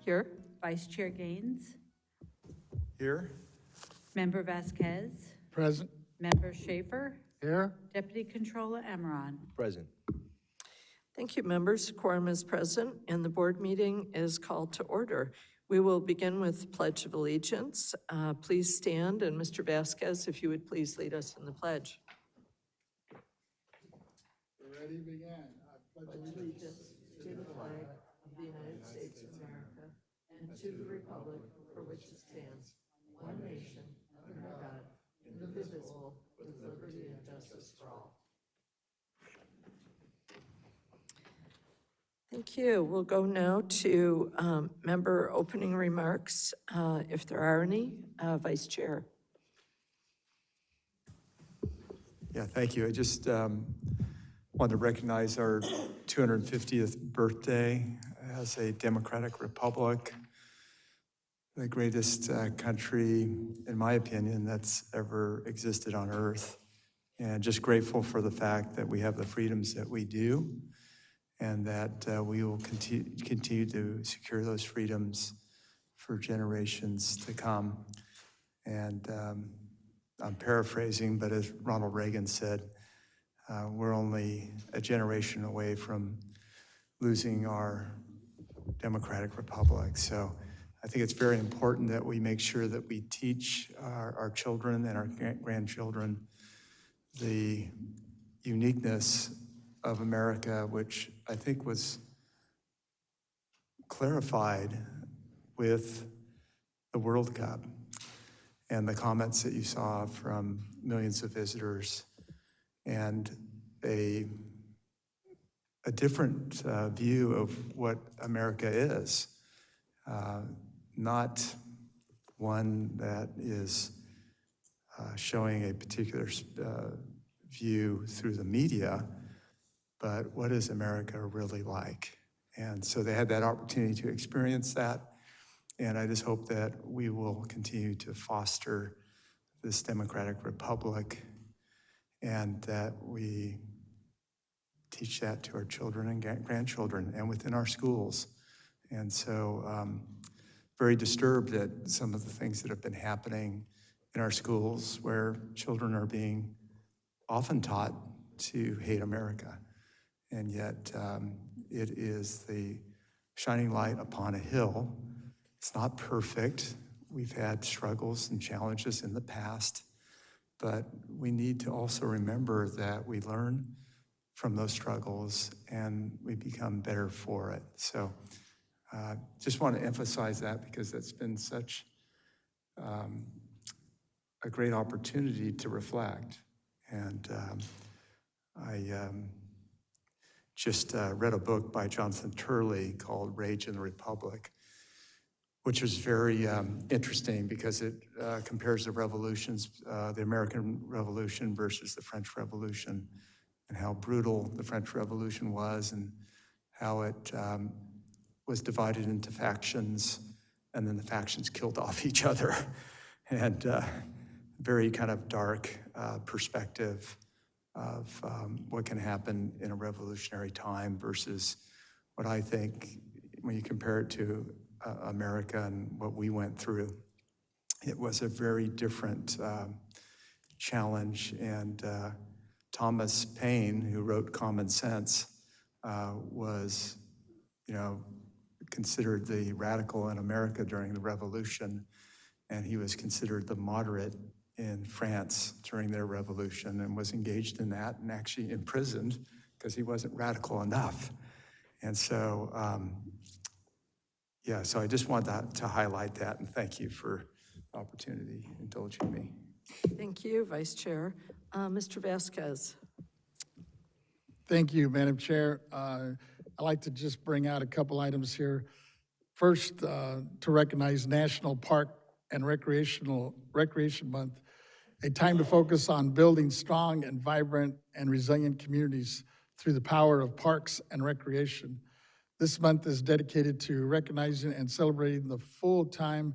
Here. Vice Chair Gaines, Here. Member Vasquez, Present. Member Schaefer, Here. Deputy Controller Emron. Present. Thank you, members. Quorum is present, and the board meeting is called to order. We will begin with Pledge of Allegiance. Please stand, and Mr. Vasquez, if you would please lead us in the pledge. Ready, begin. I pledge Allegiance to the flag of the United States of America and to the republic for which it stands, one nation, under God, indivisible, with liberty and justice for all. Thank you. We'll go now to member opening remarks, if there are any. Vice Chair. Yeah, thank you. I just want to recognize our 250th birthday as a democratic republic, the greatest country, in my opinion, that's ever existed on earth. And just grateful for the fact that we have the freedoms that we do, and that we will continue to secure those freedoms for generations to come. And I'm paraphrasing, but as Ronald Reagan said, we're only a generation away from losing our democratic republic. So I think it's very important that we make sure that we teach our children and our grandchildren the uniqueness of America, which I think was clarified with the World Cup and the comments that you saw from millions of visitors, and a different view of what America is, not one that is showing a particular view through the media, but what is America really like? And so they had that opportunity to experience that, and I just hope that we will continue to foster this democratic republic, and that we teach that to our children and grandchildren and within our schools. And so very disturbed at some of the things that have been happening in our schools, where children are being often taught to hate America. And yet it is the shining light upon a hill. It's not perfect. We've had struggles and challenges in the past, but we need to also remember that we learn from those struggles and we become better for it. So just want to emphasize that, because that's been such a great opportunity to reflect. And I just read a book by Jonathan Turley called Rage in the Republic, which was very interesting because it compares the revolutions, the American Revolution versus the French Revolution, and how brutal the French Revolution was, and how it was divided into factions, and then the factions killed off each other. And very kind of dark perspective of what can happen in a revolutionary time versus what I think, when you compare it to America and what we went through, it was a very different challenge. And Thomas Paine, who wrote Common Sense, was, considered the radical in America during the Revolution, and he was considered the moderate in France during their revolution, and was engaged in that and actually imprisoned because he wasn't radical enough. And so, so I just wanted to highlight that, and thank you for the opportunity indulging me. Thank you, Vice Chair. Mr. Vasquez. Thank you, Madam Chair. I'd like to just bring out a couple items here. First, to recognize National Park and Recreation Month, a time to focus on building strong and vibrant and resilient communities through the power of parks and recreation. This month is dedicated to recognizing and celebrating the full-time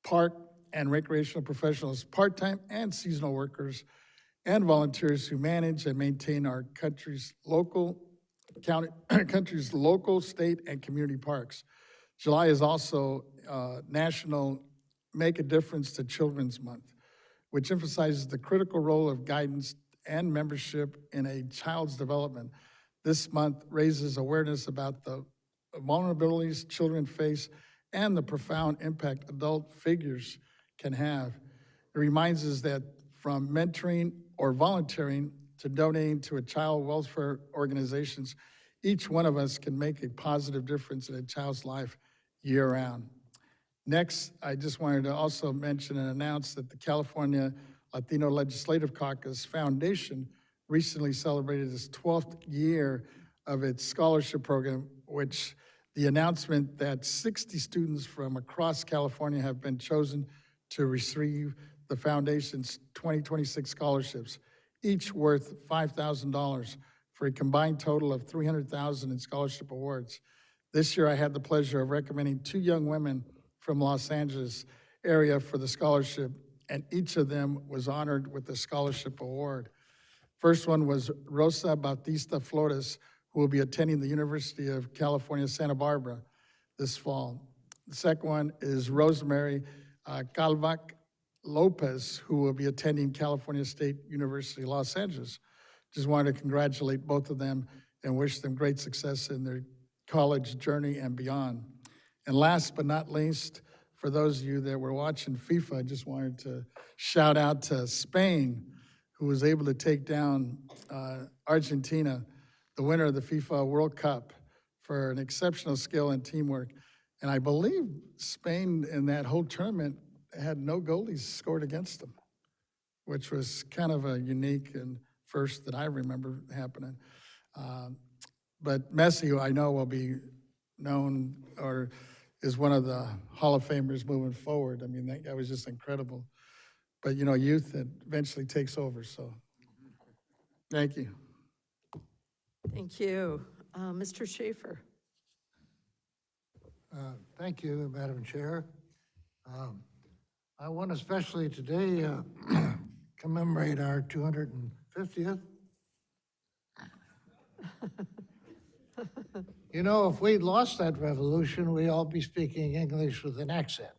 park and recreational professionals, part-time and seasonal workers, and volunteers who manage and maintain our country's local, state, and community parks. July is also National Make a Difference to Children's Month, which emphasizes the critical role of guidance and membership in a child's development. This month raises awareness about the vulnerabilities children face and the profound impact adult figures can have. It reminds us that from mentoring or volunteering to donating to a child welfare organizations, each one of us can make a positive difference in a child's life year-round. Next, I just wanted to also mention and announce that the California Latino Legislative Caucus Foundation recently celebrated its 12th year of its scholarship program, which the announcement that 60 students from across California have been chosen to receive the foundation's 2026 scholarships, each worth $5,000 for a combined total of $300,000 in scholarship awards. This year, I had the pleasure of recommending 2 young women from Los Angeles area for the scholarship, and each of them was honored with the scholarship award. First one was Rosa Bautista Flores, who will be attending the University of California, Santa Barbara this fall. The second one is Rosemary Calvac Lopez, who will be attending California State University, Los Angeles. Just wanted to congratulate both of them and wish them great success in their college journey and beyond. And last but not least, for those of you that were watching FIFA, I just wanted to shout out to Spain, who was able to take down Argentina, the winner of the FIFA World Cup, for an exceptional skill and teamwork. And I believe Spain in that whole tournament had no goalies scored against them, which was kind of a unique and first that I remember happening. But Messi, who I know will be known or is one of the Hall of Famers moving forward. I mean, that guy was just incredible. But, you know, youth eventually takes over, so thank you. Thank you. Mr. Schaefer. Thank you, Madam Chair. I want especially today commemorate our 250th. You know, if we'd lost that revolution, we'd all be speaking English with an accent.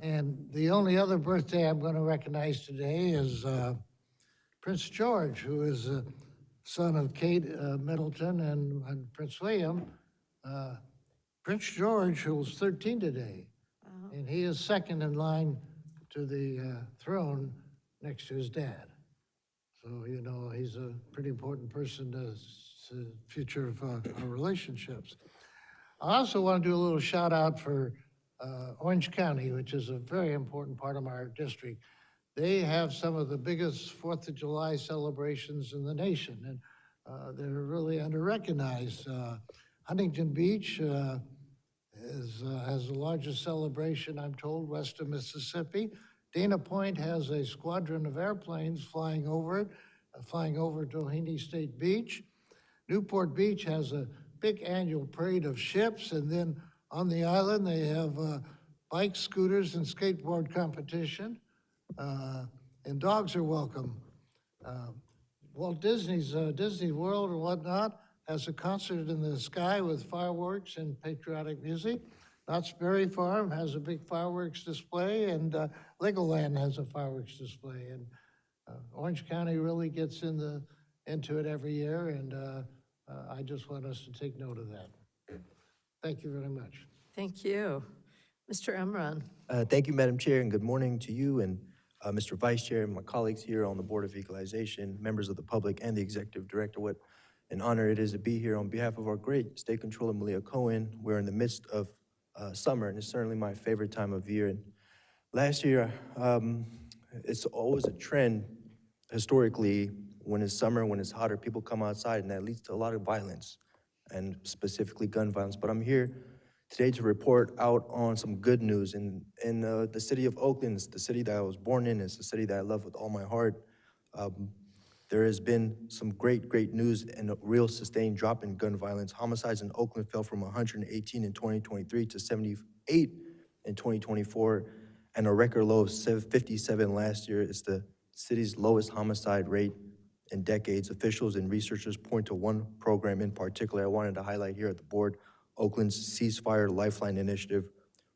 And the only other birthday I'm going to recognize today is Prince George, who is a son of Kate Middleton and Prince William. Prince George, who was 13 today, and he is second in line to the throne next to his dad. So, you know, he's a pretty important person to the future of our relationships. I also want to do a little shout out for Orange County, which is a very important part of our district. They have some of the biggest 4th of July celebrations in the nation, and they're really under-recognized. Huntington Beach has the largest celebration, I'm told, west of Mississippi. Dana Point has a squadron of airplanes flying over it, flying over Doheny State Beach. Newport Beach has a big annual parade of ships, and then on the island they have bike, scooters, and skateboard competition, and dogs are welcome. Walt Disney's Disney World or whatnot has a concert in the sky with fireworks and patriotic music. Knott's Berry Farm has a big fireworks display, and Legoland has a fireworks display. And Orange County really gets into it every year, and I just want us to take note of that. Thank you very much. Thank you. Mr. Emron. Thank you, Madam Chair, and good morning to you and Mr. Vice Chair and my colleagues here on the Board of Equalization, members of the public, and the Executive Director. What an honor it is to be here on behalf of our great State Controller, Malia Cohen. We're in the midst of summer, and it's certainly my favorite time of year. And last year, it's always a trend historically when it's summer, when it's hotter, people come outside, and that leads to a lot of violence, and specifically gun violence. But I'm here today to report out on some good news. In the city of Oakland, it's the city that I was born in, it's the city that I love with all my heart. There has been some great news and a real sustained drop in gun violence. Homicides in Oakland fell from 118 in 2023 to 78 in 2024, and a record low of 57 last year. It's the city's lowest homicide rate in decades. Officials and researchers point to one program in particular I wanted to highlight here at the board, Oakland's Ceasefire Lifeline Initiative,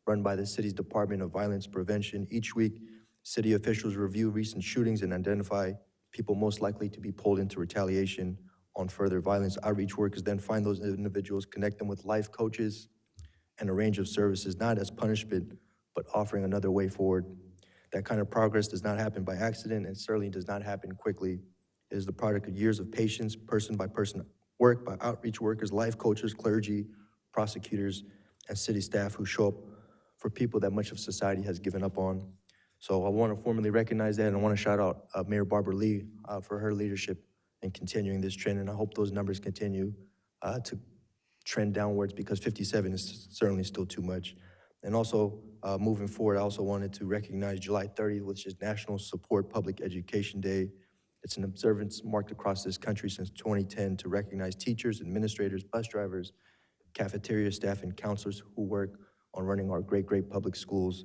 run by the city's Department of Violence Prevention. Each week, city officials review recent shootings and identify people most likely to be pulled into retaliation on further violence. Outreach workers then find those individuals, connect them with life coaches, and a range of services, not as punishment, but offering another way forward. That kind of progress does not happen by accident and certainly does not happen quickly. It is the product of years of patience, person-by-person work by outreach workers, life coaches, clergy, prosecutors, and city staff who show up for people that much of society has given up on. So I want to formally recognize that, and I want to shout out Mayor Barbara Lee for her leadership in continuing this trend, and I hope those numbers continue to trend downwards, because 57 is certainly still too much. And also, moving forward, I also wanted to recognize July 30th, which is National Support Public Education Day. It's an observance marked across this country since 2010 to recognize teachers, administrators, bus drivers, cafeteria staff, and counselors who work on running our great, great public schools.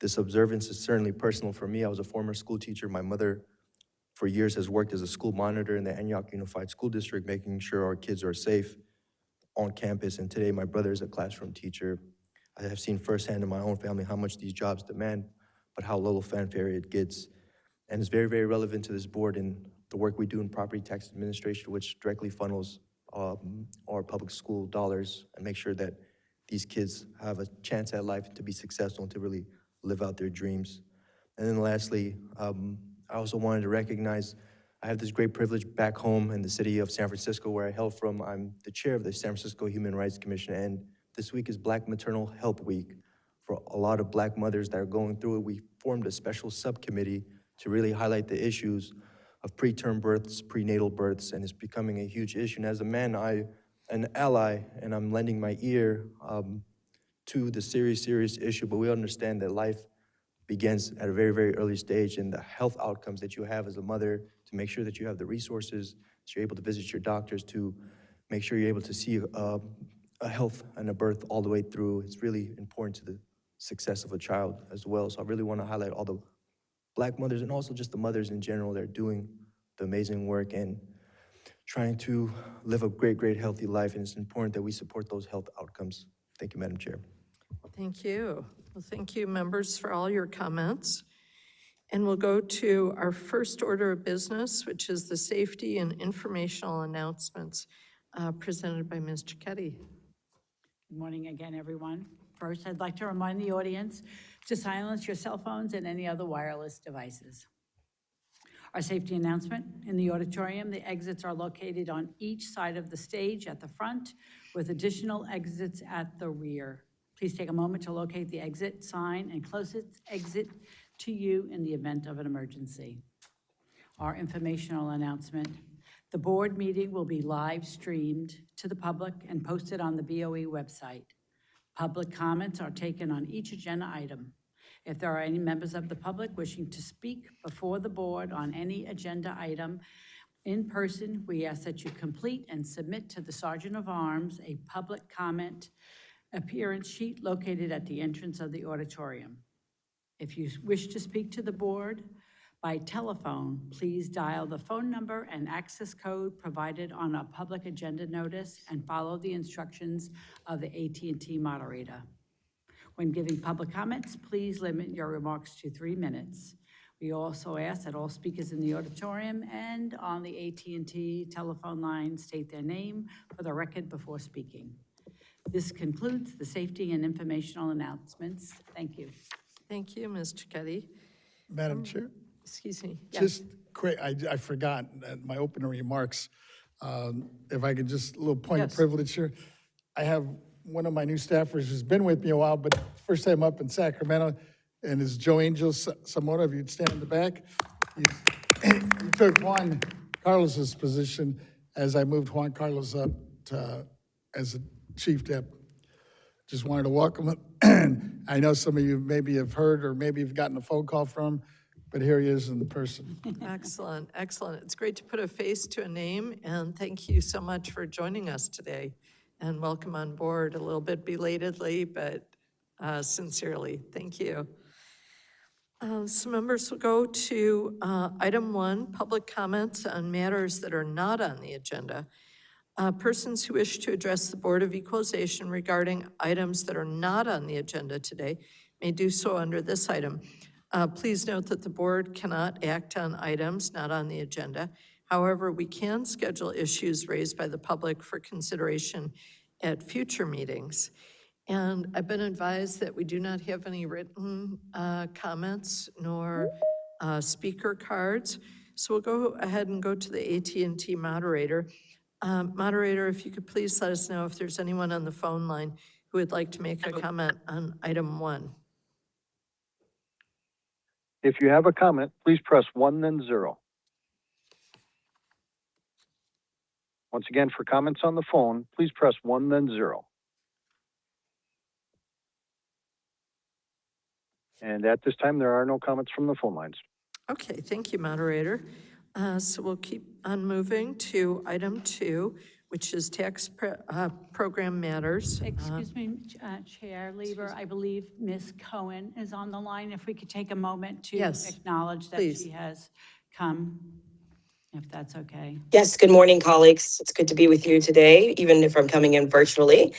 This observance is certainly personal for me. I was a former school teacher. My mother, for years, has worked as a school monitor in the Antioch Unified School District, making sure our kids are safe on campus, and today my brother is a classroom teacher. I have seen firsthand in my own family how much these jobs demand, but how little fanfare it gets. And it's very, very relevant to this board and the work we do in property tax administration, which directly funnels our public school dollars and make sure that these kids have a chance at life to be successful and to really live out their dreams. And then lastly, I also wanted to recognize I have this great privilege back home in the city of San Francisco, where I hail from. I'm the chair of the San Francisco Human Rights Commission, and this week is Black Maternal Health Week. For a lot of Black mothers that are going through it, we formed a special subcommittee to really highlight the issues of preterm births, prenatal births, and it's becoming a huge issue. And as a man, I'm an ally, and I'm lending my ear to the serious issue, but we understand that life begins at a very, very early stage, and the health outcomes that you have as a mother, to make sure that you have the resources, that you're able to visit your doctors, to make sure you're able to see a health and a birth all the way through. It's really important to the success of a child as well. So I really want to highlight all the Black mothers and also just the mothers in general that are doing the amazing work and trying to live a great, great healthy life. And it's important that we support those health outcomes. Thank you, Madam Chair. Thank you. Well, thank you, members, for all your comments. And we'll go to our first order of business, which is the safety and informational announcements presented by Ms. Cicchetti. Good morning again, everyone. First, I'd like to remind the audience to silence your cell phones and any other wireless devices. Our safety announcement: in the auditorium, the exits are located on each side of the stage at the front, with additional exits at the rear. Please take a moment to locate the exit sign and closest exit to you in the event of an emergency. Our informational announcement: the board meeting will be live streamed to the public and posted on the BOE website. Public comments are taken on each agenda item. If there are any members of the public wishing to speak before the board on any agenda item in person, we ask that you complete and submit to the Sergeant of Arms a public comment appearance sheet located at the entrance of the auditorium. If you wish to speak to the board by telephone, please dial the phone number and access code provided on a public agenda notice and follow the instructions of the AT&T moderator. When giving public comments, please limit your remarks to 3 minutes. We also ask that all speakers in the auditorium and on the AT&T telephone line state their name for the record before speaking. This concludes the safety and informational announcements. Thank you. Thank you, Ms. Cicchetti. Madam Chair, Excuse me. Yes. just quick, I forgot my opening remarks. If I could just, a little point of Yes. privilege here. I have one of my new staffers who's been with me a while, but first time up in Sacramento, and is Joe Angel Samora, if you'd stand in the back. He took Juan Carlos's position as I moved Juan Carlos up to, as a chief dep. Just wanted to welcome him. I know some of you maybe have heard or maybe have gotten a phone call from him, but here he is in person. Excellent, excellent. It's great to put a face to a name, and thank you so much for joining us today. And welcome on board, a little bit belatedly, but sincerely. Thank you. So members will go to item 1, public comments on matters that are not on the agenda. Persons who wish to address the Board of Equalization regarding items that are not on the agenda today may do so under this item. Please note that the board cannot act on items not on the agenda. However, we can schedule issues raised by the public for consideration at future meetings. And I've been advised that we do not have any written comments nor speaker cards. So we'll go ahead and go to the AT&T moderator. Moderator, if you could please let us know if there's anyone on the phone line who would like to make a comment on item 1. If you have a comment, please press 1 then 0. Once again, for comments on the phone, please press 1 then 0. And at this time, there are no comments from the phone lines. Okay, thank you, moderator. So we'll keep on moving to item 2, which is program matters. Excuse me, Chair Lieber, I believe Ms. Cohen is on the line. If we could take a moment to Yes, acknowledge that please. she has come, if that's okay. Yes, good morning, colleagues. It's good to be with you today, even if I'm coming in virtually.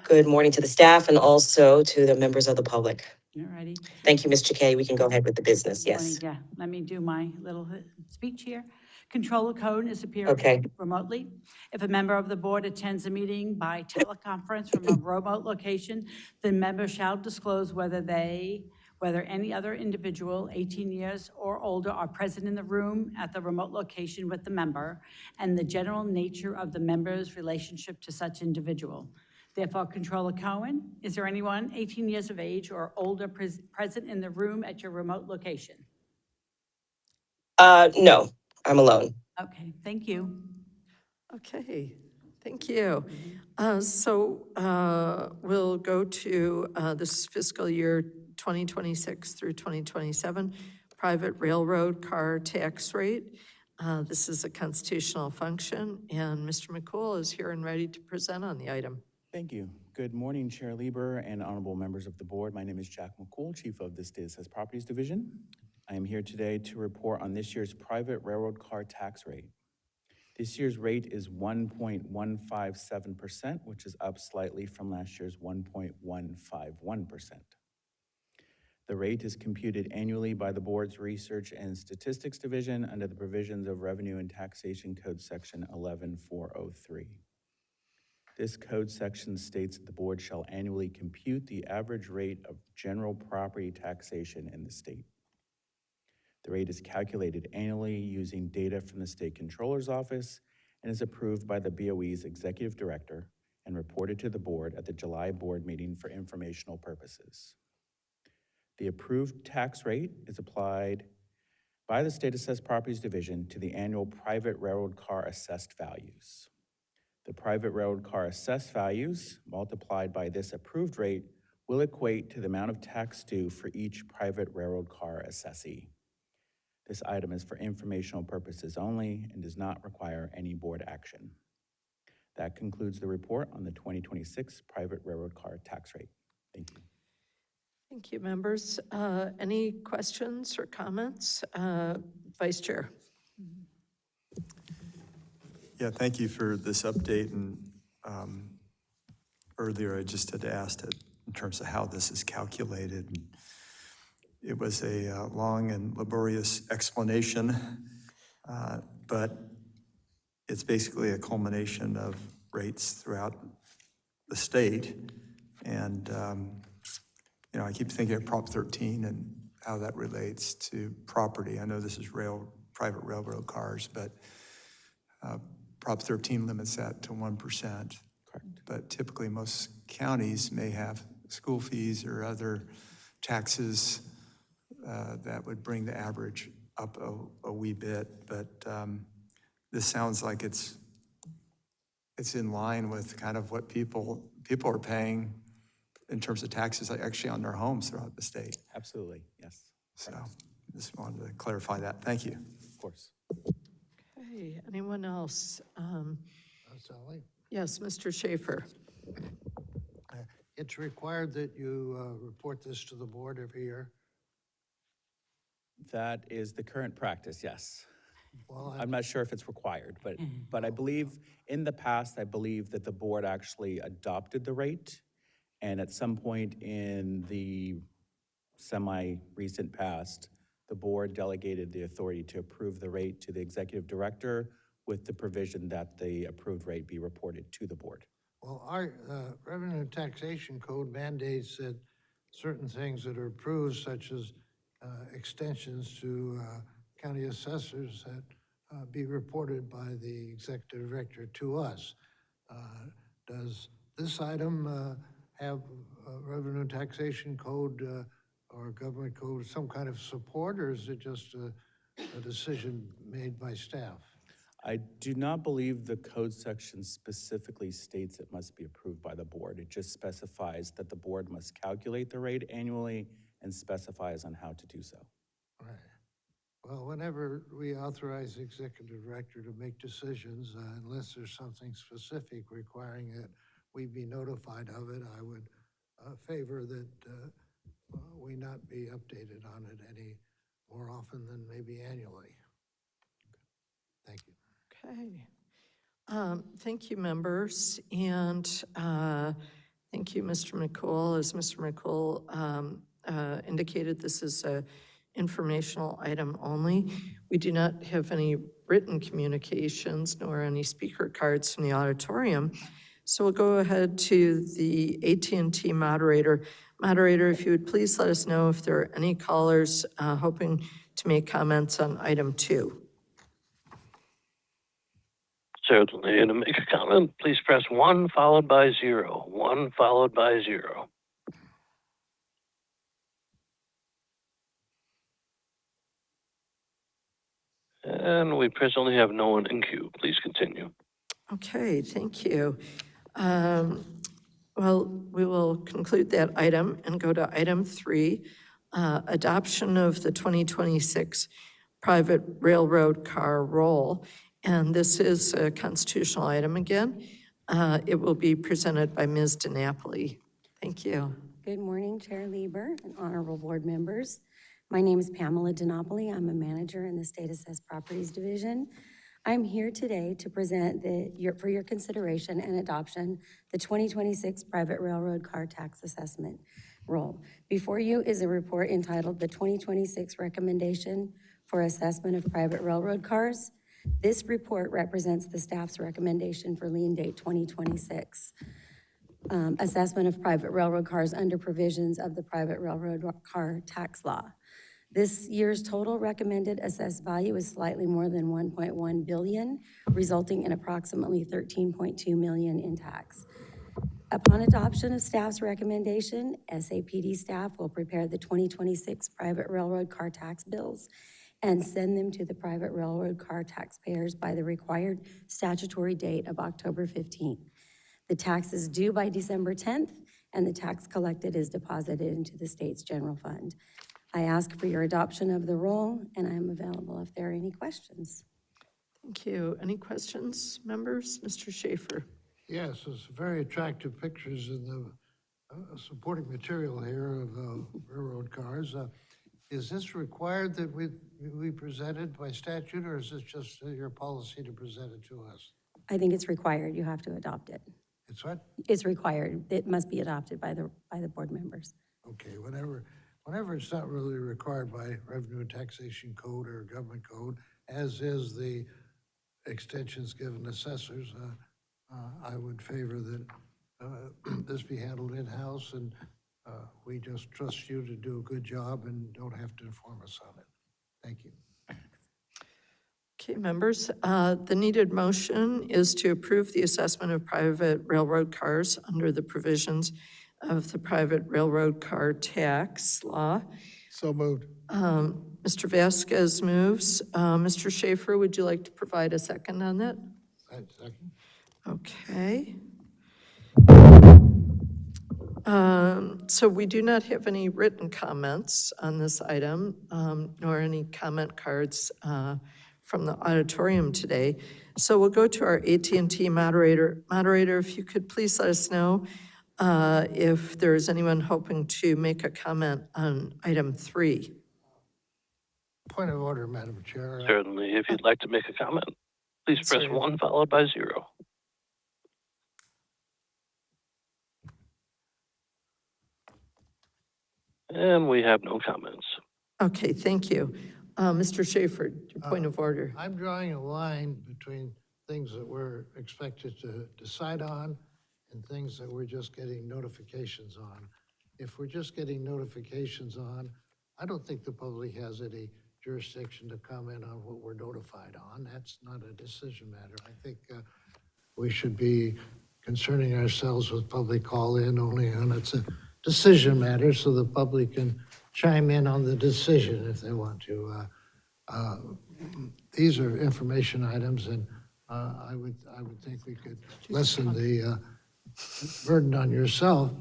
Good morning to the staff and also to the members of the public. All righty. Thank you, Mr. Kay. We can go ahead with the business, Good morning. yes. Yeah, let me do my little speech here. Controller Code is appearing Okay. remotely. If a member of the board attends a meeting by teleconference from a remote location, the member shall disclose whether any other individual 18 years or older are present in the room at the remote location with the member and the general nature of the member's relationship to such individual. Therefore, Controller Cohen, is there anyone 18 years of age or older present in the room at your remote location? No, I'm alone. Okay, thank you. Okay, thank you. We'll go to this fiscal year 2026 through 2027 private railroad car tax rate. This is a constitutional function, and Mr. McCool is here and ready to present on the item. Thank you. Good morning, Chair Lieber and honorable members of the board. My name is Jack McCool, Chief of the State Assessed Properties Division. I am here today to report on this year's private railroad car tax rate. This year's rate is 1.157%, which is up slightly from last year's 1.151%. The rate is computed annually by the board's Research and Statistics Division under the provisions of Revenue and Taxation Code Section 11403. This code section states that the board shall annually compute the average rate of general property taxation in the state. The rate is calculated annually using data from the State Controller's Office and is approved by the BOE's Executive Director and reported to the board at the July board meeting for informational purposes. The approved tax rate is applied by the State Assessed Properties Division to the annual private railroad car assessed values. The private railroad car assessed values multiplied by this approved rate will equate to the amount of tax due for each private railroad car assessee. This item is for informational purposes only and does not require any board action. That concludes the report on the 2026 private railroad car tax rate. Thank you. Thank you, members. Any questions or comments? Vice Chair. Yeah, thank you for this update. And earlier I just had asked it in terms of how this is calculated. And it was a long and laborious explanation, but it's basically a culmination of rates throughout the state. And, I keep thinking of Prop 13 and how that relates to property. I know this is private railroad cars, but Prop 13 limits that to 1%. Correct. But typically most counties may have school fees or other taxes that would bring the average up a wee bit. But this sounds like it's in line with kind of what people are paying in terms of taxes actually on their homes throughout the state. Absolutely, yes. So just wanted to clarify that. Thank you. Of course. Okay, anyone else? That's all right. Yes, Mr. Schaefer. It's required that you report this to the board every year. That is the current practice, yes. Well, I'm not sure if it's required, but I believe, in the past, I believe that the board actually adopted the rate. And at some point in the semi-recent past, the board delegated the authority to approve the rate to the executive director with the provision that the approved rate be reported to the board. Well, our revenue and taxation code mandates that certain things that are approved, such as extensions to county assessors, that be reported by the executive director to us. Does this item have revenue and taxation code or government code, some kind of support, or is it just a decision made by staff? I do not believe the code section specifically states it must be approved by the board. It just specifies that the board must calculate the rate annually and specifies on how to do so. Right. Well, whenever we authorize the executive director to make decisions, unless there's something specific requiring that we be notified of it, I would favor that we not be updated on it any more often than maybe annually. Thank you. Okay. Thank you, members, and thank you, Mr. McCool. As Mr. McCool indicated, this is a informational item only. We do not have any written communications nor any speaker cards in the auditorium. So we'll go ahead to the AT&T moderator. Moderator, if you would please let us know if there are any callers hoping to make comments on item 2. Certainly, and to make a comment, please press 1 followed by 0. 1 followed by 0. And we presently have no one in queue. Please continue. Okay, thank you. Well, we will conclude that item and go to item 3, adoption of the 2026 private railroad car roll. And this is a constitutional item again. It will be presented by Ms. DiNapoli. Thank you. Good morning, Chair Lieber and honorable board members. My name is Pamela DiNapoli. I'm a manager in the State Assessed Properties Division. I'm here today to present for your consideration and adoption, the 2026 private railroad car tax assessment roll. Before you is a report entitled the 2026 Recommendation for Assessment of Private Railroad Cars. This report represents the staff's recommendation for lien date 2026. Assessment of private railroad cars under provisions of the private railroad car tax law. This year's total recommended assessed value is slightly more than 1.1 billion, resulting in approximately 13.2 million in tax. Upon adoption of staff's recommendation, SAPD staff will prepare the 2026 private railroad car tax bills and send them to the private railroad car taxpayers by the required statutory date of October 15th. The tax is due by December 10th, and the tax collected is deposited into the state's general fund. I ask for your adoption of the roll, and I am available if there are any questions. Thank you. Any questions, members? Mr. Schaefer. Yes, it's very attractive pictures in the supporting material here of railroad cars. Is this required that we present it by statute, or is this just your policy to present it to us? I think it's required. You have to adopt it. It's what? It's required. It must be adopted by the board members. Okay, whenever it's not really required by revenue and taxation code or government code, as is the extensions given assessors, I would favor that this be handled in-house, and we just trust you to do a good job and don't have to inform us on it. Thank you. Okay, members, the needed motion is to approve the assessment of private railroad cars under the provisions of the private railroad car tax law. So moved. Mr. Vasquez moves. Mr. Schaefer, would you like to provide a second on that? Second. Okay. So we do not have any written comments on this item, nor any comment cards from the auditorium today. So we'll go to our AT&T moderator. Moderator, if you could please let us know if there is anyone hoping to make a comment on item 3. Point of order, Madam Chair. Certainly, if you'd like to make a comment, please press Sorry. 1 followed by 0. And we have no comments. Okay, thank you. Mr. Schaefer, your point of order. I'm drawing a line between things that we're expected to decide on and things that we're just getting notifications on. If we're just getting notifications on, I don't think the public has any jurisdiction to comment on what we're notified on. That's not a decision matter. I think we should be concerning ourselves with public call-in only when it's a decision matter, so the public can chime in on the decision if they want to. These are information items, and I would think we could lessen the burden on yourself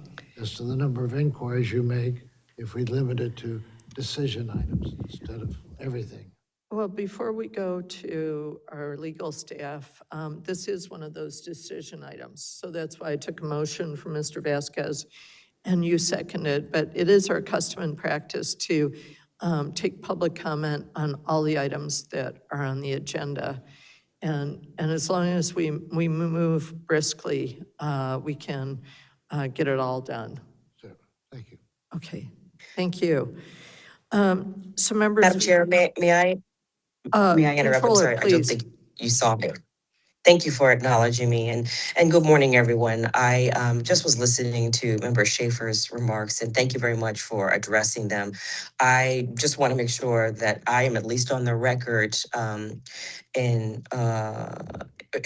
as to the number of inquiries you make if we limit it to decision items instead of everything. Well, before we go to our legal staff, this is one of those decision items. So that's why I took a motion from Mr. Vasquez and you seconded. But it is our custom and practice to take public comment on all the items that are on the agenda. And as long as we move briskly, we can get it all done. So, thank you. Okay, thank you. So members. Madam Chair, may I interrupt? I'm Controller, sorry, I don't please. think you saw me. Thank you for acknowledging me, and good morning, everyone. I just was listening to Member Schaefer's remarks, and thank you very much for addressing them. I just want to make sure that I am at least on the record in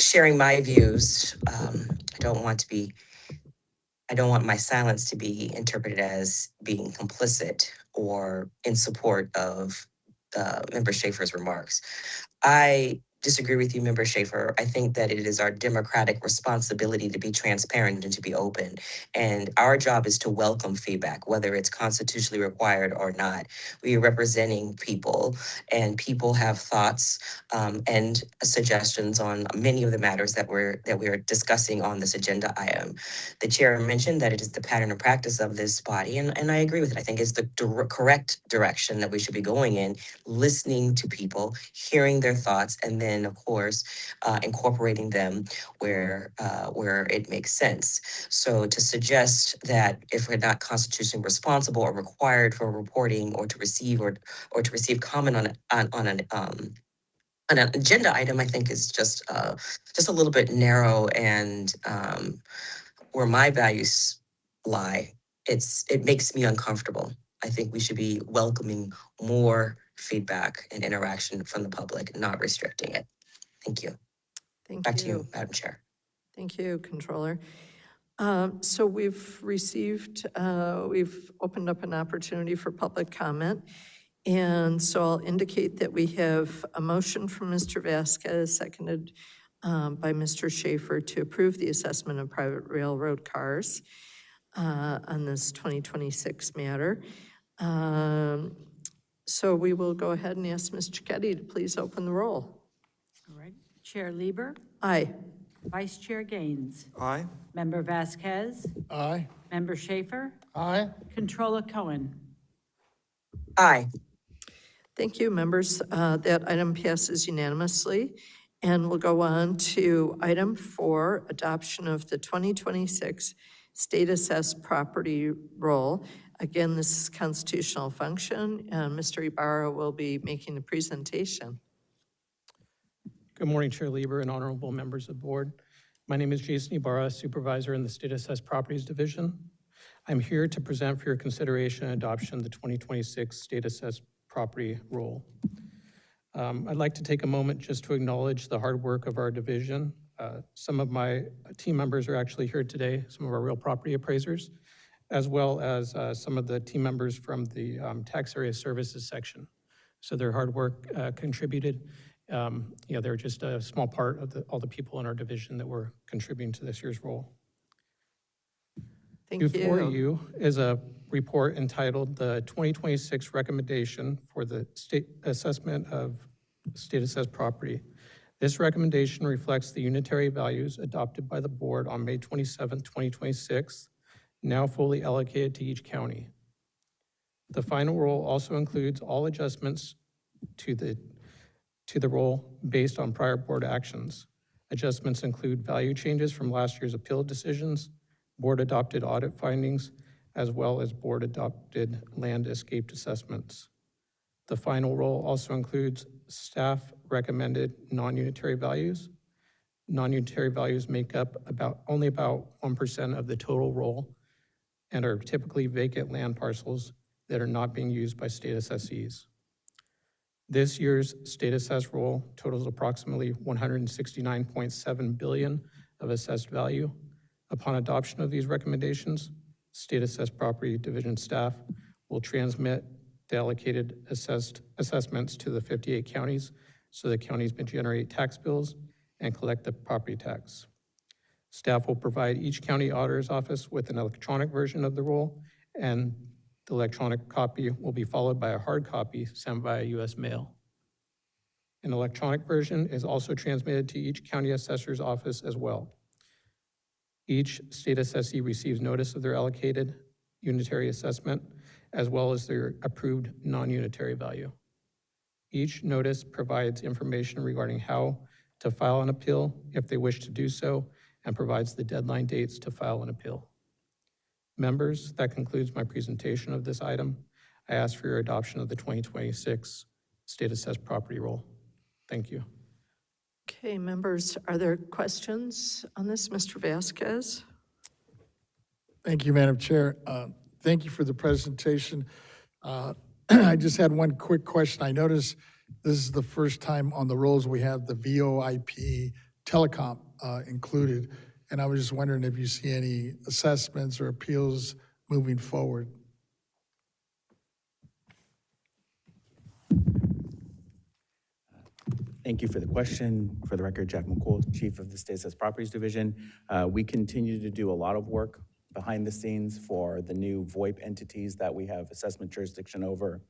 sharing my views. I don't want my silence to be interpreted as being complicit or in support of Member Schaefer's remarks. I disagree with you, Member Schaefer. I think that it is our democratic responsibility to be transparent and to be open. And our job is to welcome feedback, whether it's constitutionally required or not. We are representing people, and people have thoughts and suggestions on many of the matters that we are discussing on this agenda item. The chair mentioned that it is the pattern and practice of this body, and I agree with it. I think it's the correct direction that we should be going in, listening to people, hearing their thoughts, and then, of course, incorporating them where it makes sense. So to suggest that if we're not constitutionally responsible or required for reporting or to receive comment on an agenda item, I think is just a little bit narrow, and where my values lie, it makes me uncomfortable. I think we should be welcoming more feedback and interaction from the public, not restricting it. Thank you. Thank Back to you. you, Madam Chair. Thank you, Controller. So we've opened up an opportunity for public comment. And so I'll indicate that we have a motion from Mr. Vasquez, seconded by Mr. Schaefer, to approve the assessment of private railroad cars on this 2026 matter. So we will go ahead and ask Ms. Cicchetti to please open the roll. All right. Chair Lieber, Aye. Vice Chair Gaines, Aye. Member Vasquez, Aye. Member Schaefer, Aye. Controller Cohen. Aye. Thank you, members. That item passes unanimously. And we'll go on to item 4, adoption of the 2026 State Assessed Property Roll. Again, this is constitutional function, and Mr. Ibarra will be making the presentation. Good morning, Chair Lieber and honorable members of the board. My name is Jason Ibarra, supervisor in the State Assessed Properties Division. I'm here to present for your consideration and adoption the 2026 State Assessed Property Roll. I'd like to take a moment just to acknowledge the hard work of our division. Some of my team members are actually here today, some of our real property appraisers, as well as some of the team members from the tax area services section. So their hard work contributed. They're just a small part of all the people in our division that were contributing to this year's roll. Thank you. Before you is a report entitled the 2026 Recommendation for the State Assessment of State Assessed Property. This recommendation reflects the unitary values adopted by the board on May 27, 2026, now fully allocated to each county. The final roll also includes all adjustments to the role based on prior board actions. Adjustments include value changes from last year's appeal decisions, board-adopted audit findings, as well as board-adopted land escaped assessments. The final role also includes staff-recommended non-unitary values. Non-unitary values make up only about 1% of the total role and are typically vacant land parcels that are not being used by state assessees. This year's state assessed roll totals approximately $169.7 billion of assessed value. Upon adoption of these recommendations, State Assessed Property Division staff will transmit the allocated assessments to the 58 counties so the counties may generate tax bills and collect the property tax. Staff will provide each county auditor's office with an electronic version of the roll, and the electronic copy will be followed by a hard copy sent via U.S. mail. An electronic version is also transmitted to each county assessor's office as well. Each state assessee receives notice of their allocated unitary assessment, as well as their approved non-unitary value. Each notice provides information regarding how to file an appeal if they wish to do so, and provides the deadline dates to file an appeal. Members, that concludes my presentation of this item. I ask for your adoption of the 2026 State Assessed Property Roll. Thank you. Okay, members, are there questions on this? Mr. Vasquez? Thank you, Madam Chair. Thank you for the presentation. I just had one quick question. I noticed this is the first time on the rolls we have the VoIP telecom included, and I was just wondering if you see any assessments or appeals moving forward. Thank you for the question. For the record, Jack McCool, Chief of the State Assessed Properties Division. We continue to do a lot of work behind the scenes for the new VoIP entities that we have assessment jurisdiction over.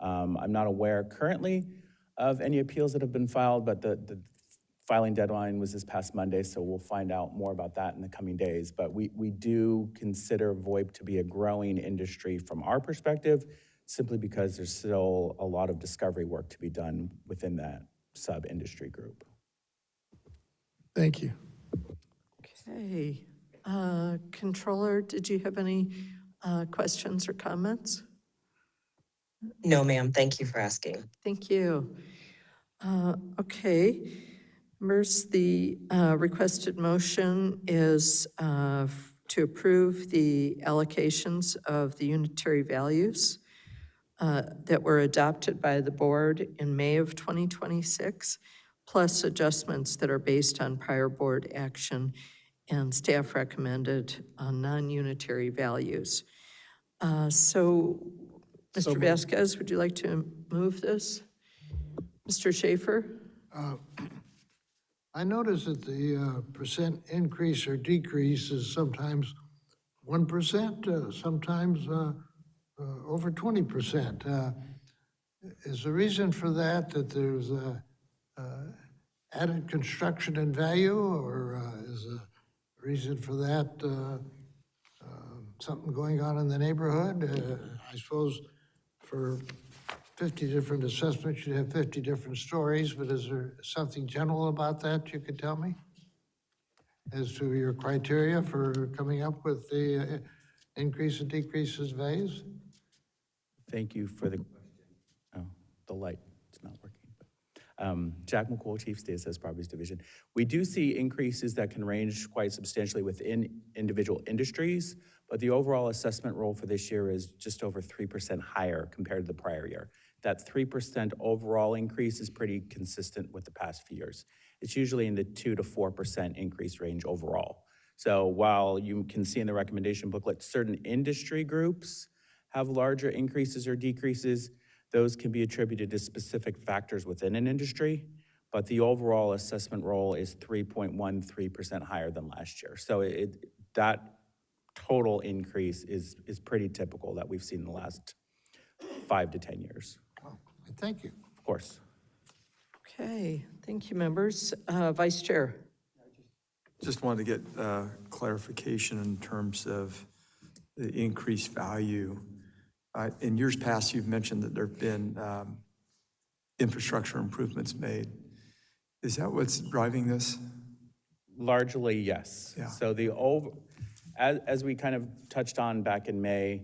I'm not aware currently of any appeals that have been filed, but the filing deadline was this past Monday, so we'll find out more about that in the coming days. But we do consider VoIP to be a growing industry from our perspective, simply because there's still a lot of discovery work to be done within that sub-industry group. Thank you. Okay. Controller, did you have any questions or comments? No, ma'am. Thank you for asking. Thank you. Okay. Members, the requested motion is to approve the allocations of the unitary values that were adopted by the board in May of 2026, plus adjustments that are based on prior board action and staff recommended non-unitary values. So, Mr. Vasquez, would you like to move this? Mr. Schaefer? I notice that the percent increase or decrease is sometimes 1%, sometimes over 20%. Is the reason for that there's added construction and value, or is the reason for that something going on in the neighborhood? I suppose for 50 different assessments, you'd have 50 different stories, but is there something general about that you could tell me as to your criteria for coming up with the increase and decreases values? Thank you for the question. Oh, the light is not working. Jack McCool, Chief State Assessed Properties Division. We do see increases that can range quite substantially within individual industries, but the overall assessment roll for this year is just over 3% higher compared to the prior year. That 3% overall increase is pretty consistent with the past few years. It's usually in the 2 to 4% increase range overall. So while you can see in the recommendation booklet, certain industry groups have larger increases or decreases, those can be attributed to specific factors within an industry, but the overall assessment roll is 3.13% higher than last year. So that total increase is pretty typical that we've seen in the last 5 to 10 years. Oh, thank you. Of course. Okay, thank you, members. Vice Chair. Just wanted to get clarification in terms of the increased value. In years past, you've mentioned that there have been infrastructure improvements made. Is that what's driving this? Largely, yes. Yeah. So as we kind of touched on back in May,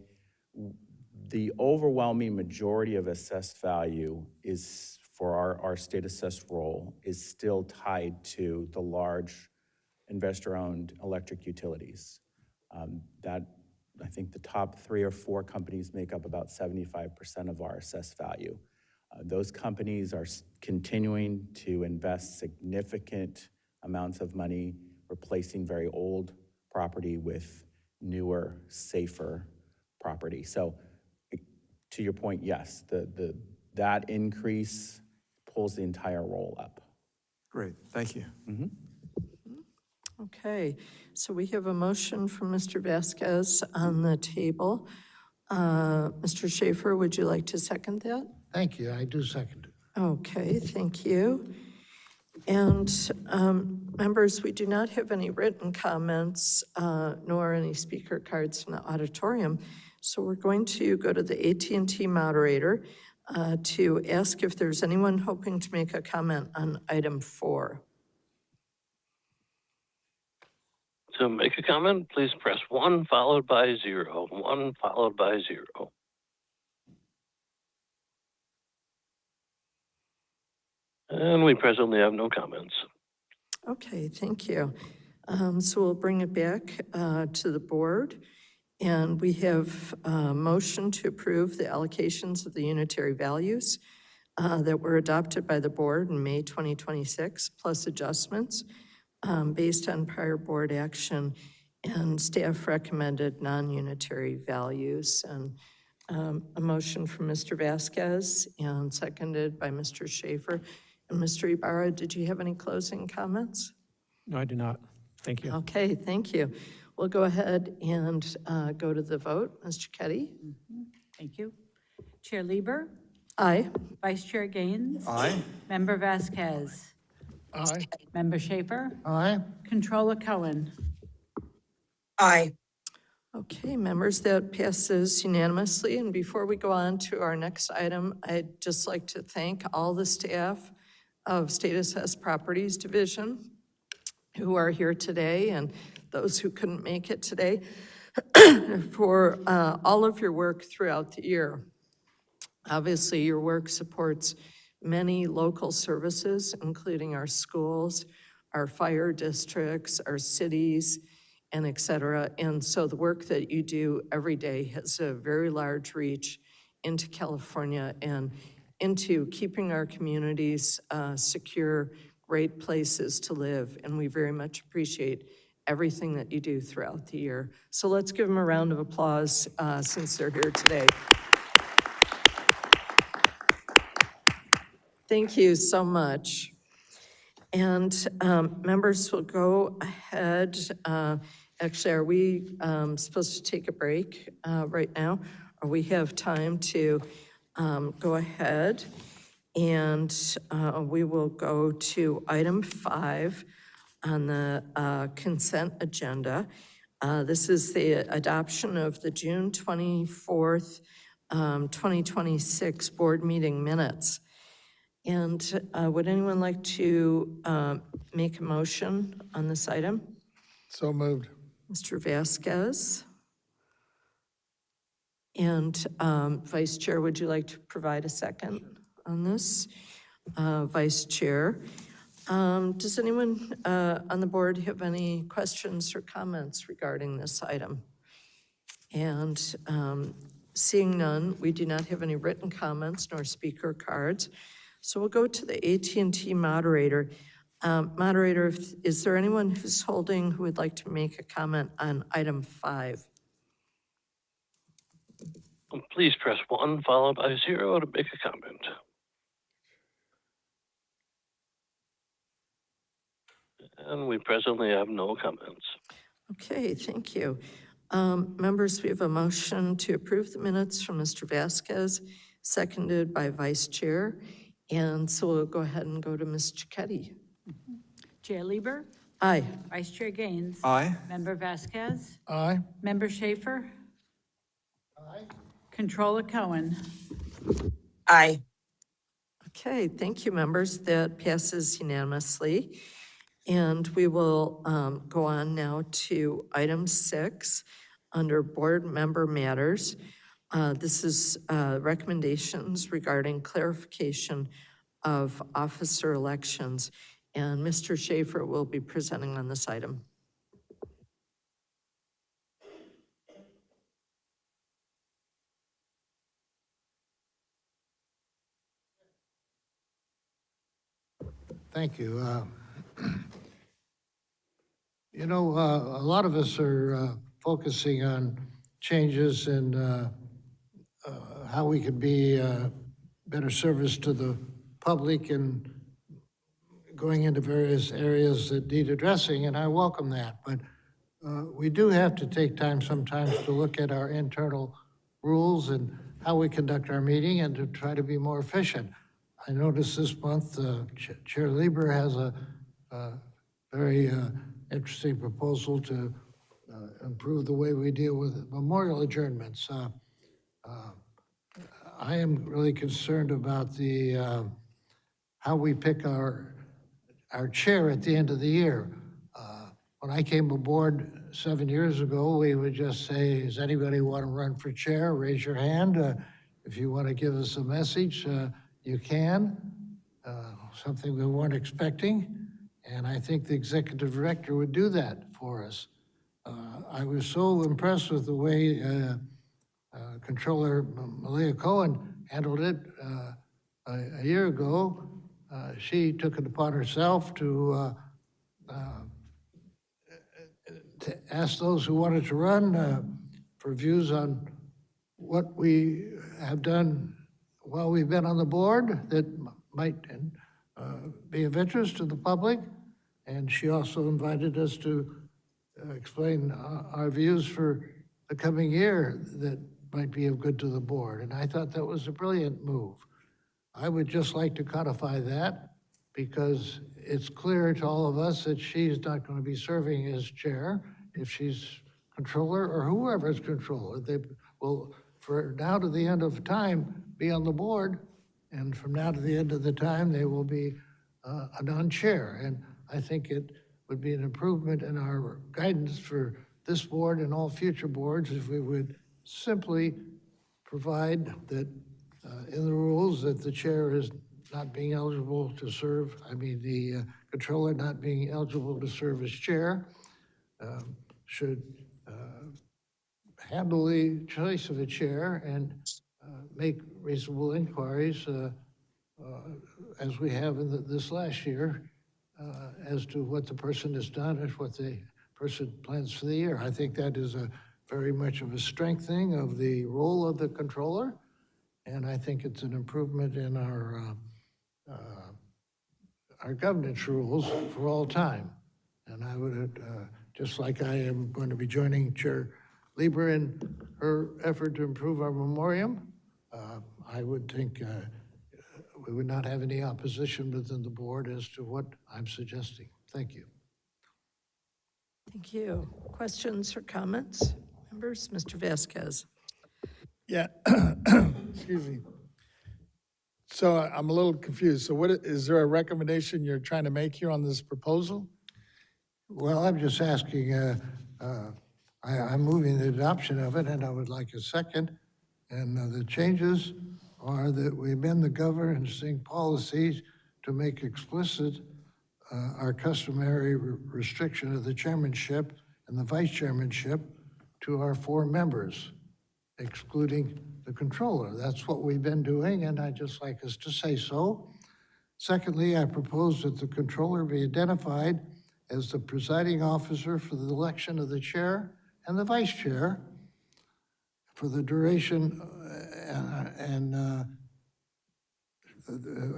the overwhelming majority of assessed value is, for our state assessed role, is still tied to the large investor-owned electric utilities. That, I think the top 3 or 4 companies make up about 75% of our assessed value. Those companies are continuing to invest significant amounts of money replacing very old property with newer, safer property. So to your point, yes, that increase pulls the entire roll up. Great, thank you. Okay, so we have a motion from Mr. Vasquez on the table. Mr. Schaefer, would you like to second that? Thank you, I do second it. Okay, thank you. And members, we do not have any written comments nor any speaker cards in the auditorium. So we're going to go to the AT&T moderator to ask if there's anyone hoping to make a comment on item 4. To make a comment, please press 1 followed by 0. 1 followed by 0. And we presently have no comments. Okay, thank you. So we'll bring it back to the board. And we have a motion to approve the allocations of the unitary values that were adopted by the board in May 2026, plus adjustments based on prior board action and staff recommended non-unitary values. And a motion from Mr. Vasquez and seconded by Mr. Schaefer. And Mr. Ibarra, did you have any closing comments? No, I do not. Thank you. Okay, thank you. We'll go ahead and go to the vote. Mr. Ketty? Thank you. Chair Lieber, Aye. Vice Chair Gaines. Aye. Member Vasquez, Aye. Member Schaefer, Aye? Controller Cohen. Aye. Okay, members, that passes unanimously. And before we go on to our next item, I'd just like to thank all the staff of State Assessed Properties Division who are here today and those who couldn't make it today for all of your work throughout the year. Obviously, your work supports many local services, including our schools, our fire districts, our cities, and et cetera. And so the work that you do every day has a very large reach into California and into keeping our communities secure, great places to live. And we very much appreciate everything that you do throughout the year. So let's give them a round of applause since they're here today. Thank you so much. And members will go ahead. Actually, are we supposed to take a break right now? Or we have time to go ahead and we will go to item 5 on the consent agenda. This is the adoption of the June 24th, 2026 board meeting minutes. And would anyone like to make a motion on this item? So moved. Mr. Vasquez. And Vice Chair, would you like to provide a second on this? Vice Chair. Does anyone on the board have any questions or comments regarding this item? And seeing none, we do not have any written comments nor speaker cards. So we'll go to the AT&T moderator. Moderator, is there anyone who's holding who would like to make a comment on item 5? Please press 1 followed by 0 to make a comment. And we presently have no comments. Okay, thank you. Members, we have a motion to approve the minutes from Mr. Vasquez, seconded by Vice Chair. And so we'll go ahead and go to Ms. Cicchetti. Chair Lieber, Aye. Vice Chair Gaines. Aye. Member Vasquez, Aye. Member Schaefer. Controller Cohen. Aye. Okay, thank you, members. That passes unanimously. And we will go on now to item 6, under board member matters. This is recommendations regarding clarification of officer elections. And Mr. Schaefer will be presenting on this item. Thank you. You know, a lot of us are focusing on changes in how we could be better service to the public and going into various areas that need addressing, and I welcome that. But we do have to take time sometimes to look at our internal rules and how we conduct our meeting and to try to be more efficient. I noticed this month, Chair Lieber has a very interesting proposal to improve the way we deal with memorial adjournments. I am really concerned about the how we pick our chair at the end of the year. When I came aboard 7 years ago, we would just say, does anybody want to run for chair? Raise your hand. If you want to give us a message, you can. Something we weren't expecting. And I think the executive director would do that for us. I was so impressed with the way Controller Malia Cohen handled it a year ago. She took it upon herself to ask those who wanted to run for views on what we have done while we've been on the board that might be of interest to the public. And she also invited us to explain our views for the coming year that might be of good to the board. And I thought that was a brilliant move. I would just like to codify that because it's clear to all of us that she's not going to be serving as chair. If she's controller or whoever's controller, they will, for now to the end of time, be on the board. And from now to the end of the time, they will be a non-chair. And I think it would be an improvement in our guidance for this board and all future boards if we would simply provide that in the rules that the chair is not being eligible to serve, the controller not being eligible to serve as chair, should handle the choice of a chair and make reasonable inquiries as we have in this last year as to what the person has done and what the person plans for the year. I think that is a very much of a strengthening of the role of the controller, and I think it's an improvement in our governance rules for all time. And I would, just like I am going to be joining Chair Lieber in her effort to improve our memoriam, I would think we would not have any opposition within the board as to what I'm suggesting. Thank you. Thank you. Questions or comments? Members, Mr. Vasquez. Yeah, excuse me. So I'm a little confused. So is there a recommendation you're trying to make here on this proposal? Well, I'm just asking, I'm moving the adoption of it, and I would like a second. And the changes are that we amend the governing policies to make explicit our customary restriction of the chairmanship and the vice chairmanship to our 4 members, excluding the controller. That's what we've been doing, and I'd just like us to say so. Secondly, I propose that the controller be identified as the presiding officer for the election of the chair and the vice chair for the duration,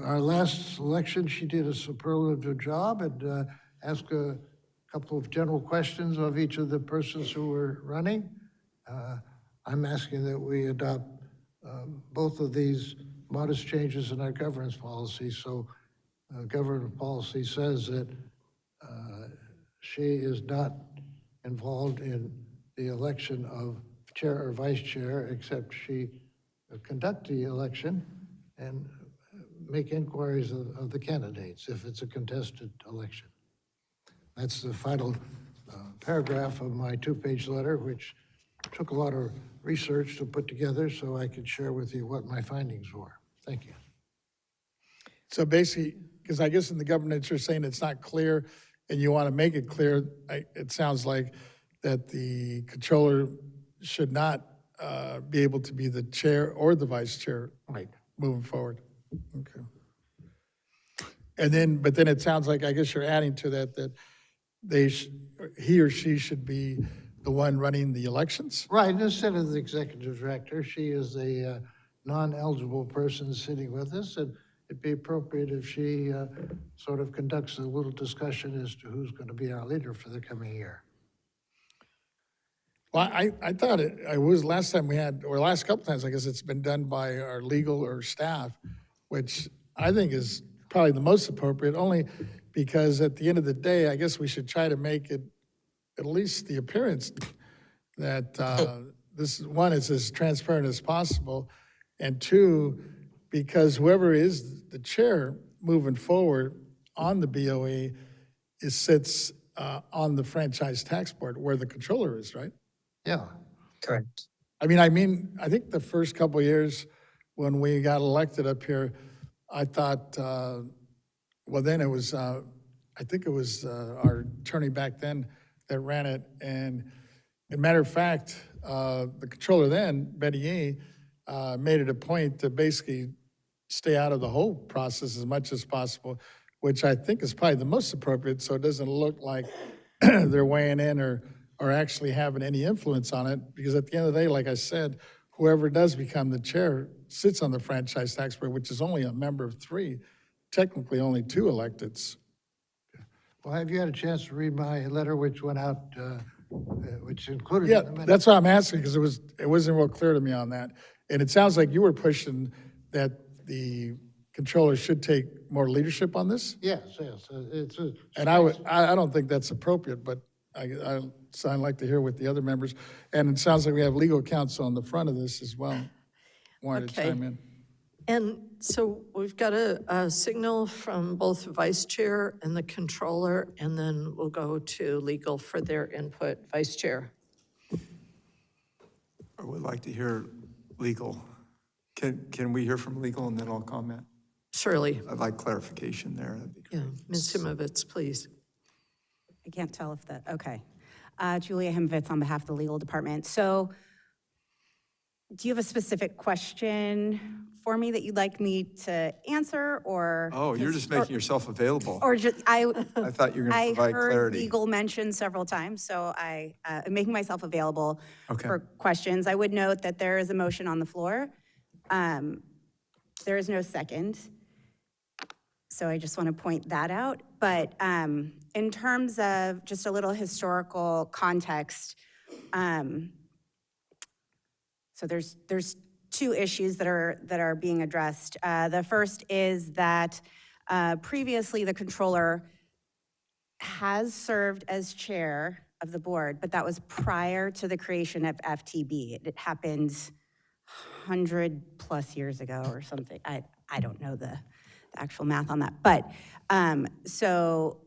our last election, she did a superlative job and asked a couple of general questions of each of the persons who were running. I'm asking that we adopt both of these modest changes in our governance policy. So governance policy says that she is not involved in the election of chair or vice chair, except she conduct the election and make inquiries of the candidates if it's a contested election. That's the final paragraph of my two-page letter, which took a lot of research to put together so I could share with you what my findings were. Thank you. So basically, because I guess in the government, you're saying it's not clear, and you want to make it clear, it sounds like that the controller should not be able to be the chair or the vice chair Right. moving forward. Okay. And then, but then it sounds like, I guess you're adding to that, that he or she should be the one running the elections? Right, instead of the executive director, she is a non-eligible person sitting with us, and it'd be appropriate if she sort of conducts a little discussion as to who's going to be our leader for the coming year. Well, I thought it was last time we had, or last couple times, I guess it's been done by our legal or staff, which I think is probably the most appropriate, only because at the end of the day, I guess we should try to make it at least the appearance that this, one, is as transparent as possible, and two, because whoever is the chair moving forward on the BOE sits on the franchise tax board where the controller is, right? Yeah. Correct. I think the first couple of years when we got elected up here, I thought, well, then it was, I think it was our attorney back then that ran it. And as a matter of fact, the controller then, Betty Yee, made it a point to basically stay out of the whole process as much as possible, which I think is probably the most appropriate, so it doesn't look like they're weighing in or actually having any influence on it. Because at the end of the day, like I said, whoever does become the chair sits on the franchise tax board, which is only a member of three, technically only two electeds. Well, have you had a chance to read my letter which went out, which included Yeah, in the minutes? that's what I'm asking, because it wasn't real clear to me on that. And it sounds like you were pushing that the controller should take more leadership on this? Yes, yes, it's a. And I don't think that's appropriate, but so I'd like to hear with the other members. And it sounds like we have legal counsel on the front of this as well. Wanted to Okay. chime in. And so we've got a signal from both the vice chair and the controller, and then we'll go to legal for their input. Vice chair. I would like to hear legal. Can we hear from legal and then I'll comment? Shirley. I'd like clarification there. That'd be great. Yeah, Ms. Himovitz, please. I can't tell if that, okay. Julia Himovitz on behalf of the legal department. So do you have a specific question for me that you'd like me to answer, or? Oh, you're just making yourself available. Or just, I thought you were going to provide I heard clarity. legal mentioned several times, so I'm making myself available Okay. for questions. I would note that there is a motion on the floor. There is no second. So I just want to point that out. But in terms of just a little historical context, so there's two issues that are being addressed. The first is that previously the controller has served as chair of the board, but that was prior to the creation of FTB. It happened 100+ years ago or something. I don't know the actual math on that. But so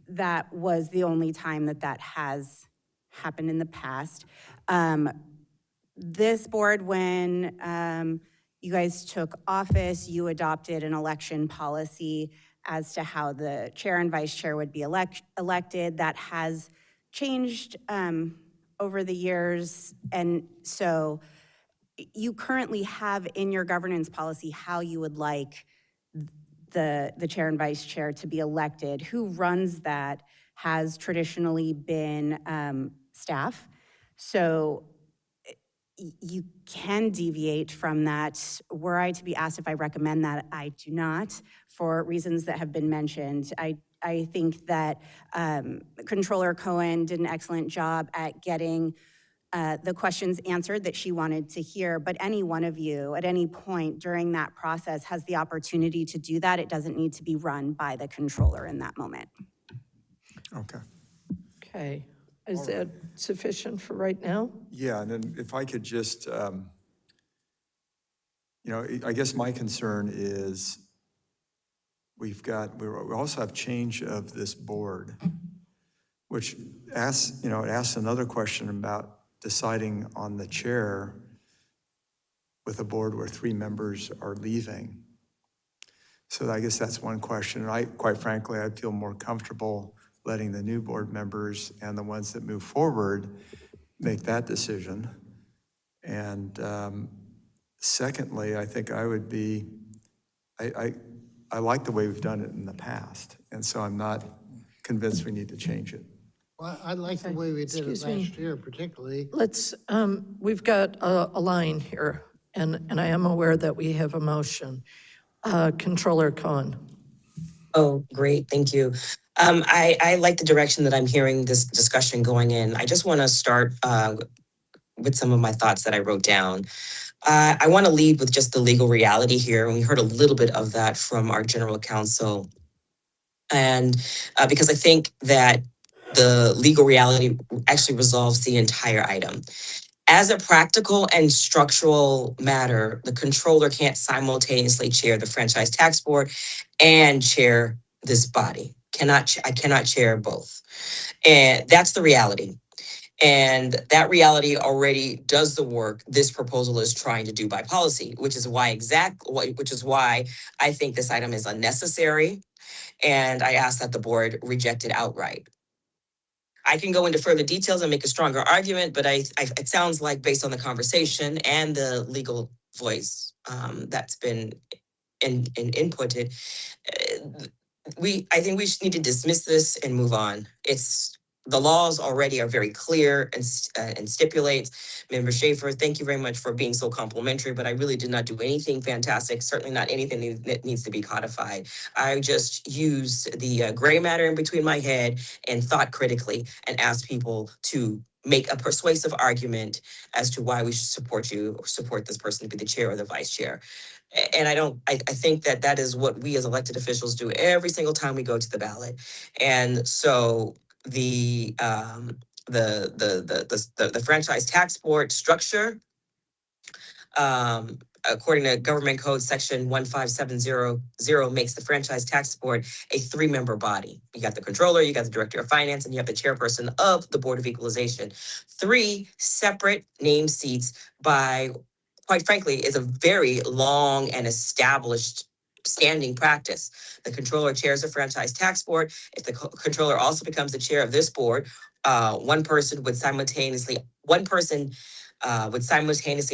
that was the only time that has happened in the past. This board, when you guys took office, you adopted an election policy as to how the chair and vice chair would be elected. That has changed over the years. And so you currently have in your governance policy how you would like the chair and vice chair to be elected. Who runs that has traditionally been staff. So you can deviate from that. Were I to be asked if I recommend that, I do not, for reasons that have been mentioned. I think that Controller Cohen did an excellent job at getting the questions answered that she wanted to hear, but any one of you at any point during that process has the opportunity to do that. It doesn't need to be run by the controller in that moment. Okay. Okay. Is that sufficient for right now? Yeah, and then if I could just, I guess my concern is we also have change of this board, which asks, it asks another question about deciding on the chair with a board where 3 members are leaving. So I guess that's one question. And quite frankly, I'd feel more comfortable letting the new board members and the ones that move forward make that decision. And secondly, I think I would be, I like the way we've done it in the past. And so I'm not convinced we need to change it. Well, I like the way we did it Excuse me. last year particularly. Let's, we've got a line here, and I am aware that we have a motion. Controller Cohen. Oh, great, thank you. I like the direction that I'm hearing this discussion going in. I just want to start with some of my thoughts that I wrote down. I want to lead with just the legal reality here, and we heard a little bit of that from our general counsel. And because I think that the legal reality actually resolves the entire item. As a practical and structural matter, the controller can't simultaneously chair the franchise tax board and chair this body. I cannot chair both. And that's the reality. And that reality already does the work this proposal is trying to do by policy, which is why I think this item is unnecessary. And I ask that the board reject it outright. I can go into further details and make a stronger argument, but it sounds like based on the conversation and the legal voice that's been inputted, I think we need to dismiss this and move on. The laws already are very clear and stipulates. Member Schaefer, thank you very much for being so complimentary, but I really did not do anything fantastic, certainly not anything that needs to be codified. I just used the gray matter in between my head and thought critically and asked people to make a persuasive argument as to why we should support you or support this person to be the chair or the vice chair. And I think that is what we as elected officials do every single time we go to the ballot. And so the franchise tax board structure, according to Government Code Section 15700, makes the franchise tax board a 3-member body. You got the controller, you got the director of finance, and you have the chairperson of the Board of Equalization. 3 separate named seats by, quite frankly, is a very long and established standing practice. The controller chairs the franchise tax board. If the controller also becomes the chair of this board, one person would simultaneously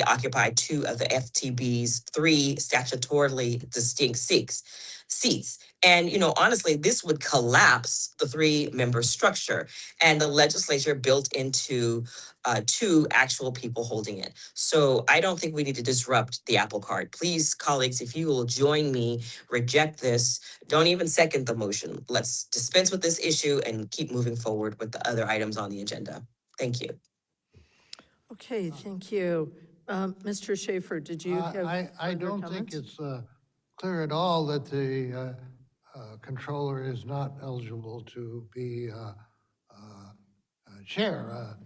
occupy 2 of the FTB's 3 statutorily distinct seats. And, honestly, this would collapse the 3-member structure, and the legislature built into 2 actual people holding it. So I don't think we need to disrupt the apple cart. Please, colleagues, if you will join me, reject this. Don't even second the motion. Let's dispense with this issue and keep moving forward with the other items on the agenda. Thank you. Okay, thank you. Mr. Schaefer, did you have I don't think comments? it's clear at all that the controller is not eligible to be chair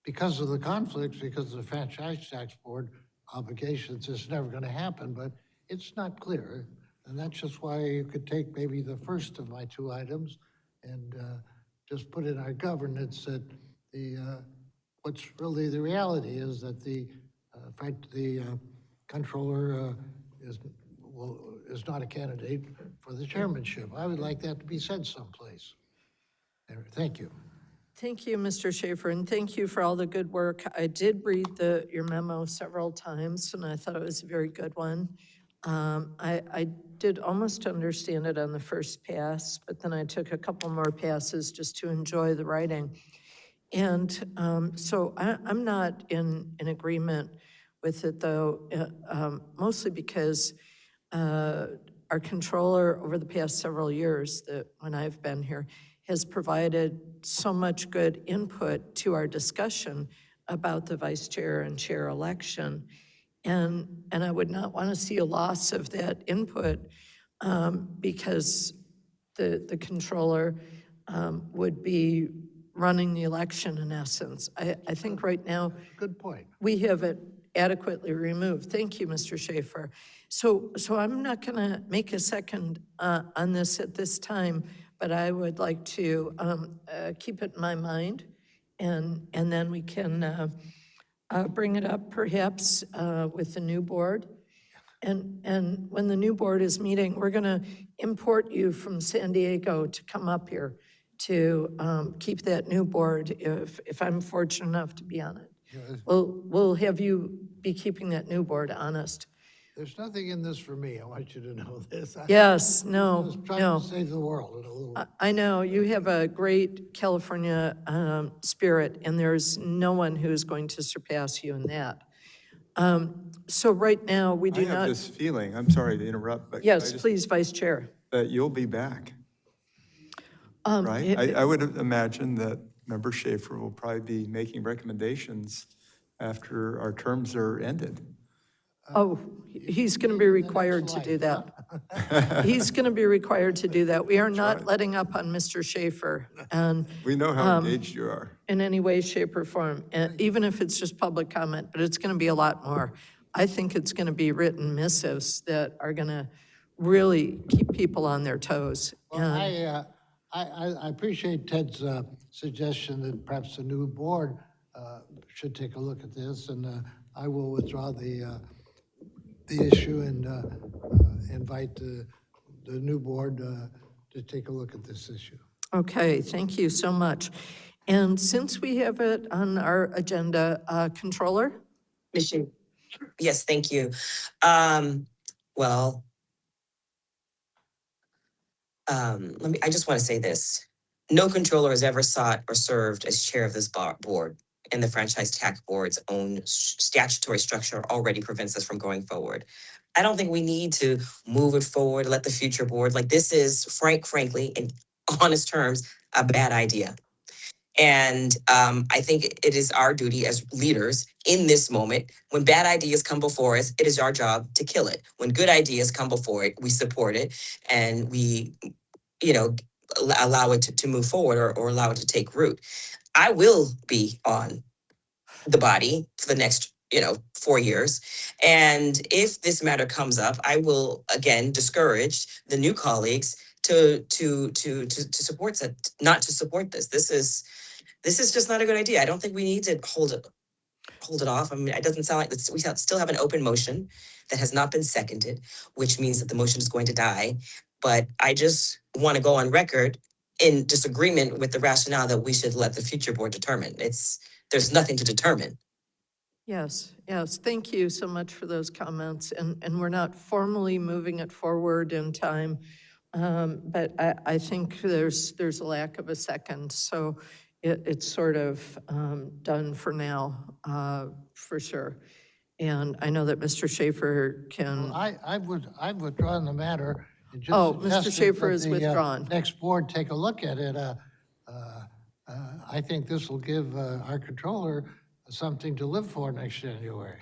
because of the conflicts, because of the franchise tax board obligations. It's never going to happen, but it's not clear. And that's just why you could take maybe the first of my 2 items and just put in our governance that what's really the reality is that the controller is not a candidate for the chairmanship. I would like that to be said someplace. Thank you. Thank you, Mr. Schaefer, and thank you for all the good work. I did read your memo several times, and I thought it was a very good one. I did almost understand it on the first pass, but then I took a couple more passes just to enjoy the writing. And so I'm not in agreement with it, though, mostly because our controller over the past several years, when I've been here, has provided so much good input to our discussion about the vice chair and chair election. And I would not want to see a loss of that input because the controller would be running the election in essence. I think right now Good point. we have adequately removed. Thank you, Mr. Schaefer. So I'm not going to make a second on this at this time, but I would like to keep it in my mind, and then we can bring it up perhaps with the new board. And when the new board is meeting, we're going to import you from San Diego to come up here to keep that new board if I'm fortunate enough to be on it. We'll have you be keeping that new board honest. There's nothing in this for me. I want you to know this. Yes, I no, was trying no. to save the world in a little. I know, you have a great California spirit, and there's no one who is going to surpass you in that. So right now, we I do have not, this feeling, I'm sorry to interrupt, but yes, please, Vice Chair. that you'll be back, right? it- I would imagine that Member Schaefer will probably be making recommendations after our terms are ended. Oh, he's going to be required to do that. He's going to be required to do that. We are not letting up on Mr. Schaefer and We know how engaged you are. in any way, shape, or form, even if it's just public comment, but it's going to be a lot more. I think it's going to be written missives that are going to really keep people on their toes. Well, I appreciate Ted's suggestion that perhaps the new board should take a look at this, and I will withdraw the issue and invite the new board to take a look at this issue. Okay, thank you so much. And since we have it on our agenda, Controller? Ms. Schaefer? Yes, thank you. Well, I just want to say this. No controller has ever sought or served as chair of this board, and the Franchise Tax Board's own statutory structure already prevents us from going forward. I don't think we need to move it forward, let the future board, like this is frankly, in honest terms, a bad idea. And I think it is our duty as leaders in this moment, when bad ideas come before us, it is our job to kill it. When good ideas come before it, we support it and we, allow it to move forward or allow it to take root. I will be on the body for the next 4 years. And if this matter comes up, I will again discourage the new colleagues to support it, not to support this. This is just not a good idea. I don't think we need to hold it off. I mean, it doesn't sound like we still have an open motion that has not been seconded, which means that the motion is going to die. But I just want to go on record in disagreement with the rationale that we should let the future board determine. There's nothing to determine. Yes, thank you so much for those comments. And we're not formally moving it forward in time, but I think there's a lack of a second. So it's sort of done for now, for sure. And I know that Mr. Schaefer can. I've withdrawn the matter. And just Oh, Mr. suggested Schaefer that is the, withdrawn. Next board take a look at it. I think this will give our controller something to live for next January.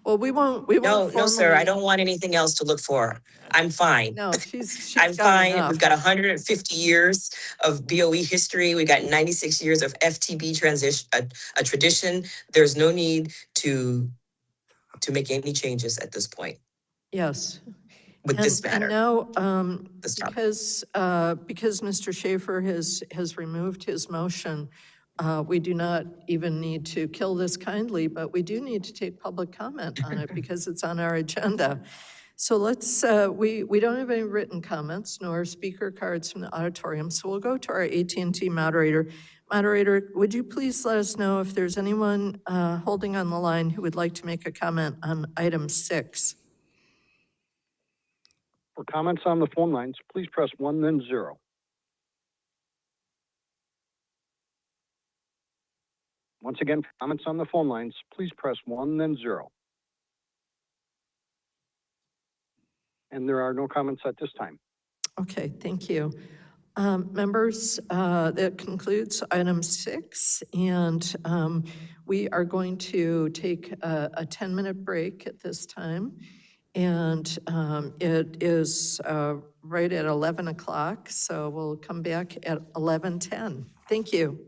Well, we won't No, sir, I formally- don't want anything else to look for. I'm fine. No, she's I'm got fine. enough. We've got 150 years of BOE history. We got 96 years of FTB transition, a tradition. There's no need to make any changes at this point Yes. with this matter. And now, This topic. because Mr. Schaefer has removed his motion, we do not even need to kill this kindly, but we do need to take public comment on it because it's on our agenda. So let's, we don't have any written comments nor speaker cards from the auditorium, so we'll go to our AT&T moderator. Moderator, would you please let us know if there's anyone holding on the line who would like to make a comment on item 6? For comments on the phone lines, please press 1, then 0. Once again, for comments on the phone lines, please press 1, then 0. And there are no comments at this time. Okay, thank you. Members, that concludes item 6, and we are going to take a 10-minute break at this time. And it is right at 11 o'clock, so we'll come back at 11:10. Thank you.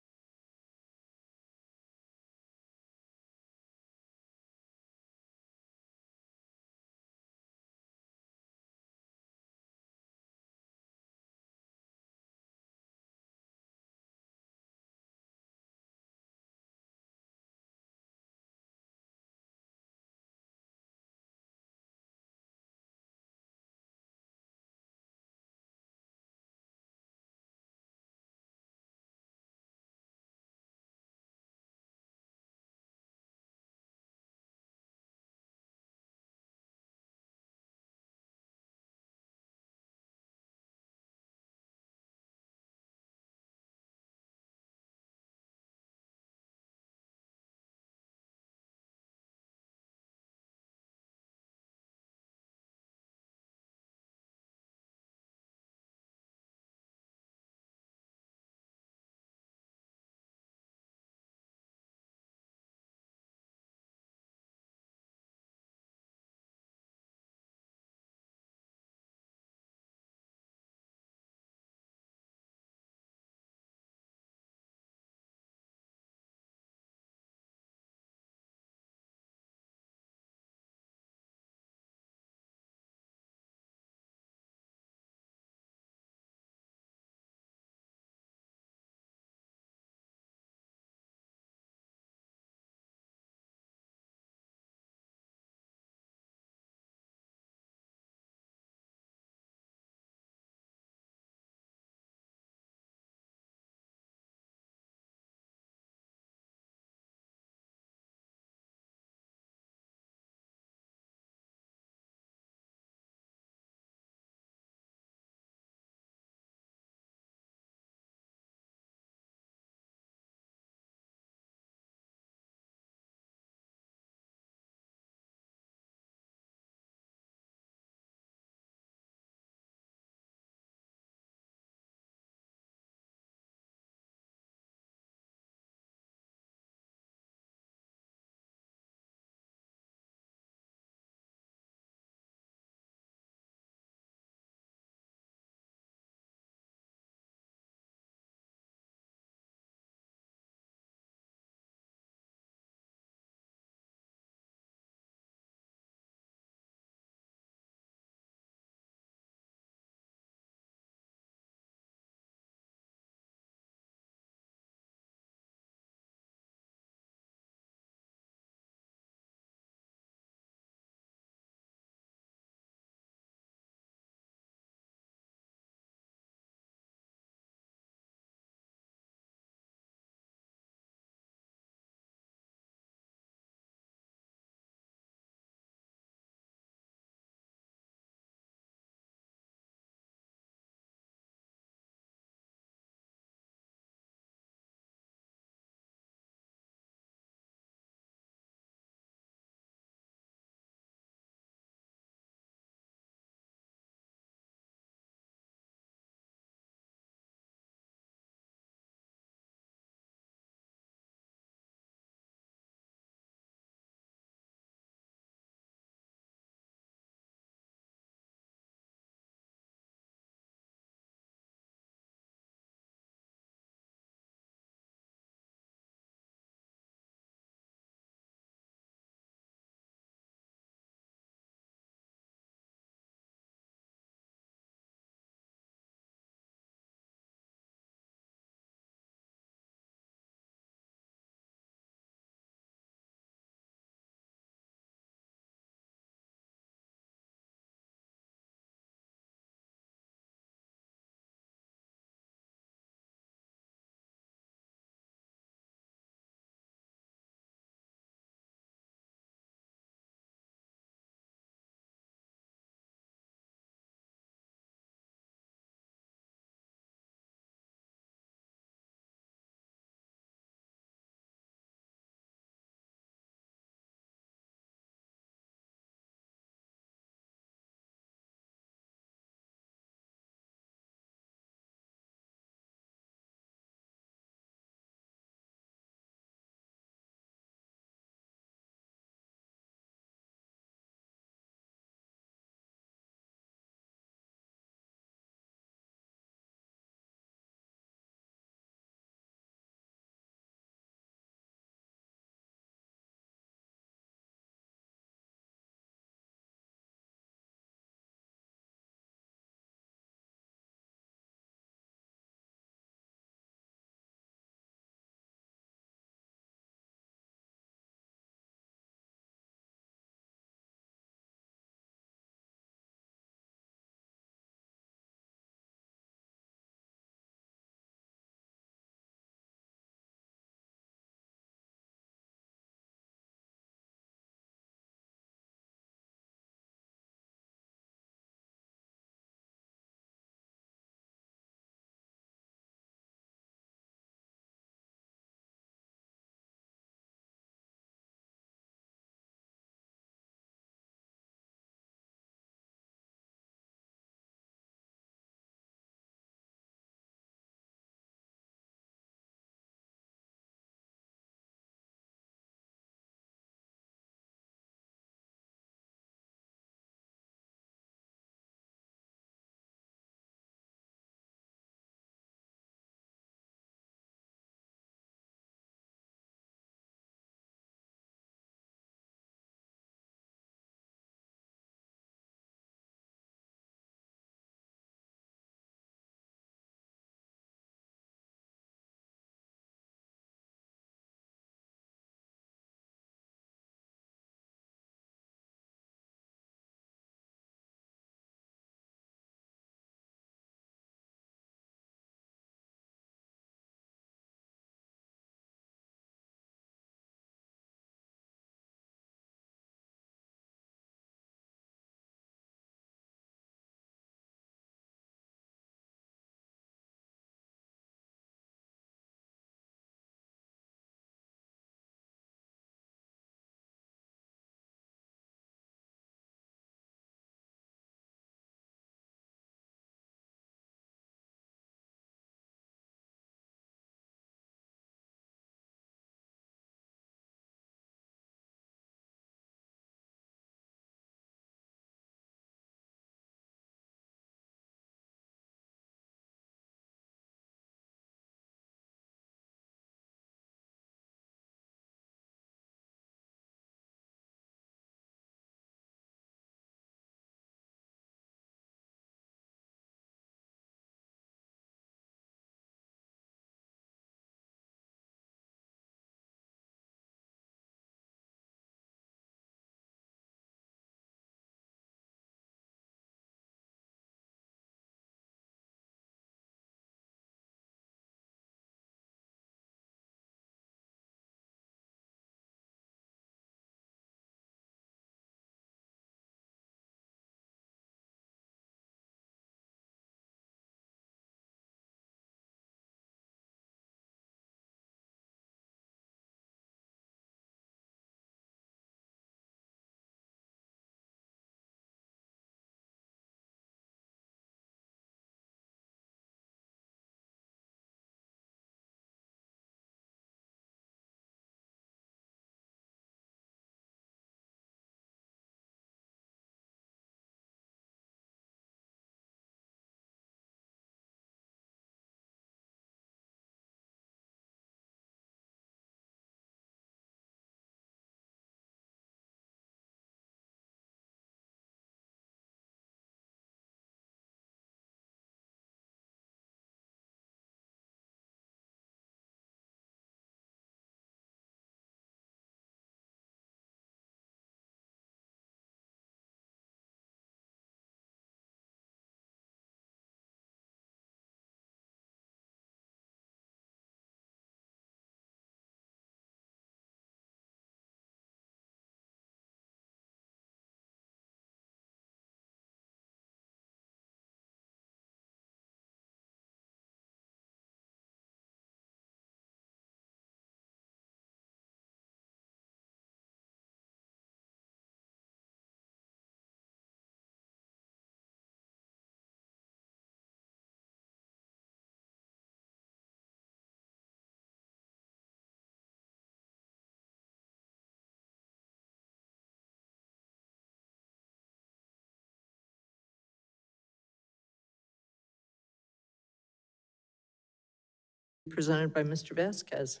presented by Mr. Vasquez.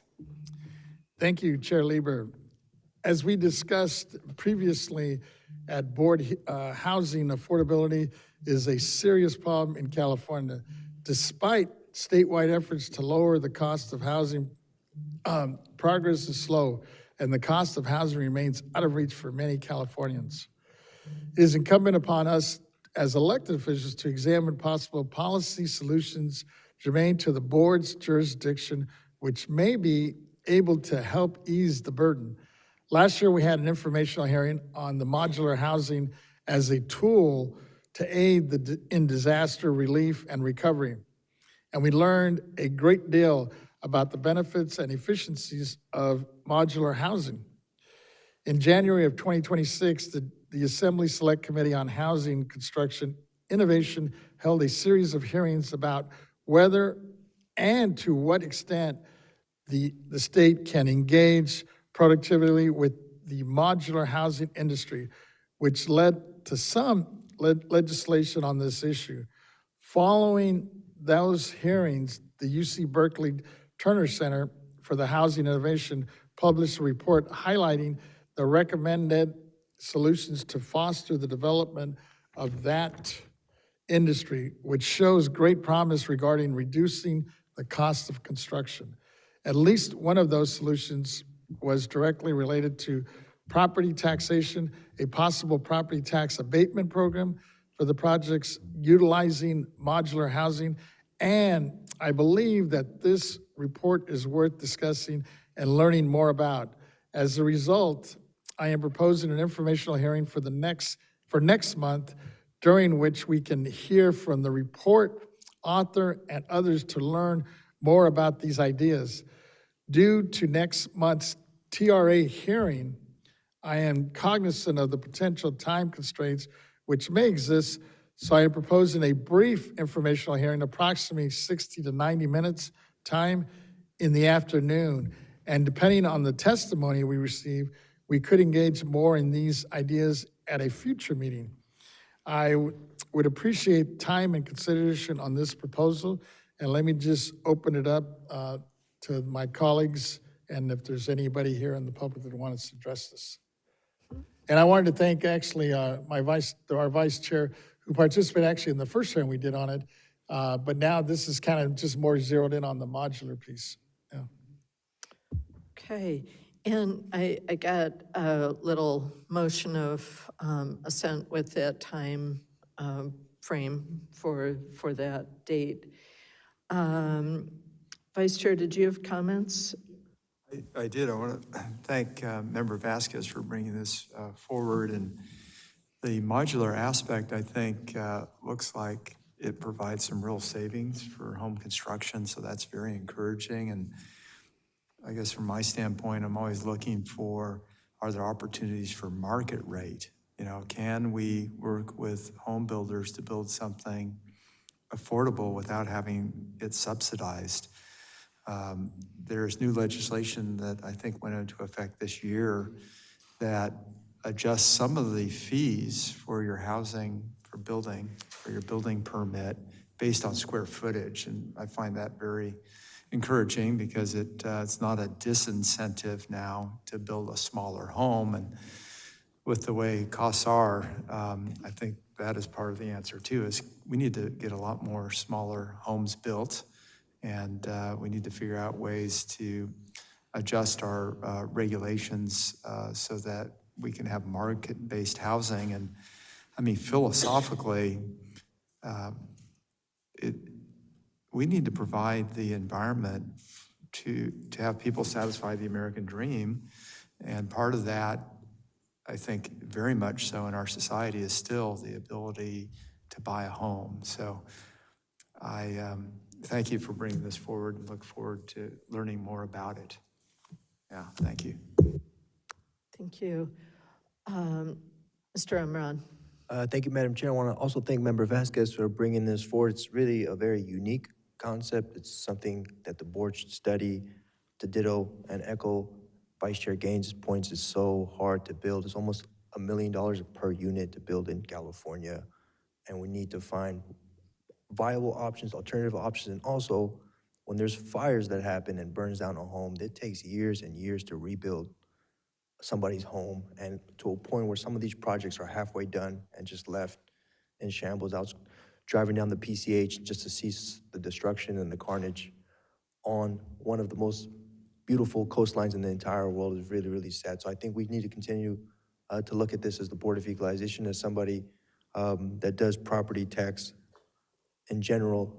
Thank you, Chair Lieber. As we discussed previously at board, housing affordability is a serious problem in California. Despite statewide efforts to lower the cost of housing, progress is slow, and the cost of housing remains out of reach for many Californians. It is incumbent upon us as elected officials to examine possible policy solutions germane to the board's jurisdiction, which may be able to help ease the burden. Last year, we had an informational hearing on the modular housing as a tool to aid in disaster relief and recovery. And we learned a great deal about the benefits and efficiencies of modular housing. In January of 2026, the Assembly Select Committee on Housing Construction Innovation held a series of hearings about whether and to what extent the state can engage productively with the modular housing industry, which led to some legislation on this issue. Following those hearings, the UC Berkeley Turner Center for the Housing Innovation published a report highlighting the recommended solutions to foster the development of that industry, which shows great promise regarding reducing the cost of construction. At least one of those solutions was directly related to property taxation, a possible property tax abatement program for the projects utilizing modular housing. And I believe that this report is worth discussing and learning more about. As a result, I am proposing an informational hearing for next month, during which we can hear from the report author and others to learn more about these ideas. Due to next month's TRA hearing, I am cognizant of the potential time constraints which may exist, so I am proposing a brief informational hearing, approximately 60 to 90 minutes time in the afternoon. And depending on the testimony we receive, we could engage more in these ideas at a future meeting. I would appreciate time and consideration on this proposal, and let me just open it up to my colleagues, and if there's anybody here in the public that wants to address this. And I wanted to thank actually our vice chair who participated actually in the first hearing we did on it, but now this is kind of just more zeroed in on the modular piece. Yeah. Okay, and I got a little motion of assent with that time frame for that date. Vice Chair, did you have comments? I did. I want to thank Member Vasquez for bringing this forward. And the modular aspect, I think, looks like it provides some real savings for home construction, so that's very encouraging. And I guess from my standpoint, I'm always looking for, are there opportunities for market rate? You know, can we work with home builders to build something affordable without having it subsidized? There's new legislation that I think went into effect this year that adjusts some of the fees for your housing, for building, for your building permit based on square footage. And I find that very encouraging because it's not a disincentive now to build a smaller home. And with the way costs are, I think that is part of the answer too, is we need to get a lot more smaller homes built. And we need to figure out ways to adjust our regulations so that we can have market-based housing. And I mean, philosophically, we need to provide the environment to have people satisfy the American dream. And part of that, I think very much so in our society, is still the ability to buy a home. So I thank you for bringing this forward and look forward to learning more about it. Yeah, thank you. Thank you. Mr. Imran. Thank you, Madam Chair. I want to also thank Member Vasquez for bringing this forward. It's really a very unique concept. It's something that the board should study. To ditto and echo Vice Chair Gaines' points, it's so hard to build. It's almost $1 million per unit to build in California. And we need to find viable options, alternative options, and also when there's fires that happen and burns down a home, it takes years and years to rebuild somebody's home, and to a point where some of these projects are halfway done and just left in shambles. I was driving down the PCH just to see the destruction and the carnage on one of the most beautiful coastlines in the entire world. Is really, really sad. So I think we need to continue to look at this as the Board of Equalization, as somebody that does property tax in general.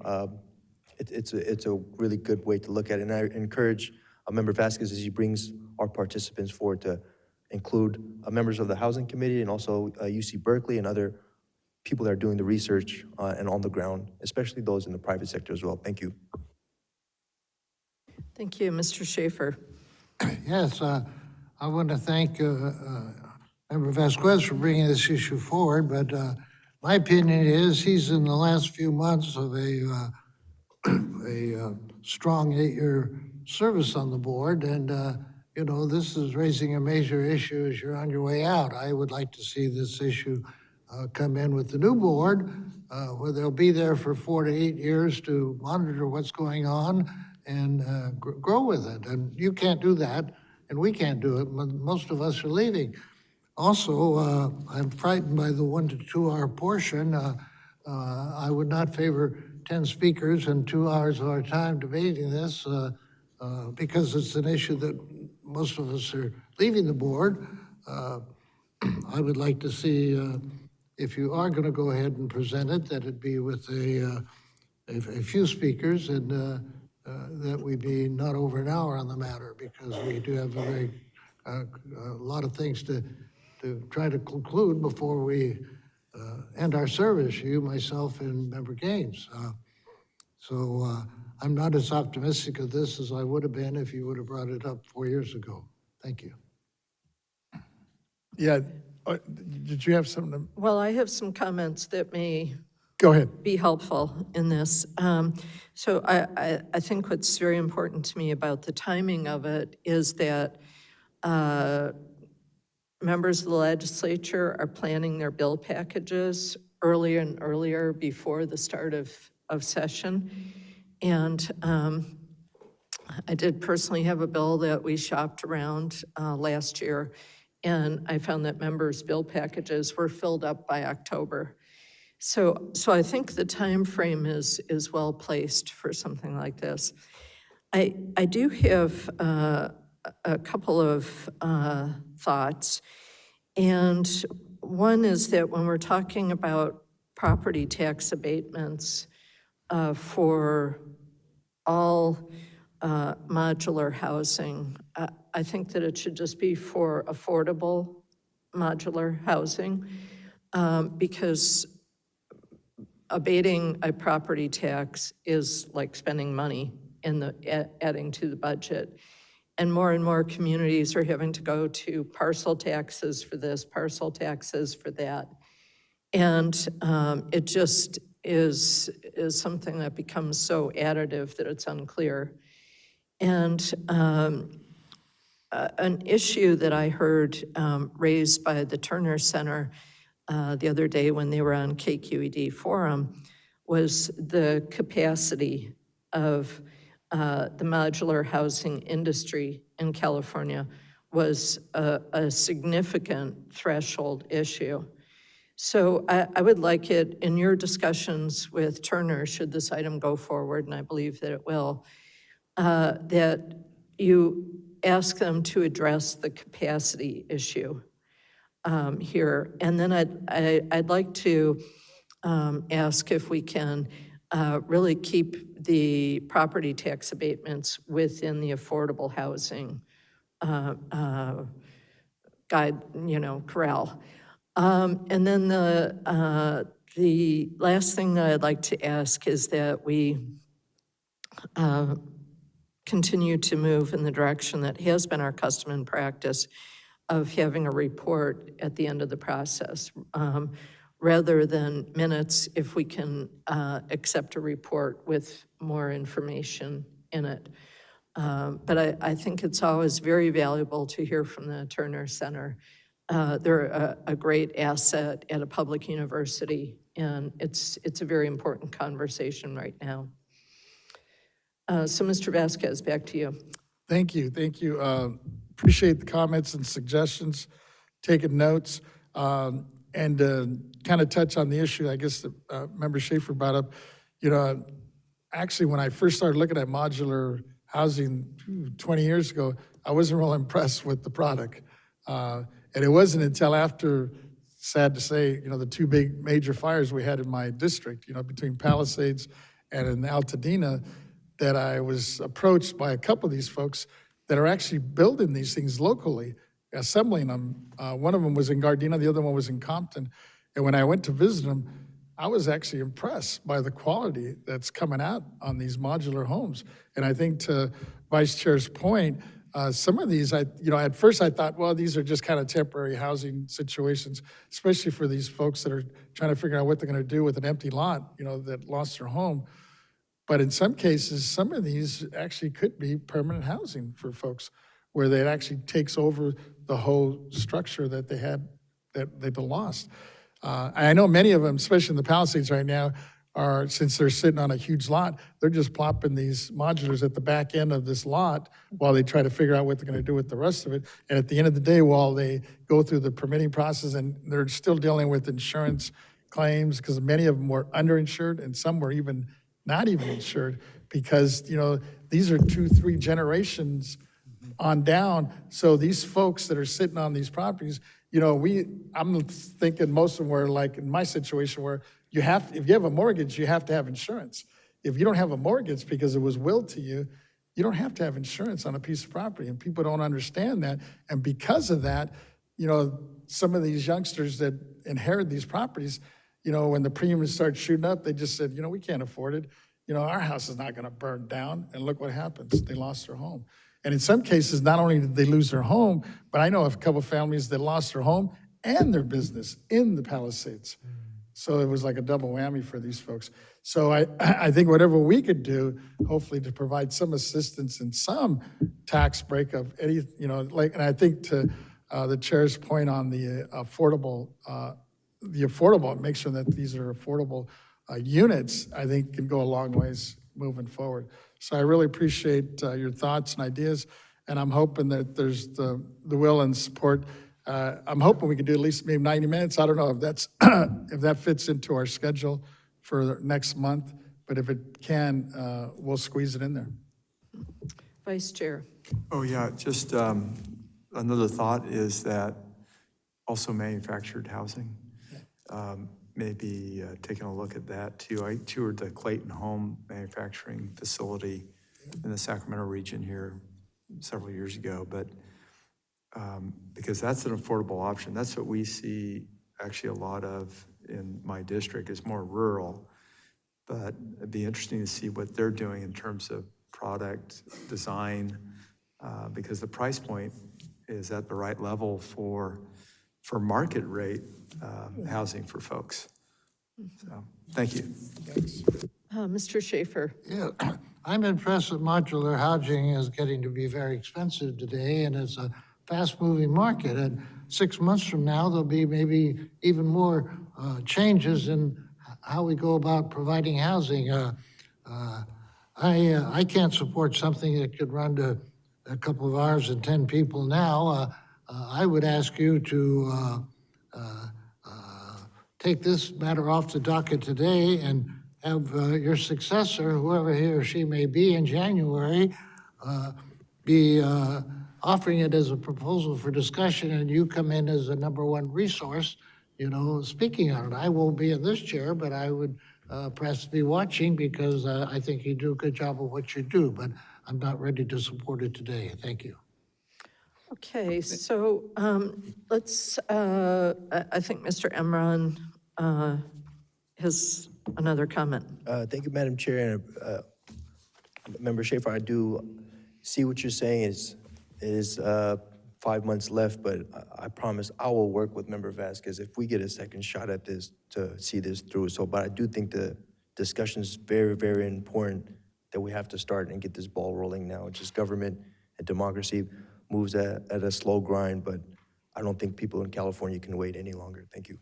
It's a really good way to look at it. And I encourage Member Vasquez, as he brings our participants forward, to include members of the Housing Committee and also UC Berkeley and other people that are doing the research and on the ground, especially those in the private sector as well. Thank you. Thank you, Mr. Schaefer. Yes, I want to thank Member Vasquez for bringing this issue forward, but my opinion is he's in the last few months of a strong 8-year service on the board, and you know, this is raising a major issue as you're on your way out. I would like to see this issue come in with the new board, where they'll be there for 4 to 8 years to monitor what's going on and grow with it. And you can't do that, and we can't do it. Most of us are leaving. Also, I'm frightened by the 1 to 2 hour portion. I would not favor 10 speakers and 2 hours of our time debating this because it's an issue that most of us are leaving the board. I would like to see, if you are going to go ahead and present it, that it be with a few speakers, and that we be not over an hour on the matter, because we do have a lot of things to try to conclude before we end our service, you, myself, and Member Gaines. So I'm not as optimistic of this as I would have been if you would have brought it up 4 years ago. Thank you. Yeah, did you have something to, Well, I have some comments that may go ahead. be helpful in this. So I think what's very important to me about the timing of it is that members of the legislature are planning their bill packages earlier and earlier before the start of session. And I did personally have a bill that we shopped around last year, and I found that members' bill packages were filled up by October. So I think the time frame is well placed for something like this. I do have a couple of thoughts, and one is that when we're talking about property tax abatements for all modular housing, I think that it should just be for affordable modular housing, because abating a property tax is like spending money in adding to the budget. And more communities are having to go to parcel taxes for this, parcel taxes for that. And it just is something that becomes so additive that it's unclear. And an issue that I heard raised by the Turner Center the other day when they were on KQED Forum was the capacity of the modular housing industry in California was a significant threshold issue. So I would like it in your discussions with Turner, should this item go forward, and I believe that it will, that you ask them to address the capacity issue here. And then I'd like to ask if we can really keep the property tax abatements within the affordable housing guide, corral. And then the last thing that I'd like to ask is that we continue to move in the direction that has been our custom and practice of having a report at the end of the process. Rather than minutes, if we can accept a report with more information in it. But I think it's always very valuable to hear from the Turner Center. They're a great asset at a public university, and it's a very important conversation right now. So Mr. Vasquez, back to you. Thank you, thank you. Appreciate the comments and suggestions, taking notes, and kind of touch on the issue, I guess, that Member Schaefer brought up. You know, actually, when I first started looking at modular housing 20 years ago, I wasn't real impressed with the product. And it wasn't until after, sad to say, you know, the two big major fires we had in my district, you know, between Palisades and in Altadena, that I was approached by a couple of these folks that are actually building these things locally, assembling them. One of them was in Gardena, the other one was in Compton. And when I went to visit them, I was actually impressed by the quality that's coming out on these modular homes. And I think to Vice Chair's point, some of these, at first I thought, well, these are just kind of temporary housing situations, especially for these folks that are trying to figure out what they're going to do with an empty lot, you know, that lost their home. But in some cases, some of these actually could be permanent housing for folks, where it actually takes over the whole structure that they had, that they've lost. I know many of them, especially in the Palisades right now, are, since they're sitting on a huge lot, they're just plopping these modulars at the back end of this lot while they try to figure out what they're going to do with the rest of it. And at the end of the day, while they go through the permitting process, and they're still dealing with insurance claims, because many of them were underinsured and some were even not even insured, because, you know, these are 2-3 generations on down. So these folks that are sitting on these properties, you know, I'm thinking most of them were like in my situation, where if you have a mortgage, you have to have insurance. If you don't have a mortgage because it was willed to you, you don't have to have insurance on a piece of property, and people don't understand that. And because of that, you know, some of these youngsters that inherit these properties, you know, when the premiums start shooting up, they just said, you know, we can't afford it. You know, our house is not going to burn down. And look what happens. They lost their home. And in some cases, not only did they lose their home, but I know of a couple of families that lost their home and their business in the Palisades. So it was like a double whammy for these folks. So I think whatever we could do, hopefully to provide some assistance and some tax break of any, you know, like, and I think to the chair's point on the affordable, make sure that these are affordable units, I think can go a long ways moving forward. So I really appreciate your thoughts and ideas, and I'm hoping that there's the will and support. I'm hoping we can do at least maybe 90 minutes. I don't know if that's if that fits into our schedule for next month, but if it can, we'll squeeze it in there. Vice Chair. Oh, yeah, just another thought is that also manufactured housing. Maybe taking a look at that too. I toured the Clayton Home manufacturing facility in the Sacramento region here several years ago, but because that's an affordable option. That's what we see actually a lot of in my district. Is more rural, but it'd be interesting to see what they're doing in terms of product design, because the price point is at the right level for market rate housing for folks. So, thank you. Mr. Schaefer. Yeah, I'm impressed that modular housing is getting to be very expensive today, and it's a fast-moving market. And 6 months from now, there'll be maybe even more changes in how we go about providing housing. I can't support something that could run to a couple of hours and 10 people now. I would ask you to take this matter off the docket today and have your successor, whoever he or she may be in January, be offering it as a proposal for discussion, and you come in as a #1 resource, you know, speaking on it. I won't be in this chair, but I would perhaps be watching, because I think you do a good job of what you do, but I'm not ready to support it today. Thank you. Okay, so let's, I think Mr. Emron has another comment. Thank you, Madam Chair. And Member Schaefer, I do see what you're saying is 5 months left, but I promise I will work with Member Vasquez if we get a second shot at this to see this through. So, but I do think the discussion is very, very important, that we have to start and get this ball rolling now. Just government and democracy moves at a slow grind, but I don't think people in California can wait any longer. Thank you.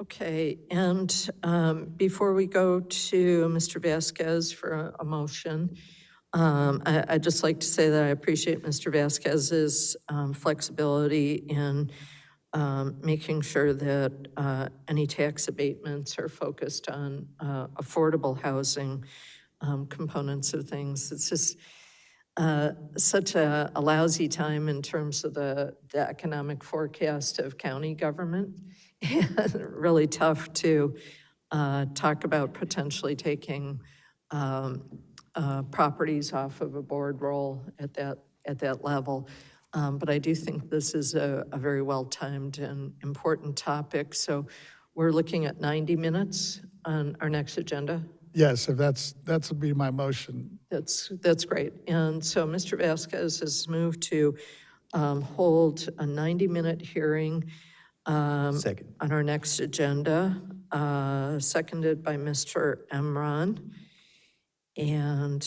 Okay, and before we go to Mr. Vasquez for a motion, I'd just like to say that I appreciate Mr. Vasquez's flexibility in making sure that any tax abatements are focused on affordable housing components of things. It's just such a lousy time in terms of the economic forecast of county government. And really tough to talk about potentially taking properties off of a board roll at that level. But I do think this is a very well-timed and important topic. So we're looking at 90 minutes on our next agenda. Yes, if that's would be my motion. That's great. And so Mr. Vasquez has moved to hold a 90-minute hearing Second. on our next agenda, seconded by Mr. Emron. And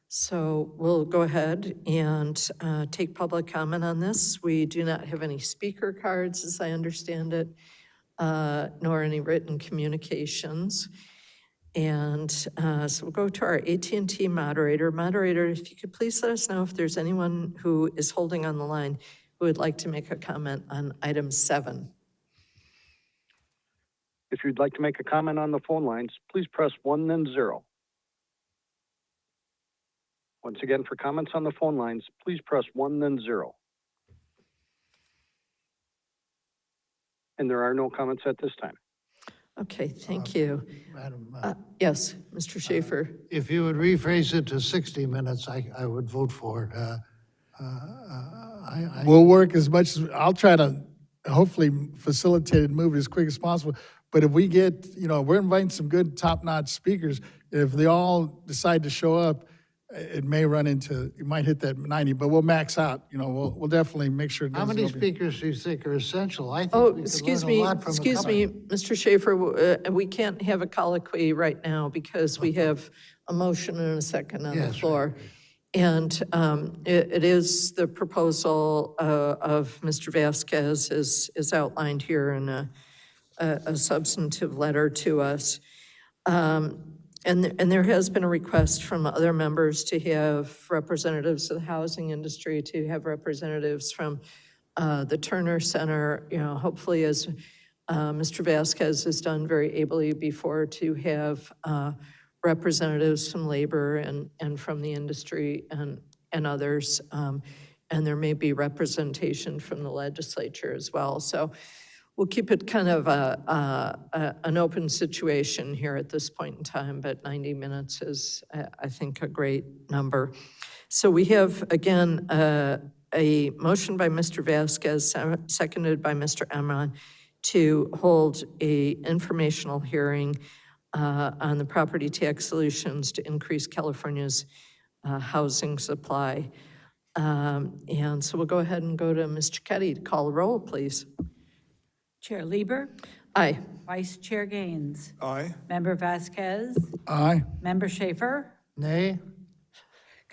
so we'll go ahead and take public comment on this. We do not have any speaker cards, as I understand it, nor any written communications. And so we'll go to our AT&T moderator. Moderator, if you could please let us know if there's anyone who is holding on the line who would like to make a comment on item 7. If you'd like to make a comment on the phone lines, please press 1, then 0. Once again, for comments on the phone lines, please press 1, then 0. And there are no comments at this time. Okay, thank you. Madam, Yes, Mr. Schaefer. if you would rephrase it to 60 minutes, I would vote for it. We'll work as much as, I'll try to hopefully facilitate and move it as quick as possible. But if we get, we're inviting some good top-notch speakers. If they all decide to show up, it may run into, it might hit that 90, but we'll max out. We'll definitely make sure. How many speakers do you think are essential? I think Oh, we could excuse learn a me, lot from a excuse me, Mr. Schaefer, we can't have a colloquy right now because we have a motion and a second on the Yes, floor. And it is the proposal of Mr. Vasquez is outlined here in a substantive letter to us. And there has been a request from other members to have representatives of the housing industry, to have representatives from the Turner Center, hopefully as Mr. Vasquez has done very ably before, to have representatives from labor and from the industry and others. And there may be representation from the legislature as well. So we'll keep it kind of an open situation here at this point in time, but 90 minutes is, I think, a great number. So we have, again, a motion by Mr. Vasquez, seconded by Mr. Emron, to hold a informational hearing on the property tax solutions to increase California's housing supply. And so we'll go ahead and go to Ms. Cicchetti to call the roll, please. Chair Lieber, Aye. Vice Chair Gaines, Aye. Member Vasquez, Aye. Member Schaefer, Nay?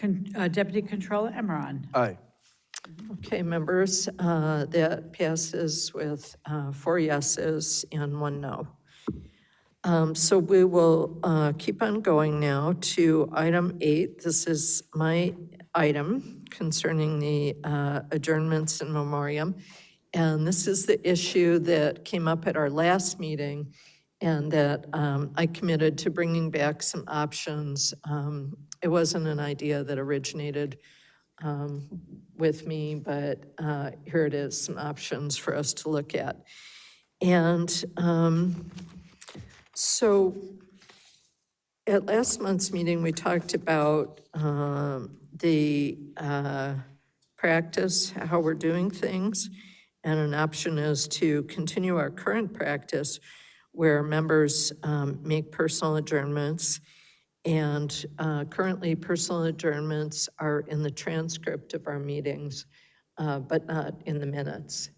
Deputy Controller Emron. Aye. Okay, members, that passes with 4 yeses and 1 no. So we will keep on going now to item 8. This is my item concerning the adjournments in memoriam. And this is the issue that came up at our last meeting and that I committed to bringing back some options. It wasn't an idea that originated with me, but here it is, some options for us to look at. And so at last month's meeting, we talked about the practice, how we're doing things, and an option is to continue our current practice where members make personal adjournments. And currently, personal adjournments are in the transcript of our meetings, but not in the minutes.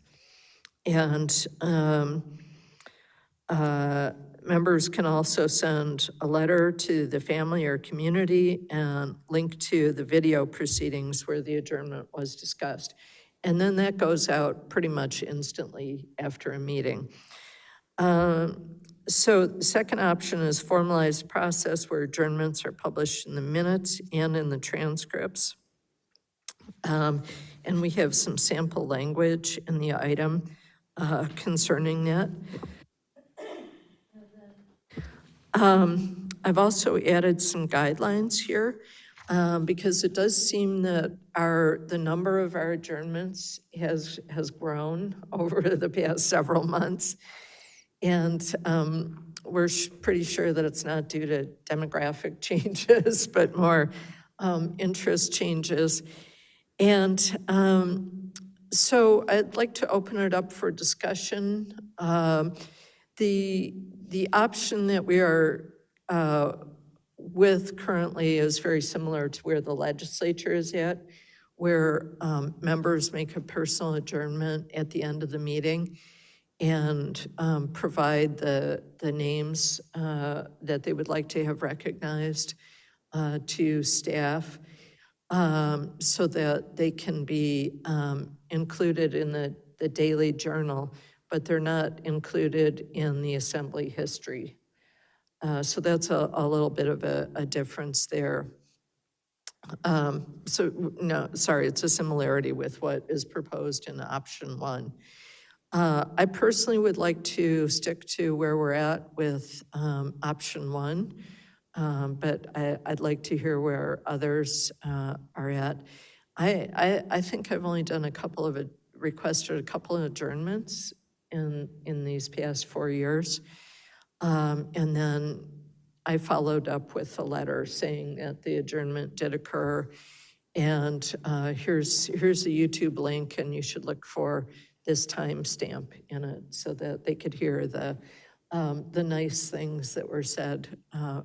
And members can also send a letter to the family or community and link to the video proceedings where the adjournment was discussed. And then that goes out pretty much instantly after a meeting. So the second option is formalized process where adjournments are published in the minutes and in the transcripts. And we have some sample language in the item concerning that. I've also added some guidelines here because it does seem that the number of our adjournments has grown over the past several months. And we're pretty sure that it's not due to demographic changes, but more interest changes. And so I'd like to open it up for discussion. The option that we are with currently is very similar to where the legislature is at, where members make a personal adjournment at the end of the meeting and provide the names that they would like to have recognized to staff so that they can be included in the daily journal, but they're not included in the assembly history. So that's a little bit of a difference there. No, sorry, it's a similarity with what is proposed in option 1. I personally would like to stick to where we're at with option 1, but I'd like to hear where others are at. I think I've only done requested a couple of adjournments in these past 4 years. And then I followed up with a letter saying that the adjournment did occur. And here's a YouTube link, and you should look for this timestamp in it so that they could hear the nice things that were said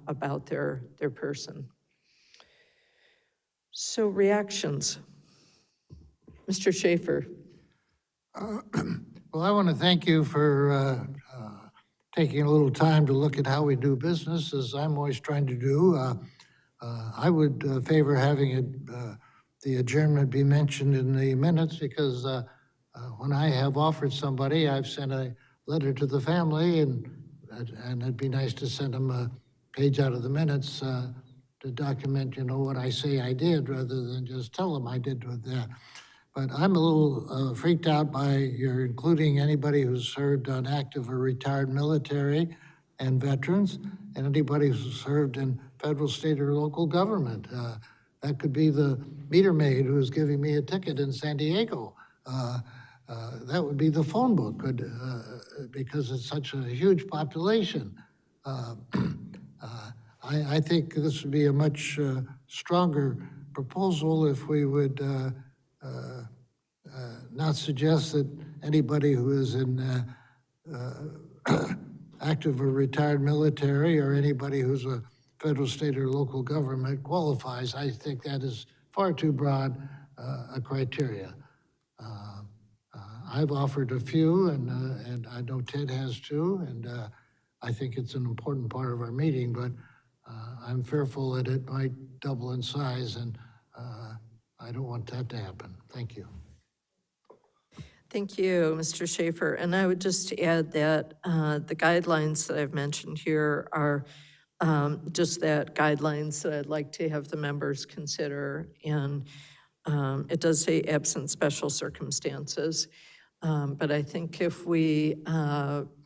about their person. So reactions. Mr. Schaefer. Well, I want to thank you for taking a little time to look at how we do business, as I'm always trying to do. I would favor having the adjournment be mentioned in the minutes because when I have offered somebody, I've sent a letter to the family, and it'd be nice to send them a page out of the minutes to document, what I say I did, rather than just tell them I did with that. But I'm a little freaked out by your including anybody who's served on active or retired military and veterans, and anybody who's served in federal, state, or local government. That could be the meter maid who's giving me a ticket in San Diego. That would be the phone book, because it's such a huge population. I think this would be a much stronger proposal if we would not suggest that anybody who is in active or retired military or anybody who's a federal, state, or local government qualifies. I think that is far too broad a criteria. I've offered a few, and I know Ted has too, and I think it's an important part of our meeting, but I'm fearful that it might double in size, and I don't want that to happen. Thank you. Thank you, Mr. Schaefer. And I would just add that the guidelines that I've mentioned here are just that guidelines that I'd like to have the members consider. And it does say absent special circumstances. But I think if we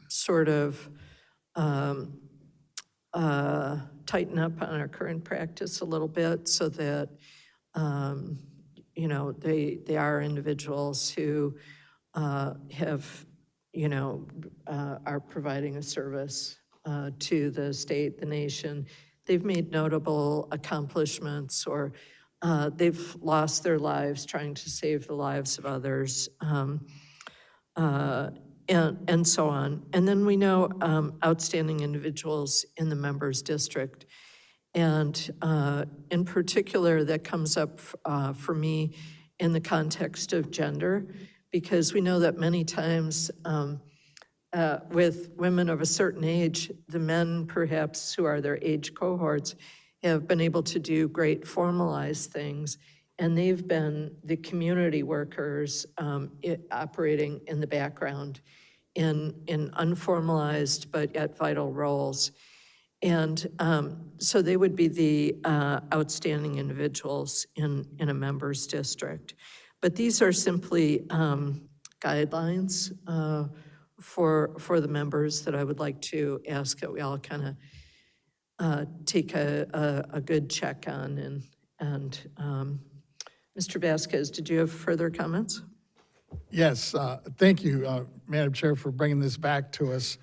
sort of tighten up on our current practice a little bit so that, they are individuals who have, are providing a service to the state, the nation. They've made notable accomplishments, or they've lost their lives trying to save the lives of others, and so on. And then we know outstanding individuals in the members' district. And in particular, that comes up for me in the context of gender, because we know that many times with women of a certain age, the men perhaps who are their age cohorts have been able to do great formalized things, and they've been the community workers operating in the background in unformalized but yet vital roles. And so they would be the outstanding individuals in a member's district. But these are simply guidelines for the members that I would like to ask that we all kind of take a good check on. And Mr. Vasquez, did you have further comments? Yes, thank you, Madam Chair, for bringing this back to us.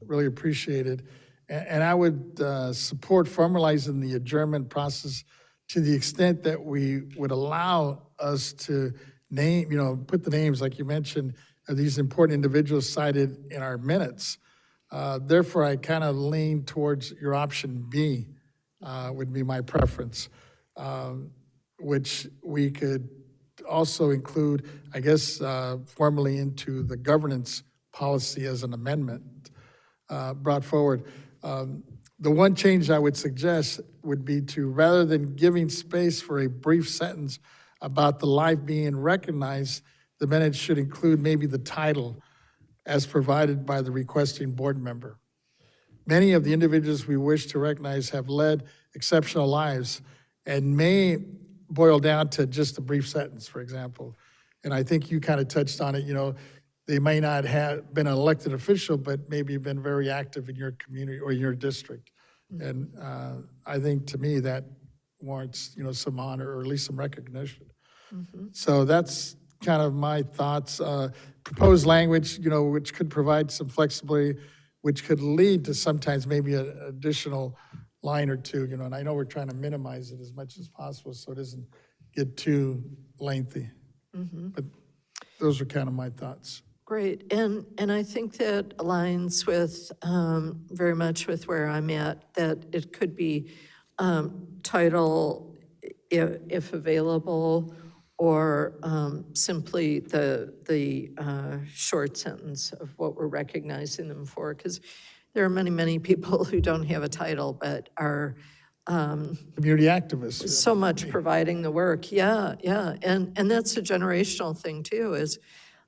Really appreciate it. And I would support formalizing the adjournment process to the extent that we would allow us to name, put the names, like you mentioned, of these important individuals cited in our minutes. Therefore, I kind of lean towards your option B, would be my preference, which we could also include, I guess, formally into the governance policy as an amendment brought forward. The one change I would suggest would be to, rather than giving space for a brief sentence about the life being recognized, the minutes should include maybe the title as provided by the requesting board member. Many of the individuals we wish to recognize have led exceptional lives and may boil down to just a brief sentence, for example. And I think you kind of touched on it, they may not have been an elected official, but maybe been very active in your community or your district. And I think to me that warrants, some honor or at least some recognition. So that's kind of my thoughts. Proposed language, which could provide some flexibility, which could lead to sometimes maybe an additional line or two, and I know we're trying to minimize it as much as possible so it doesn't get too lengthy. But those are kind of my thoughts. Great, and I think that aligns with, very much with where I'm at, that it could be title, if available, or simply the short sentence of what we're recognizing them for, because there are many, many people who don't have a title but are Community activists. so much providing the work. Yeah, and that's a generational thing too, is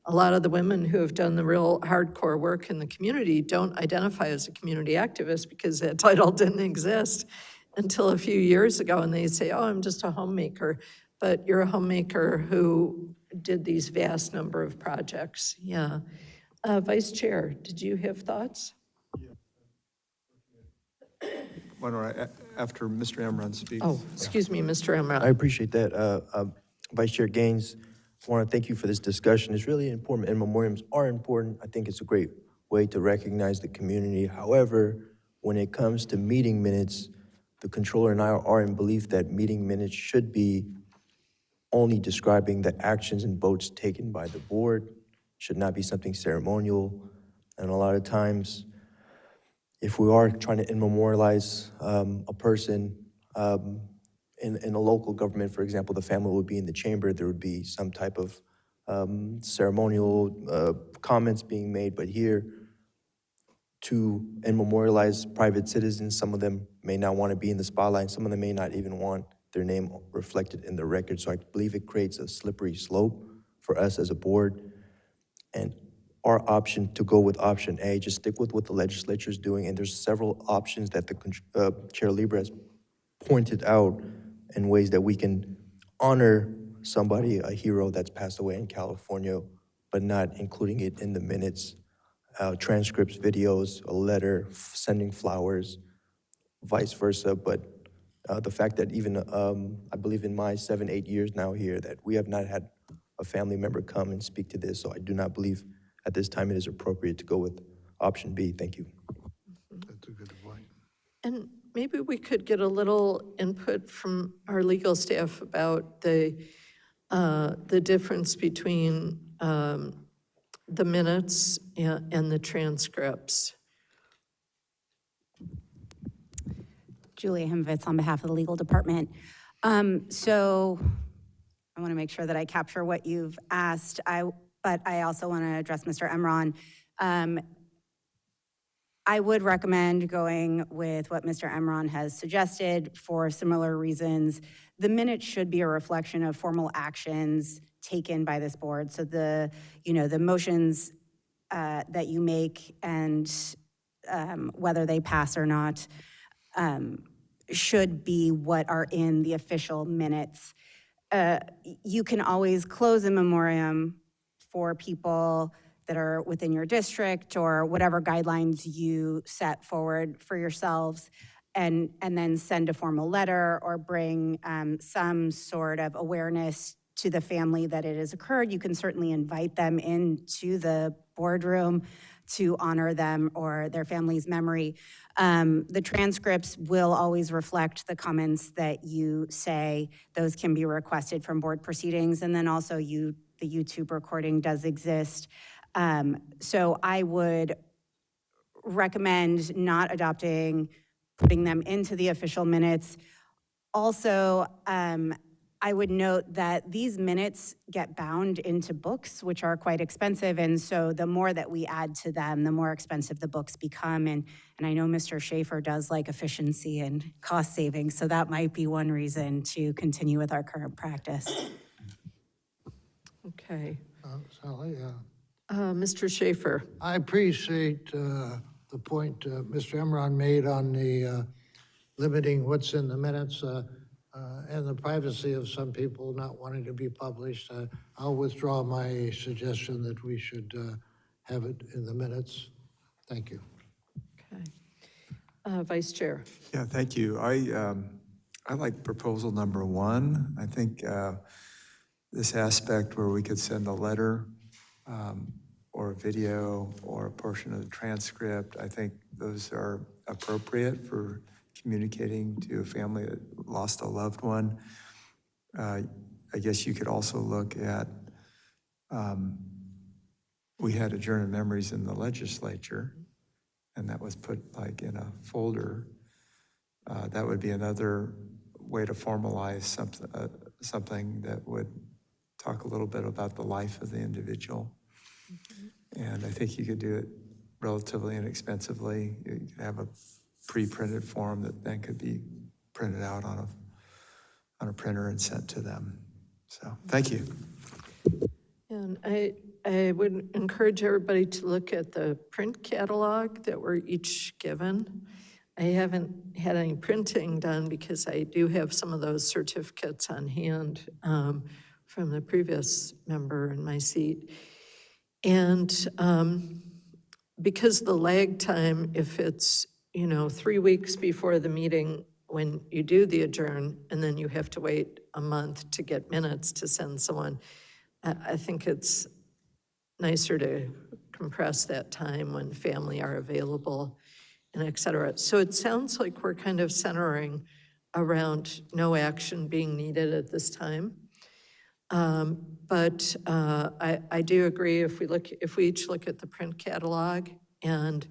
a lot of the women who have done the real hardcore work in the community don't identify as a community activist because that title didn't exist until a few years ago, and they say, oh, I'm just a homemaker. But you're a homemaker who did these vast number of projects. Yeah. Vice Chair, did you have thoughts? Why don't I, after Mr. Amron speaks? Oh, excuse me, Mr. Emra. I appreciate that. Vice Chair Gaines, I want to thank you for this discussion. It's really important, and memoriams are important. I think it's a great way to recognize the community. However, when it comes to meeting minutes, the controller and I are in belief that meeting minutes should be only describing the actions and votes taken by the board, should not be something ceremonial. And a lot of times, if we are trying to immemorialize a person in a local government, for example, the family would be in the chamber, there would be some type of ceremonial comments being made, but here, to immemorialize private citizens, some of them may not want to be in the spotlight, some of them may not even want their name reflected in the record. So I believe it creates a slippery slope for us as a board. And our option to go with option A, just stick with what the legislature is doing. And there's several options that the Chair Lieber has pointed out in ways that we can honor somebody, a hero that's passed away in California, but not including it in the minutes. Transcripts, videos, a letter, sending flowers, vice versa. But the fact that even, I believe in my 7-8 years now here, that we have not had a family member come and speak to this. So I do not believe at this time it is appropriate to go with option B. Thank you. That's a good point. And maybe we could get a little input from our legal staff about the difference between the minutes and the transcripts. Julia Hemvitz on behalf of the legal department. So I want to make sure that I capture what you've asked, but I also want to address Mr. Emron. I would recommend going with what Mr. Emron has suggested for similar reasons. The minutes should be a reflection of formal actions taken by this board. So the motions that you make and whether they pass or not should be what are in the official minutes. You can always close in memoriam for people that are within your district or whatever guidelines you set forward for yourselves, and then send a formal letter or bring some sort of awareness to the family that it has occurred. You can certainly invite them into the boardroom to honor them or their family's memory. The transcripts will always reflect the comments that you say. Those can be requested from board proceedings, and then also the YouTube recording does exist. So I would recommend not putting them into the official minutes. Also, I would note that these minutes get bound into books, which are quite expensive, and so the more that we add to them, the more expensive the books become. And I know Mr. Schaefer does like efficiency and cost savings, so that might be one reason to continue with our current practice. Okay. Sally, Mr. Schaefer. I appreciate the point Mr. Emron made on the limiting what's in the minutes and the privacy of some people not wanting to be published. I'll withdraw my suggestion that we should have it in the minutes. Thank you. Okay. Vice Chair. Yeah, thank you. I like proposal number 1. I think this aspect where we could send a letter or a video or a portion of the transcript, I think those are appropriate for communicating to a family that lost a loved one. I guess you could also look at, we had Adjourned Memories in the legislature, and that was put like in a folder. That would be another way to formalize something that would talk a little bit about the life of the individual. And I think you could do it relatively inexpensively. You could have a pre-printed form that then could be printed out on a printer and sent to them. So, thank you. And I would encourage everybody to look at the print catalog that we're each given. I haven't had any printing done because I do have some of those certificates on hand from the previous member in my seat. And because of the lag time, if it's 3 weeks before the meeting when you do the adjourn, and then you have to wait a month to get minutes to send someone, I think it's nicer to compress that time when family are available and et cetera. So it sounds like we're kind of centering around no action being needed at this time. But I do agree if we each look at the print catalog, and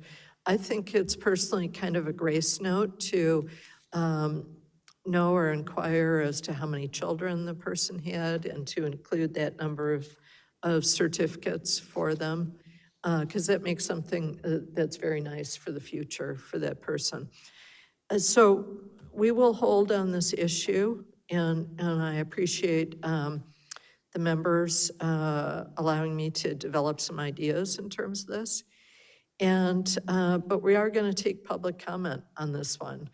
I think it's personally kind of a grace note to know or inquire as to how many children the person had and to include that number of certificates for them, because that makes something that's very nice for the future for that person. So we will hold on this issue, and I appreciate the members allowing me to develop some ideas in terms of this. But we are going to take public comment on this one.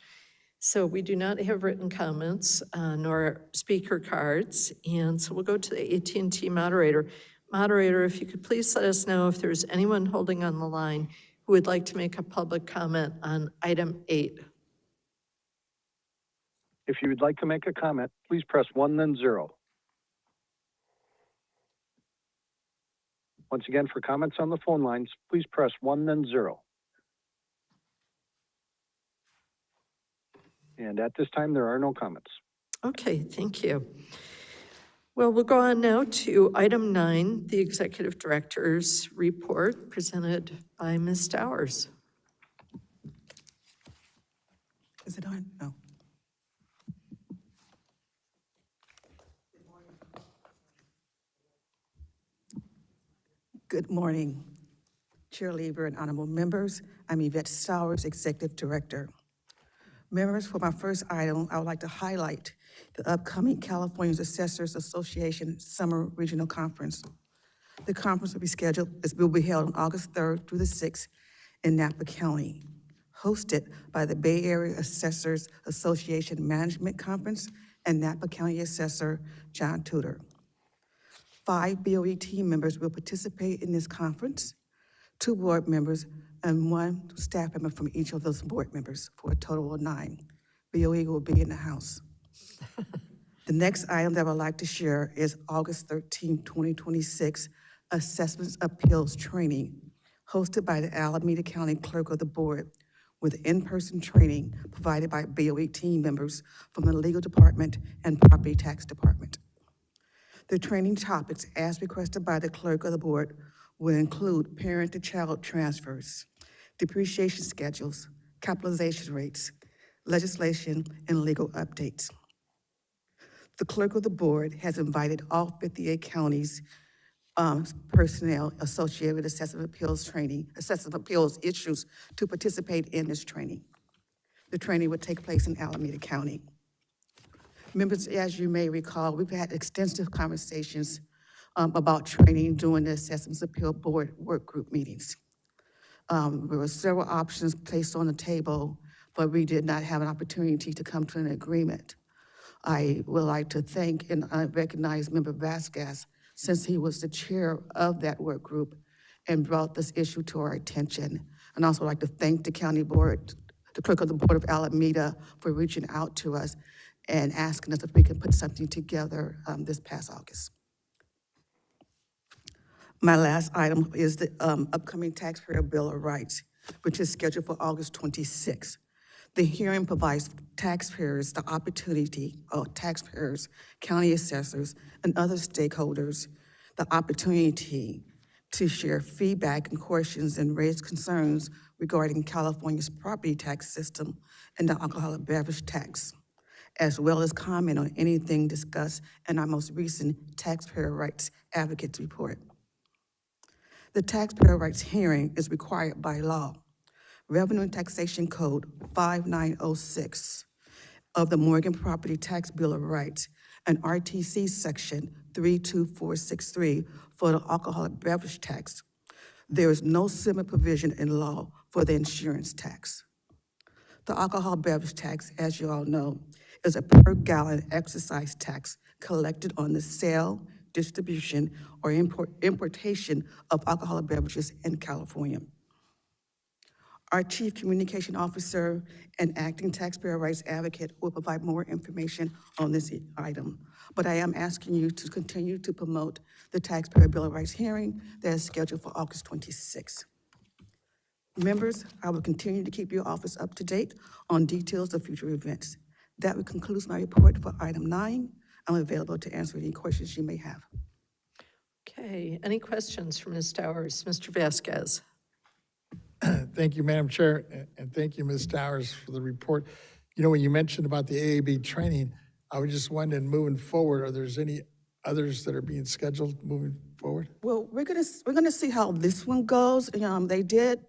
So we do not have written comments nor speaker cards. And so we'll go to the AT&T moderator. Moderator, if you could please let us know if there's anyone holding on the line who would like to make a public comment on item 8. If you would like to make a comment, please press 1, then 0. Once again, for comments on the phone lines, please press 1, then 0. And at this time, there are no comments. Okay, thank you. Well, we'll go on now to item 9, the Executive Director's report presented by Ms. Towers. Is it on? No. Good morning, Chair Lieber and honorable members. I'm Yvette Stowers, Executive Director. Members, for my first item, I would like to highlight the upcoming California Assessors Association Summer Regional Conference. The conference will be held on August 3rd through the 6th in Napa County, hosted by the Bay Area Assessors Association Management Conference and Napa County Assessor John Tudor. 5 BOE team members will participate in this conference, 2 board members, and 1 staff member from each of those board members, for a total of 9. BOE will be in the house. The next item that I would like to share is August 13, 2026, Assessments Appeals Training, hosted by the Alameda County Clerk of the Board, with in-person training provided by BOE team members from the Legal Department and Property Tax Department. The training topics, as requested by the Clerk of the Board, will include parent-to-child transfers, depreciation schedules, capitalization rates, legislation, and legal updates. The Clerk of the Board has invited all 58 counties personnel associated with assessment appeals issues to participate in this training. The training will take place in Alameda County. Members, as you may recall, we've had extensive conversations about training during the Assessments Appeal Board work group meetings. There were several options placed on the table, but we did not have an opportunity to come to an agreement. I would like to thank and recognize Member Vasquez, since he was the chair of that work group and brought this issue to our attention. And also like to thank the county board, the clerk of the Board of Alameda, for reaching out to us and asking us if we can put something together this past August. My last item is the upcoming Taxpayer Bill of Rights, which is scheduled for August 26th. The hearing provides taxpayers the opportunity, taxpayers, county assessors, and other stakeholders, the opportunity to share feedback and questions and raise concerns regarding California's property tax system and the alcoholic beverage tax, as well as comment on anything discussed in our most recent Taxpayer Rights Advocates Report. The Taxpayer Rights hearing is required by law. Revenue and Taxation Code 5906 of the Morgan Property Tax Bill of Rights and RTC Section 32463 for the alcoholic beverage tax. There is no similar provision in law for the insurance tax. The alcohol beverage tax, as you all know, is a per gallon excise tax collected on the sale, distribution, or importation of alcoholic beverages in California. Our Chief Communication Officer and Acting Taxpayer Rights Advocate will provide more information on this item, but I am asking you to continue to promote the Taxpayer Bill of Rights hearing that is scheduled for August 26th. Members, I will continue to keep your office up to date on details of future events. That will conclude my report for item 9. I'm available to answer any questions you may have. Okay, any questions for Ms. Towers? Mr. Vasquez. Thank you, Madam Chair, and thank you, Ms. Towers, for the report. You know, when you mentioned about the AAB training, I was just wondering, moving forward, are there any others that are being scheduled moving forward? Well, we're gonna see how this one goes. They did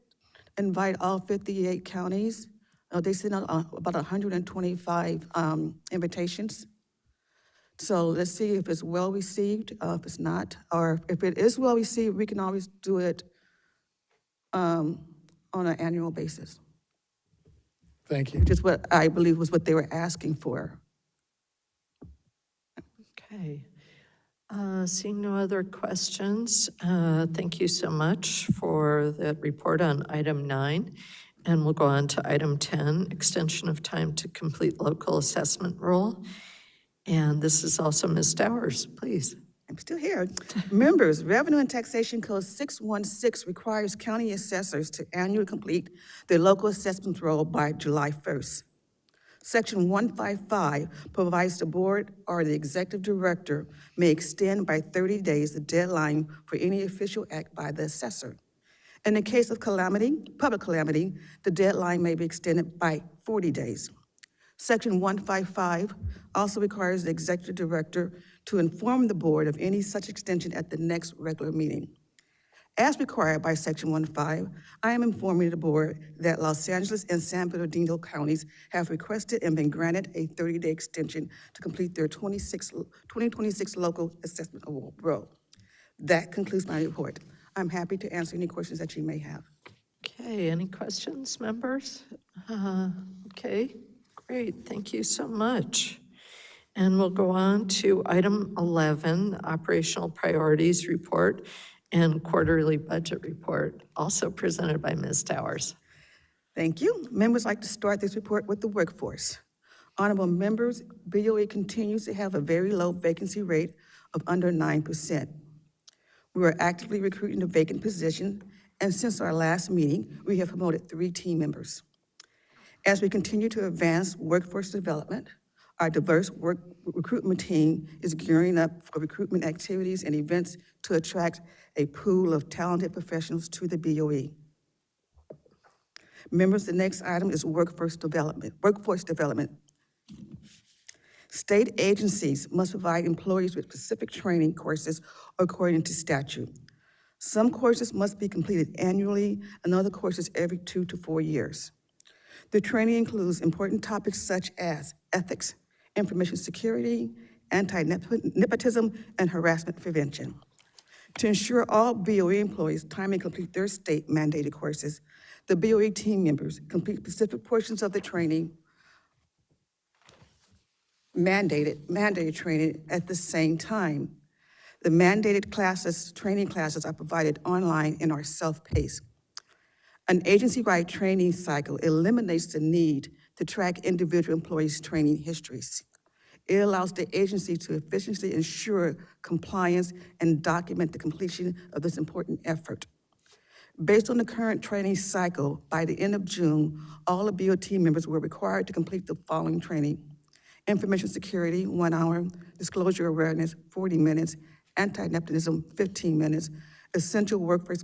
invite all 58 counties. They sent out about 125 invitations. So let's see if it's well received, if it's not, or if it is well received, we can always do it on an annual basis, Thank you. which is what I believe was what they were asking for. Okay. Seeing no other questions, thank you so much for that report on item 9. And we'll go on to item 10, extension of time to complete local assessment role. And this is also Ms. Towers, please. I'm still here. Members, Revenue and Taxation Code 616 requires county assessors to annually complete their local assessment role by July 1st. Section 155 provides the board or the executive director may extend by 30 days the deadline for any official act by the assessor. In the case of calamity, public calamity, the deadline may be extended by 40 days. Section 155 also requires the executive director to inform the board of any such extension at the next regular meeting. As required by Section 1.5, I am informing the board that Los Angeles and San Bernardino counties have requested and been granted a 30-day extension to complete their 2026 local assessment roll. That concludes my report. I'm happy to answer any questions that you may have. Okay, any questions, members? Okay, great, thank you so much. And we'll go on to item 11, Operational Priorities Report and Quarterly Budget Report, also presented by Ms. Towers. Thank you. Members like to start this report with the workforce. Honorable members, BOE continues to have a very low vacancy rate of under 9%. We are actively recruiting the vacant position, and since our last meeting, we have promoted 3 team members. As we continue to advance workforce development, our diverse recruitment team is gearing up for recruitment activities and events to attract a pool of talented professionals to the BOE. Members, the next item is workforce development. State agencies must provide employees with specific training courses according to statute. Some courses must be completed annually, and other courses every 2 to 4 years. The training includes important topics such as ethics, information security, anti-nepotism, and harassment prevention. To ensure all BOE employees timely complete their state-mandated courses, the BOE team members complete specific portions of the training, mandated training at the same time. The mandated training classes are provided online and are self-paced. An agency-wide training cycle eliminates the need to track individual employees' training histories. It allows the agency to efficiently ensure compliance and document the completion of this important effort. Based on the current training cycle, by the end of June, all the BOT members were required to complete the following training: information security, 1 hour, disclosure awareness, 40 minutes, anti-nepotism, 15 minutes, essential workplace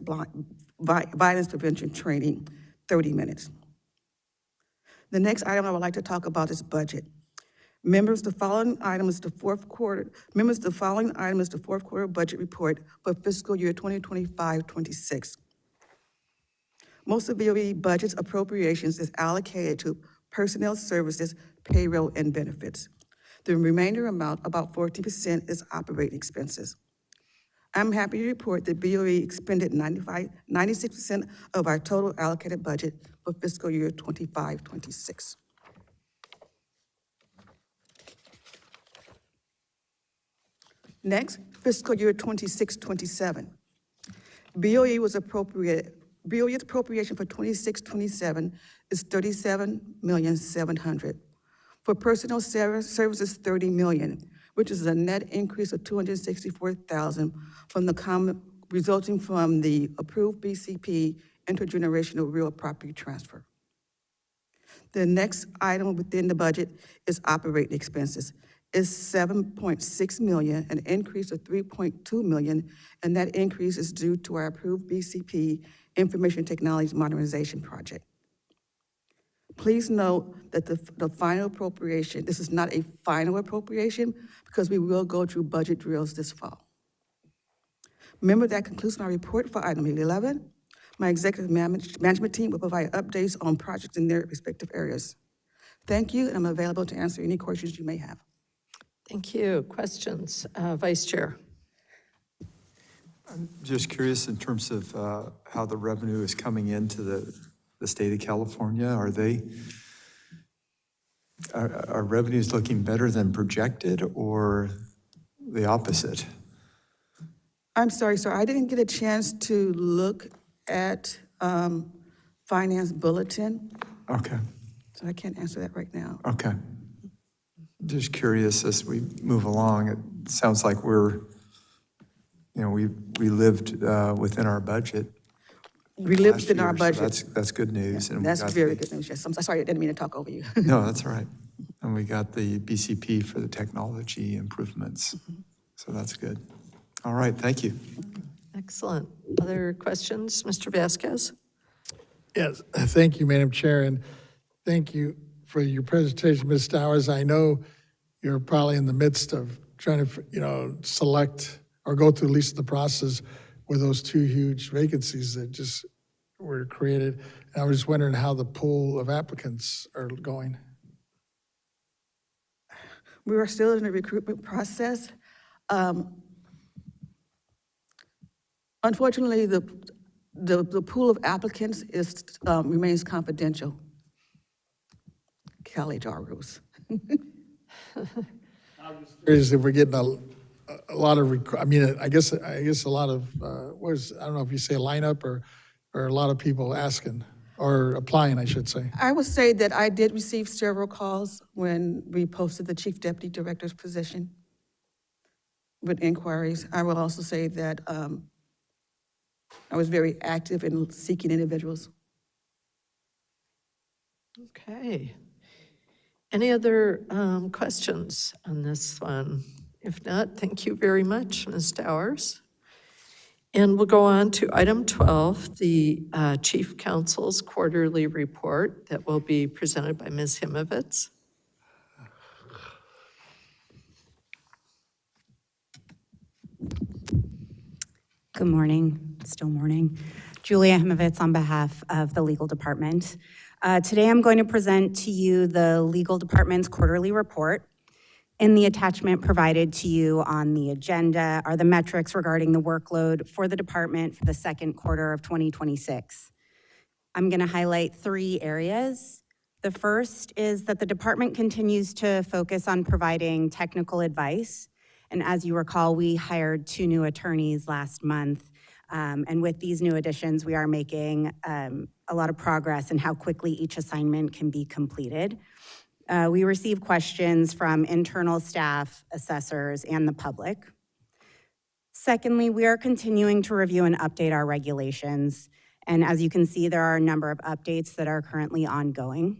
violence prevention training, 30 minutes. The next item I would like to talk about is budget. Members, the following item is the fourth quarter budget report for fiscal year 2025-26. Most of BOE budget's appropriations is allocated to personnel services, payroll, and benefits. The remainder amount, about 14%, is operating expenses. I'm happy to report that BOE expended 96% of our total allocated budget for fiscal year 25-26. Next, fiscal year 26-27. BOE's appropriation for 26-27 is $37,700,000. For personnel services, $30 million, which is a net increase of $264,000 from resulting from the approved BCP intergenerational real property transfer. The next item within the budget is operating expenses. It's $7.6 million, an increase of $3.2 million, and that increase is due to our approved BCP Information Technology Modernization Project. Please note that the final appropriation, this is not a final appropriation because we will go through budget drills this fall. Remember, that concludes my report for item 11. My executive management team will provide updates on projects in their respective areas. Thank you, and I'm available to answer any questions you may have. Thank you. Questions? Vice Chair. I'm just curious in terms of how the revenue is coming into the state of California. Are revenues looking better than projected or the opposite? I'm sorry, sir, I didn't get a chance to look at Finance Bulletin. Okay. So I can't answer that right now. Okay. Just curious as we move along, it sounds like we lived within our budget. We lived last within our year, so budget. that's good news. Yeah, and that's very good news, yes. I'm sorry, I didn't mean to talk over you. No, that's all right. And we got the BCP for the technology improvements. So that's good. All right, thank you. Excellent. Other questions? Mr. Vasquez? Yes, thank you, Madam Chair, and thank you for your presentation, Ms. Towers. I know you're probably in the midst of trying to, select or go through at least the process with those two huge vacancies that just were created. And I was wondering how the pool of applicants are going. We are still in the recruitment process. Unfortunately, the pool of applicants remains confidential. College ROs. Curious if we're getting a lot of, I mean, I guess a lot of, I don't know if you say lineup or a lot of people asking or applying, I should say. I would say that I did receive several calls when we posted the Chief Deputy Director's position with inquiries. I will also say that I was very active in seeking individuals. Okay. Any other questions on this one? If not, thank you very much, Ms. Dowers. And we'll go on to item 12, the Chief Counsel's quarterly report that will be presented by Ms. Himovitz. Good morning, still morning. Julia Himovitz on behalf of the Legal Department. Today I'm going to present to you the Legal Department's quarterly report. In the attachment provided to you on the agenda are the metrics regarding the workload for the department for the second quarter of 2026. I'm going to highlight 3 areas. The first is that the department continues to focus on providing technical advice. And as you recall, we hired 2 new attorneys last month. And with these new additions, we are making a lot of progress in how quickly each assignment can be completed. We receive questions from internal staff, assessors, and the public. Secondly, we are continuing to review and update our regulations. And as you can see, there are a number of updates that are currently ongoing.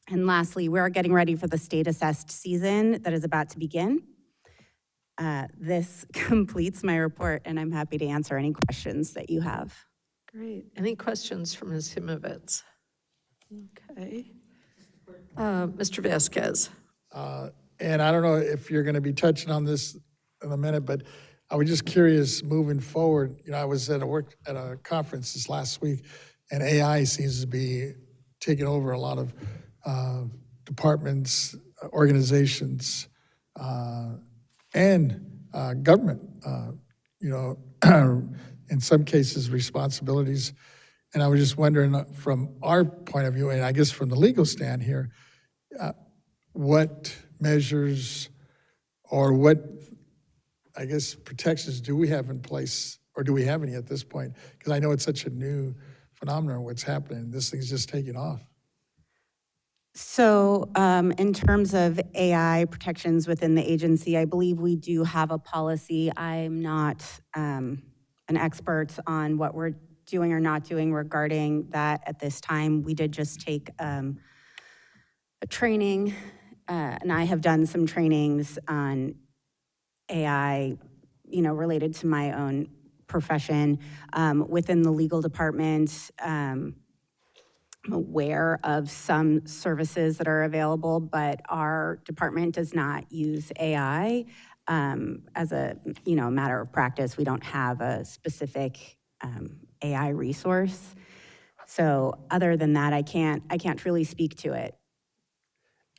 And lastly, we are getting ready for the state assessed season that is about to begin. This completes my report, and I'm happy to answer any questions that you have. Great. Any questions for Ms. Himovitz? Okay. Mr. Vasquez. And I don't know if you're going to be touching on this in a minute, but I was just curious moving forward. You know, I was at a conference this last week, and AI seems to be taking over a lot of departments, organizations, and government, you know, in some cases responsibilities. And I was just wondering from our point of view, and I guess from the legal stand here, what measures or what, I guess, protections do we have in place, or do we have any at this point? Because I know it's such a new phenomenon, what's happening. This thing's just taking off. So in terms of AI protections within the agency, I believe we do have a policy. I'm not an expert on what we're doing or not doing regarding that at this time. We did just take a training, and I have done some trainings on AI, you know, related to my own profession within the legal department. I'm aware of some services that are available, but our department does not use AI as a, you know, matter of practice. We don't have a specific AI resource. So other than that, I can't really speak to it.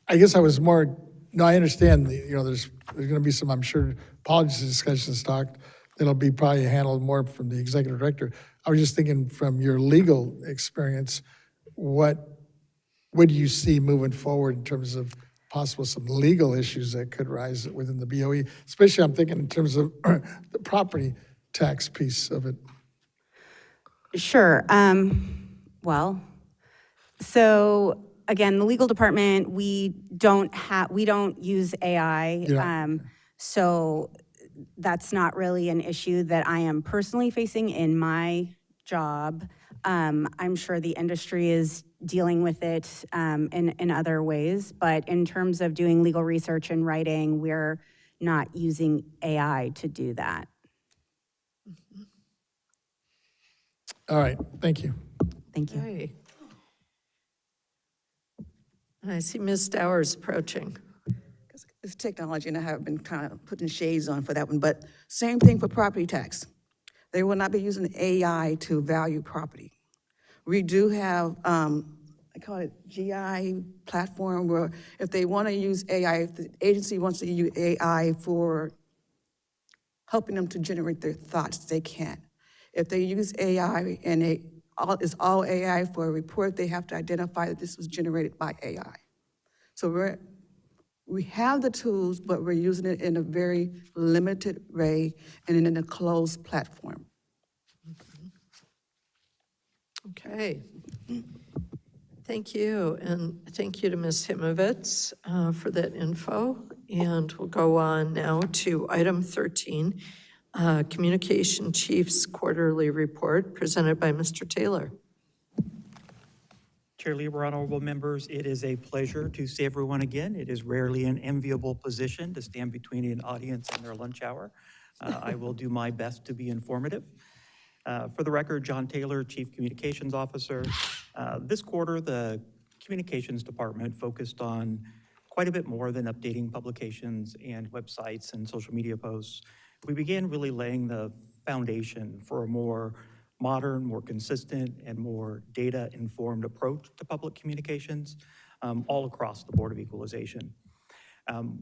I guess I was more, no, I understand, you know, there's going to be some, I'm sure, policy discussions talked that'll be probably handled more from the executive director. I was just thinking from your legal experience, what do you see moving forward in terms of possible some legal issues that could rise within the BOE? Especially I'm thinking in terms of the property tax piece of it. Sure. Well, so again, the legal department, we don't use AI. Yeah. So that's not really an issue that I am personally facing in my job. I'm sure the industry is dealing with it in other ways, but in terms of doing legal research and writing, we're not using AI to do that. All right, thank you. Thank you. Okay. And I see Ms. Dowers approaching. It's technology, and I have been kind of putting shades on for that one, but same thing for property tax. They will not be using AI to value property. We do have, I call it GI platform, where if they want to use AI, if the agency wants to use AI for helping them to generate their thoughts, they can. If they use AI and it's all AI for a report, they have to identify that this was generated by AI. So we have the tools, but we're using it in a very limited way and in a closed platform. Okay. Thank you, and thank you to Ms. Himovitz for that info. And we'll go on now to item 13, Communication Chief's Quarterly Report, presented by Mr. Taylor. Chair Lieber, honorable members, it is a pleasure to see everyone again. It is rarely an enviable position to stand between an audience and their lunch hour. I will do my best to be informative. For the record, John Taylor, Chief Communications Officer. This quarter, the Communications Department focused on quite a bit more than updating publications and websites and social media posts. We began really laying the foundation for a more modern, more consistent, and more data-informed approach to public communications all across the Board of Equalization.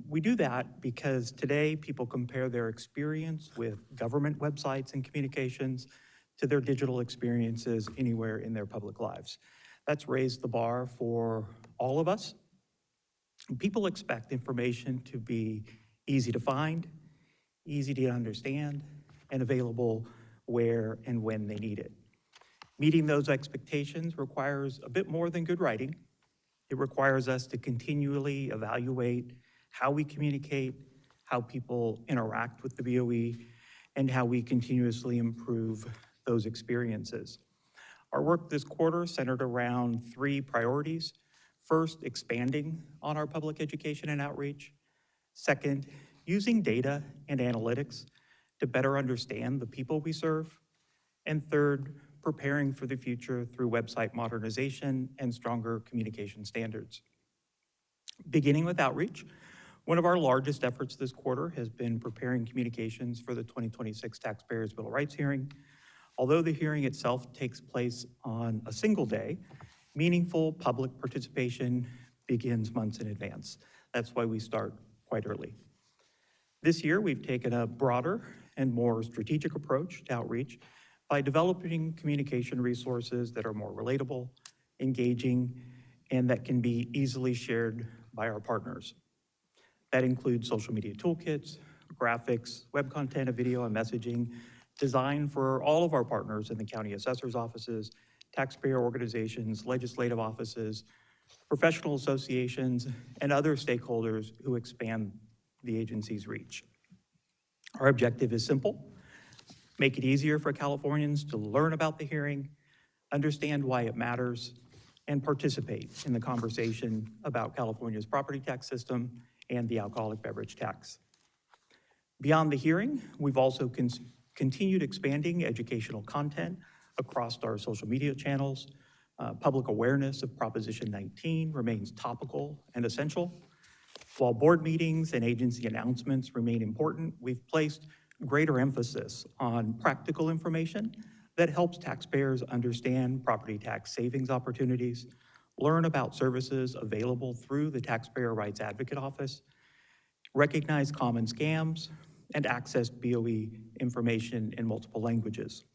We do that because today people compare their experience with government websites and communications to their digital experiences anywhere in their public lives. That's raised the bar for all of us. People expect information to be easy to find, easy to understand, and available where and when they need it. Meeting those expectations requires a bit more than good writing. It requires us to continually evaluate how we communicate, how people interact with the BOE, and how we continuously improve those experiences. Our work this quarter centered around 3 priorities. First, expanding on our public education and outreach. Second, using data and analytics to better understand the people we serve. And third, preparing for the future through website modernization and stronger communication standards. Beginning with outreach, one of our largest efforts this quarter has been preparing communications for the 2026 Taxpayers' Bill of Rights hearing. Although the hearing itself takes place on a single day, meaningful public participation begins months in advance. That's why we start quite early. This year, we've taken a broader and more strategic approach to outreach by developing communication resources that are more relatable, engaging, and that can be easily shared by our partners. That includes social media toolkits, graphics, web content, video, and messaging designed for all of our partners in the county assessor's offices, taxpayer organizations, legislative offices, professional associations, and other stakeholders who expand the agency's reach. Our objective is simple: make it easier for Californians to learn about the hearing, understand why it matters, and participate in the conversation about California's property tax system and the alcoholic beverage tax. Beyond the hearing, we've also continued expanding educational content across our social media channels. Public awareness of Proposition 19 remains topical and essential. While board meetings and agency announcements remain important, we've placed greater emphasis on practical information that helps taxpayers understand property tax savings opportunities, learn about services available through the Taxpayer Rights Advocate Office, recognize common scams, and access BOE information in multiple languages.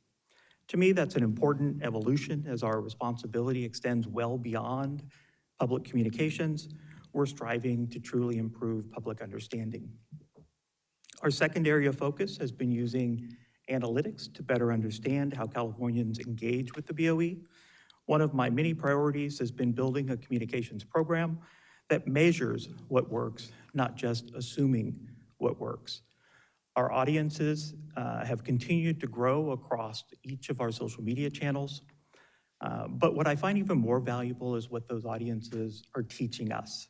To me, that's an important evolution as our responsibility extends well beyond public communications. We're striving to truly improve public understanding. Our second area of focus has been using analytics to better understand how Californians engage with the BOE. One of my many priorities has been building a communications program that measures what works, not just assuming what works. Our audiences have continued to grow across each of our social media channels. But what I find even more valuable is what those audiences are teaching us.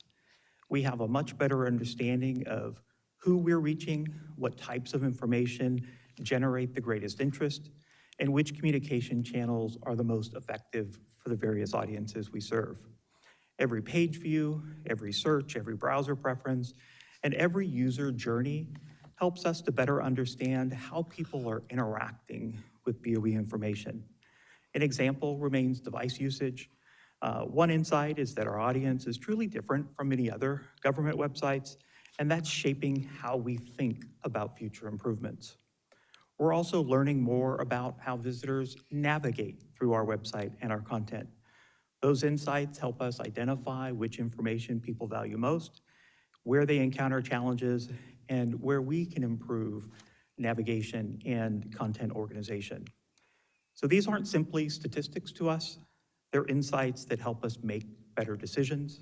We have a much better understanding of who we're reaching, what types of information generate the greatest interest, and which communication channels are the most effective for the various audiences we serve. Every page view, every search, every browser preference, and every user journey helps us to better understand how people are interacting with BOE information. An example remains device usage. One insight is that our audience is truly different from many other government websites, and that's shaping how we think about future improvements. We're also learning more about how visitors navigate through our website and our content. Those insights help us identify which information people value most, where they encounter challenges, and where we can improve navigation and content organization. So these aren't simply statistics to us, they're insights that help us make better decisions.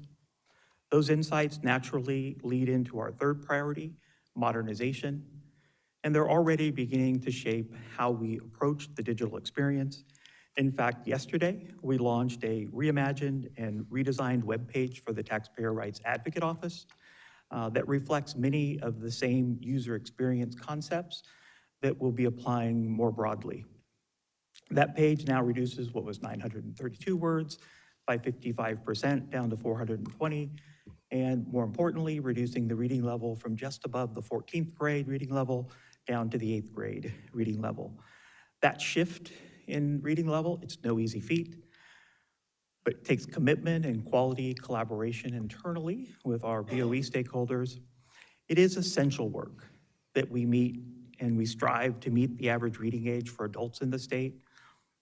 Those insights naturally lead into our third priority, modernization, and they're already beginning to shape how we approach the digital experience. In fact, yesterday, we launched a reimagined and redesigned webpage for the Taxpayer Rights Advocate Office that reflects many of the same user experience concepts that we'll be applying more broadly. That page now reduces what was 932 words by 55% down to 420, and more importantly, reducing the reading level from just above the 14th grade reading level down to the 8th grade reading level. That shift in reading level, it's no easy feat, but it takes commitment and quality collaboration internally with our BOE stakeholders. It is essential work that we meet, and we strive to meet the average reading age for adults in the state,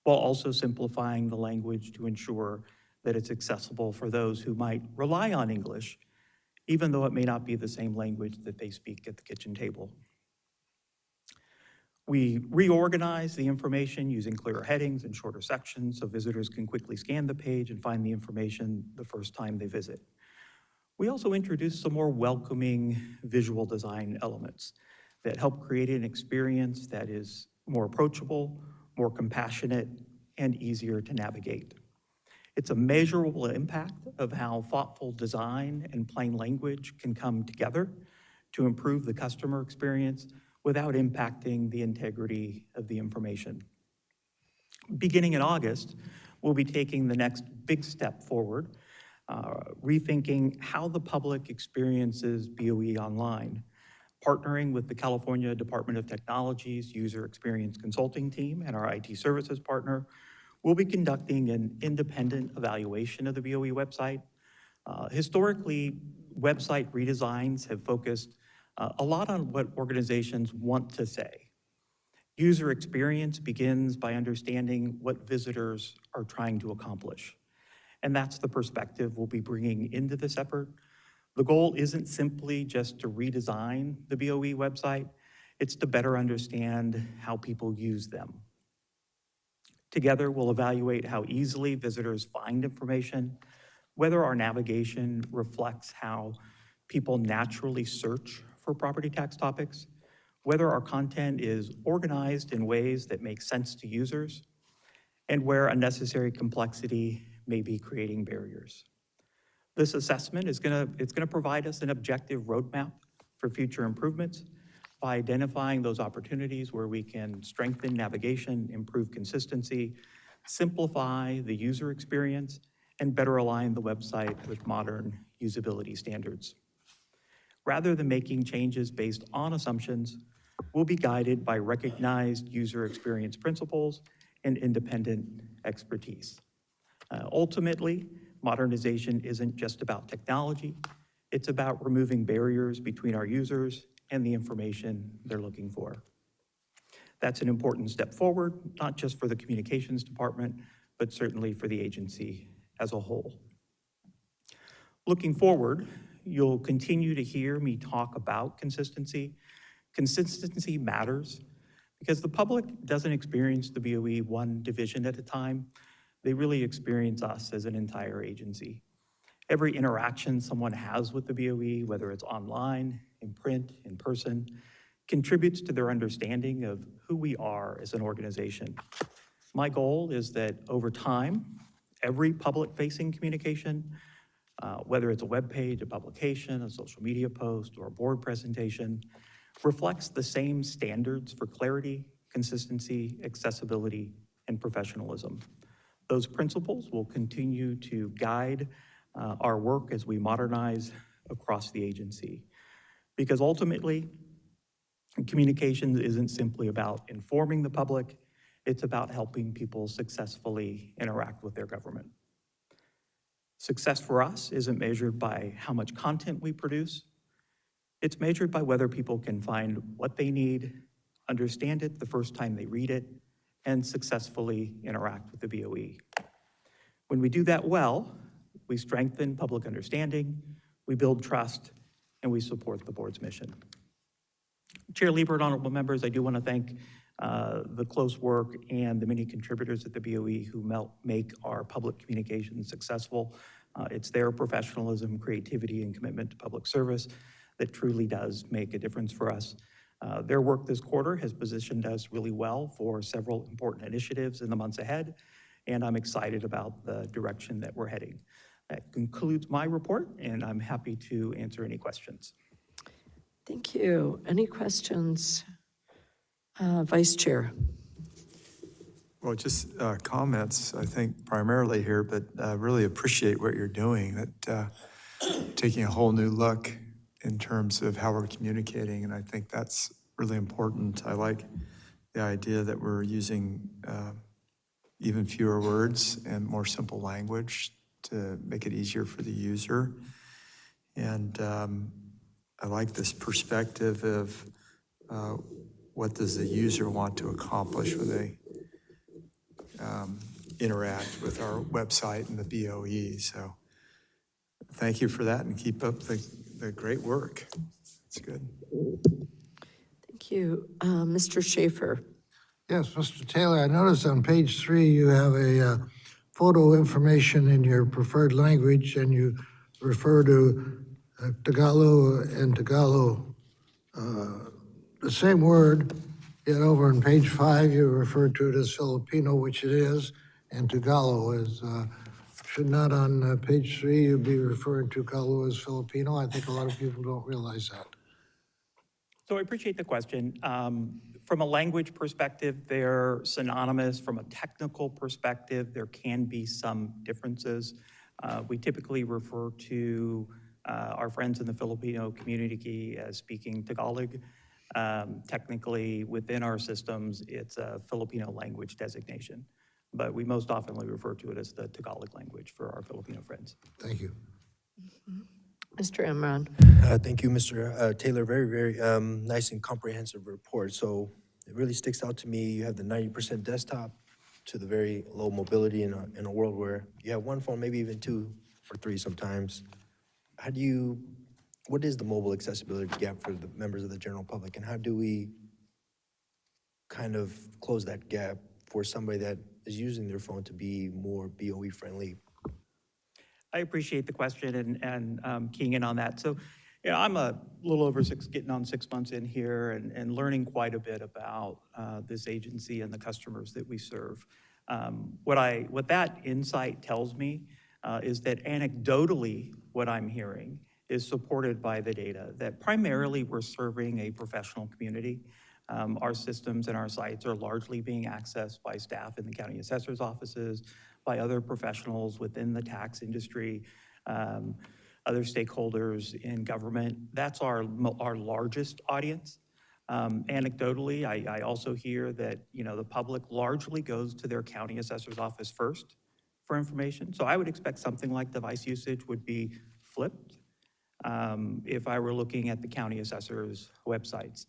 while also simplifying the language to ensure that it's accessible for those who might rely on English, even though it may not be the same language that they speak at the kitchen table. We reorganize the information using clearer headings and shorter sections so visitors can quickly scan the page and find the information the first time they visit. We also introduce some more welcoming visual design elements that help create an experience that is more approachable, more compassionate, and easier to navigate. It's a measurable impact of how thoughtful design and plain language can come together to improve the customer experience without impacting the integrity of the information. Beginning in August, we'll be taking the next big step forward, rethinking how the public experiences BOE online. Partnering with the California Department of Technology's User Experience Consulting Team and our IT services partner, we'll be conducting an independent evaluation of the BOE website. Historically, website redesigns have focused a lot on what organizations want to say. User experience begins by understanding what visitors are trying to accomplish. And that's the perspective we'll be bringing into this effort. The goal isn't simply just to redesign the BOE website, it's to better understand how people use them. Together, we'll evaluate how easily visitors find information, whether our navigation reflects how people naturally search for property tax topics, whether our content is organized in ways that make sense to users, and where unnecessary complexity may be creating barriers. This assessment is gonna provide us an objective roadmap for future improvements by identifying those opportunities where we can strengthen navigation, improve consistency, simplify the user experience, and better align the website with modern usability standards. Rather than making changes based on assumptions, we'll be guided by recognized user experience principles and independent expertise. Ultimately, modernization isn't just about technology, it's about removing barriers between our users and the information they're looking for. That's an important step forward, not just for the communications department, but certainly for the agency as a whole. Looking forward, you'll continue to hear me talk about consistency. Consistency matters because the public doesn't experience the BOE one division at a time. They really experience us as an entire agency. Every interaction someone has with the BOE, whether it's online, in print, in person, contributes to their understanding of who we are as an organization. My goal is that over time, every public-facing communication, whether it's a web page, a publication, a social media post, or a board presentation, reflects the same standards for clarity, consistency, accessibility, and professionalism. Those principles will continue to guide our work as we modernize across the agency. Because ultimately, communications isn't simply about informing the public, It's about helping people successfully interact with their government. Success for us isn't measured by how much content we produce. It's measured by whether people can find what they need, understand it the first time they read it, and successfully interact with the BOE. When we do that well, we strengthen public understanding, we build trust, and we support the board's mission. Chair Lieber and honorable members, I do want to thank the close work and the many contributors at the BOE who make our public communications successful. It's their professionalism, creativity, and commitment to public service that truly does make a difference for us. Their work this quarter has positioned us really well for several important initiatives in the months ahead, and I'm excited about the direction that we're heading. That concludes my report, and I'm happy to answer any questions. Thank you. Any questions? Vice Chair. Well, just comments, I think primarily here, but I really appreciate what you're doing, that taking a whole new look in terms of how we're communicating, and I think that's really important. I like the idea that we're using even fewer words and more simple language to make it easier for the user. And I like this perspective of what does the user want to accomplish when they interact with our website and the BOE. So thank you for that, and keep up the great work. It's good. Thank you. Mr. Schaefer. Yes, Mr. Taylor, I noticed on page 3 you have a photo information in your preferred language, and you refer to Tagalog and Tagalog, the same word, yet over on page 5 you refer to it as Filipino, which it is, and Tagalog is, should not on page 3 you be referring to Tagalog as Filipino? I think a lot of people don't realize that. So I appreciate the question. From a language perspective, they're synonymous. From a technical perspective, there can be some differences. We typically refer to our friends in the Filipino community as speaking Tagalog. Technically, within our systems, it's a Filipino language designation, but we most oftenly refer to it as the Tagalog language for our Filipino friends. Thank you. Mr. Imran. Thank you, Mr. Taylor. Very, very nice and comprehensive report. So it really sticks out to me. You have the 90% desktop to the very low mobility in a world where you have one phone, maybe even 2 or 3 sometimes. What is the mobile accessibility gap for the members of the general public, and how do we kind of close that gap for somebody that is using their phone to be more BOE friendly? I appreciate the question and keying in on that. So, yeah, I'm a little over getting on 6 months in here and learning quite a bit about this agency and the customers that we serve. What that insight tells me is that anecdotally, what I'm hearing is supported by the data, that primarily we're serving a professional community. Our systems and our sites are largely being accessed by staff in the county assessor's offices, by other professionals within the tax industry, other stakeholders in government. That's our largest audience. Anecdotally, I also hear that, the public largely goes to their county assessor's office first for information. So I would expect something like device usage would be flipped if I were looking at the county assessor's websites.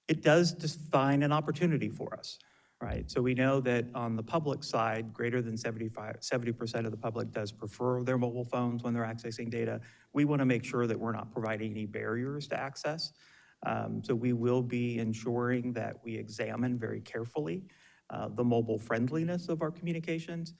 It does define an opportunity for us, right? So we know that on the public side, greater than 70% of the public does prefer their mobile phones when they're accessing data. We want to make sure that we're not providing any barriers to access. So we will be ensuring that we examine very carefully the mobile friendliness of our communications,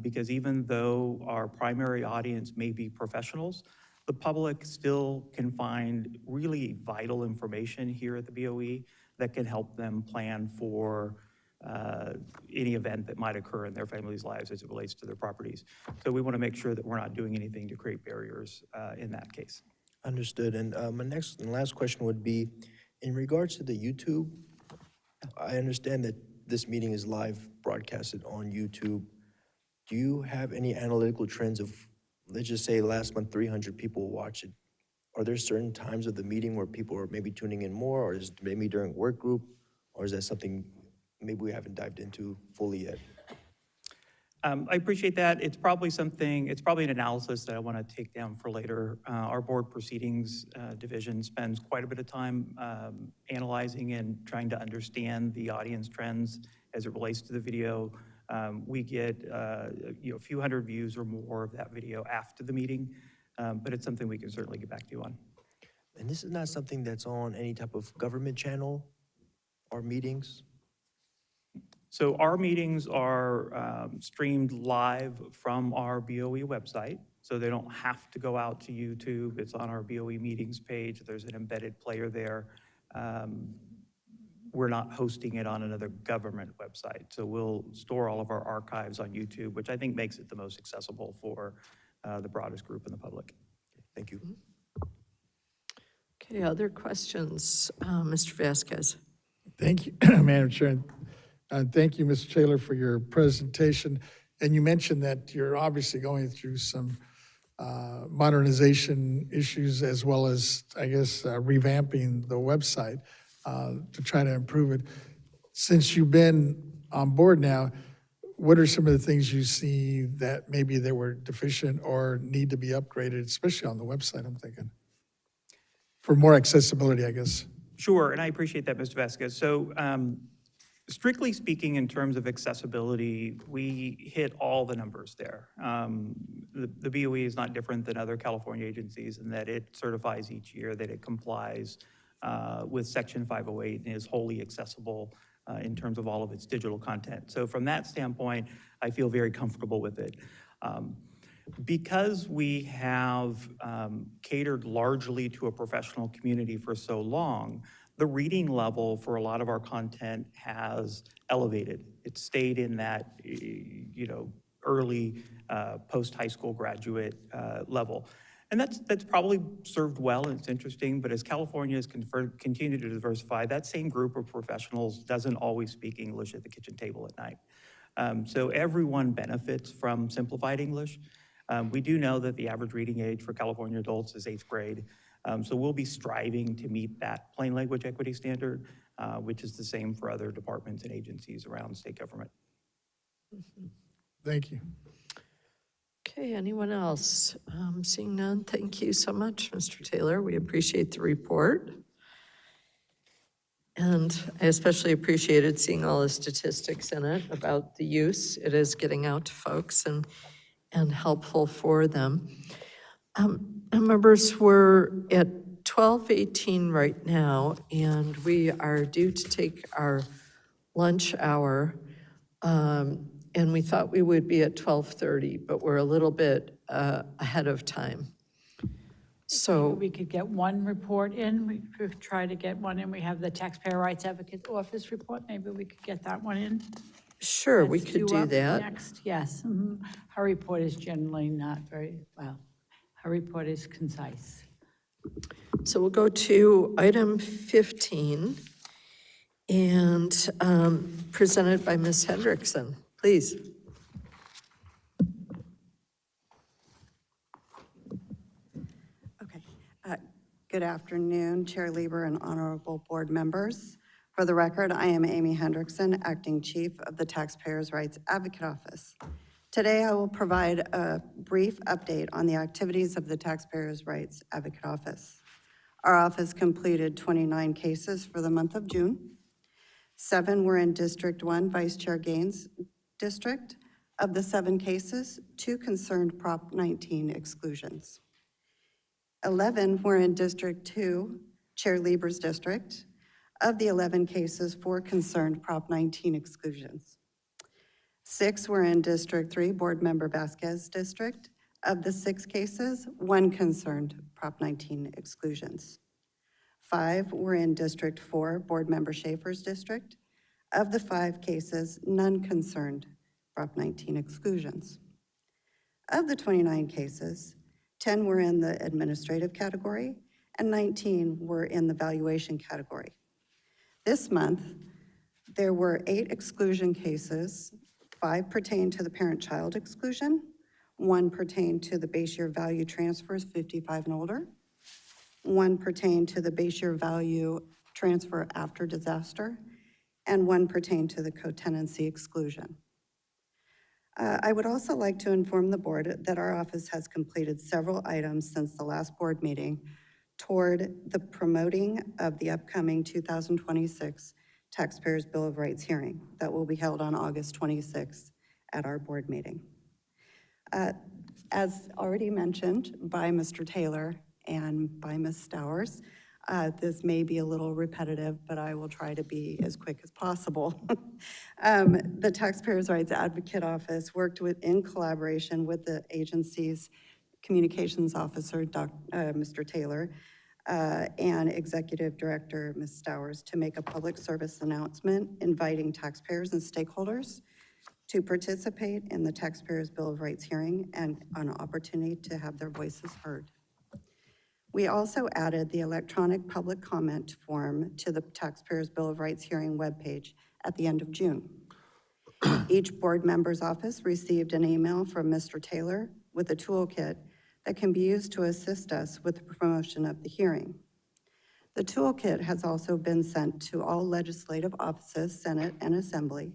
because even though our primary audience may be professionals, the public still can find really vital information here at the BOE that can help them plan for any event that might occur in their families' lives as it relates to their properties. So we want to make sure that we're not doing anything to create barriers in that case. Understood. And my next and last question would be, in regards to the YouTube, I understand that this meeting is live broadcasted on YouTube. Do you have any analytical trends of, let's just say last month, 300 people watch it? Are there certain times of the meeting where people are maybe tuning in more, or is it maybe during work group, or is that something maybe we haven't dived into fully yet. I appreciate that. It's probably an analysis that I want to take down for later. Our board proceedings division spends quite a bit of time analyzing and trying to understand the audience trends as it relates to the video. We get a few hundred views or more of that video after the meeting, but it's something we can certainly get back to you on. And this is not something that's on any type of government channel or meetings? So our meetings are streamed live from our BOE website, so they don't have to go out to YouTube. It's on our BOE meetings page. There's an embedded player there. We're not hosting it on another government website, so we'll store all of our archives on YouTube, which I think makes it the most accessible for the broadest group in the public. Thank you. Okay, other questions? Mr. Vasquez. Thank you, Madam Chair. Thank you, Mr. Taylor, for your presentation. And you mentioned that you're obviously going through some modernization issues as well as, I guess, revamping the website to try to improve it. Since you've been on board now, what are some of the things you see that maybe they were deficient or need to be upgraded, especially on the website, I'm thinking? For more accessibility, I guess. Sure, and I appreciate that, Mr. Vasquez. So strictly speaking, in terms of accessibility, we hit all the numbers there. The BOE is not different than other California agencies in that it certifies each year that it complies with Section 508 and is wholly accessible in terms of all of its digital content. So from that standpoint, I feel very comfortable with it. Because we have catered largely to a professional community for so long, the reading level for a lot of our content has elevated. It stayed in that, early post-high school graduate level. And that's probably served well, and it's interesting, but as California has continued to diversify, that same group of professionals doesn't always speak English at the kitchen table at night. So everyone benefits from simplified English. We do know that the average reading age for California adults is 8th grade. So we'll be striving to meet that plain language equity standard, which is the same for other departments and agencies around state government. Thank you. Okay, anyone else? Seeing none, thank you so much, Mr. Taylor. We appreciate the report. And I especially appreciated seeing all the statistics in it about the use. It is getting out to folks and helpful for them. Members, we're at 12:18 right now, and we are due to take our lunch hour. And we thought we would be at 12:30, but we're a little bit ahead of time. So We could get one report in. We could try to get one in. We have the Taxpayer Rights Advocate Office report. Maybe we could get that one in. sure, we That's could due do up that. Next, yes. Her report is generally not very, well, her report is concise. So we'll go to item 15, and presented by Ms. Hendrickson. Please. Okay. Good afternoon, Chair Lieber and honorable board members. For the record, I am Amy Hendrickson, Acting Chief of the Taxpayers' Rights Advocate Office. Today, I will provide a brief update on the activities of the Taxpayers' Rights Advocate Office. Our office completed 29 cases for the month of June. 7 were in District 1, Vice Chair Gaines District. Of the 7 cases, 2 concerned Prop 19 exclusions. 11 were in District 2, Chair Lieber's district. Of the 11 cases, 4 concerned Prop 19 exclusions. 6 were in District 3, Board Member Vasquez district. Of the 6 cases, 1 concerned Prop 19 exclusions. 5 were in District 4, Board Member Schaefer's district. Of the 5 cases, none concerned Prop 19 exclusions. Of the 29 cases, 10 were in the administrative category and 19 were in the valuation category. This month, there were 8 exclusion cases. 5 pertained to the parent-child exclusion. 1 pertained to the base year value transfers 55 and older. 1 pertained to the base year value transfer after disaster. and one pertained to the co-tenancy exclusion. I would also like to inform the board that our office has completed several items since the last board meeting toward the promoting of the upcoming 2026 Taxpayers Bill of Rights hearing that will be held on August 26th at our board meeting. As already mentioned by Mr. Taylor and by Ms. Stowers, this may be a little repetitive, but I will try to be as quick as possible. The Taxpayers' Rights Advocate Office worked in collaboration with the agency's communications officer, Mr. Taylor, and Executive Director, Ms. Stowers, to make a public service announcement inviting taxpayers and stakeholders to participate in the Taxpayers' Bill of Rights hearing and an opportunity to have their voices heard. We also added the electronic public comment form to the Taxpayers' Bill of Rights hearing webpage at the end of June. Each board member's office received an email from Mr. Taylor with a toolkit that can be used to assist us with the promotion of the hearing. The toolkit has also been sent to all legislative offices, Senate and Assembly,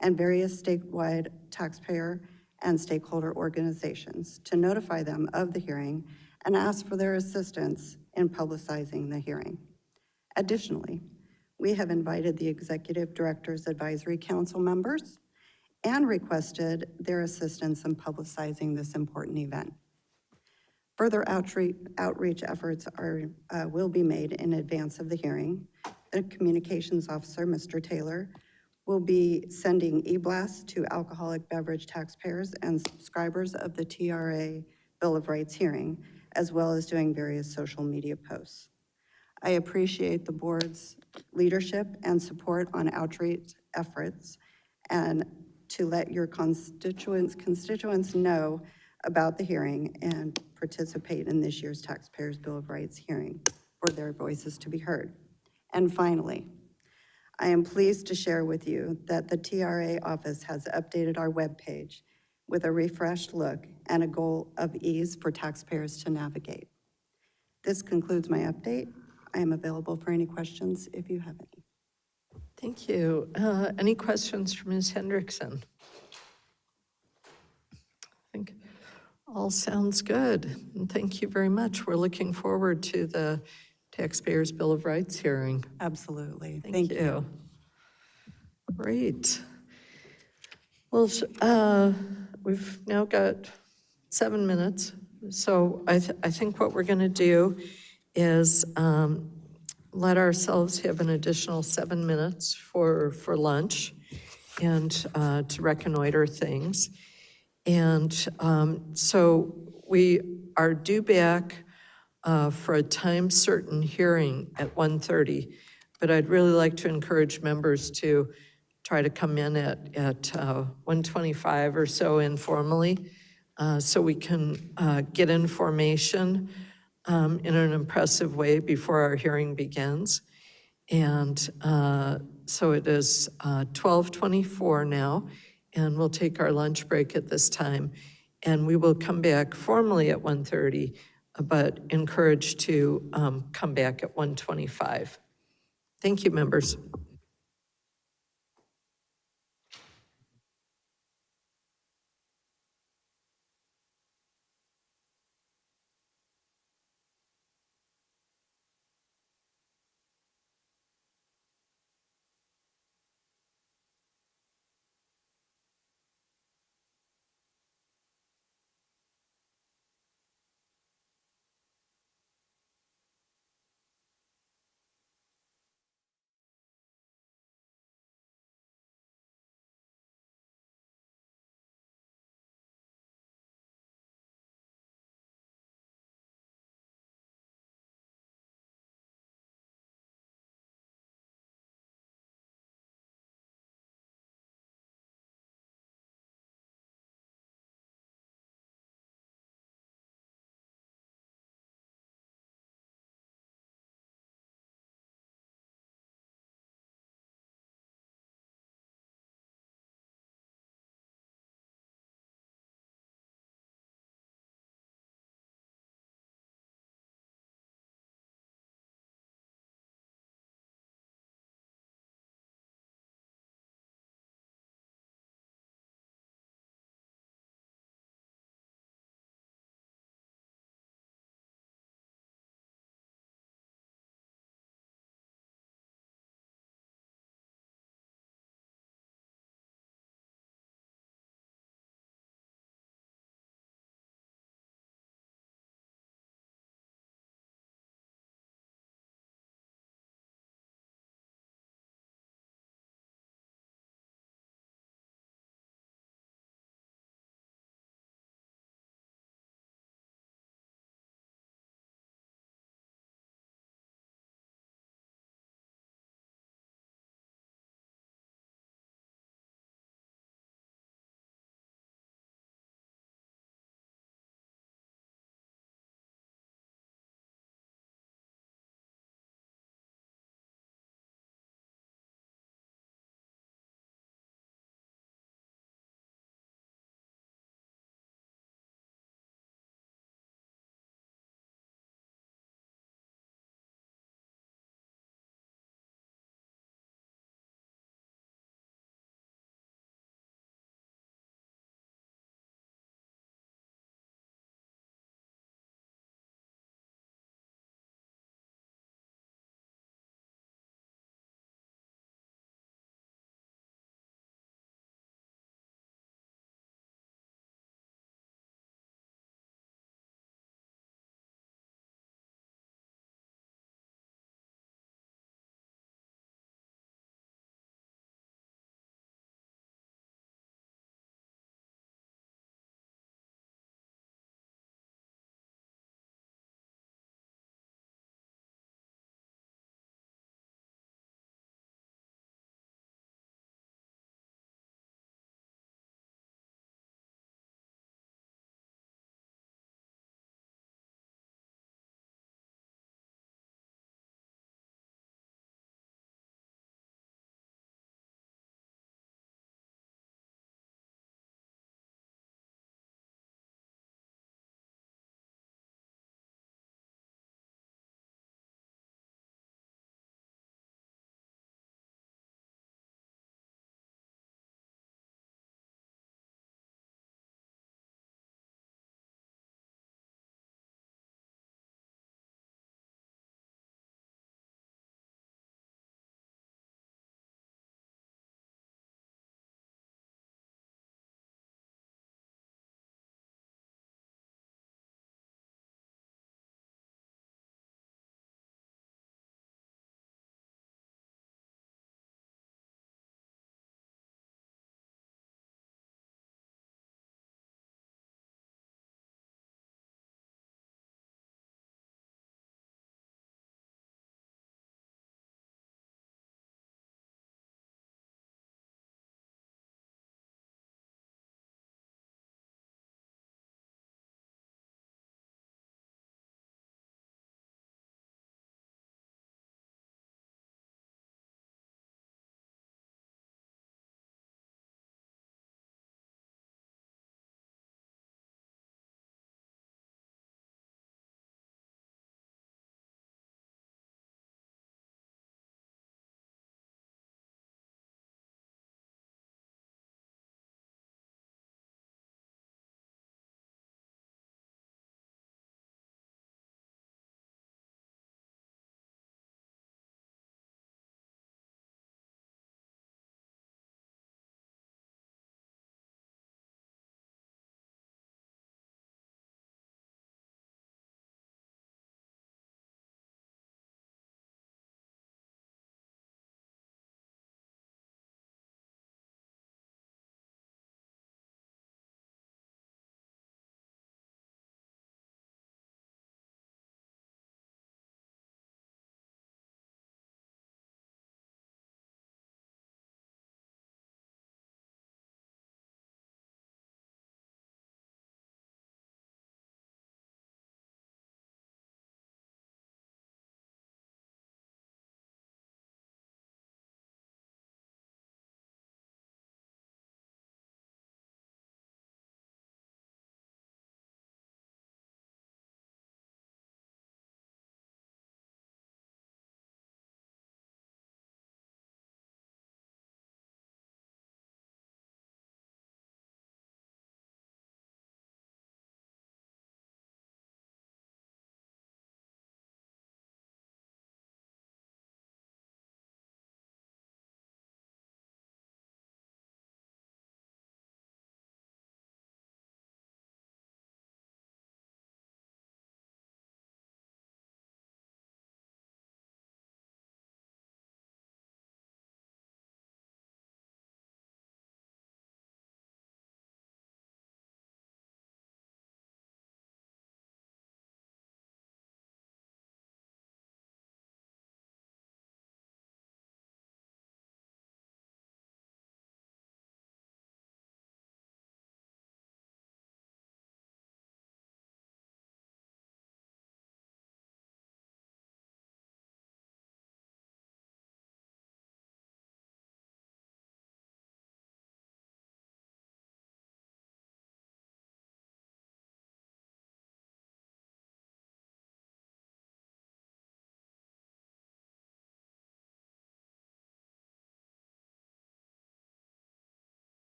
and various statewide taxpayer and stakeholder organizations to notify them of the hearing and ask for their assistance in publicizing the hearing. Additionally, we have invited the Executive Director's Advisory Council members and requested their assistance in publicizing this important event. Further outreach efforts will be made in advance of the hearing. The communications officer, Mr. Taylor, will be sending e-blasts to alcoholic beverage taxpayers and subscribers of the TRA Bill of Rights hearing, as well as doing various social media posts. I appreciate the board's leadership and support on outreach efforts and to let your constituents know about the hearing and participate in this year's Taxpayers Bill of Rights hearing for their voices to be heard. And finally, I am pleased to share with you that the TRA office has updated our webpage with a refreshed look and a goal of ease for taxpayers to navigate. This concludes my update. I am available for any questions if you have any. Thank you. Any questions for Ms. Hendrickson? I think all sounds good. And thank you very much. We're looking forward to the Taxpayers' Bill of Rights hearing. Absolutely. Thank you. Great. Well, we've now got 7 minutes. So I think what we're going to do is let ourselves have an additional 7 minutes for lunch and to reconnoiter things. And so we are due back for a time certain hearing at 1:30, but I'd really like to encourage members to try to come in at 1:25 or so informally, so we can get information in an impressive way before our hearing begins. And so it is 12:24 now, and we'll take our lunch break at this time. And we will come back formally at 1:30, but encouraged to come back at 1:25. Thank you, members.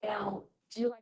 Now, do you like?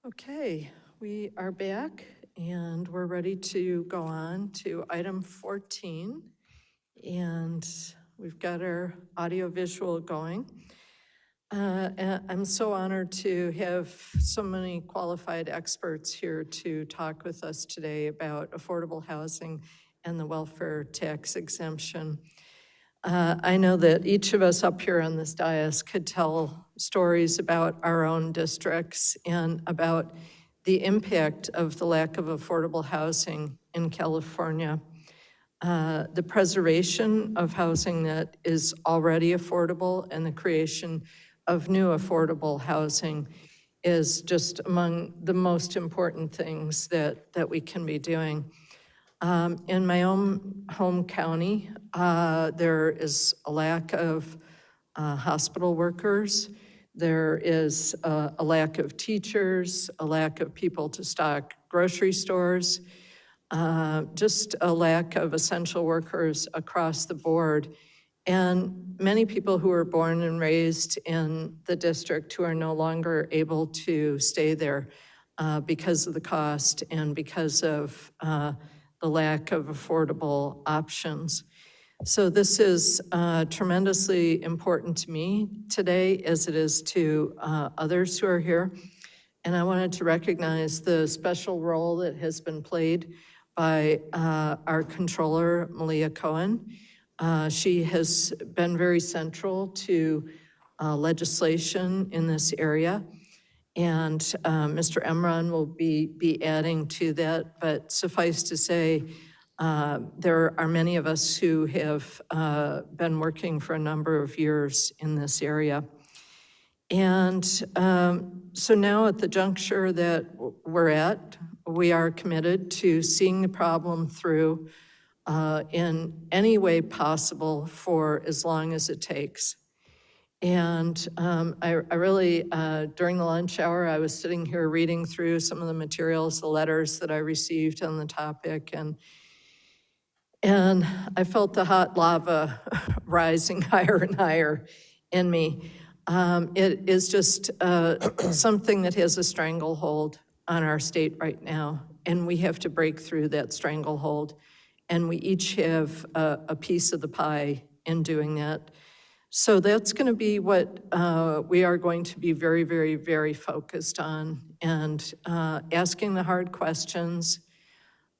Okay, we are back and we're ready to go on to item 14. And we've got our audio-visual going. And I'm so honored to have so many qualified experts here to talk with us today about affordable housing and the welfare tax exemption. I know that each of us up here on this dais could tell stories about our own districts and about the impact of the lack of affordable housing in California. The preservation of housing that is already affordable and the creation of new affordable housing is just among the most important things that we can be doing. In my own home county, there is a lack of hospital workers. There is a lack of teachers, a lack of people to stock grocery stores, just a lack of essential workers across the board. And many people who were born and raised in the district who are no longer able to stay there because of the cost and because of the lack of affordable options. So this is tremendously important to me today, as it is to others who are here. And I wanted to recognize the special role that has been played by our controller, Malia Cohen. She has been very central to legislation in this area. And Mr. Emron will be adding to that, but suffice to say, there are many of us who have been working for a number of years in this area. And so now at the juncture that we're at, we are committed to seeing the problem through in any way possible for as long as it takes. And I really, during the lunch hour, I was sitting here reading through some of the materials, the letters that I received on the topic, and I felt the hot lava rising higher and higher in me. It is just something that has a stranglehold on our state right now, and we have to break through that stranglehold. And we each have a piece of the pie in doing that. So that's going to be what we are going to be very, very, very focused on, and asking the hard questions.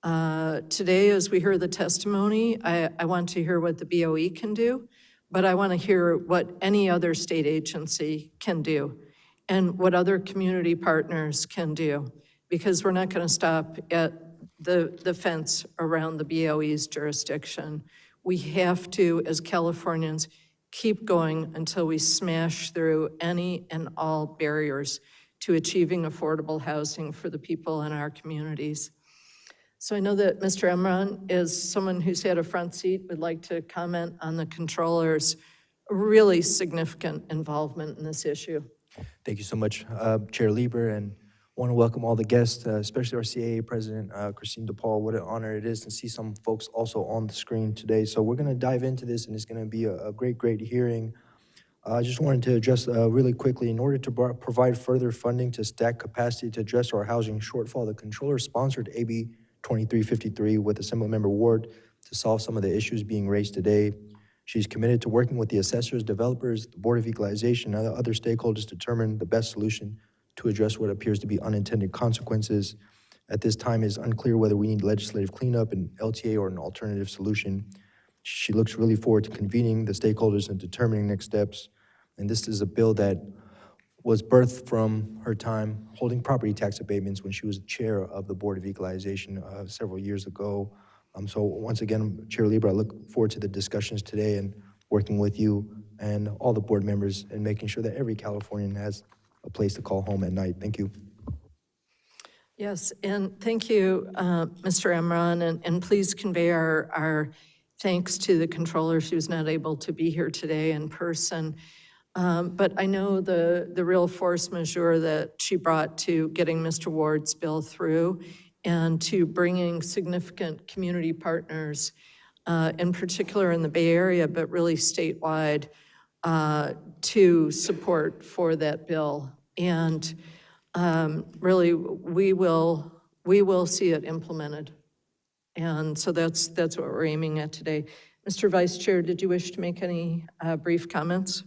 Today, as we hear the testimony, I want to hear what the BOE can do, but I want to hear what any other state agency can do and what other community partners can do, because we're not going to stop at the fence around the BOE's jurisdiction. We have to, as Californians, keep going until we smash through any and all barriers to achieving affordable housing for the people in our communities. So I know that Mr. Emron is someone who's had a front seat, would like to comment on the controller's really significant involvement in this issue. Thank you so much, Chair Lieber, and want to welcome all the guests, especially our CAA President, Christine DePaul. What an honor it is to see some folks also on the screen today. So we're going to dive into this, and it's going to be a great, great hearing. I just wanted to address really quickly, in order to provide further funding to stack capacity to address our housing shortfall, the controller sponsored AB 2353 with Assemblymember Ward to solve some of the issues being raised today. She's committed to working with the assessors, developers, the Board of Equalization, and other stakeholders to determine the best solution to address what appears to be unintended consequences. At this time, it is unclear whether we need legislative cleanup, an LTA, or an alternative solution. She looks really forward to convening the stakeholders and determining next steps. And this is a bill that was birthed from her time holding property tax abatements when she was chair of the Board of Equalization several years ago. So once again, Chair Lieber, I look forward to the discussions today and working with you and all the board members and making sure that every Californian has a place to call home at night. Thank you. Yes, and thank you, Mr. Emron, and please convey our thanks to the controller. She was not able to be here today in person. But I know the real force majeure that she brought to getting Mr. Ward's bill through and to bringing significant community partners, in particular in the Bay Area, but really statewide, to support for that bill. And really, we will see it implemented. And so that's what we're aiming at today. Mr. Vice Chair, did you wish to make any brief comments?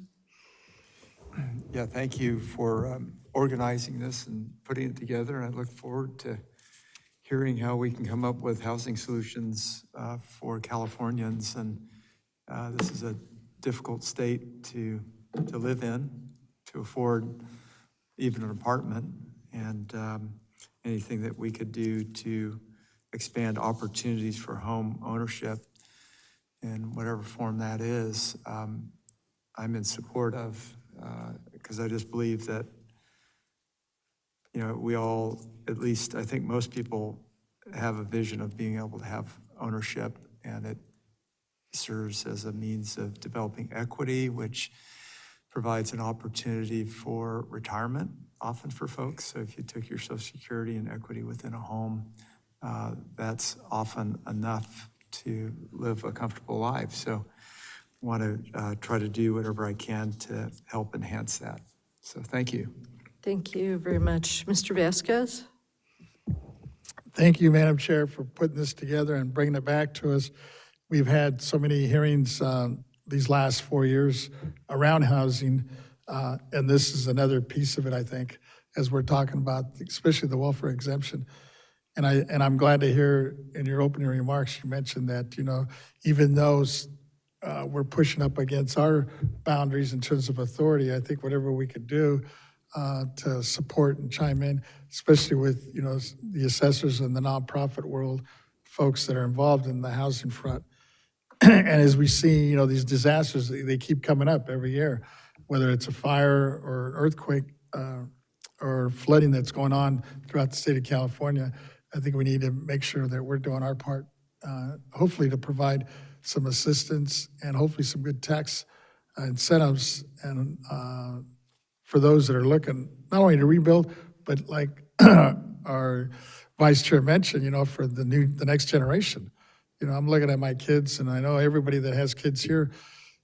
Yeah, thank you for organizing this and putting it together. I look forward to hearing how we can come up with housing solutions for Californians. And this is a difficult state to live in, to afford even an apartment. And anything that we could do to expand opportunities for home ownership in whatever form that is, I'm in support of, because I just believe that, you know, we all, at least I think most people have a vision of being able to have ownership, and it serves as a means of developing equity, which provides an opportunity for retirement, often for folks. So if you took your Social Security and equity within a home, that's often enough to live a comfortable life. So I want to try to do whatever I can to help enhance that. So thank you. Thank you very much. Mr. Vasquez? Thank you, Madam Chair, for putting this together and bringing it back to us. We've had so many hearings these last 4 years around housing, and this is another piece of it, I think. as we're talking about, especially the welfare exemption. And I'm glad to hear in your opening remarks, you mentioned that, even though we're pushing up against our boundaries in terms of authority, I think whatever we could do to support and chime in, especially with, the assessors and the nonprofit world, folks that are involved in the housing front. And as we see, these disasters, they keep coming up every year, whether it's a fire or an earthquake or flooding that's going on throughout the state of California. I think we need to make sure that we're doing our part, hopefully to provide some assistance and hopefully some good tax incentives and for those that are looking not only to rebuild, but like our vice chair mentioned, for the next generation. I'm looking at my kids, and I know everybody that has kids here,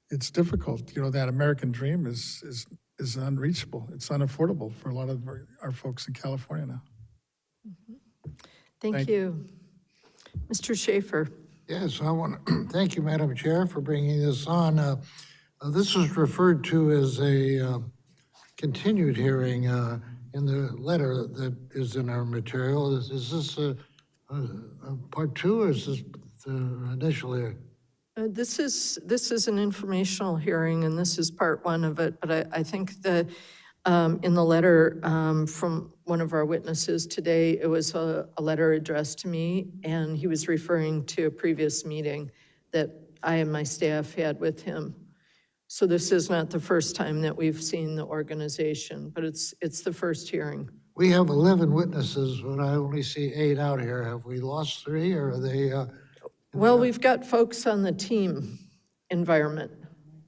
it's difficult. That American dream is unreachable. It's unaffordable for a lot of our folks in California now. Thank you. Mr. Schaefer. Yes, I want to thank you, Madam Chair, for bringing this on. This is referred to as a continued hearing in the letter that is in our material. Is this a part two, or is this the initial hearing? This is an informational hearing, and this is part one of it, but I think that in the letter from one of our witnesses today, it was a letter addressed to me, and he was referring to a previous meeting that I and my staff had with him. So this is not the first time that we've seen the organization, but it's the first hearing. We have 11 witnesses, but I only see 8 out here. Have we lost 3, or are they? Well, we've got folks on the team environment.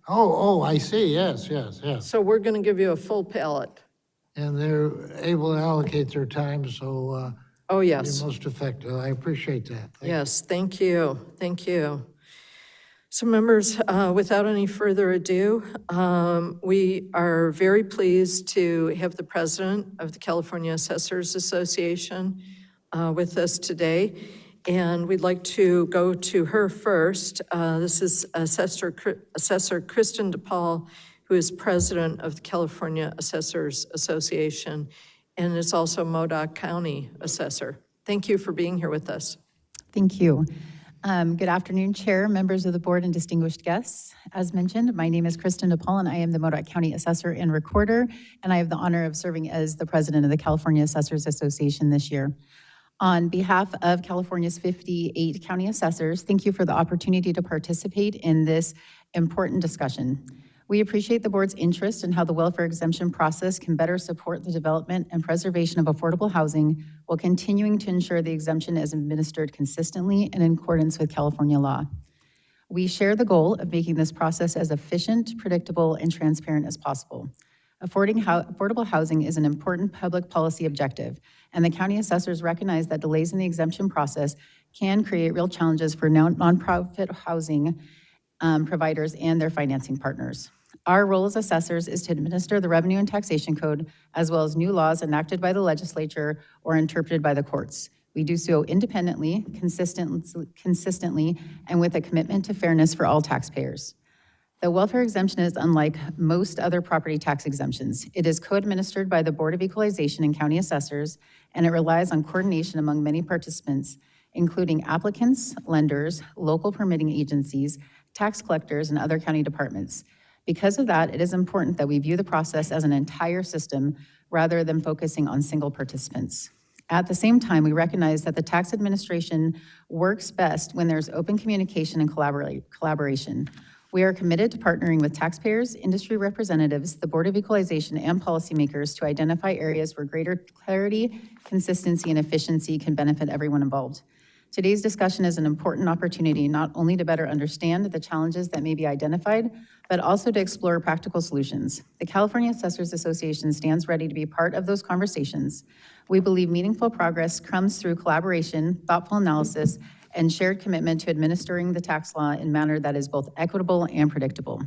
Oh, I see. Yes. So we're going to give you a full palette. And they're able to allocate their time, so oh, yes. be most effective. I appreciate that. Thank you. Thank you. So members, without any further ado, we are very pleased to have the president of the California Assessors Association with us today. And we'd like to go to her first. This is Assessor Kristen DePaul, who is president of the California Assessors Association, and is also Modoc County Assessor. Thank you for being here with us. Thank you. Good afternoon, Chair, members of the board, and distinguished guests. As mentioned, my name is Kristen DePaul, and I am the Modoc County Assessor and Recorder, and I have the honor of serving as the president of the California Assessors Association this year. On behalf of California's 58 county assessors, thank you for the opportunity to participate in this important discussion. We appreciate the board's interest in how the welfare exemption process can better support the development and preservation of affordable housing while continuing to ensure the exemption is administered consistently and in accordance with California law. We share the goal of making this process as efficient, predictable, and transparent as possible. Affordable housing is an important public policy objective, and the county assessors recognize that delays in the exemption process can create real challenges for nonprofit housing providers and their financing partners. Our role as assessors is to administer the Revenue and Taxation Code, as well as new laws enacted by the legislature or interpreted by the courts. We do so independently, consistently, and with a commitment to fairness for all taxpayers. The welfare exemption is unlike most other property tax exemptions. It is co-administered by the Board of Equalization and county assessors, and it relies on coordination among many participants, including applicants, lenders, local permitting agencies, tax collectors, and other county departments. Because of that, it is important that we view the process as an entire system rather than focusing on single participants. At the same time, we recognize that the tax administration works best when there's open communication and collaboration. We are committed to partnering with taxpayers, industry representatives, the Board of Equalization, and policymakers to identify areas where greater clarity, consistency, and efficiency can benefit everyone involved. Today's discussion is an important opportunity not only to better understand the challenges that may be identified, but also to explore practical solutions. The California Assessors Association stands ready to be part of those conversations. We believe meaningful progress comes through collaboration, thoughtful analysis, and shared commitment to administering the tax law in a manner that is both equitable and predictable.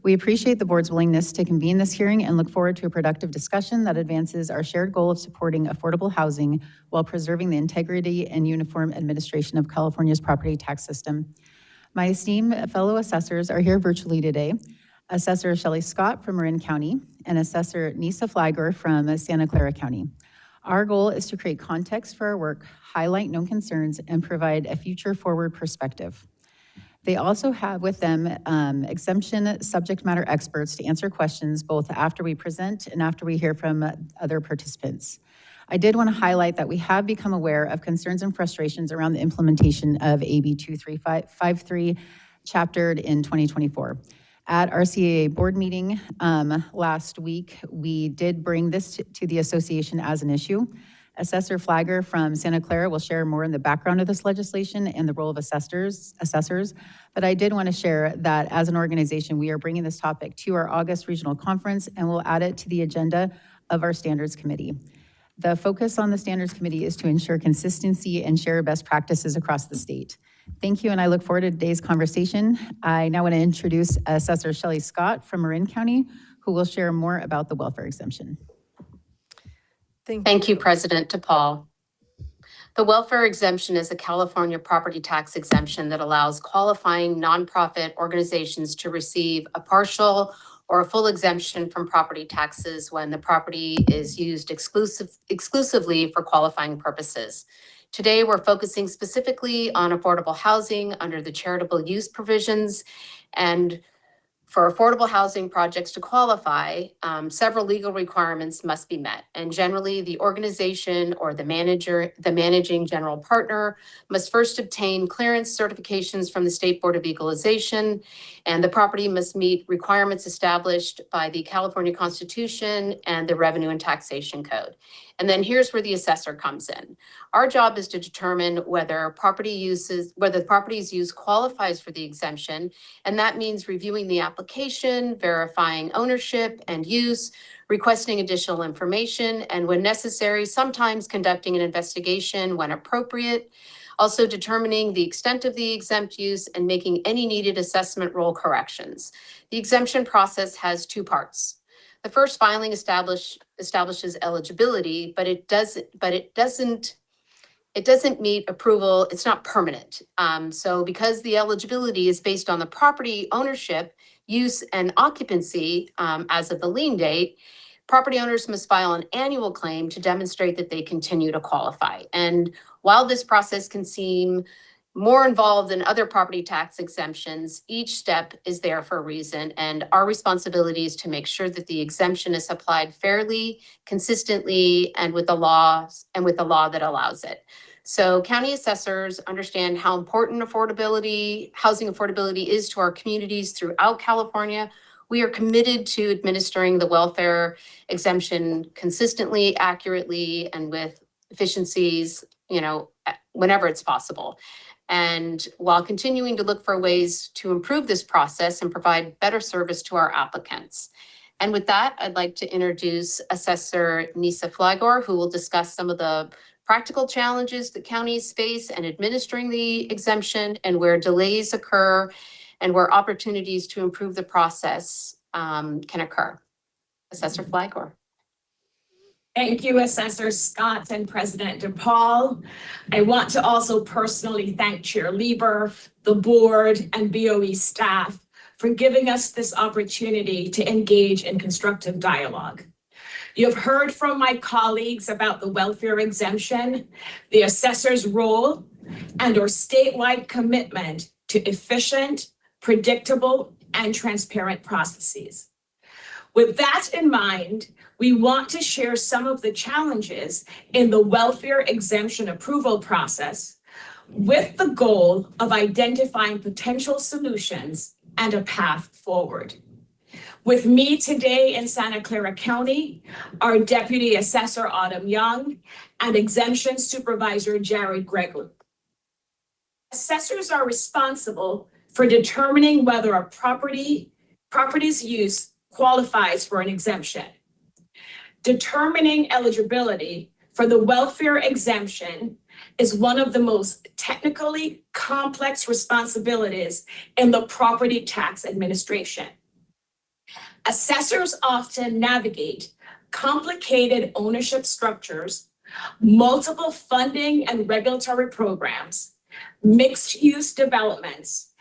We appreciate the board's willingness to convene this hearing and look forward to a productive discussion that advances our shared goal of supporting affordable housing while preserving the integrity and uniform administration of California's property tax system. My esteemed fellow assessors are here virtually today. Assessor Shelley Scott from Marin County, and Assessor Nisa Flagor from Santa Clara County. Our goal is to create context for our work, highlight known concerns, and provide a future forward perspective. They also have with them exemption subject matter experts to answer questions both after we present and after we hear from other participants. I did want to highlight that we have become aware of concerns and frustrations around the implementation of AB 2353, chaptered in 2024. At our CAA board meeting last week, we did bring this to the association as an issue. Assessor Flagor from Santa Clara will share more in the background of this legislation and the role of assessors. But I did want to share that as an organization, we are bringing this topic to our August regional conference, and we'll add it to the agenda of our standards committee. The focus on the standards committee is to ensure consistency and share best practices across the state. Thank you, and I look forward to today's conversation. I now want to introduce Assessor Shelley Scott from Marin County, who will share more about the welfare exemption. Thank you, President DePaul. The welfare exemption is a California property tax exemption that allows qualifying nonprofit organizations to receive a partial or a full exemption from property taxes when the property is used exclusively for qualifying purposes. Today, we're focusing specifically on affordable housing under the charitable use provisions, and for affordable housing projects to qualify, several legal requirements must be met. And generally, the organization or the managing general partner must first obtain clearance certifications from the State Board of Equalization, and the property must meet requirements established by the California Constitution and the Revenue and Taxation Code. And then here's where the assessor comes in. Our job is to determine whether the property's use qualifies for the exemption, and that means reviewing the application, verifying ownership and use, requesting additional information, and when necessary, sometimes conducting an investigation when appropriate, also determining the extent of the exempt use and making any needed assessment role corrections. The exemption process has two parts. The first filing establishes eligibility, but it doesn't meet approval. It's not permanent. So because the eligibility is based on the property ownership, use, and occupancy as of the lien date, property owners must file an annual claim to demonstrate that they continue to qualify. And while this process can seem more involved than other property tax exemptions, each step is there for a reason, and our responsibility is to make sure that the exemption is applied fairly, consistently, and with the law that allows it. So county assessors understand how important housing affordability is to our communities throughout California. We are committed to administering the welfare exemption consistently, accurately, and with efficiencies, whenever it's possible. And while continuing to look for ways to improve this process and provide better service to our applicants. And with that, I'd like to introduce Assessor Nisa Flagor, who will discuss some of the practical challenges that counties face in administering the exemption and where delays occur and where opportunities to improve the process can occur. Assessor Flagor. Thank you, Assessor Scott and President DePaul. I want to also personally thank Chair Lieber, the board, and BOE staff for giving us this opportunity to engage in constructive dialogue. You have heard from my colleagues about the welfare exemption, the assessor's role, and our statewide commitment to efficient, predictable, and transparent processes. With that in mind, we want to share some of the challenges in the welfare exemption approval process with the goal of identifying potential solutions and a path forward. With me today in Santa Clara County, our Deputy Assessor Autumn Young and Exemption Supervisor Jared Gregory. Assessors are responsible for determining whether a property's use qualifies for an exemption. Determining eligibility for the welfare exemption is one of the most technically complex responsibilities in the property tax administration. Assessors often navigate complicated ownership structures, multiple funding and regulatory programs, mixed-use developments,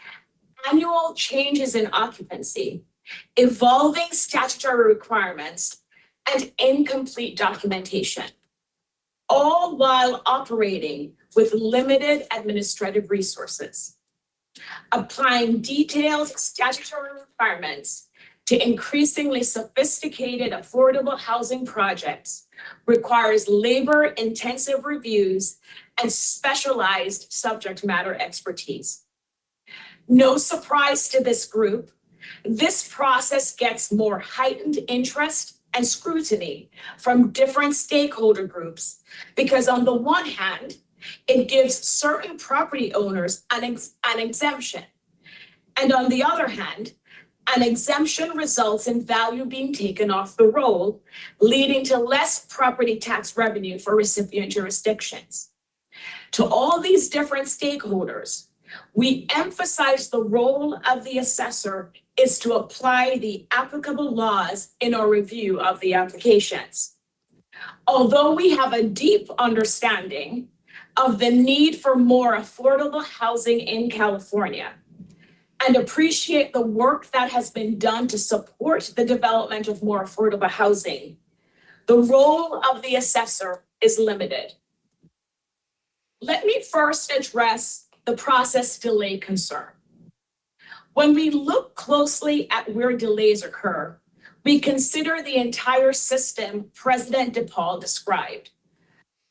annual changes in occupancy, evolving statutory requirements, and incomplete documentation, all while operating with limited administrative resources. Applying detailed statutory requirements to increasingly sophisticated affordable housing projects requires labor-intensive reviews and specialized subject matter expertise. No surprise to this group, this process gets more heightened interest and scrutiny from different stakeholder groups because on the one hand, it gives certain property owners an exemption. And on the other hand, an exemption results in value being taken off the roll, leading to less property tax revenue for recipient jurisdictions. To all these different stakeholders, we emphasize the role of the assessor is to apply the applicable laws in our review of the applications. Although we have a deep understanding of the need for more affordable housing in California and appreciate the work that has been done to support the development of more affordable housing, the role of the assessor is limited. Let me first address the process delay concern. When we look closely at where delays occur, we consider the entire system President DePaul described,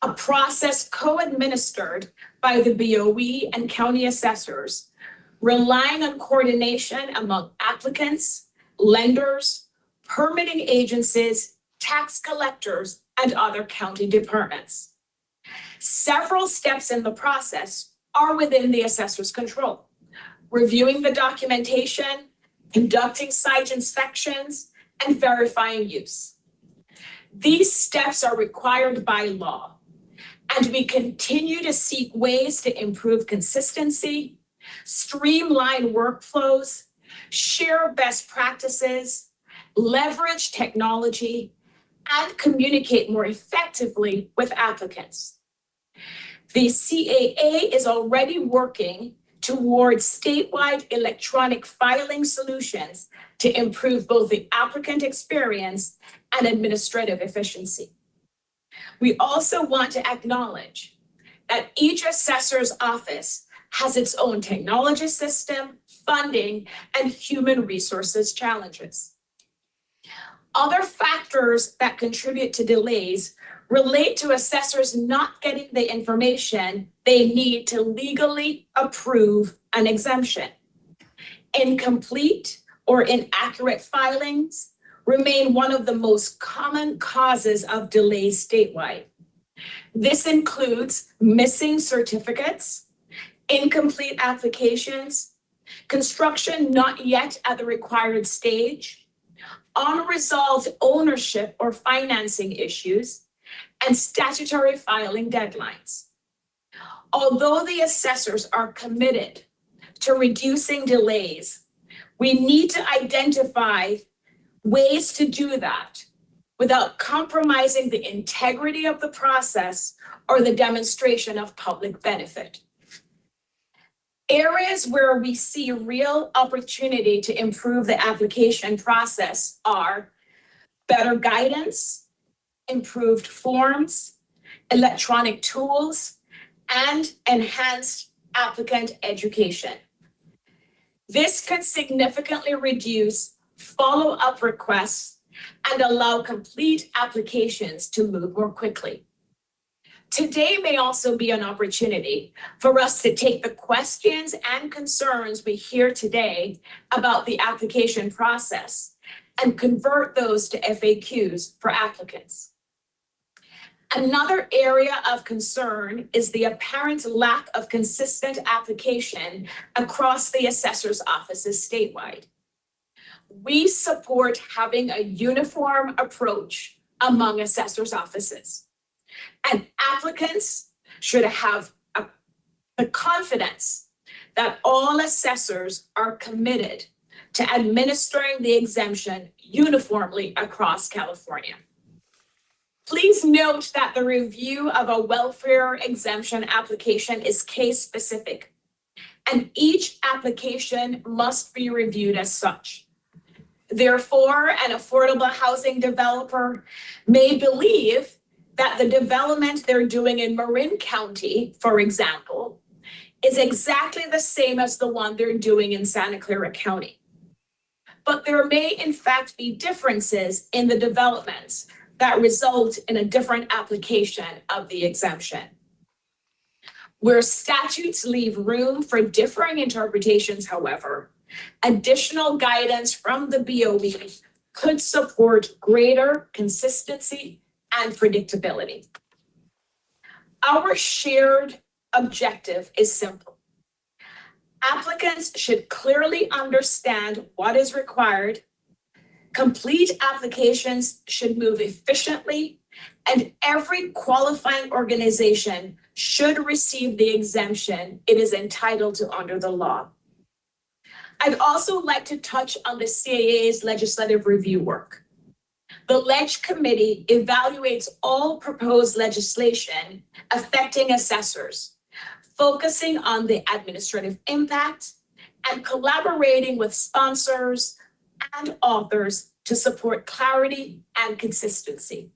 a process co-administered by the BOE and county assessors, relying on coordination among applicants, lenders, permitting agencies, tax collectors, and other county departments. Several steps in the process are within the assessor's control. Reviewing the documentation, conducting site inspections, and verifying use. These steps are required by law, and we continue to seek ways to improve consistency, streamline workflows, share best practices, leverage technology, and communicate more effectively with applicants. The CAA is already working towards statewide electronic filing solutions to improve both the applicant experience and administrative efficiency. We also want to acknowledge that each assessor's office has its own technology system, funding, and human resources challenges. Other factors that contribute to delays relate to assessors not getting the information they need to legally approve an exemption. Incomplete or inaccurate filings remain one of the most common causes of delays statewide. This includes missing certificates, incomplete applications, construction not yet at the required stage, unresolved ownership or financing issues, and statutory filing deadlines. Although the assessors are committed to reducing delays, we need to identify ways to do that without compromising the integrity of the process or the demonstration of public benefit. Areas where we see real opportunity to improve the application process are better guidance, improved forms, electronic tools, and enhanced applicant education. This could significantly reduce follow-up requests and allow complete applications to move more quickly. Today may also be an opportunity for us to take the questions and concerns we hear today about the application process and convert those to FAQs for applicants. Another area of concern is the apparent lack of consistent application across the assessor's offices statewide. We support having a uniform approach among assessor's offices. And applicants should have the confidence that all assessors are committed to administering the exemption uniformly across California. Please note that the review of a welfare exemption application is case-specific, and each application must be reviewed as such. Therefore, an affordable housing developer may believe that the development they're doing in Marin County, for example, is exactly the same as the one they're doing in Santa Clara County. But there may in fact be differences in the developments that result in a different application of the exemption. Where statutes leave room for differing interpretations, however, additional guidance from the BOE could support greater consistency and predictability. Our shared objective is simple. Applicants should clearly understand what is required. Complete applications should move efficiently, and every qualifying organization should receive the exemption it is entitled to under the law. I'd also like to touch on the CAA's legislative review work. The Ledge Committee evaluates all proposed legislation affecting assessors, focusing on the administrative impact and collaborating with sponsors and authors to support clarity and consistency.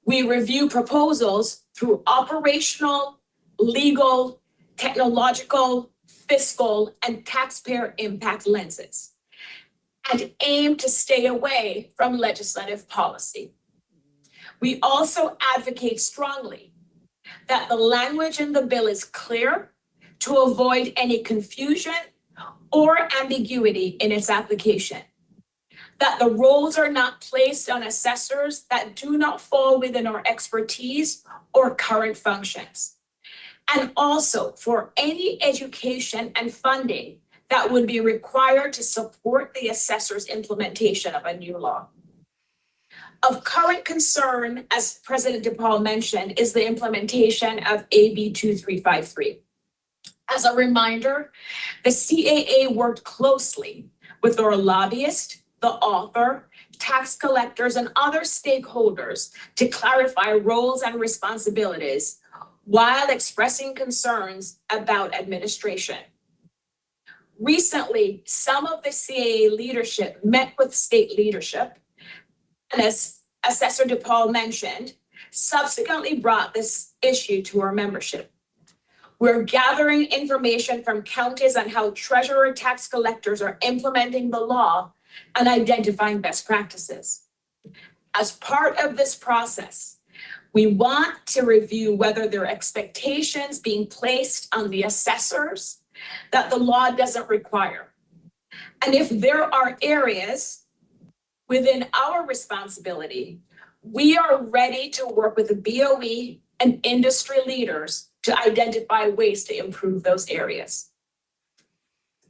We review proposals through operational, legal, technological, fiscal, and taxpayer impact lenses, and aim to stay away from legislative policy. We also advocate strongly that the language in the bill is clear to avoid any confusion or ambiguity in its application, that the roles are not placed on assessors that do not fall within our expertise or current functions, and also for any education and funding that would be required to support the assessor's implementation of a new law. Of current concern, as President DePaul mentioned, is the implementation of AB 2353. As a reminder, the CAA worked closely with our lobbyist, the author, tax collectors, and other stakeholders to clarify roles and responsibilities while expressing concerns about administration. Recently, some of the CAA leadership met with state leadership, and as Assessor DePaul mentioned, subsequently brought this issue to our membership. We're gathering information from counties on how treasurer tax collectors are implementing the law and identifying best practices. As part of this process, we want to review whether there are expectations being placed on the assessors that the law doesn't require. And if there are areas within our responsibility, we are ready to work with the BOE and industry leaders to identify ways to improve those areas.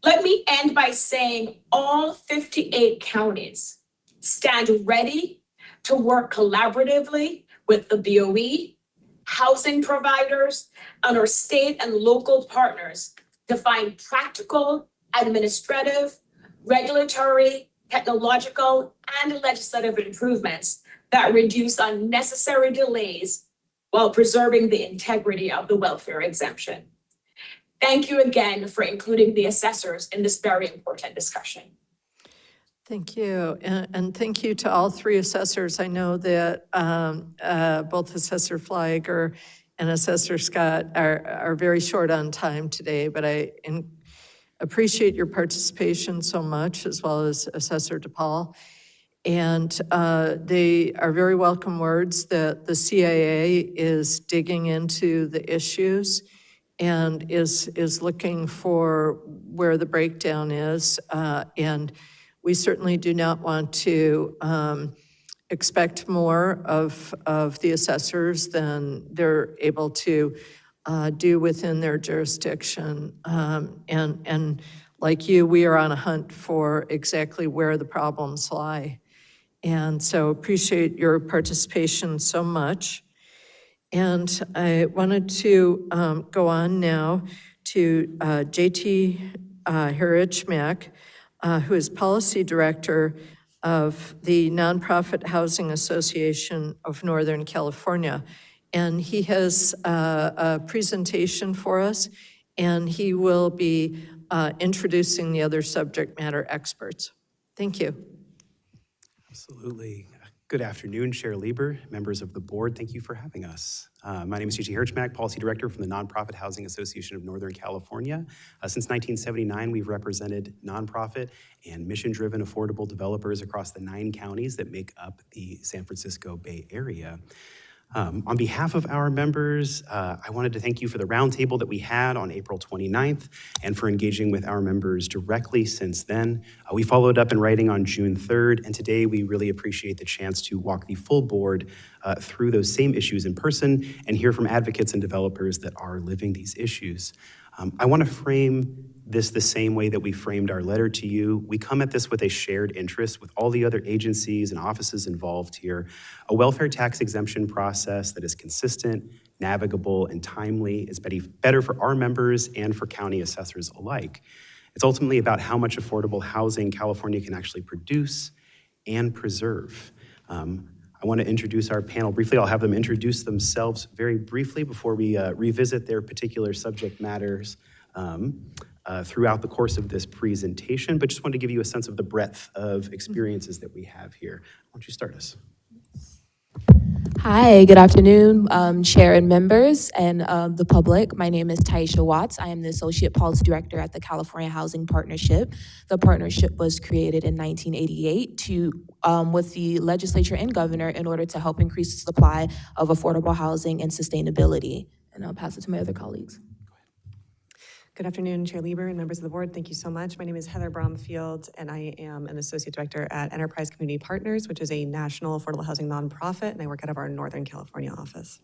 Let me end by saying all 58 counties stand ready to work collaboratively with the BOE, housing providers, and our state and local partners to find practical, administrative, regulatory, technological, and legislative improvements that reduce unnecessary delays while preserving the integrity of the welfare exemption. Thank you again for including the assessors in this very important discussion. Thank you, and thank you to all three assessors. I know that both Assessor Flieger and Assessor Scott are very short on time today, but I appreciate your participation so much, as well as Assessor DePaul. And they are very welcome words that the CAA is digging into the issues and is looking for where the breakdown is. And we certainly do not want to expect more of the assessors than they're able to do within their jurisdiction. And like you, we are on a hunt for exactly where the problems lie. And so appreciate your participation so much. And I wanted to go on now to JT Harich-Mack, who is Policy Director of the Nonprofit Housing Association of Northern California. And he has a presentation for us, and he will be introducing the other subject matter experts. Thank you. Absolutely. Good afternoon, Chair Lieber, members of the board. Thank you for having us. My name is Gigi Hirschmack, Policy Director from the Nonprofit Housing Association of Northern California. Since 1979, we've represented nonprofit and mission-driven affordable developers across the 9 counties that make up the San Francisco Bay Area. On behalf of our members, I wanted to thank you for the roundtable that we had on April 29th and for engaging with our members directly since then. We followed up in writing on June 3rd, and today we really appreciate the chance to walk the full board through those same issues in person and hear from advocates and developers that are living these issues. I want to frame this the same way that we framed our letter to you. We come at this with a shared interest with all the other agencies and offices involved here, a welfare tax exemption process that is consistent, navigable, and timely is better for our members and for county assessors alike. It's ultimately about how much affordable housing California can actually produce and preserve. I want to introduce our panel briefly. I'll have them introduce themselves very briefly before we revisit their particular subject matters throughout the course of this presentation, but just wanted to give you a sense of the breadth of experiences that we have here. Why don't you start us? Hi, good afternoon, Chair and members and the public. My name is Taisha Watts. I am the Associate Policy Director at the California Housing Partnership. The partnership was created in 1988 with the legislature and governor in order to help increase the supply of affordable housing and sustainability. And I'll pass it to my other colleagues. Good afternoon, Chair Lieber and members of the board. Thank you so much. My name is Heather Bromfield, and I am an Associate Director at Enterprise Community Partners, which is a national affordable housing nonprofit, and I work out of our Northern California office.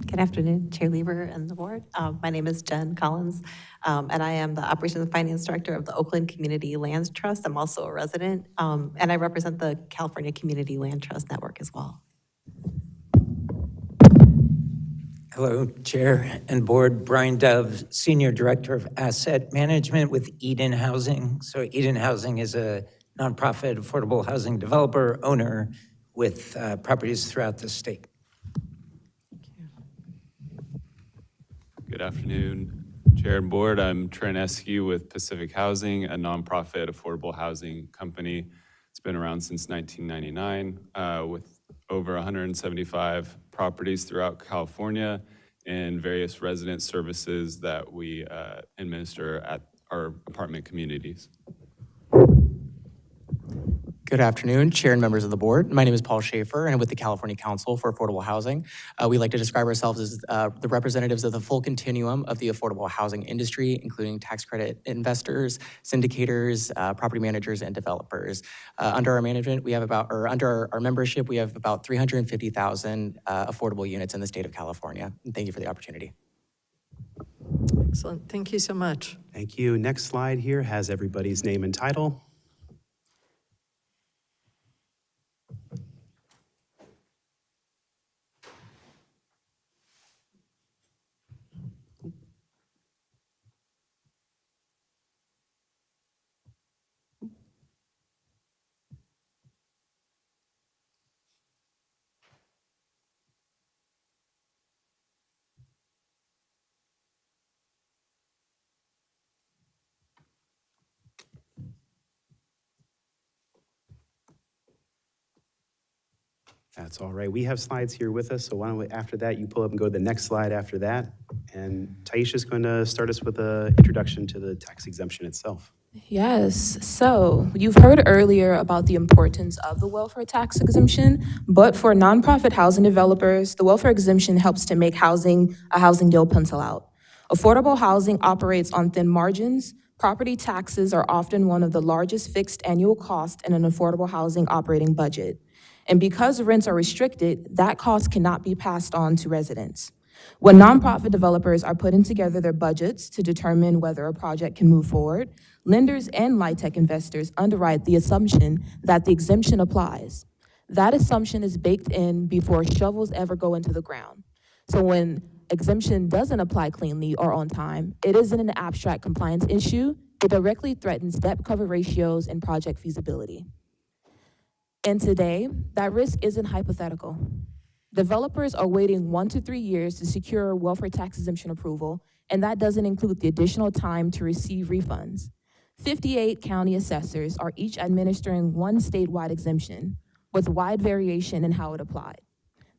Good afternoon, Chair Lieber and the board. My name is Jen Collins, and I am the Operations and Finance Director of the Oakland Community Land Trust. I'm also a resident, and I represent the California Community Land Trust Network as well. Hello, Chair and Board. Brian Dove, Senior Director of Asset Management with Eden Housing. So Eden Housing is a nonprofit affordable housing developer owner with properties throughout the state. Good afternoon, Chair and Board. I'm Trent Eskew with Pacific Housing, a nonprofit affordable housing company. It's been around since 1999 with over 175 properties throughout California and various resident services that we administer at our apartment communities. Good afternoon, Chair and members of the board. My name is Paul Schaefer, and I'm with the California Council for Affordable Housing. We like to describe ourselves as the representatives of the full continuum of the affordable housing industry, including tax credit investors, syndicators, property managers, and developers. Under our management, we have under our membership, we have about 350,000 affordable units in the state of California. And thank you for the opportunity. Excellent. Thank you so much. Thank you. Next slide here has everybody's name and title. That's all right. We have slides here with us, so why don't we, after that, you pull up and go to the next slide after that. And Taisha's going to start us with an introduction to the tax exemption itself. Yes, so you've heard earlier about the importance of the welfare tax exemption, but for nonprofit housing developers, the welfare exemption helps to make housing a housing deal pencil out. Affordable housing operates on thin margins. Property taxes are often one of the largest fixed annual costs in an affordable housing operating budget. And because rents are restricted, that cost cannot be passed on to residents. When nonprofit developers are putting together their budgets to determine whether a project can move forward, lenders and LIHTC investors underwrite the assumption that the exemption applies. That assumption is baked in before shovels ever go into the ground. So when exemption doesn't apply cleanly or on time, it isn't an abstract compliance issue. It directly threatens debt cover ratios and project feasibility. And today, that risk isn't hypothetical. Developers are waiting 1 to 3 years to secure welfare tax exemption approval, and that doesn't include the additional time to receive refunds. 58 county assessors are each administering one statewide exemption with wide variation in how it applied.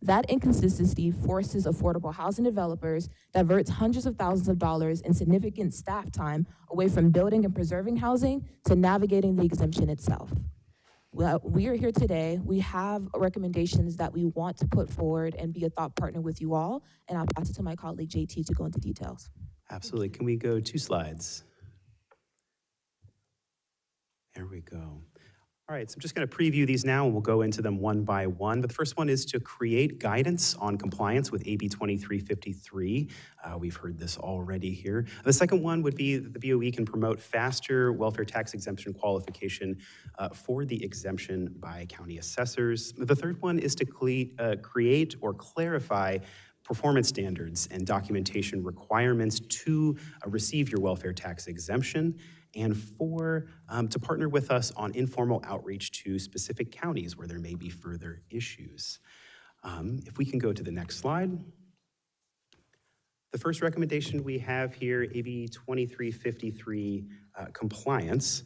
That inconsistency forces affordable housing developers, diverts hundreds of thousands of dollars in significant staff time away from building and preserving housing to navigating the exemption itself. Well, we are here today. We have recommendations that we want to put forward and be a thought partner with you all, and I'll pass it to my colleague JT to go into details. Absolutely. Can we go 2 slides? There we go. All right, so I'm just going to preview these now, and we'll go into them one by one. But the first one is to create guidance on compliance with AB 2353. We've heard this already here. The second one would be that the BOE can promote faster welfare tax exemption qualification for the exemption by county assessors. The third one is to create or clarify performance standards and documentation requirements to receive your welfare tax exemption. And 4, to partner with us on informal outreach to specific counties where there may be further issues. If we can go to the next slide. The first recommendation we have here, AB 2353 compliance.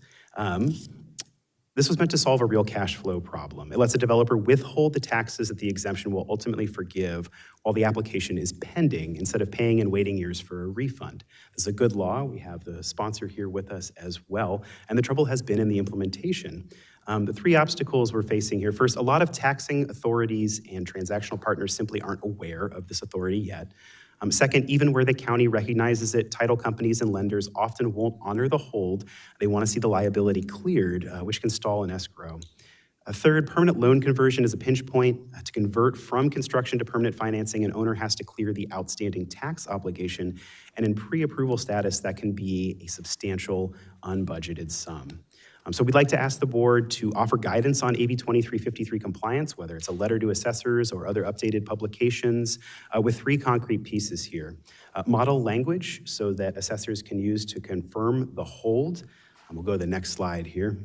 This was meant to solve a real cash flow problem. It lets a developer withhold the taxes that the exemption will ultimately forgive while the application is pending instead of paying and waiting years for a refund. This is a good law. We have the sponsor here with us as well. And the trouble has been in the implementation. The 3 obstacles we're facing here. First, a lot of taxing authorities and transactional partners simply aren't aware of this authority yet. Second, even where the county recognizes it, title companies and lenders often won't honor the hold. They want to see the liability cleared, which can stall an escrow. Third, permanent loan conversion is a pinch point. To convert from construction to permanent financing, an owner has to clear the outstanding tax obligation, and in pre-approval status, that can be a substantial unbudgeted sum. So we'd like to ask the board to offer guidance on AB 2353 compliance, whether it's a letter to assessors or other updated publications, with 3 concrete pieces here. Model language so that assessors can use to confirm the hold. We'll go to the next slide here.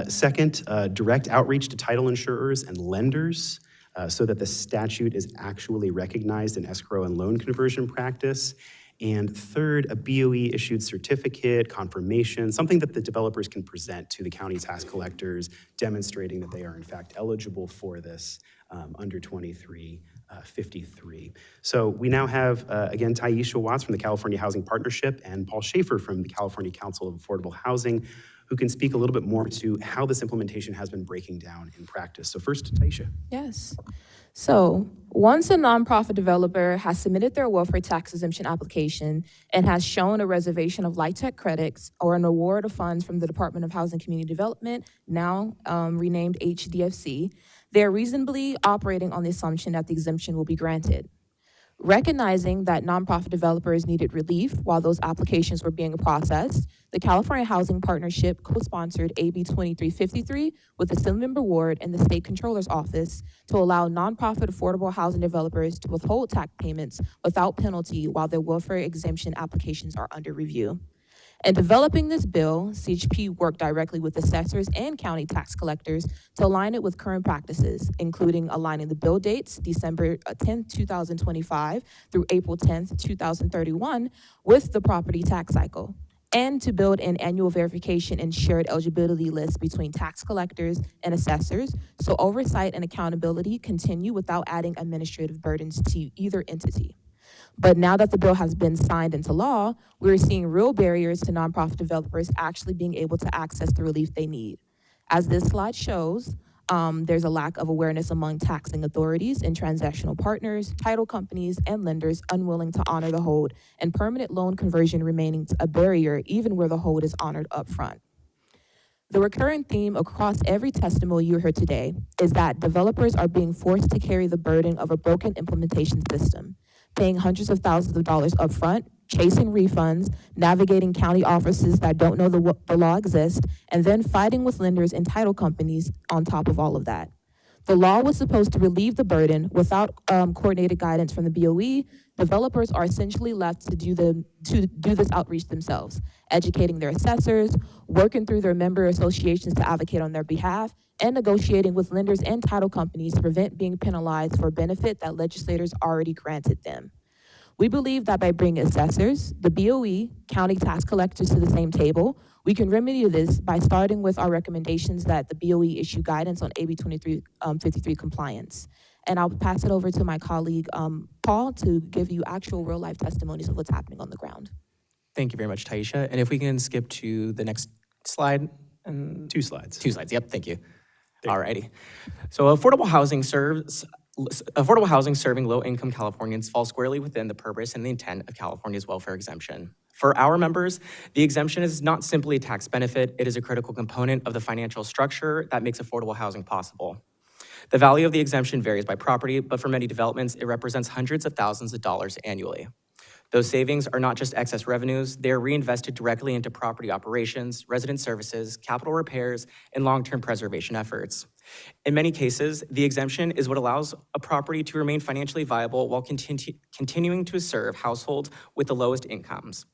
Second, direct outreach to title insurers and lenders so that the statute is actually recognized in escrow and loan conversion practice. And third, a BOE-issued certificate, confirmation, something that the developers can present to the county tax collectors, demonstrating that they are in fact eligible for this under 2353. So we now have, again, Taisha Watts from the California Housing Partnership and Paul Schaefer from the California Council of Affordable Housing, who can speak a little bit more to how this implementation has been breaking down in practice. So first, Taisha. Yes. So once a nonprofit developer has submitted their welfare tax exemption application and has shown a reservation of LIHTC credits or an award of funds from the Department of Housing and Community Development, now renamed HDFC, they are reasonably operating on the assumption that the exemption will be granted. Recognizing that nonprofit developers needed relief while those applications were being processed, the California Housing Partnership co-sponsored AB 2353 with the Assembly Ward and the State Controller's Office to allow nonprofit affordable housing developers to withhold tax payments without penalty while their welfare exemption applications are under review. In developing this bill, CHP worked directly with assessors and county tax collectors to align it with current practices, including aligning the bill dates, December 10, 2025 through April 10, 2031, with the property tax cycle, and to build an annual verification and shared eligibility list between tax collectors and assessors, so oversight and accountability continue without adding administrative burdens to either entity. But now that the bill has been signed into law, we're seeing real barriers to nonprofit developers actually being able to access the relief they need. As this slide shows, there's a lack of awareness among taxing authorities and transactional partners, title companies, and lenders unwilling to honor the hold, and permanent loan conversion remaining a barrier even where the hold is honored upfront. The recurring theme across every testimony you heard today is that developers are being forced to carry the burden of a broken implementation system, paying hundreds of thousands of dollars upfront, chasing refunds, navigating county offices that don't know the law exists, and then fighting with lenders and title companies on top of all of that. The law was supposed to relieve the burden. Without coordinated guidance from the BOE, developers are essentially left to do this outreach themselves, educating their assessors, working through their member associations to advocate on their behalf, and negotiating with lenders and title companies to prevent being penalized for a benefit that legislators already granted them. We believe that by bringing assessors, the BOE, county tax collectors to the same table, we can remedy this by starting with our recommendations that the BOE issue guidance on AB 2353 compliance. And I'll pass it over to my colleague, Paul, to give you actual real-life testimonies of what's happening on the ground. Thank you very much, Taisha. And if we can skip to the next slide. Two slides. Two slides, yep, thank you. Alrighty. So affordable housing serving low-income Californians falls squarely within the purpose and the intent of California's welfare exemption. For our members, the exemption is not simply a tax benefit, it is a critical component of the financial structure that makes affordable housing possible. The value of the exemption varies by property, but for many developments, it represents hundreds of thousands of dollars annually. Those savings are not just excess revenues, they are reinvested directly into property operations, resident services, capital repairs, and long-term preservation efforts. In many cases, the exemption is what allows a property to remain financially viable while continuing to serve households with the lowest incomes.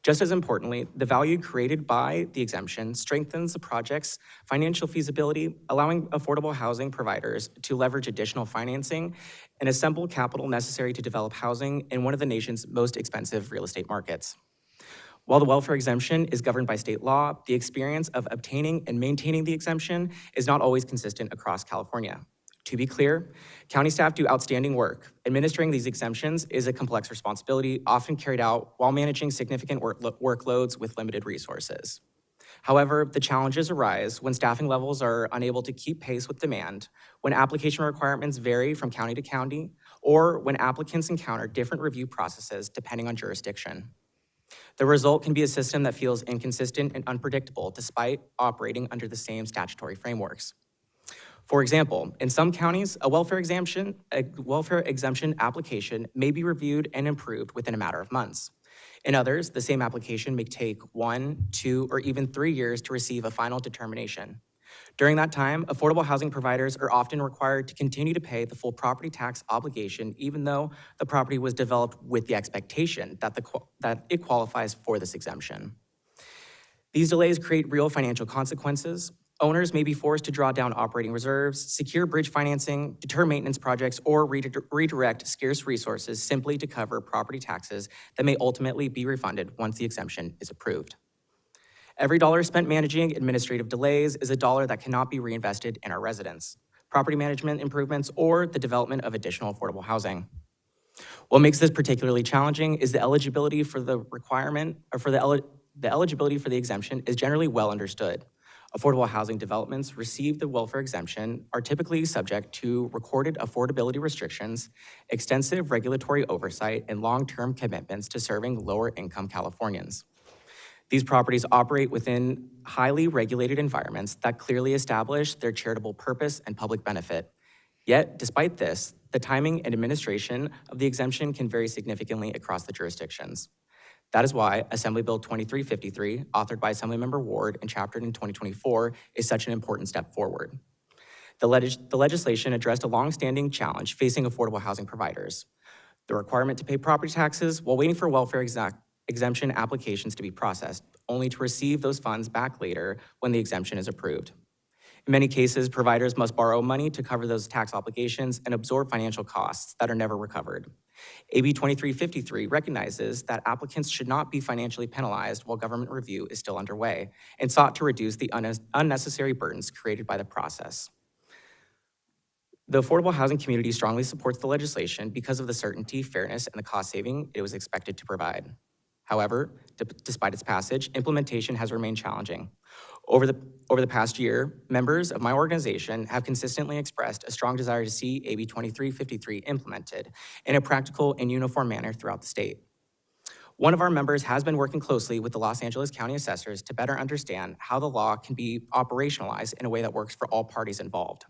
Just as importantly, the value created by the exemption strengthens the project's financial feasibility, allowing affordable housing providers to leverage additional financing and assemble capital necessary to develop housing in one of the nation's most expensive real estate markets. While the welfare exemption is governed by state law, the experience of obtaining and maintaining the exemption is not always consistent across California. To be clear, county staff do outstanding work. Administering these exemptions is a complex responsibility, often carried out while managing significant workloads with limited resources. However, the challenges arise when staffing levels are unable to keep pace with demand, when application requirements vary from county to county, or when applicants encounter different review processes depending on jurisdiction. The result can be a system that feels inconsistent and unpredictable despite operating under the same statutory frameworks. For example, in some counties, a welfare exemption application may be reviewed and approved within a matter of months. In others, the same application may take 1, 2, or even 3 years to receive a final determination. During that time, affordable housing providers are often required to continue to pay the full property tax obligation, even though the property was developed with the expectation that it qualifies for this exemption. These delays create real financial consequences. Owners may be forced to draw down operating reserves, secure bridge financing, deter maintenance projects, or redirect scarce resources simply to cover property taxes that may ultimately be refunded once the exemption is approved. Every dollar spent managing administrative delays is a dollar that cannot be reinvested in our residents, property management improvements, or the development of additional affordable housing. What makes this particularly challenging is the eligibility for the requirement, or for the eligibility for the exemption is generally well understood. Affordable housing developments receive the welfare exemption are typically subject to recorded affordability restrictions, extensive regulatory oversight, and long-term commitments to serving lower-income Californians. These properties operate within highly regulated environments that clearly establish their charitable purpose and public benefit. Yet, despite this, the timing and administration of the exemption can vary significantly across the jurisdictions. That is why Assembly Bill 2353, authored by Assemblymember Ward and chaptered in 2024, is such an important step forward. The legislation addressed a longstanding challenge facing affordable housing providers: the requirement to pay property taxes while waiting for welfare exemption applications to be processed, only to receive those funds back later when the exemption is approved. In many cases, providers must borrow money to cover those tax obligations and absorb financial costs that are never recovered. AB 2353 recognizes that applicants should not be financially penalized while government review is still underway, and sought to reduce the unnecessary burdens created by the process. The affordable housing community strongly supports the legislation because of the certainty, fairness, and the cost saving it was expected to provide. However, despite its passage, implementation has remained challenging. Over the past year, members of my organization have consistently expressed a strong desire to see AB 2353 implemented in a practical and uniform manner throughout the state. One of our members has been working closely with the Los Angeles County assessors to better understand how the law can be operationalized in a way that works for all parties involved.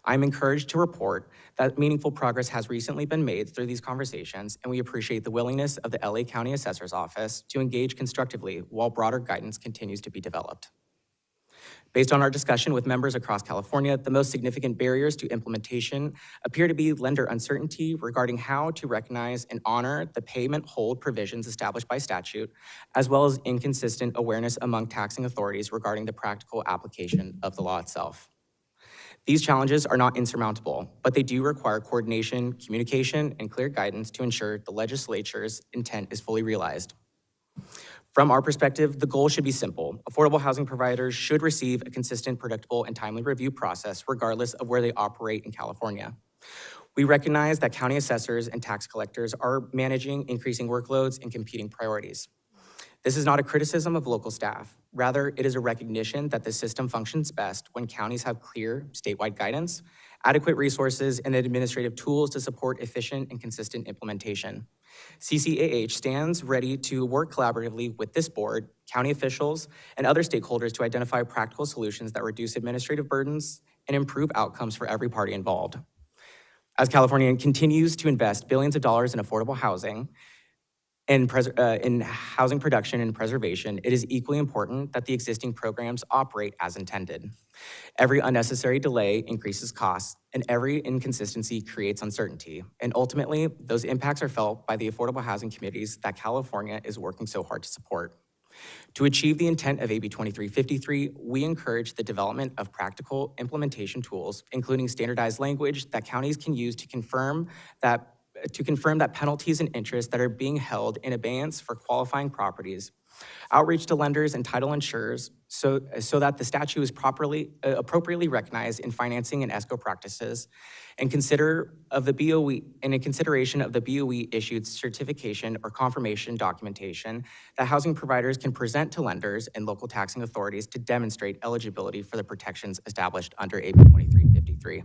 I'm encouraged to report that meaningful progress has recently been made through these conversations, and we appreciate the willingness of the LA County Assessor's Office to engage constructively while broader guidance continues to be developed. Based on our discussion with members across California, the most significant barriers to implementation appear to be lender uncertainty regarding how to recognize and honor the payment hold provisions established by statute, as well as inconsistent awareness among taxing authorities regarding the practical application of the law itself. These challenges are not insurmountable, but they do require coordination, communication, and clear guidance to ensure the legislature's intent is fully realized. From our perspective, the goal should be simple. Affordable housing providers should receive a consistent, predictable, and timely review process regardless of where they operate in California. We recognize that county assessors and tax collectors are managing increasing workloads and competing priorities. This is not a criticism of local staff. Rather, it is a recognition that the system functions best when counties have clear statewide guidance, adequate resources, and administrative tools to support efficient and consistent implementation. CCAH stands ready to work collaboratively with this board, county officials, and other stakeholders to identify practical solutions that reduce administrative burdens and improve outcomes for every party involved. As California continues to invest billions of dollars in affordable housing, in housing production and preservation, it is equally important that the existing programs operate as intended. Every unnecessary delay increases costs, and every inconsistency creates uncertainty. And ultimately, those impacts are felt by the affordable housing communities that California is working so hard to support. To achieve the intent of AB 2353, we encourage the development of practical implementation tools, including standardized language that counties can use to confirm that penalties and interest that are being held in abeyance for qualifying properties, outreach to lenders and title insurers so that the statute is appropriately recognized in financing and escrow practices, and in consideration of the BOE issued certification or confirmation documentation that housing providers can present to lenders and local taxing authorities to demonstrate eligibility for the protections established under AB 2353.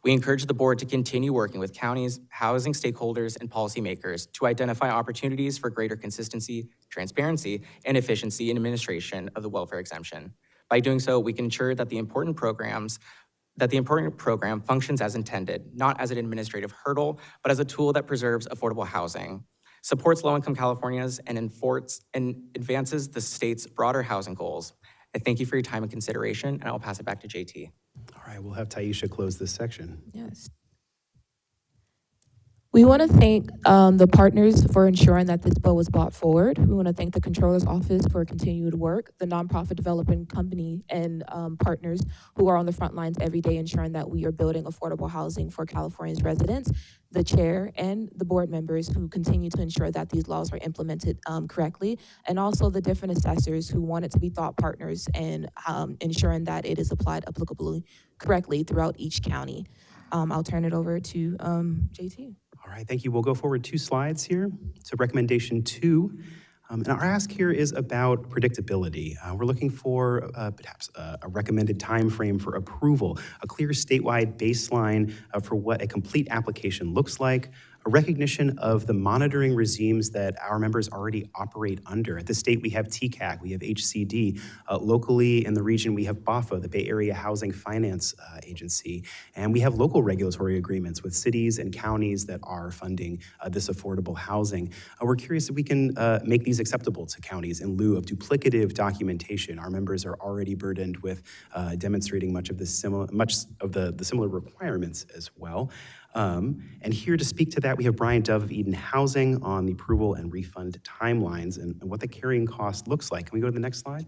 We encourage the board to continue working with counties, housing stakeholders, and policymakers to identify opportunities for greater consistency, transparency, and efficiency in administration of the welfare exemption. By doing so, we can ensure that the important program functions as intended, not as an administrative hurdle, but as a tool that preserves affordable housing, supports low-income Californians, and advances the state's broader housing goals. I thank you for your time and consideration, and I'll pass it back to JT. All right, we'll have Taisha close this section. Yes. We want to thank the partners for ensuring that this bill was brought forward. We want to thank the Controller's Office for continued work, the nonprofit development company and partners who are on the front lines every day ensuring that we are building affordable housing for California's residents, the chair and the board members who continue to ensure that these laws are implemented correctly, and also the different assessors who wanted to be thought partners in ensuring that it is applied applicably correctly throughout each county. I'll turn it over to JT. All right, thank you. We'll go forward 2 slides here. So recommendation 2, and our ask here is about predictability. We're looking for perhaps a recommended time frame for approval, a clear statewide baseline for what a complete application looks like, a recognition of the monitoring regimes that our members already operate under. At the state, we have TCAC, we have HCD. Locally in the region, we have BOFA, the Bay Area Housing Finance Agency. And we have local regulatory agreements with cities and counties that are funding this affordable housing. We're curious if we can make these acceptable to counties in lieu of duplicative documentation. Our members are already burdened with demonstrating much of the similar requirements as well. And here to speak to that, we have Brian Dove of Eden Housing on the approval and refund timelines and what the carrying cost looks like. Can we go to the next slide?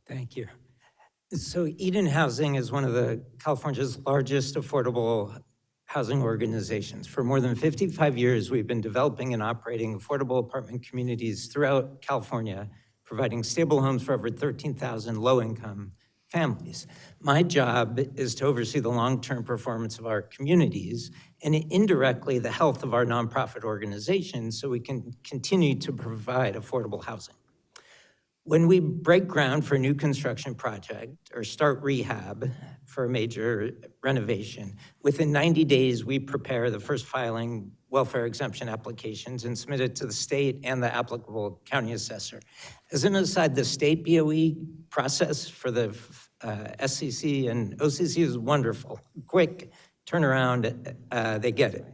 Thank you. So Eden Housing is one of California's largest affordable housing organizations. For more than 55 years, we've been developing and operating affordable apartment communities throughout California, providing stable homes for over 13,000 low-income families. My job is to oversee the long-term performance of our communities and indirectly the health of our nonprofit organizations so we can continue to provide affordable housing. When we break ground for a new construction project or start rehab for a major renovation, within 90 days, we prepare the first filing welfare exemption applications and submit it to the state and the applicable county assessor. As an aside, the state BOE process for the SCC and OCC is wonderful. Quick turnaround, they get it.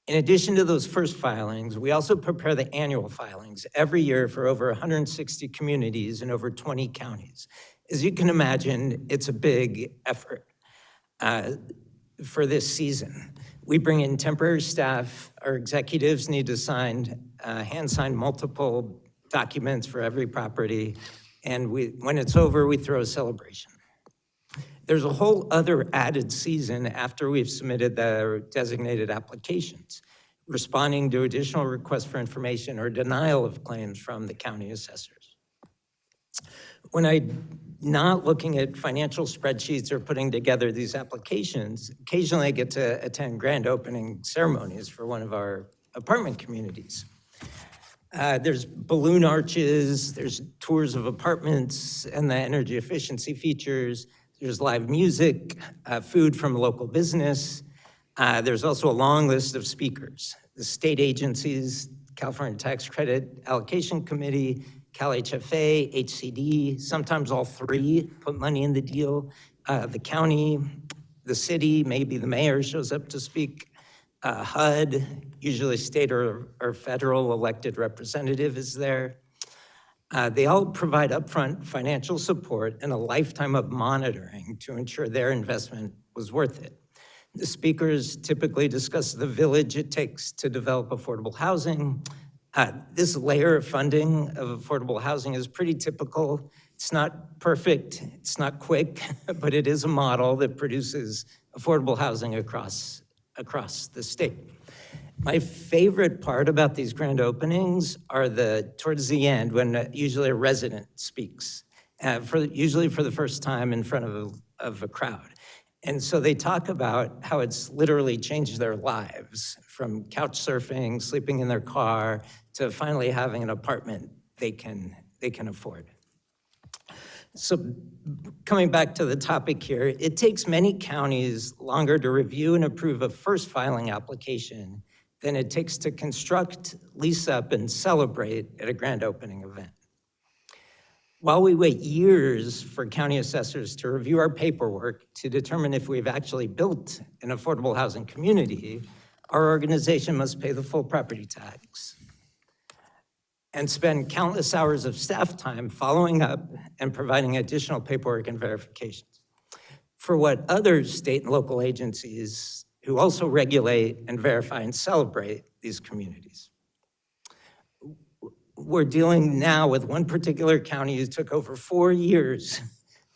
In addition to those first filings, we also prepare the annual filings every year for over 160 communities in over 20 counties. As you can imagine, it's a big effort for this season. We bring in temporary staff. Our executives need to hand sign multiple documents for every property. And when it's over, we throw a celebration. There's a whole other added season after we've submitted the designated applications, responding to additional requests for information or denial of claims from the county assessors. When I'm not looking at financial spreadsheets or putting together these applications, occasionally I get to attend grand opening ceremonies for one of our apartment communities. There's balloon arches, there's tours of apartments and the energy efficiency features, there's live music, food from a local business. There's also a long list of speakers. The state agencies, California Tax Credit Allocation Committee, Cal HFA, HCD, sometimes all three put money in the deal. The county, the city, maybe the mayor shows up to speak. HUD, usually state or federal elected representative is there. They all provide upfront financial support and a lifetime of monitoring to ensure their investment was worth it. The speakers typically discuss the village it takes to develop affordable housing. This layer of funding of affordable housing is pretty typical. It's not perfect, it's not quick, but it is a model that produces affordable housing across the state. My favorite part about these grand openings are towards the end when usually a resident speaks, usually for the first time in front of a crowd. And so they talk about how it's literally changed their lives, from couch surfing, sleeping in their car, to finally having an apartment they can afford. So coming back to the topic here, it takes many counties longer to review and approve a first filing application than it takes to construct, lease up, and celebrate at a grand opening event. While we wait years for county assessors to review our paperwork to determine if we've actually built an affordable housing community, our organization must pay the full property tax and spend countless hours of staff time following up and providing additional paperwork and verifications. For what other state and local agencies who also regulate and verify and celebrate these communities. We're dealing now with one particular county who took over 4 years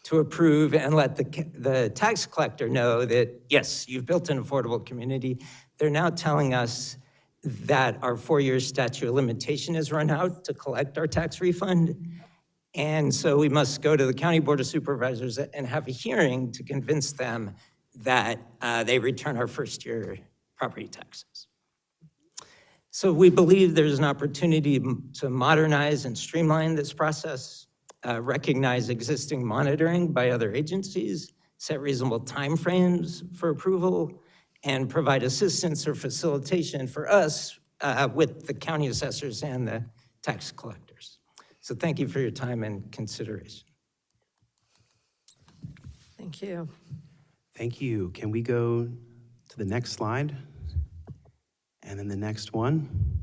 to approve and let the tax collector know that, yes, you've built an affordable community. They're now telling us that our 4-year statute of limitation has run out to collect our tax refund. And so we must go to the County Board of Supervisors and have a hearing to convince them that they return our first-year property taxes. So we believe there's an opportunity to modernize and streamline this process, recognize existing monitoring by other agencies, set reasonable timeframes for approval, and provide assistance or facilitation for us with the county assessors and the tax collectors. So thank you for your time and consideration. Thank you. Thank you. Can we go to the next slide? And then the next one.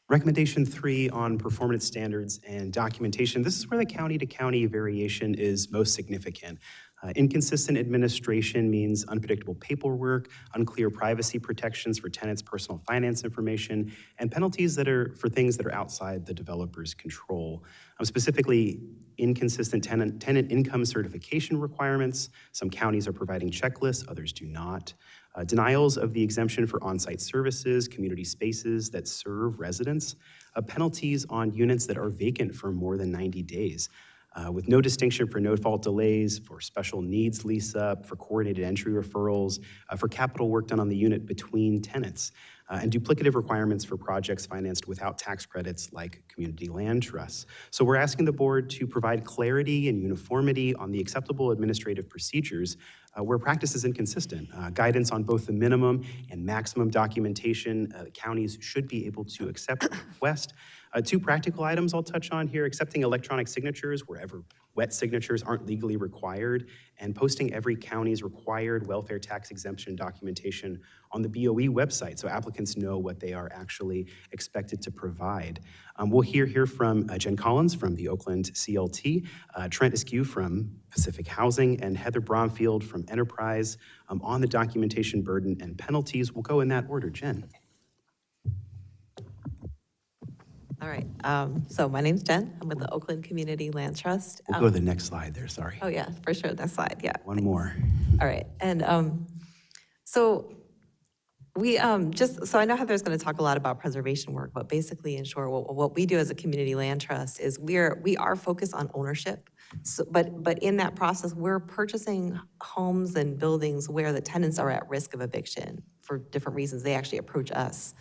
Recommendation 3 on performance standards and documentation. This is where the county-to-county variation is most significant. Inconsistent administration means unpredictable paperwork, unclear privacy protections for tenants' personal finance information, and penalties that are for things that are outside the developer's control. Specifically, inconsistent tenant income certification requirements. Some counties are providing checklists, others do not. Denials of the exemption for on-site services, community spaces that serve residents, penalties on units that are vacant for more than 90 days, with no distinction for no-fault delays, for special needs lease-up, for coordinated entry referrals, for capital work done on the unit between tenants, and duplicative requirements for projects financed without tax credits like community land trusts. So we're asking the board to provide clarity and uniformity on the acceptable administrative procedures where practice is inconsistent. Guidance on both the minimum and maximum documentation counties should be able to accept or request. 2 practical items I'll touch on here: accepting electronic signatures wherever wet signatures aren't legally required, and posting every county's required welfare tax exemption documentation on the BOE website so applicants know what they are actually expected to provide. We'll hear from Jen Collins from the Oakland CLT, Trent Askew from Pacific Housing, and Heather Bromfield from Enterprise on the documentation burden and penalties. We'll go in that order. Jen. All right. So my name's Jen. I'm with the Oakland Community Land Trust. We'll go to the next slide there, sorry. Oh, yeah, for sure. That slide. Yeah. One more. All right. And so we so I know Heather's going to talk a lot about preservation work, but basically, in short, what we do as a community land trust is we are focused on ownership. So, but in that process, we're purchasing homes and buildings where the tenants are at risk of eviction for different reasons. They actually approach us,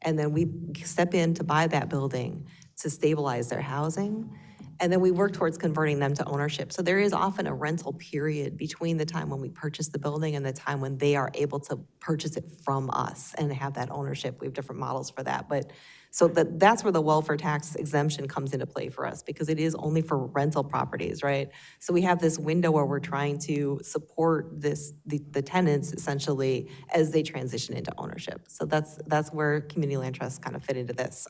and then we step in to buy that building to stabilize their housing. And then we work towards converting them to ownership. So there is often a rental period between the time when we purchase the building and the time when they are able to purchase it from us and have that ownership. We have different models for that. But so that's where the welfare tax exemption comes into play for us, because it is only for rental properties, right? So we have this window where we're trying to support the tenants essentially as they transition into ownership. So that's where community land trusts kind of fit into this.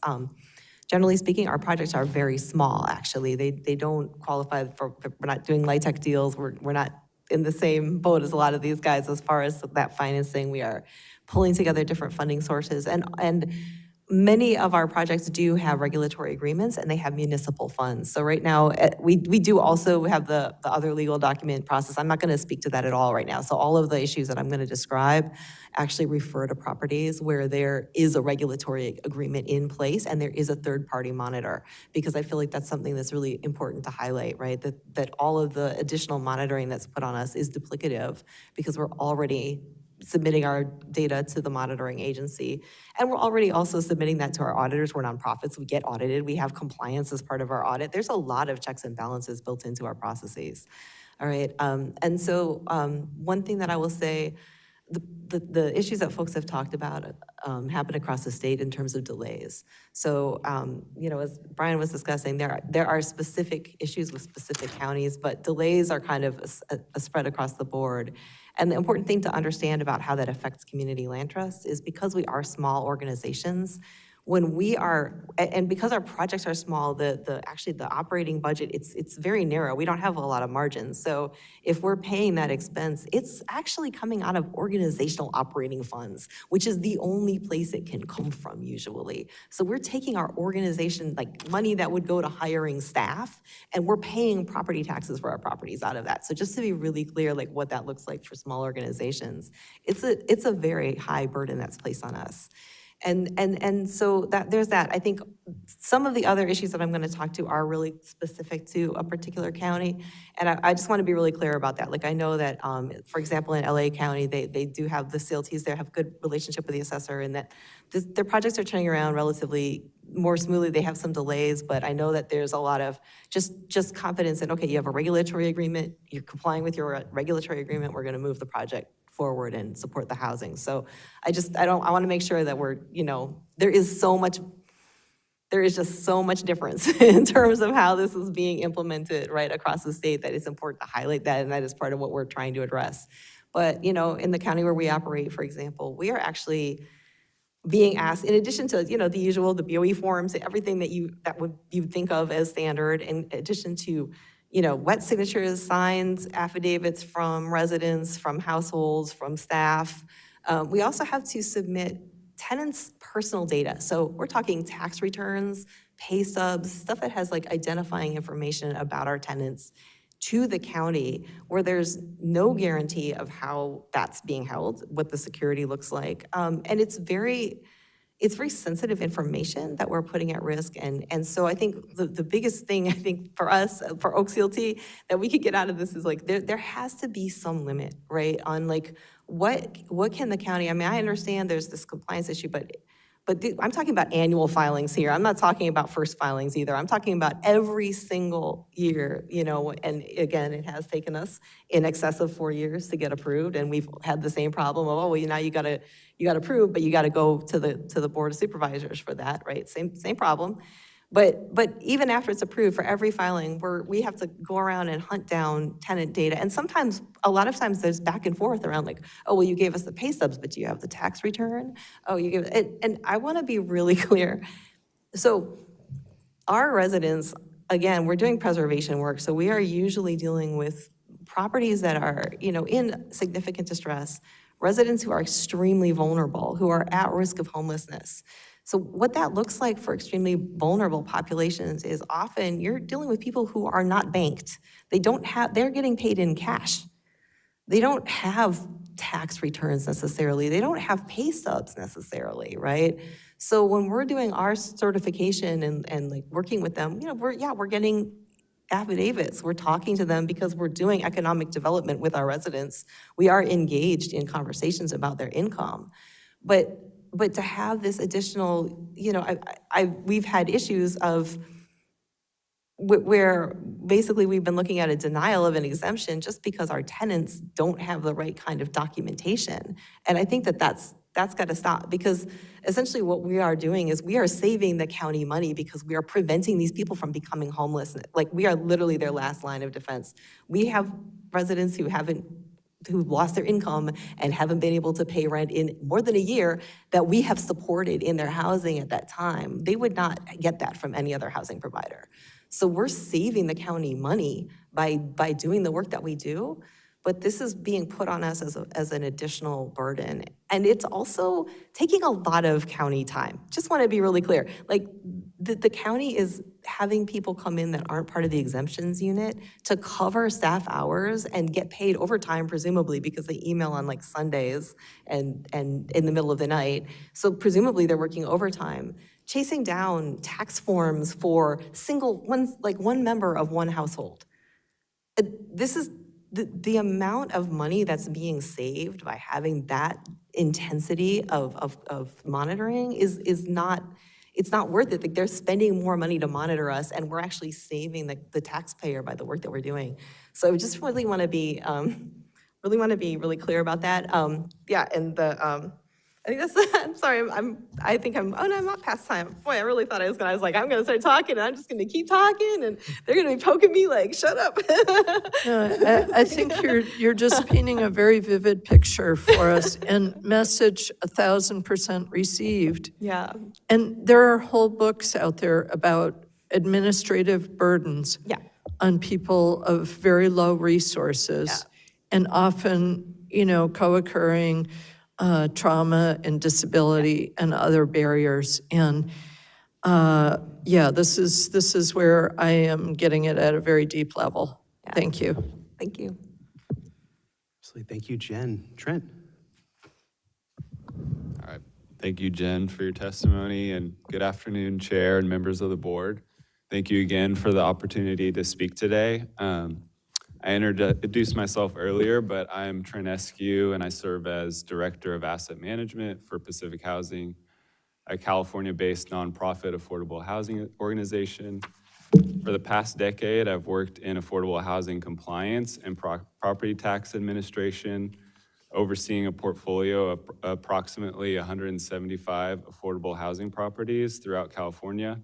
Generally speaking, our projects are very small, actually. They don't qualify for, we're not doing LIHTC deals. We're not in the same boat as a lot of these guys as far as that financing. We are pulling together different funding sources. And many of our projects do have regulatory agreements and they have municipal funds. So right now, we do also have the other legal document process. I'm not going to speak to that at all right now. So all of the issues that I'm going to describe actually refer to properties where there is a regulatory agreement in place and there is a third-party monitor, because I feel like that's something that's really important to highlight, right? That all of the additional monitoring that's put on us is duplicative because we're already submitting our data to the monitoring agency. And we're already also submitting that to our auditors. We're nonprofits, we get audited, we have compliance as part of our audit. There's a lot of checks and balances built into our processes. All right, and so one thing that I will say, the issues that folks have talked about happen across the state in terms of delays. So, as Brian was discussing, there are specific issues with specific counties, but delays are kind of a spread across the board. And the important thing to understand about how that affects community land trusts is because we are small organizations, when we are, and because our projects are small, actually the operating budget, it's very narrow. We don't have a lot of margins. So if we're paying that expense, it's actually coming out of organizational operating funds, which is the only place it can come from usually. So we're taking our organization, like money that would go to hiring staff, and we're paying property taxes for our properties out of that. So just to be really clear, like what that looks like for small organizations, it's a very high burden that's placed on us. And so there's that. I think some of the other issues that I'm going to talk to are really specific to a particular county. And I just want to be really clear about that. Like I know that, for example, in LA County, they do have the CLTs there, have good relationship with the assessor, and that their projects are turning around relatively more smoothly. They have some delays, but I know that there's a lot of just confidence in, okay, you have a regulatory agreement, you're complying with your regulatory agreement, we're going to move the project forward and support the housing. So I want to make sure that we're, there is just so much difference in terms of how this is being implemented right across the state that it's important to highlight that, and that is part of what we're trying to address. But, in the county where we operate, for example, we are actually being asked, in addition to, the usual, the BOE forms, everything that you think of as standard, in addition to wet signatures, signs, affidavits from residents, from households, from staff. We also have to submit tenants' personal data. So we're talking tax returns, pay stubs, stuff that has like identifying information about our tenants to the county, where there's no guarantee of how that's being held, what the security looks like. And it's very sensitive information that we're putting at risk. And so I think the biggest thing, I think, for us, for Oak CLT, that we could get out of this is like, there has to be some limit, right? On like, what can the county, I mean, I understand there's this compliance issue, but I'm talking about annual filings here. I'm not talking about first filings either. I'm talking about every single year, and again, it has taken us in excess of 4 years to get approved, and we've had the same problem of, now you got approved, but you got to go to the Board of Supervisors for that, right? Same problem. But even after it's approved, for every filing, we have to go around and hunt down tenant data. And sometimes, a lot of times, there's back and forth around like, oh, well, you gave us the pay stubs, but do you have the tax return? Oh, you gave it. And I want to be really clear. So our residents, again, we're doing preservation work, so we are usually dealing with properties that are, in significant distress, residents who are extremely vulnerable, who are at risk of homelessness. So what that looks like for extremely vulnerable populations is often you're dealing with people who are not banked. They're getting paid in cash. They don't have tax returns necessarily. They don't have pay stubs necessarily, right? So when we're doing our certification and like working with them, we're getting affidavits. We're talking to them because we're doing economic development with our residents. We are engaged in conversations about their income. But to have this additional, we've had issues of where basically we've been looking at a denial of an exemption just because our tenants don't have the right kind of documentation. And I think that's got to stop, because essentially what we are doing is we are saving the county money because we are preventing these people from becoming homeless. Like, we are literally their last line of defense. We have residents who've lost their income and haven't been able to pay rent in more than a year that we have supported in their housing at that time. They would not get that from any other housing provider. So we're saving the county money by doing the work that we do, but this is being put on us as an additional burden. And it's also taking a lot of county time. Just want to be really clear. Like, the county is having people come in that aren't part of the exemptions unit to cover staff hours and get paid overtime, presumably, because they email on like Sundays and in the middle of the night. So presumably they're working overtime, chasing down tax forms for one member of one household. This is the amount of money that's being saved by having that intensity of monitoring is not, it's not worth it. Like, they're spending more money to monitor us, and we're actually saving the taxpayer by the work that we're doing. So I just really want to be really clear about that. I think that's, I'm sorry, oh no, I'm not past time. Boy, I really thought I was I'm gonna start talking, and I'm just gonna keep talking, and they're gonna be poking me like, shut up. No, I think you're just painting a very vivid picture for us, and message 1,000% received. Yeah. And there are whole books out there about administrative burdens on people of very low resources, and often, co-occurring trauma and disability and other barriers. And this is where I am getting it at a very deep level. Thank you. Thank you. Absolutely. Thank you, Jen. Trent. All right. Thank you, Jen, for your testimony, and good afternoon, Chair and members of the board. Thank you again for the opportunity to speak today. I introduced myself earlier, but I'm Trent Eskew, and I serve as Director of Asset Management for Pacific Housing, a California-based nonprofit affordable housing organization. For the past decade, I've worked in affordable housing compliance and property tax administration, overseeing a portfolio of approximately 175 affordable housing properties throughout California.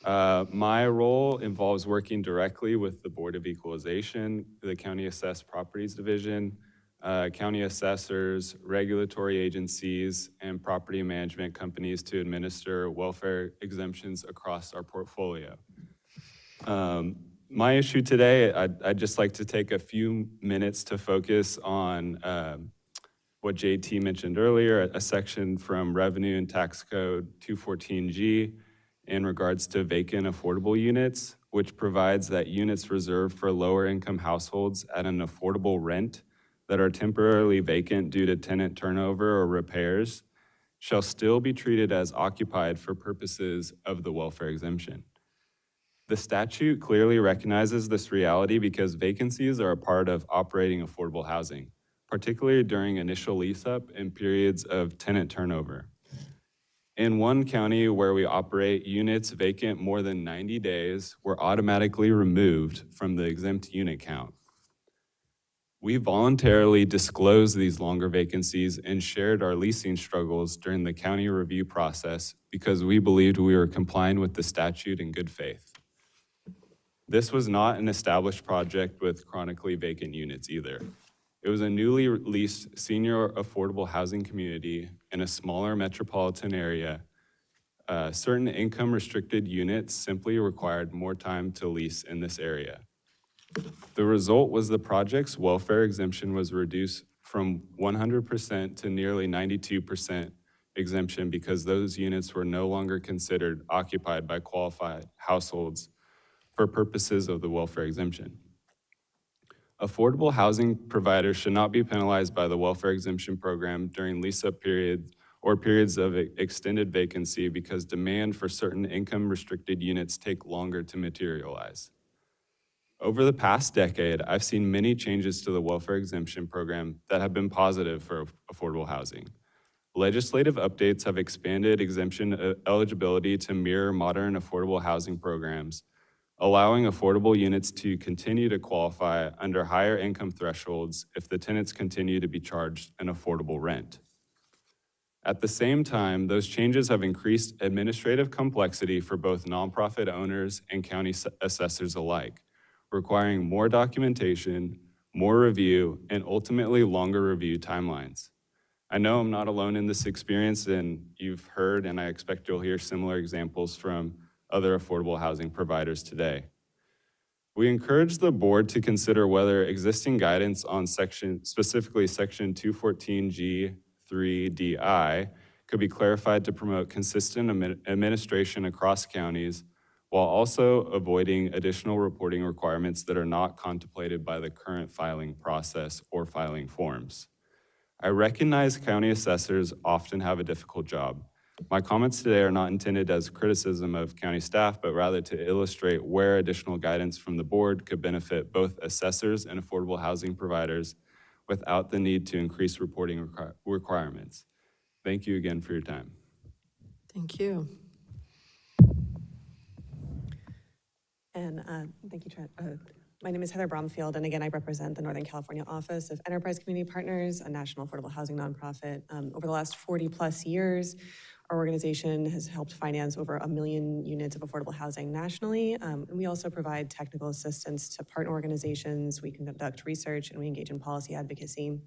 My role involves working directly with the Board of Equalization, the County Assessed Properties Division, county assessors, regulatory agencies, and property management companies to administer welfare exemptions across our portfolio. My issue today, I'd just like to take a few minutes to focus on what JT mentioned earlier, a section from Revenue and Tax Code 214G in regards to vacant affordable units, which provides that units reserved for lower income households at an affordable rent that are temporarily vacant due to tenant turnover or repairs shall still be treated as occupied for purposes of the welfare exemption. The statute clearly recognizes this reality because vacancies are a part of operating affordable housing, particularly during initial lease-up and periods of tenant turnover. In one county where we operate, units vacant more than 90 days were automatically removed from the exempt unit count. We voluntarily disclosed these longer vacancies and shared our leasing struggles during the county review process because we believed we were complying with the statute in good faith. This was not an established project with chronically vacant units either. It was a newly leased senior affordable housing community in a smaller metropolitan area. Certain income restricted units simply required more time to lease in this area. The result was the project's welfare exemption was reduced from 100% to nearly 92% exemption because those units were no longer considered occupied by qualified households for purposes of the welfare exemption. Affordable housing providers should not be penalized by the welfare exemption program during lease-up periods or periods of extended vacancy because demand for certain income-restricted units take longer to materialize. Over the past decade, I've seen many changes to the welfare exemption program that have been positive for affordable housing. Legislative updates have expanded exemption eligibility to mirror modern affordable housing programs, allowing affordable units to continue to qualify under higher income thresholds if the tenants continue to be charged an affordable rent. At the same time, those changes have increased administrative complexity for both nonprofit owners and county assessors alike, requiring more documentation, more review, and ultimately longer review timelines. I know I'm not alone in this experience, and you've heard, and I expect you'll hear similar examples from other affordable housing providers today. We encourage the board to consider whether existing guidance on specifically section 214G3DI could be clarified to promote consistent administration across counties while also avoiding additional reporting requirements that are not contemplated by the current filing process or filing forms. I recognize county assessors often have a difficult job. My comments today are not intended as criticism of county staff, but rather to illustrate where additional guidance from the board could benefit both assessors and affordable housing providers without the need to increase reporting requirements. Thank you again for your time. Thank you. And thank you, Trent. My name is Heather Bromfield, and again, I represent the Northern California Office of Enterprise Community Partners, a national affordable housing nonprofit. Over the last 40 plus years, our organization has helped finance over 1 million units of affordable housing nationally. And we also provide technical assistance to partner organizations. We conduct research and we engage in policy advocacy.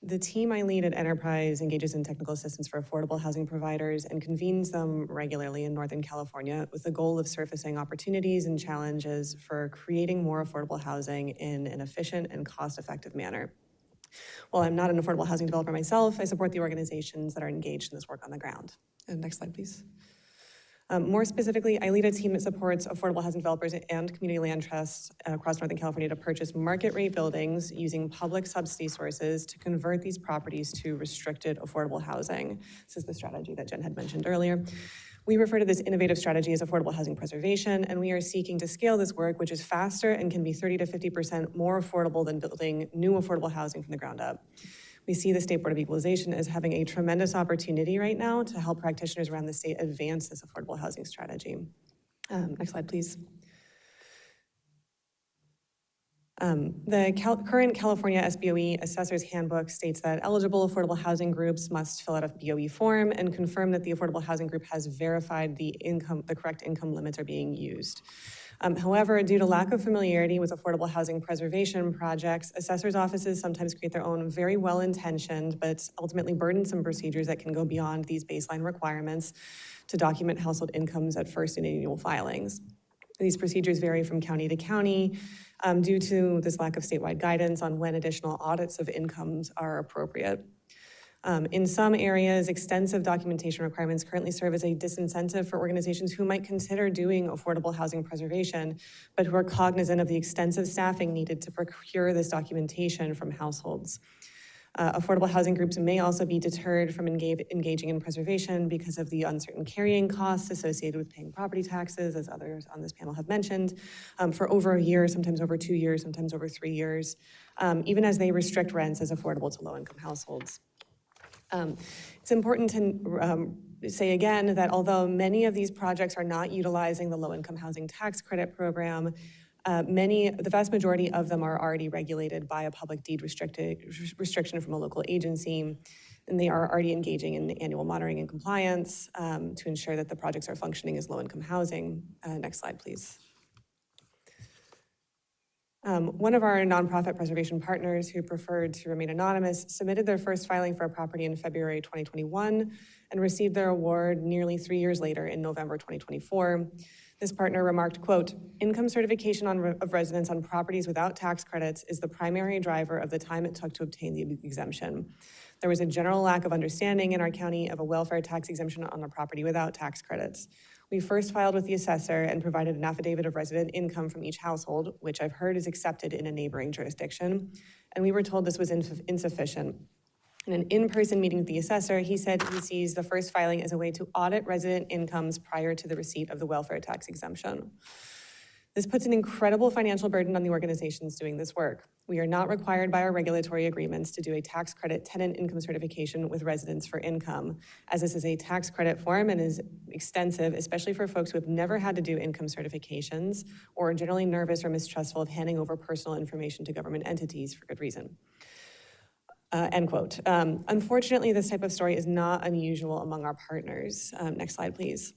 The team I lead at Enterprise engages in technical assistance for affordable housing providers and convenes them regularly in Northern California with the goal of surfacing opportunities and challenges for creating more affordable housing in an efficient and cost-effective manner. While I'm not an affordable housing developer myself, I support the organizations that are engaged in this work on the ground. And next slide, please. More specifically, I lead a team that supports affordable housing developers and community land trusts across Northern California to purchase market rate buildings using public subsidy sources to convert these properties to restricted affordable housing. This is the strategy that Jen had mentioned earlier. We refer to this innovative strategy as affordable housing preservation, and we are seeking to scale this work, which is faster and can be 30 to 50% more affordable than building new affordable housing from the ground up. We see the State Board of Equalization as having a tremendous opportunity right now to help practitioners around the state advance this affordable housing strategy. Next slide, please. The current California SBOE Assessor's Handbook states that eligible affordable housing groups must fill out a BOE form and confirm that the affordable housing group has verified the correct income limits are being used. However, due to lack of familiarity with affordable housing preservation projects, assessors' offices sometimes create their own very well-intentioned but ultimately burdensome procedures that can go beyond these baseline requirements to document household incomes at first and annual filings. These procedures vary from county to county due to this lack of statewide guidance on when additional audits of incomes are appropriate. In some areas, extensive documentation requirements currently serve as a disincentive for organizations who might consider doing affordable housing preservation, but who are cognizant of the extensive staffing needed to procure this documentation from households. Affordable housing groups may also be deterred from engaging in preservation because of the uncertain carrying costs associated with paying property taxes, as others on this panel have mentioned, for over a year, sometimes over 2 years, sometimes over 3 years, even as they restrict rents as affordable to low-income households. It's important to say again that although many of these projects are not utilizing the low-income housing tax credit program, the vast majority of them are already regulated by a public deed restriction from a local agency, and they are already engaging in annual monitoring and compliance to ensure that the projects are functioning as low-income housing. Next slide, please. One of our nonprofit preservation partners who preferred to remain anonymous submitted their first filing for a property in February 2021 and received their award nearly 3 years later in November 2024. This partner remarked, quote, "Income certification of residents on properties without tax credits is the primary driver of the time it took to obtain the exemption. There was a general lack of understanding in our county of a welfare tax exemption on a property without tax credits. We first filed with the assessor and provided an affidavit of resident income from each household, which I've heard is accepted in a neighboring jurisdiction, and we were told this was insufficient. In an in-person meeting with the assessor, he said he sees the first filing as a way to audit resident incomes prior to the receipt of the welfare tax exemption. This puts an incredible financial burden on the organizations doing this work. We are not required by our regulatory agreements to do a tax credit tenant income certification with residents for income, as this is a tax credit form and is extensive, especially for folks who have never had to do income certifications or are generally nervous or mistrustful of handing over personal information to government entities for good reason. End quote. Unfortunately, this type of story is not unusual among our partners. Next slide, please.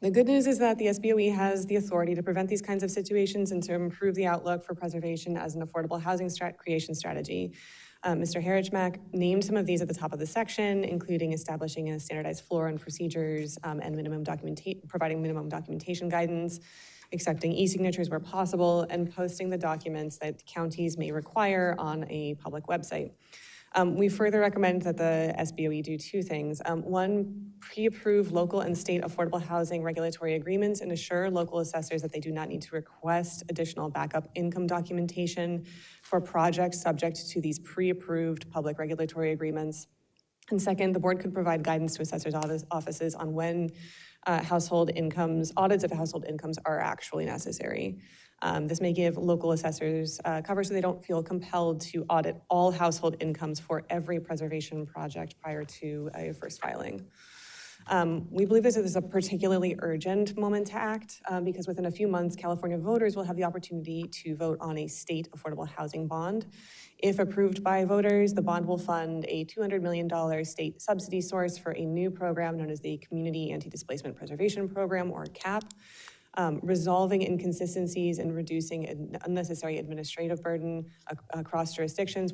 The good news is that the SBOE has the authority to prevent these kinds of situations and to improve the outlook for preservation as an affordable housing creation strategy. Mr. Harachmak named some of these at the top of the section, including establishing a standardized floor and procedures and providing minimum documentation guidance, accepting e-signatures where possible, and posting the documents that counties may require on a public website. We further recommend that the SBOE do two things. One, pre-approve local and state affordable housing regulatory agreements and assure local assessors that they do not need to request additional backup income documentation for projects subject to these pre-approved public regulatory agreements. And second, the board could provide guidance to assessors' offices on when audits of household incomes are actually necessary. This may give local assessors cover so they don't feel compelled to audit all household incomes for every preservation project prior to a first filing. We believe this is a particularly urgent moment to act because within a few months, California voters will have the opportunity to vote on a state affordable housing bond. If approved by voters, the bond will fund a $200 million state subsidy source for a new program known as the Community Anti-Displacement Preservation Program, or CAP. Resolving inconsistencies and reducing unnecessary administrative burden across jurisdictions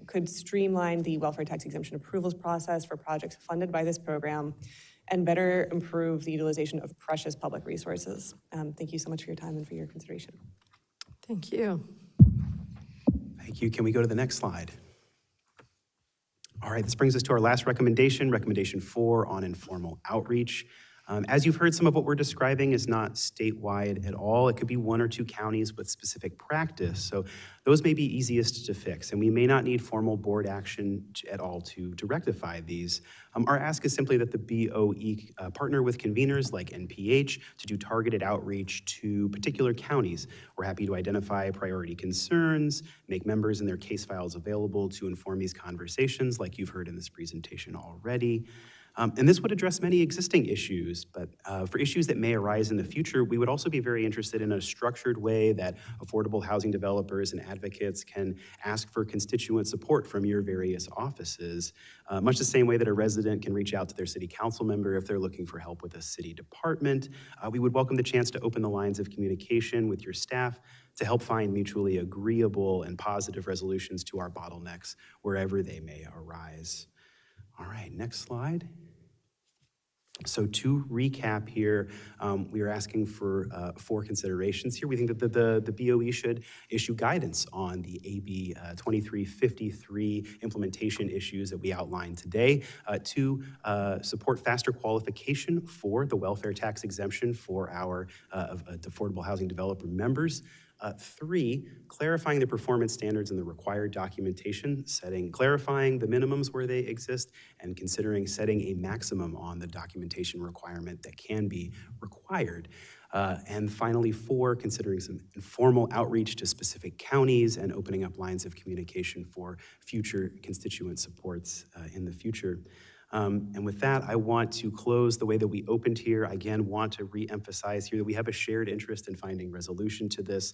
could streamline the welfare tax exemption approvals process for projects funded by this program and better improve the utilization of precious public resources. Thank you so much for your time and for your consideration. Thank you. Thank you. Can we go to the next slide? All right, this brings us to our last recommendation, recommendation 4 on informal outreach. As you've heard, some of what we're describing is not statewide at all. It could be 1 or 2 counties with specific practice. So those may be easiest to fix, and we may not need formal board action at all to rectify these. Our ask is simply that the BOE partner with conveners like NPH to do targeted outreach to particular counties. We're happy to identify priority concerns, make members and their case files available to inform these conversations like you've heard in this presentation already. And this would address many existing issues, but for issues that may arise in the future, we would also be very interested in a structured way that affordable housing developers and advocates can ask for constituent support from your various offices, much the same way that a resident can reach out to their city council member if they're looking for help with a city department. We would welcome the chance to open the lines of communication with your staff to help find mutually agreeable and positive resolutions to our bottlenecks wherever they may arise. All right, next slide. So to recap here, we are asking for 4 considerations here. We think that the BOE should issue guidance on the AB 2353 implementation issues that we outlined today to support faster qualification for the welfare tax exemption for our affordable housing developer members. 3, clarifying the performance standards and the required documentation, clarifying the minimums where they exist, and considering setting a maximum on the documentation requirement that can be required. And finally, 4, considering some informal outreach to specific counties and opening up lines of communication for future constituent supports in the future. And with that, I want to close the way that we opened here. Again, want to re-emphasize here that we have a shared interest in finding resolution to this.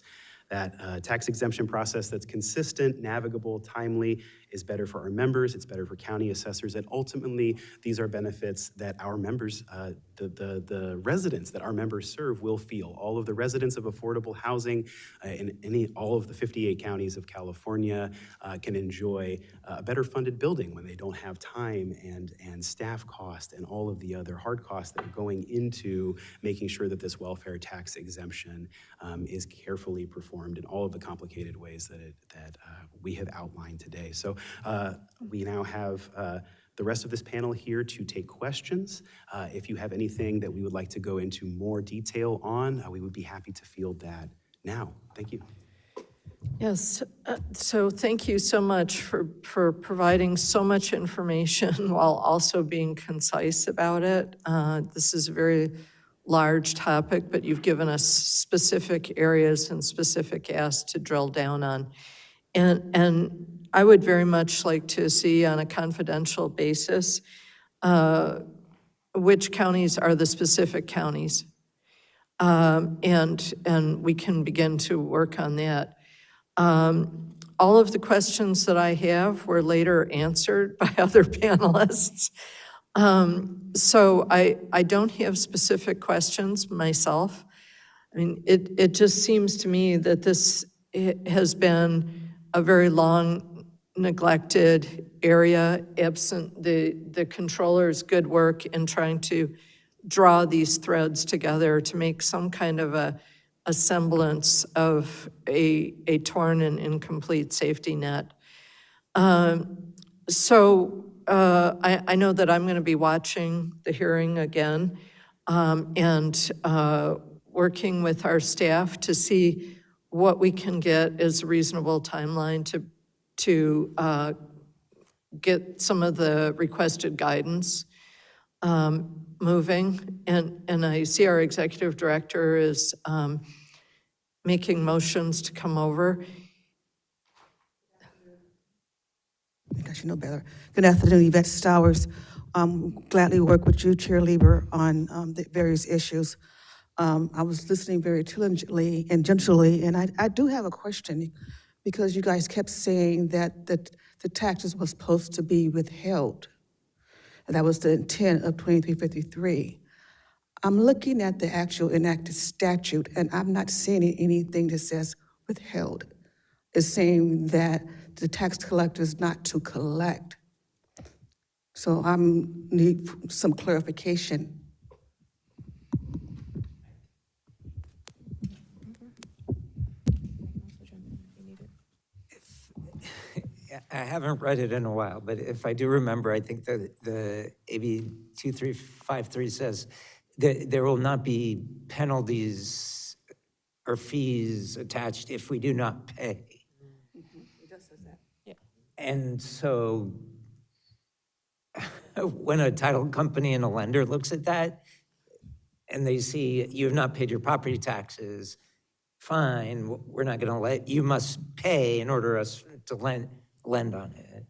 That tax exemption process that's consistent, navigable, timely is better for our members, it's better for county assessors, and ultimately, these are benefits that our members, the residents that our members serve will feel. All of the residents of affordable housing in all of the 58 counties of California can enjoy a better funded building when they don't have time and staff cost and all of the other hard costs that are going into making sure that this welfare tax exemption is carefully performed in all of the complicated ways that we have outlined today. So we now have the rest of this panel here to take questions. If you have anything that we would like to go into more detail on, we would be happy to field that now. Thank you. Yes, so thank you so much for providing so much information while also being concise about it. This is a very large topic, but you've given us specific areas and specific asks to drill down on. And I would very much like to see on a confidential basis which counties are the specific counties. And we can begin to work on that. All of the questions that I have were later answered by other panelists. So I don't have specific questions myself. I mean, it just seems to me that this has been a very long neglected area, absent the controller's good work in trying to draw these threads together to make some kind of a semblance of a torn and incomplete safety net. So I know that I'm going to be watching the hearing again and working with our staff to see what we can get as a reasonable timeline to get some of the requested guidance moving. And I see our executive director is making motions to come over. I guess you know better. Good afternoon, Yvette Stowers. Gladly work with you, Chair Lieber, on the various issues. I was listening very diligently and gently, and I do have a question because you guys kept saying that the taxes were supposed to be withheld. And that was the intent of 2353. I'm looking at the actual enacted statute, and I'm not seeing anything that says withheld. It's saying that the tax collector is not to collect. So I need some clarification. I haven't read it in a while, but if I do remember, I think the AB 2353 says that there will not be penalties or fees attached if we do not pay. It just says that. Yeah. And so when a title company and a lender looks at that and they see you have not paid your property taxes, fine, we're not gonna you must pay in order us to lend on it.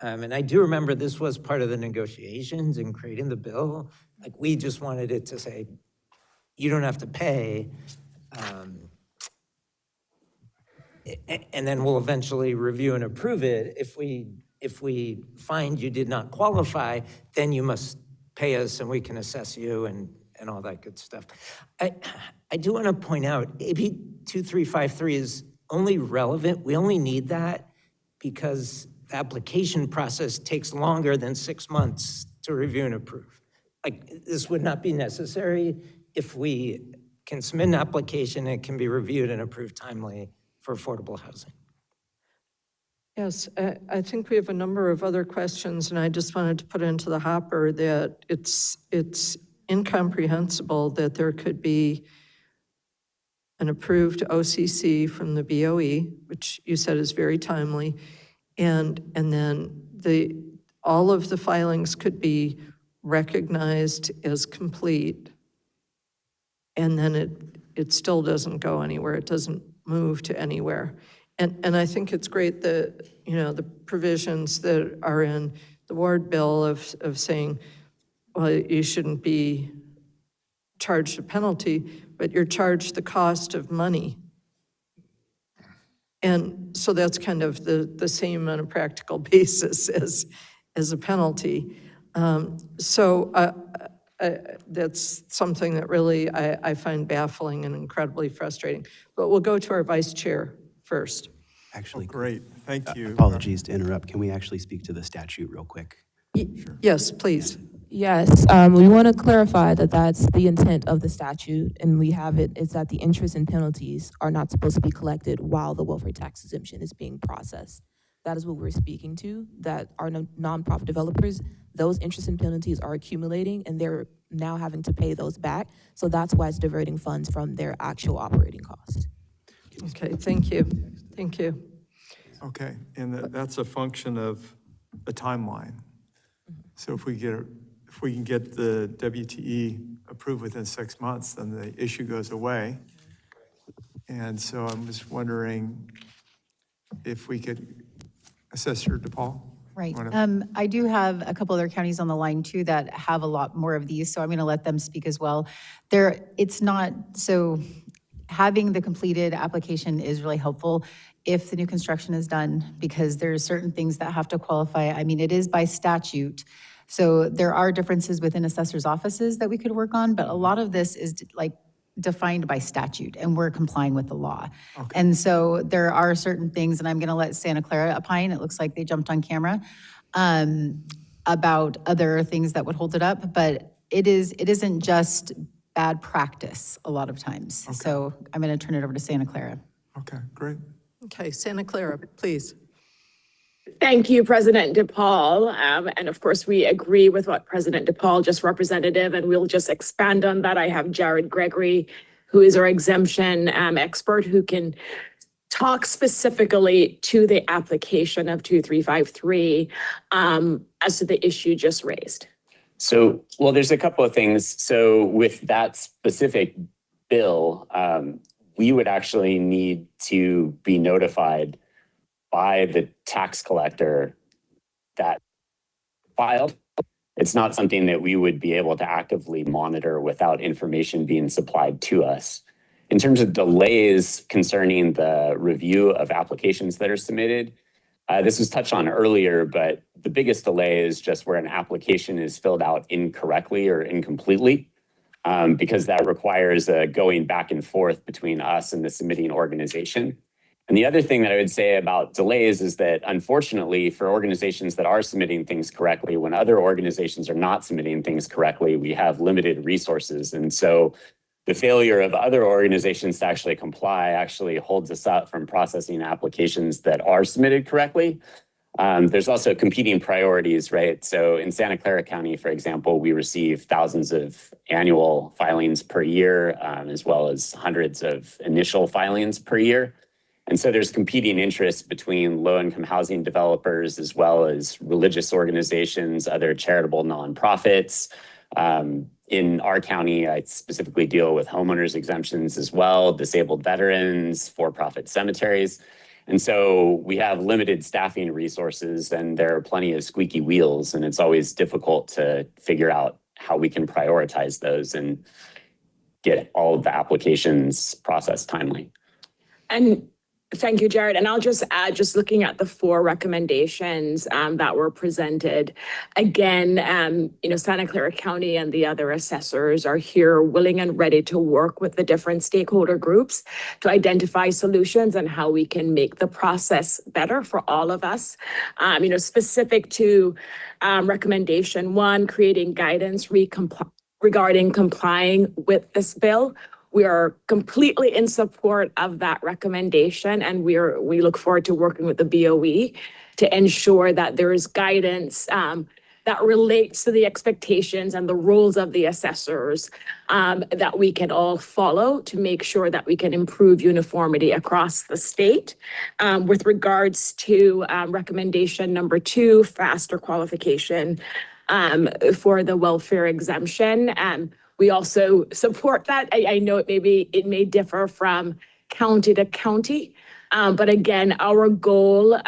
And I do remember this was part of the negotiations in creating the bill. Like, we just wanted it to say, you don't have to pay. And then we'll eventually review and approve it. If we find you did not qualify, then you must pay us and we can assess you and all that good stuff. I do want to point out, AB 2353 is only relevant, we only need that because the application process takes longer than 6 months to review and approve. Like, this would not be necessary if we can submit an application and it can be reviewed and approved timely for affordable housing. Yes, I think we have a number of other questions, and I just wanted to put into the hopper that it's incomprehensible that there could be an approved OCC from the BOE, which you said is very timely, and then all of the filings could be recognized as complete, and then it still doesn't go anywhere. It doesn't move to anywhere. And I think it's great that, you know, the provisions that are in the ward bill of saying, well, you shouldn't be charged a penalty, but you're charged the cost of money And so that's kind of the same on a practical basis as a penalty. That's something that really I find baffling and incredibly frustrating. But we'll go to our vice chair first. Actually, Great, thank you. apologies to interrupt. Can we actually speak to the statute real quick? Yes, please. Yes, we want to clarify that that's the intent of the statute, and we have it, is that the interest and penalties are not supposed to be collected while the welfare tax exemption is being processed. That is what we're speaking to, that our nonprofit developers, those interest and penalties are accumulating, and they're now having to pay those back. So that's why it's diverting funds from their actual operating cost. Okay, thank you. Thank you. Okay, and that's a function of the timeline. So if we can get the WTE approved within 6 months, then the issue goes away. And so I'm just wondering if we could, Assessor DePaul? Right. I do have a couple other counties on the line too that have a lot more of these, so I'm going to let them speak as well. It's not, so having the completed application is really helpful if the new construction is done, because there's certain things that have to qualify. I mean, it is by statute. So there are differences within assessors' offices that we could work on, but a lot of this is like defined by statute, and we're complying with the law. Okay. And so there are certain things, and I'm going to let Santa Clara opine. It looks like they jumped on camera about other things that would hold it up, but it isn't just bad practice a lot of times. Okay. So I'm going to turn it over to Santa Clara. Okay, great. Okay, Santa Clara, please. Thank you, President DePaul. And of course, we agree with what President DePaul just representative, and we'll just expand on that. I have Jared Gregory, who is our exemption expert, who can talk specifically to the application of 2353 as to the issue just raised. So, well, there's a couple of things. So with that specific bill, we would actually need to be notified by the tax collector that filed. It's not something that we would be able to actively monitor without information being supplied to us. In terms of delays concerning the review of applications that are submitted, this was touched on earlier, but the biggest delay is just where an application is filled out incorrectly or incompletely, because that requires going back and forth between us and the submitting organization. And the other thing that I would say about delays is that, unfortunately, for organizations that are submitting things correctly, when other organizations are not submitting things correctly, we have limited resources. And so the failure of other organizations to actually comply actually holds us up from processing applications that are submitted correctly. There's also competing priorities, right? So in Santa Clara County, for example, we receive thousands of annual filings per year, as well as hundreds of initial filings per year. And so there's competing interests between low-income housing developers, as well as religious organizations, other charitable nonprofits. In our county, I specifically deal with homeowners exemptions as well, disabled veterans, for-profit cemeteries. And so we have limited staffing resources, and there are plenty of squeaky wheels, and it's always difficult to figure out how we can prioritize those and get all of the applications processed timely. And thank you, Jared. And I'll just add, just looking at the 4 recommendations that were presented. Again, Santa Clara County and the other assessors are here willing and ready to work with the different stakeholder groups to identify solutions and how we can make the process better for all of us. Specific to recommendation 1, creating guidance regarding complying with this bill. We are completely in support of that recommendation, and we look forward to working with the BOE to ensure that there is guidance that relates to the expectations and the rules of the assessors that we can all follow to make sure that we can improve uniformity across the state. With regards to recommendation number 2, faster qualification for the welfare exemption. We also support that. I know it may differ from county to county, but again, our goal,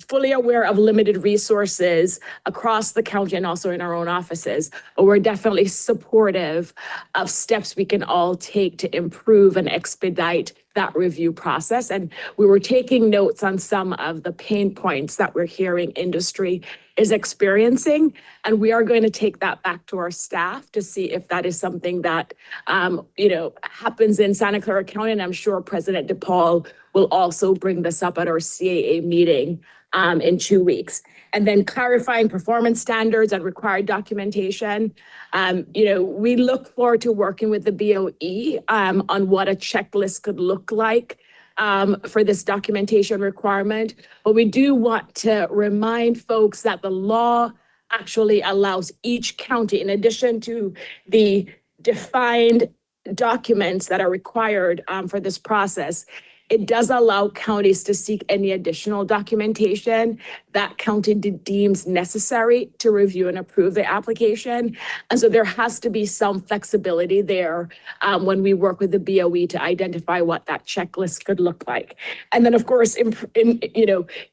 fully aware of limited resources across the county and also in our own offices, but we're definitely supportive of steps we can all take to improve and expedite that review process. And we were taking notes on some of the pain points that we're hearing industry is experiencing. And we are going to take that back to our staff to see if that is something that, happens in Santa Clara County. And I'm sure President DePaul will also bring this up at our CAA meeting in 2 weeks. And then clarifying performance standards and required documentation. We look forward to working with the BOE on what a checklist could look like for this documentation requirement. But we do want to remind folks that the law actually allows each county, in addition to the defined documents that are required for this process, it does allow counties to seek any additional documentation that county deems necessary to review and approve the application. And so there has to be some flexibility there when we work with the BOE to identify what that checklist could look like. And then, of course,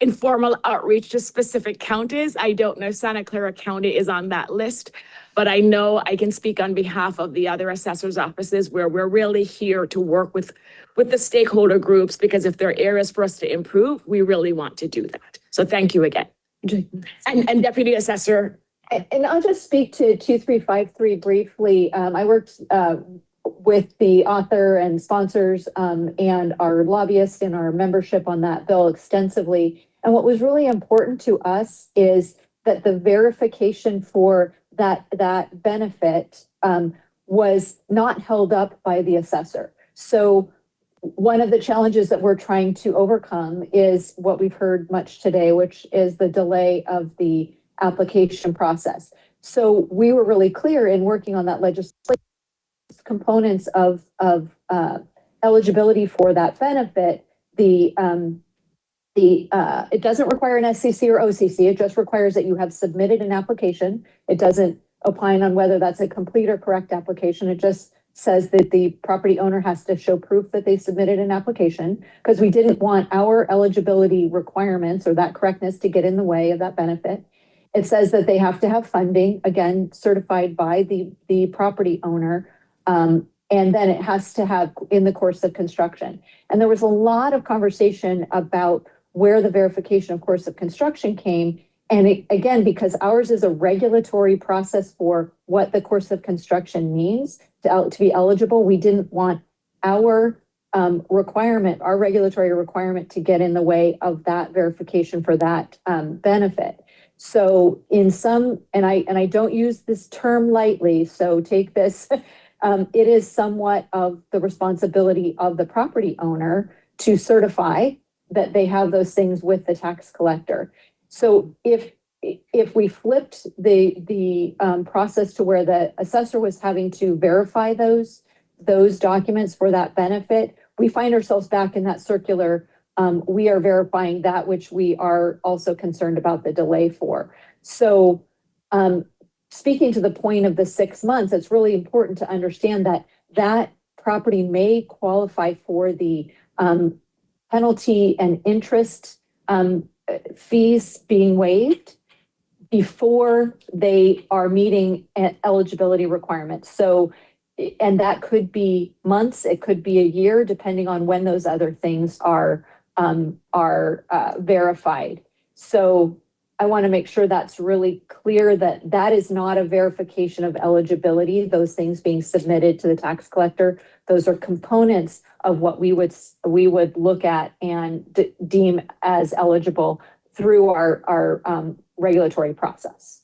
informal outreach to specific counties. I don't know if Santa Clara County is on that list, but I know I can speak on behalf of the other assessors' offices where we're really here to work with the stakeholder groups, because if there are areas for us to improve, we really want to do that. So thank you again. And Deputy Assessor. And I'll just speak to 2353 briefly. I worked with the author and sponsors and our lobbyists and our membership on that bill extensively. And what was really important to us is that the verification for that benefit was not held up by the assessor. So one of the challenges that we're trying to overcome is what we've heard much today, which is the delay of the application process. So we were really clear in working on that legislation components of eligibility for that benefit. It doesn't require an SCC or OCC. It just requires that you have submitted an application. It doesn't opine on whether that's a complete or correct application. It just says that the property owner has to show proof that they submitted an application, because we didn't want our eligibility requirements or that correctness to get in the way of that benefit. It says that they have to have funding, again, certified by the property owner. And then it has to have in the course of construction. And there was a lot of conversation about where the verification of course of construction came. And again, because ours is a regulatory process for what the course of construction means to be eligible, we didn't want our requirement, our regulatory requirement, to get in the way of that verification for that benefit. So in some, and I don't use this term lightly, so take this, it is somewhat of the responsibility of the property owner to certify that they have those things with the tax collector. So if we flipped the process to where the assessor was having to verify those documents for that benefit, we find ourselves back in that circular. We are verifying that which we are also concerned about the delay for. So speaking to the point of the 6 months, it's really important to understand that that property may qualify for the penalty and interest fees being waived before they are meeting eligibility requirements. So, and that could be months, it could be a year, depending on when those other things are verified. So I want to make sure that's really clear that that is not a verification of eligibility, those things being submitted to the tax collector. Those are components of what we would look at and deem as eligible through our regulatory process.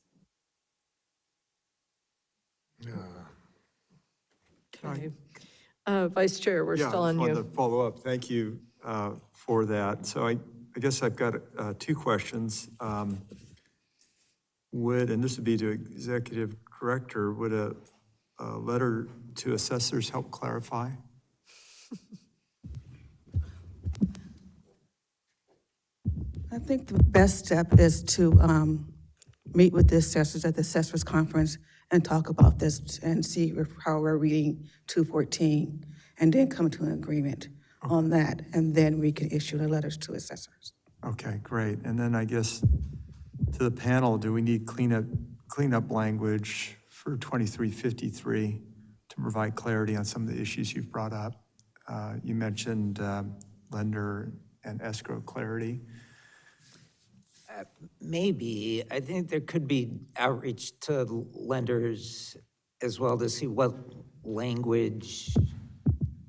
Okay. Vice Chair, we're still on you. I just wanted to follow up. Thank you for that. So I guess I've got 2 questions. And this would be to Executive Director, would a letter to assessors help clarify? I think the best step is to meet with the assessors at the assessors conference and talk about this and see how we're reading 214, and then come to an agreement on that, and then we can issue the letters to assessors. Okay, great. And then I guess to the panel, do we need cleanup language for 2353 to provide clarity on some of the issues you've brought up? You mentioned lender and escrow clarity. Maybe. I think there could be outreach to lenders as well to see what language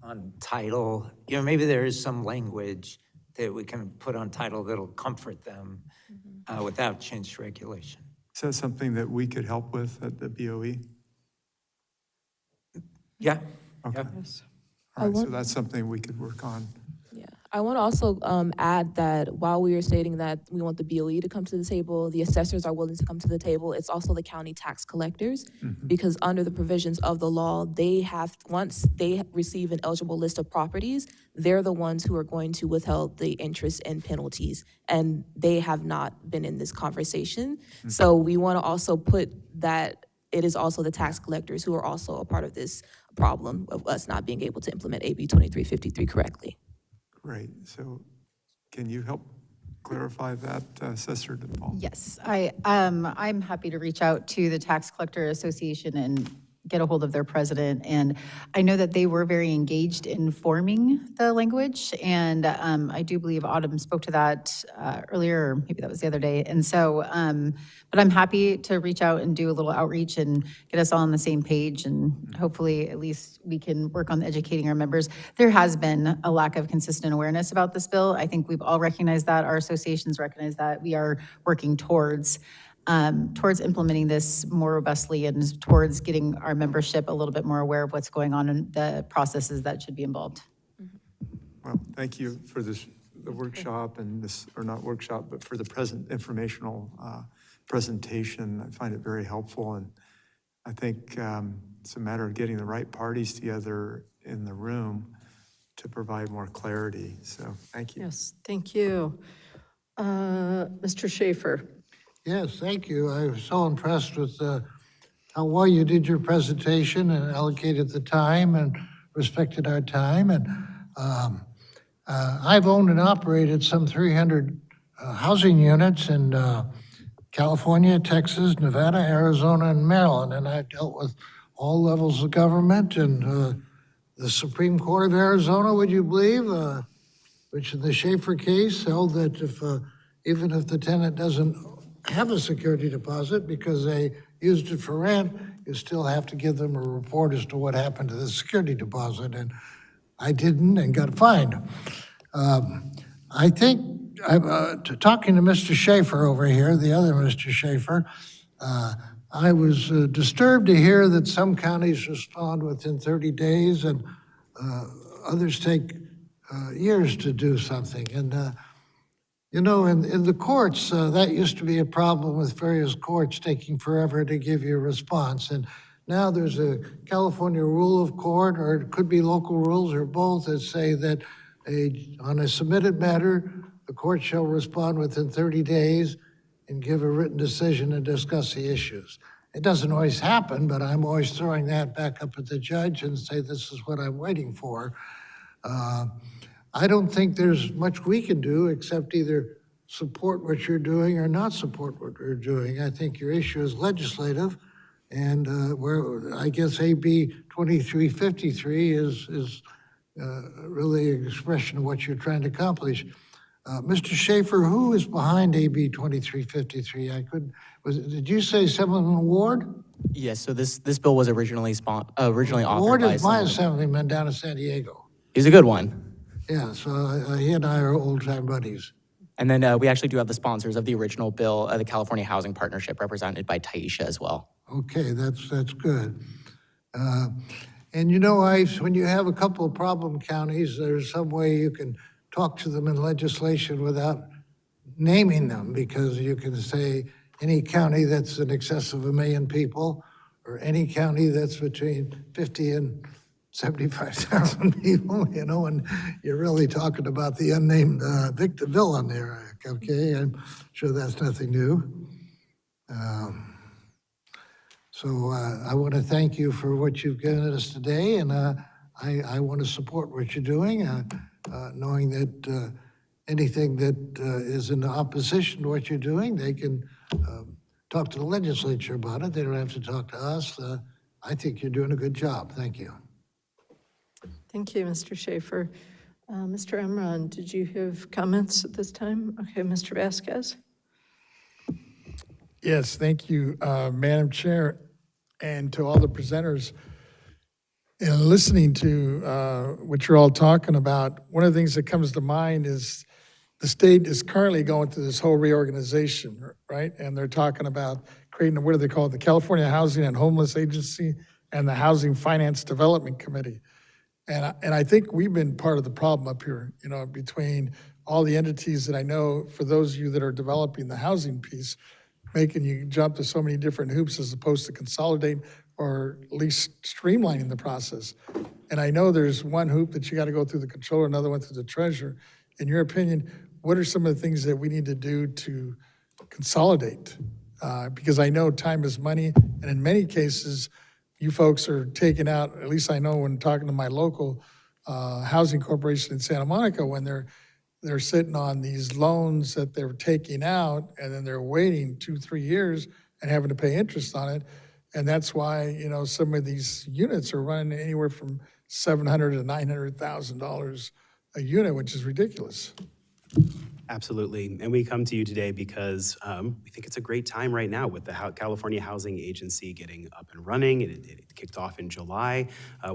on title, maybe there is some language that we can put on title that'll comfort them without change to regulation. Is that something that we could help with at the BOE? Yeah. Okay. Yes. All right, so that's something we could work on. Yeah, I want to also add that while we are stating that we want the BOE to come to the table, the assessors are willing to come to the table. It's also the county tax collectors, because under the provisions of the law, once they receive an eligible list of properties, they're the ones who are going to withhold the interest and penalties, and they have not been in this conversation. So we want to also put that it is also the tax collectors who are also a part of this problem of us not being able to implement AB 2353 correctly. Great. So can you help clarify that, Assessor DePaul? Yes, I'm happy to reach out to the Tax Collector Association and get a hold of their president. And I know that they were very engaged in forming the language. And I do believe Autumn spoke to that earlier, or maybe that was the other day. And so, but I'm happy to reach out and do a little outreach and get us all on the same page. And hopefully at least we can work on educating our members. There has been a lack of consistent awareness about this bill. I think we've all recognized that. Our associations recognize that. We are working towards implementing this more robustly and towards getting our membership a little bit more aware of what's going on and the processes that should be involved. Well, thank you for the workshop and this, or not workshop, but for the informational presentation. I find it very helpful, and I think it's a matter of getting the right parties together in the room to provide more clarity. So thank you. Yes, thank you. Mr. Schaefer. Yes, thank you. I was so impressed with how well you did your presentation and allocated the time and respected our time. And I've owned and operated some 300 housing units in California, Texas, Nevada, Arizona, and Maryland. And I've dealt with all levels of government. And the Supreme Court of Arizona, would you believe, which in the Schaefer case held that even if the tenant doesn't have a security deposit because they used it for rent, you still have to give them a report as to what happened to the security deposit. And I didn't and got fined. I think, talking to Mr. Schaefer over here, the other Mr. Schaefer, I was disturbed to hear that some counties respond within 30 days and others take years to do something. And you know, in the courts, that used to be a problem with various courts taking forever to give you a response. And now there's a California rule of court, or it could be local rules or both, that say that on a submitted matter, the court shall respond within 30 days and give a written decision and discuss the issues. It doesn't always happen, but I'm always throwing that back up at the judge and say, this is what I'm waiting for. I don't think there's much we can do except either support what you're doing or not support what you're doing. I think your issue is legislative, and where I guess AB 2353 is really an expression of what you're trying to accomplish. Mr. Schaefer, who is behind AB 2353? Did you say Assemblyman Ward? Yes, so this bill was originally authored Ward by is my Assemblyman- assemblyman down in San Diego. He's a good one. Yeah, so he and I are old-time buddies. And then we actually do have the sponsors of the original bill, the California Housing Partnership, represented by Taisha as well. Okay, that's good. And you know, when you have a couple of problem counties, there's some way you can talk to them in legislation without naming them, because you can say any county that's in excess of 1 million people, or any county that's between 50 and 75,000 people, you know, and you're really talking about the unnamed villain there, okay? I'm sure that's nothing new. So I want to thank you for what you've given us today, and I want to support what you're doing, knowing that anything that is in opposition to what you're doing, they can talk to the legislature about it. They don't have to talk to us. I think you're doing a good job. Thank you. Thank you, Mr. Schaefer. Mr. Emron, did you have comments at this time? Okay, Mr. Vasquez? Yes, thank you, Madam Chair, and to all the presenters. In listening to what you're all talking about, one of the things that comes to mind is the state is currently going through this whole reorganization, right? And they're talking about creating, what do they call it? The California Housing and Homeless Agency and the Housing Finance Development Committee. And I think we've been part of the problem up here, you know, between all the entities that I know, for those of you that are developing the housing piece, making you jump to so many different hoops as opposed to consolidate or at least streamlining the process. And I know there's one hoop that you got to go through the controller, another one through the treasurer. In your opinion, what are some of the things that we need to do to consolidate? Because I know time is money, and in many cases, you folks are taking out, at least I know when talking to my local housing corporation in Santa Monica, when they're sitting on these loans that they're taking out, and then they're waiting 2-3 years and having to pay interest on it. And that's why, you know, some of these units are running anywhere from $700,000 to $900,000 a unit, which is ridiculous. Absolutely. And we come to you today because we think it's a great time right now with the California Housing Agency getting up and running. It kicked off in July.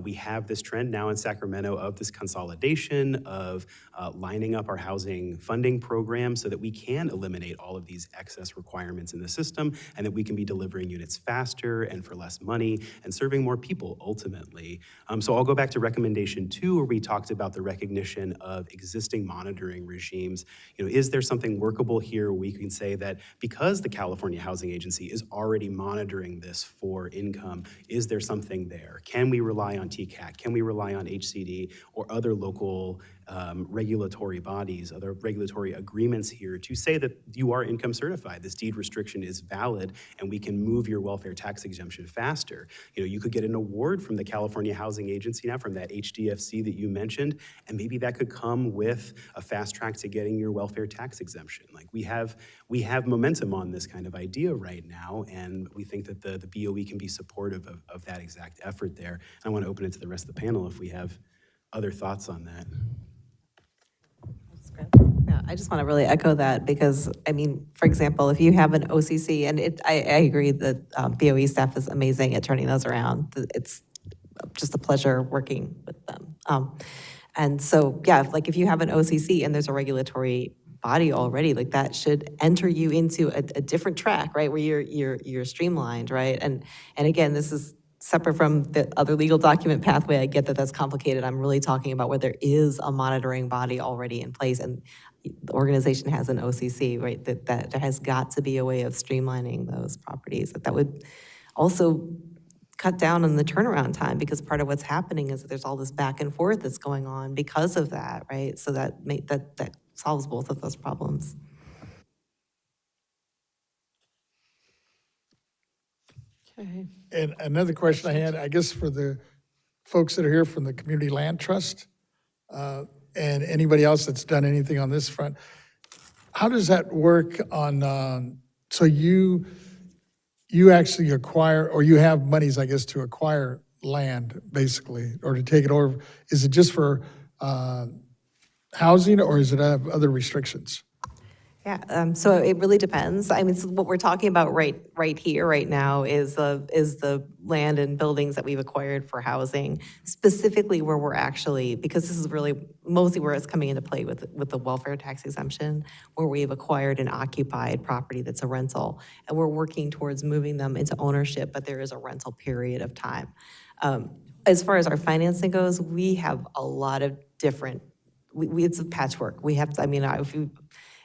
We have this trend now in Sacramento of this consolidation, of lining up our housing funding program so that we can eliminate all of these excess requirements in the system, and that we can be delivering units faster and for less money and serving more people ultimately. So I'll go back to recommendation 2, where we talked about the recognition of existing monitoring regimes. You know, is there something workable here we can say that because the California Housing Agency is already monitoring this for income, is there something there? Can we rely on TCAT? Can we rely on HCD or other local regulatory bodies, other regulatory agreements here to say that you are income certified, this deed restriction is valid, and we can move your welfare tax exemption faster? You know, you could get an award from the California Housing Agency now, from that HDFC that you mentioned, and maybe that could come with a fast track to getting your welfare tax exemption. Like we have momentum on this kind of idea right now, and we think that the BOE can be supportive of that exact effort there. I want to open it to the rest of the panel if we have other thoughts on that. Yeah, I just want to really echo that because, I mean, for example, if you have an OCC, and I agree that BOE staff is amazing at turning those around. It's just a pleasure working with them. And so, yeah, like if you have an OCC and there's a regulatory body already, like that should enter you into a different track, right, where you're streamlined, right? And again, this is separate from the other legal document pathway. I get that that's complicated. I'm really talking about where there is a monitoring body already in place, and the organization has an OCC, right? That there has got to be a way of streamlining those properties. That would also cut down on the turnaround time, because part of what's happening is that there's all this back and forth that's going on because of that, right? So that solves both of those problems. Okay. And another question I had, I guess for the folks that are here from the Community Land Trust, and anybody else that's done anything on this front, how does that work on, so you actually acquire, or you have monies, I guess, to acquire land, basically, or to take it over. Is it just for housing, or is it have other restrictions? Yeah, so it really depends. I mean, so what we're talking about right here, right now, is the land and buildings that we've acquired for housing, specifically where we're actually, because this is really mostly where it's coming into play with the welfare tax exemption, where we've acquired an occupied property that's a rental, and we're working towards moving them into ownership, but there is a rental period of time. As far as our financing goes, we have a lot of different, it's a patchwork. We have to, I mean,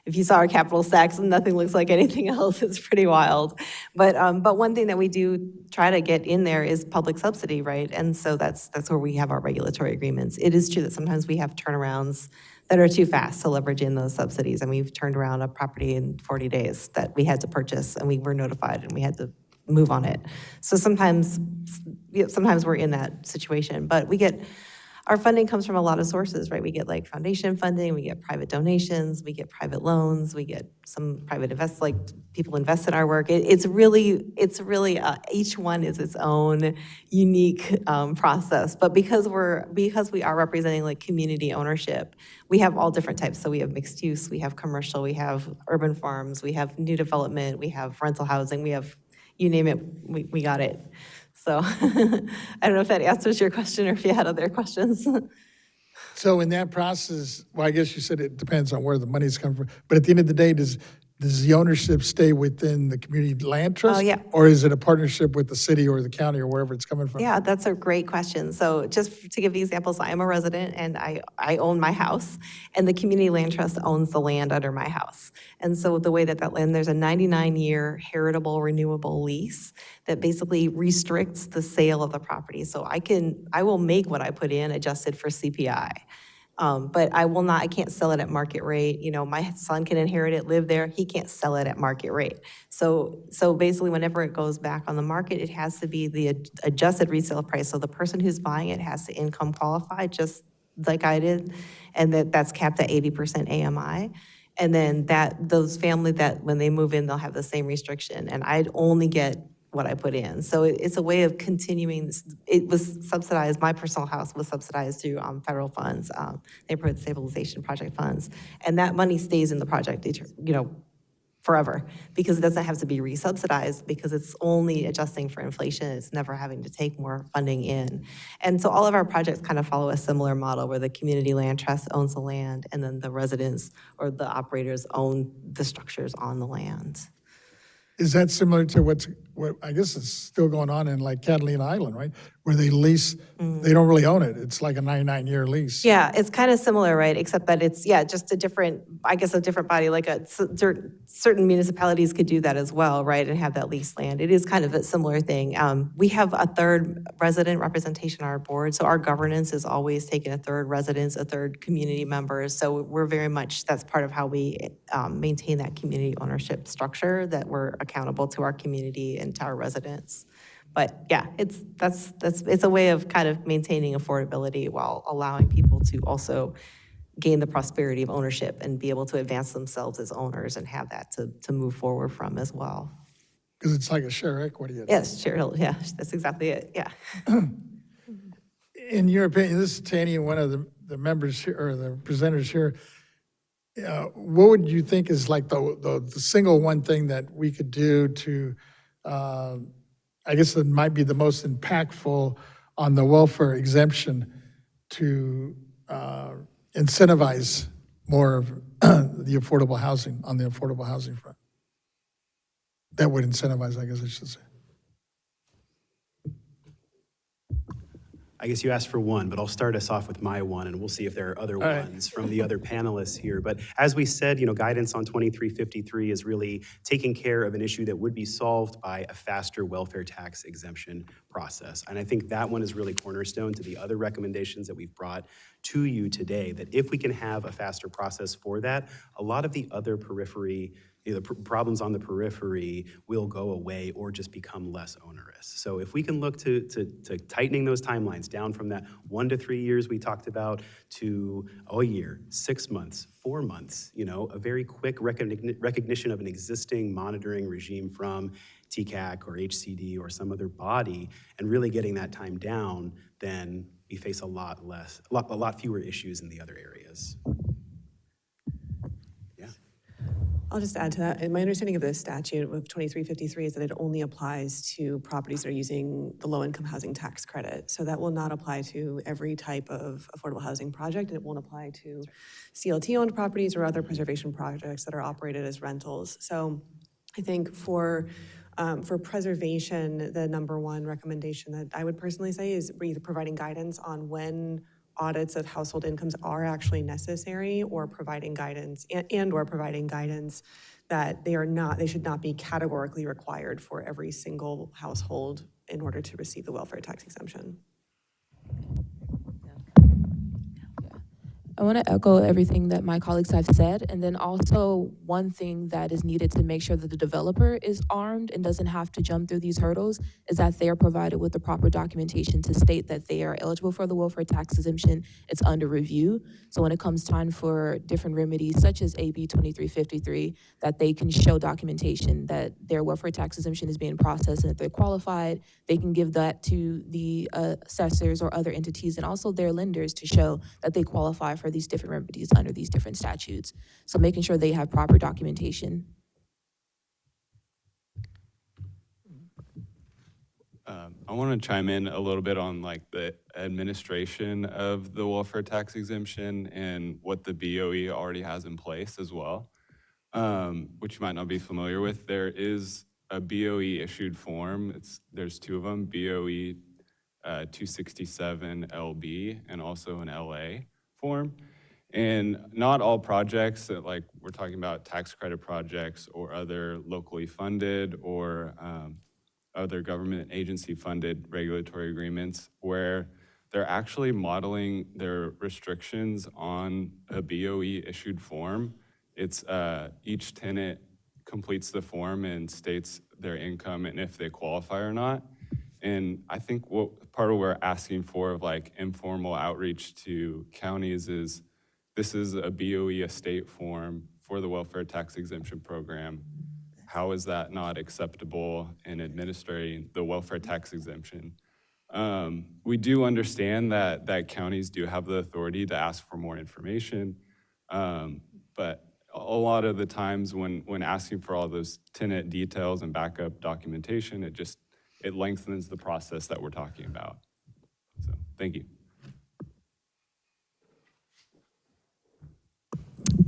if you saw our capital stacks, nothing looks like anything else. It's pretty wild. But one thing that we do try to get in there is public subsidy, right? And so that's where we have our regulatory agreements. It is true that sometimes we have turnarounds that are too fast to leverage in those subsidies. And we've turned around a property in 40 days that we had to purchase, and we were notified and we had to move on it. So sometimes we're in that situation, but we get our funding comes from a lot of sources, right? We get like foundation funding, we get private donations, we get private loans, we get some private like people invest in our work. It's really, each one is its own unique process. But because we are representing like community ownership, we have all different types. So we have mixed use, we have commercial, we have urban farms, we have new development, we have rental housing, we have, you name it, we got it. So I don't know if that answers your question or if you had other questions. So in that process, well, I guess you said it depends on where the money's coming from, but at the end of the day, does the ownership stay within the community land trust? yeah. Or is it a partnership with the city or the county or wherever it's coming from? Yeah, that's a great question. So just to give you examples, I am a resident and I own my house, and the community land trust owns the land under my house. And so the way that land, there's a 99-year heritable renewable lease that basically restricts the sale of the property. So I will make what I put in adjusted for CPI. But I can't sell it at market rate. You know, my son can inherit it, live there, he can't sell it at market rate. So basically, whenever it goes back on the market, it has to be the adjusted resale price. So the person who's buying it has to income qualify, just like I did, and that's capped at 80% AMI. And then those family that when they move in, they'll have the same restriction, and I'd only get what I put in. So it's a way of continuing. It was subsidized, my personal house was subsidized through federal funds, neighborhood stabilization project funds. And that money stays in the project, forever, because it doesn't have to be resubsidized, because it's only adjusting for inflation. It's never having to take more funding in. And so all of our projects kind of follow a similar model where the community land trust owns the land, and then the residents or the operators own the structures on the land. Is that similar to what I guess is still going on in like Catalina Island, right? Where they lease, they don't really own it. It's like a 99-year lease. Yeah, it's kind of similar, right? Except that it's, just a different body, like certain municipalities could do that as well, right? And have that leased land. It is kind of a similar thing. We have a third resident representation on our board. So our governance is always taking a third residents, a third community members. So we're very much, that's part of how we maintain that community ownership structure, that we're accountable to our community and to our residents. But yeah, it's a way of kind of maintaining affordability while allowing people to also gain the prosperity of ownership and be able to advance themselves as owners and have that to move forward from as well. Because it's like a share equity. Yes, Cheryl, yeah, that's exactly it, yeah. In your opinion, this is Tanya, one of the members here, or the presenters here, what would you think is like the single one thing that we could do to, I guess it might be the most impactful on the welfare exemption to incentivize more of the affordable housing, on the affordable housing front? That would incentivize, I guess I should say. I guess you asked for one, but I'll start us off with my one, and we'll see if there are other ones from the other panelists here. But as we said, guidance on 2353 is really taking care of an issue that would be solved by a faster welfare tax exemption process. And I think that one is really cornerstone to the other recommendations that we've brought to you today, that if we can have a faster process for that, a lot of the other periphery, the problems on the periphery will go away or just become less onerous. So if we can look to tightening those timelines down from that 1 to 3 years we talked about to a year, 6 months, 4 months, a very quick recognition of an existing monitoring regime from TCAC or HCD or some other body, and really getting that time down, then we face a lot fewer issues in the other areas. I'll just add to that. And my understanding of the statute of 2353 is that it only applies to properties that are using the low-income housing tax credit. So that will not apply to every type of affordable housing project, and it won't apply to CLT-owned properties or other preservation projects that are operated as rentals. So I think for preservation, the number one recommendation that I would personally say is either providing guidance on when audits of household incomes are actually necessary, or providing guidance or providing guidance that they should not be categorically required for every single household in order to receive the welfare tax exemption. I want to echo everything that my colleagues have said. And then also one thing that is needed to make sure that the developer is armed and doesn't have to jump through these hurdles is that they are provided with the proper documentation to state that they are eligible for the welfare tax exemption. It's under review. So when it comes time for different remedies such as AB 2353, that they can show documentation that their welfare tax exemption is being processed, and if they're qualified, they can give that to the assessors or other entities and also their lenders to show that they qualify for these different remedies under these different statutes. So making sure they have proper documentation. I want to chime in a little bit on like the administration of the welfare tax exemption and what the BOE already has in place as well, which you might not be familiar with. There is a BOE issued form. There's two of them, BOE 267 LB and also an LA form. And not all projects that, like we're talking about tax credit projects or other locally funded or other government agency funded regulatory agreements where they're actually modeling their restrictions on a BOE issued form. It's each tenant completes the form and states their income and if they qualify or not. And I think what part of what we're asking for of like informal outreach to counties is this is a BOE estate form for the welfare tax exemption program. How is that not acceptable in administering the welfare tax exemption? We do understand that counties do have the authority to ask for more information, but a lot of the times when asking for all those tenant details and backup documentation, it lengthens the process that we're talking about. So, thank you.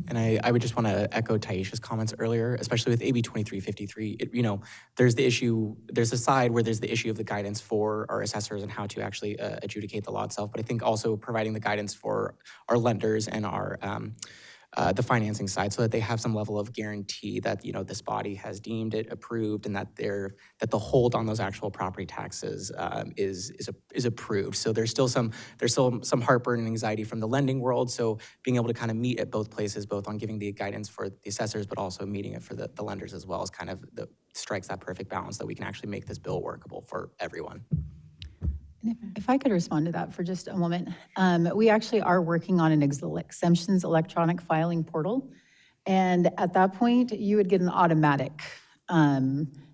And I would just want to echo Taisha's comments earlier, especially with AB 2353. There's a side where there's the issue of the guidance for our assessors and how to actually adjudicate the law itself. But I think also providing the guidance for our lenders and our the financing side, so that they have some level of guarantee that this body has deemed it approved and that the hold on those actual property taxes is approved. So there's still some heartburn and anxiety from the lending world. So being able to kind of meet at both places, both on giving the guidance for the assessors, but also meeting it for the lenders as well, is kind of strikes that perfect balance that we can actually make this bill workable for everyone. If I could respond to that for just a moment. We actually are working on an exemptions electronic filing portal. And at that point, you would get an automatic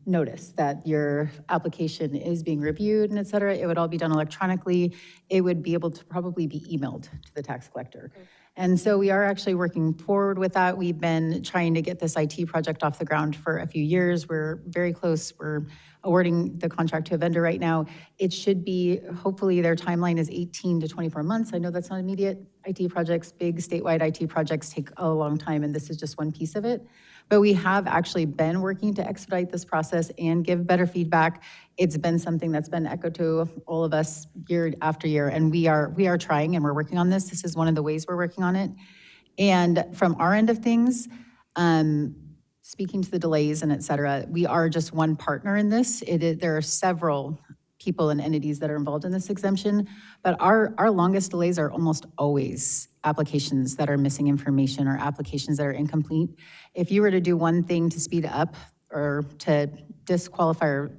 notice that your application is being reviewed and et cetera. It would all be done electronically. It would be able to probably be emailed to the tax collector. And so we are actually working forward with that. We've been trying to get this IT project off the ground for a few years. We're very close. We're awarding the contract to a vendor right now. It should be, hopefully their timeline is 18 to 24 months. I know that's not immediate. IT projects, big statewide IT projects take a long time, and this is just one piece of it. But we have actually been working to expedite this process and give better feedback. It's been something that's been echoed to all of us year after year, and we are trying and we're working on this. This is one of the ways we're working on it. And from our end of things, speaking to the delays and et cetera, we are just one partner in this. There are several people and entities that are involved in this exemption, but our longest delays are almost always applications that are missing information or applications that are incomplete. If you were to do one thing to speed up or to disqualify or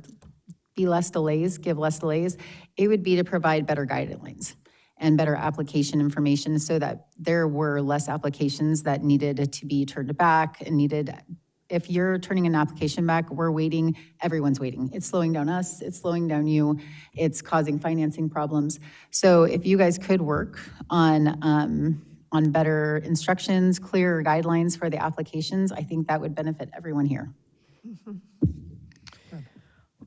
be less delays, give less delays, it would be to provide better guidelines and better application information so that there were less applications that needed to be turned back and needed. If you're turning an application back, we're waiting, everyone's waiting. It's slowing down us, it's slowing down you, it's causing financing problems. So if you guys could work on better instructions, clearer guidelines for the applications, I think that would benefit everyone here.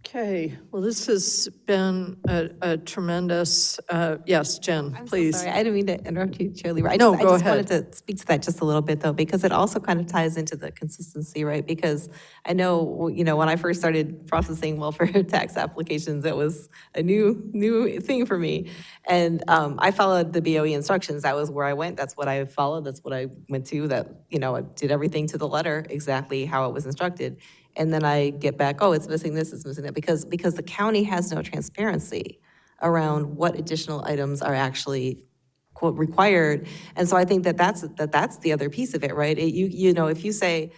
Okay, well, this has been a tremendous, yes, Jen, please. Sorry, I didn't mean to interrupt you, Chair Lieber. I No, just go ahead. wanted to speak to that just a little bit, though, because it also kind of ties into the consistency, right? Because I know, when I first started processing welfare tax applications, it was a new thing for me. And I followed the BOE instructions. That was where I went. That's what I followed. That's what I went to. I did everything to the letter, exactly how it was instructed. And then I get back, oh, it's missing this, it's missing that, because the county has no transparency around what additional items are actually quote required. And so I think that's the other piece of it, right? You know, if you say,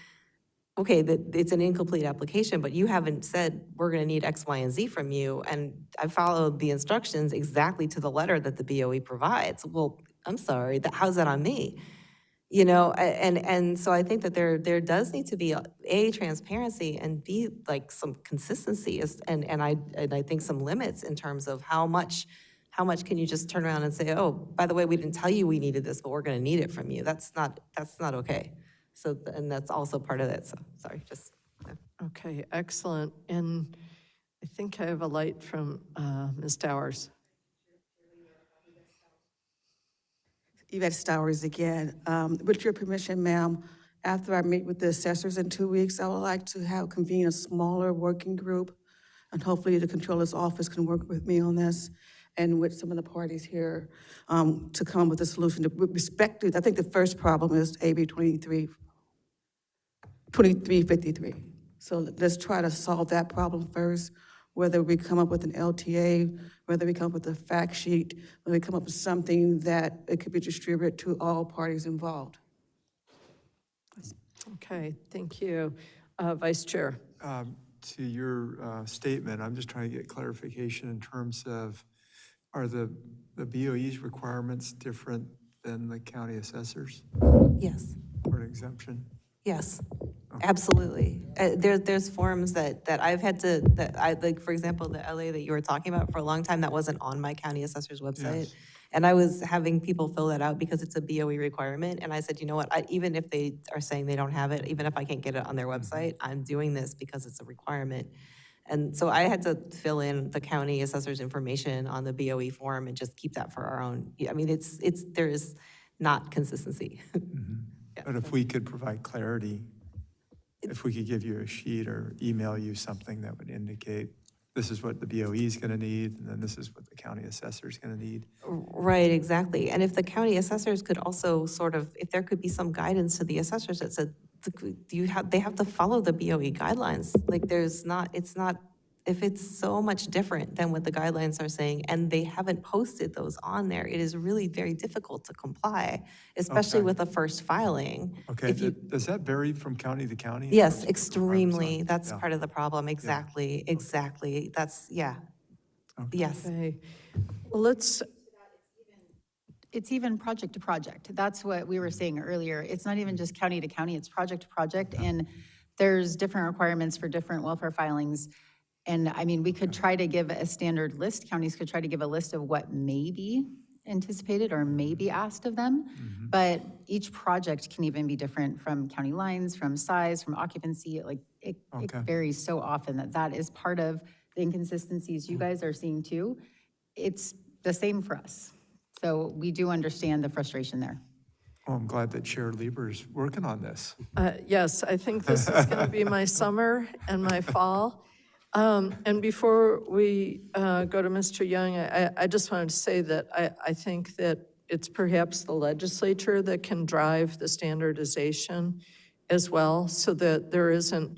okay, that it's an incomplete application, but you haven't said, we're gonna need X, Y, and Z from you, and I followed the instructions exactly to the letter that the BOE provides, well, I'm sorry, how's that on me? You know, and so I think that there does need to be A, transparency, and B, like some consistency, and I think some limits in terms of how much can you just turn around and say, oh, by the way, we didn't tell you we needed this, but we're gonna need it from you. That's not okay. So, and that's also part of it, so, sorry, just. Okay, excellent. And I think I have a light from Ms. Towers. Yvette Stowers again. With your permission, ma'am, after I meet with the assessors in 2 weeks, I would like to convene a smaller working group, and hopefully the controller's office can work with me on this and with some of the parties here to come up with a solution. With respect to, I think the first problem is AB 2353. So let's try to solve that problem first, whether we come up with an LTA, whether we come up with a fact sheet, whether we come up with something that it could be distributed to all parties involved. Okay, thank you. Vice Chair. To your statement, I'm just trying to get clarification in terms of, are the BOE's requirements different than the county assessors Yes. for an exemption? Yes, absolutely. There's forms that I've had to, like, for example, the LA that you were talking about for a long time, that wasn't on my county assessor's website. Yes. And I was having people fill that out because it's a BOE requirement. And I said, you know what, even if they are saying they don't have it, even if I can't get it on their website, I'm doing this because it's a requirement. And so I had to fill in the county assessor's information on the BOE form and just keep that for our own. I mean, there is not consistency. But if we could provide clarity, if we could give you a sheet or email you something that would indicate this is what the BOE is going to need, and then this is what the county assessor is going to need. Right, exactly. And if the county assessors could also sort of, if there could be some guidance to the assessors that said, they have to follow the BOE guidelines. Like if it's so much different than what the guidelines are saying, and they haven't posted those on there, it is really very difficult to comply, especially with a first filing. Okay, does that vary from county to county? Yes, extremely. That's part of the problem. Exactly, exactly. That's, yeah. Yes. Okay. Well, It's even project to project. That's what we were saying earlier. It's not even just county to county, it's project to project, and there's different requirements for different welfare filings. And I mean, we could try to give a standard list. Counties could try to give a list of what may be anticipated or may be asked of them. But each project can even be different from county lines, from size, from occupancy. Like it varies so often that is part of the inconsistencies you guys are seeing too. It's the same for us. So we do understand the frustration there. Well, I'm glad that Chair Lieber is working on this. Yes, I think this is going to be my summer and my fall. And before we go to Mr. Young, I just wanted to say that I think that it's perhaps the legislature that can drive the standardization as well, so that there isn't,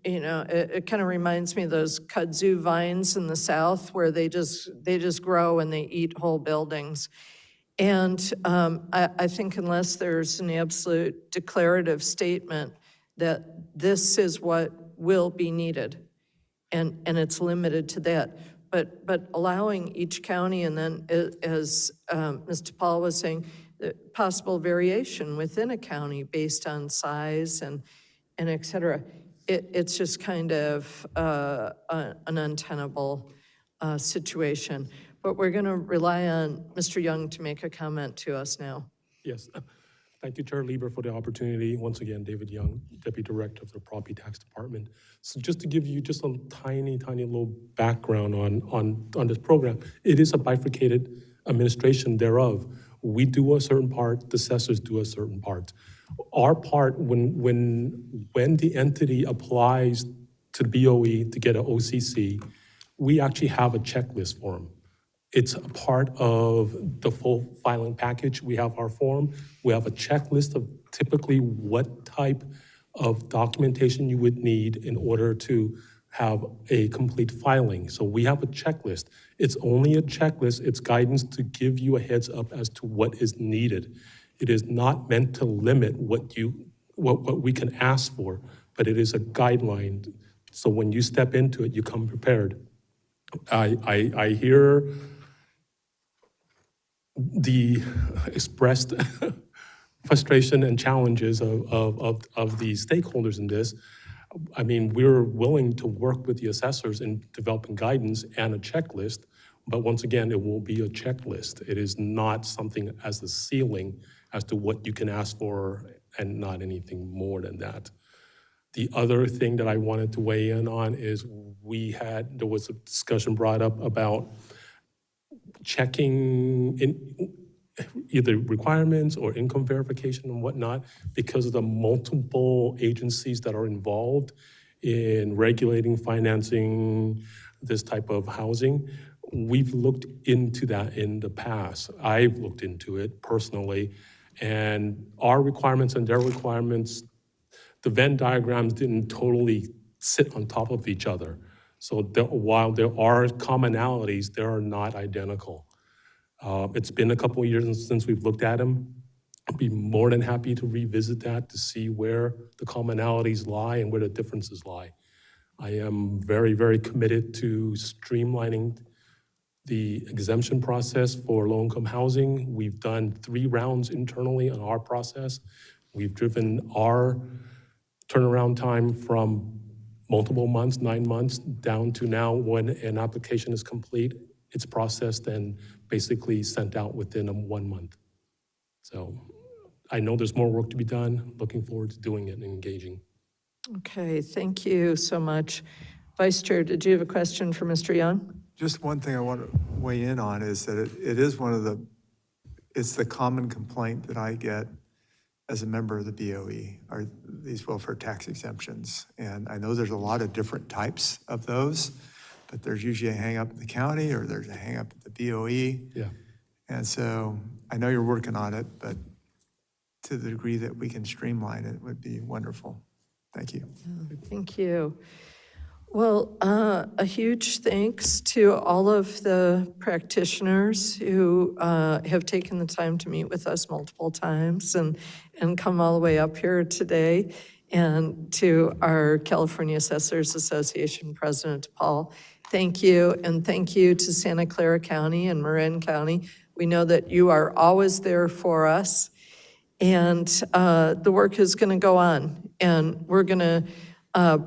you know, it kind of reminds me of those kudzu vines in the South where they just grow and they eat whole buildings. And I think unless there's an absolute declarative statement that this is what will be needed, and it's limited to that, but allowing each county, and then as Mr. Paul was saying, the possible variation within a county based on size and et cetera, it's just kind of an untenable situation. But we're going to rely on Mr. Young to make a comment to us now. Yes. Thank you, Chair Lieber, for the opportunity. Once again, David Young, Deputy Director of the Property Tax Department. So just to give you just a tiny little background on this program, it is a bifurcated administration thereof. We do a certain part, the assessors do a certain part. Our part, when the entity applies to BOE to get an OCC, we actually have a checklist for them. It's a part of the full filing package. We have our form. We have a checklist of typically what type of documentation you would need in order to have a complete filing. So we have a checklist. It's only a checklist. It's guidance to give you a heads up as to what is needed. It is not meant to limit what we can ask for, but it is a guideline. So when you step into it, you come prepared. I hear the expressed frustration and challenges of the stakeholders in this. I mean, we're willing to work with the assessors in developing guidance and a checklist, but once again, it will be a checklist. It is not something as a ceiling as to what you can ask for and not anything more than that. The other thing that I wanted to weigh in on is there was a discussion brought up about checking in either requirements or income verification and whatnot because of the multiple agencies that are involved in regulating, financing this type of housing. We've looked into that in the past. I've looked into it personally, and our requirements and their requirements, the Venn diagrams didn't totally sit on top of each other. So while there are commonalities, they are not identical. It's been a couple of years since we've looked at them. I'd be more than happy to revisit that to see where the commonalities lie and where the differences lie. I am very, very committed to streamlining the exemption process for low-income housing. We've done 3 rounds internally on our process. We've driven our turnaround time from multiple months, 9 months, down to now when an application is complete, it's processed and basically sent out within 1 month. So I know there's more work to be done. Looking forward to doing it and engaging. Okay, thank you so much. Vice Chair, did you have a question for Mr. Young? Just one thing I want to weigh in on is that it is it's the common complaint that I get as a member of the BOE, are these welfare tax exemptions. And I know there's a lot of different types of those, but there's usually a hang up at the county or there's a hang up at the BOE. Yeah. And so I know you're working on it, but to the degree that we can streamline it would be wonderful. Thank you. Thank you. Well, a huge thanks to all of the practitioners who have taken the time to meet with us multiple times and come all the way up here today, and to our California Assessors Association President, Paul. Thank you, and thank you to Santa Clara County and Marin County. We know that you are always there for us, and the work is going to go on, and we're going to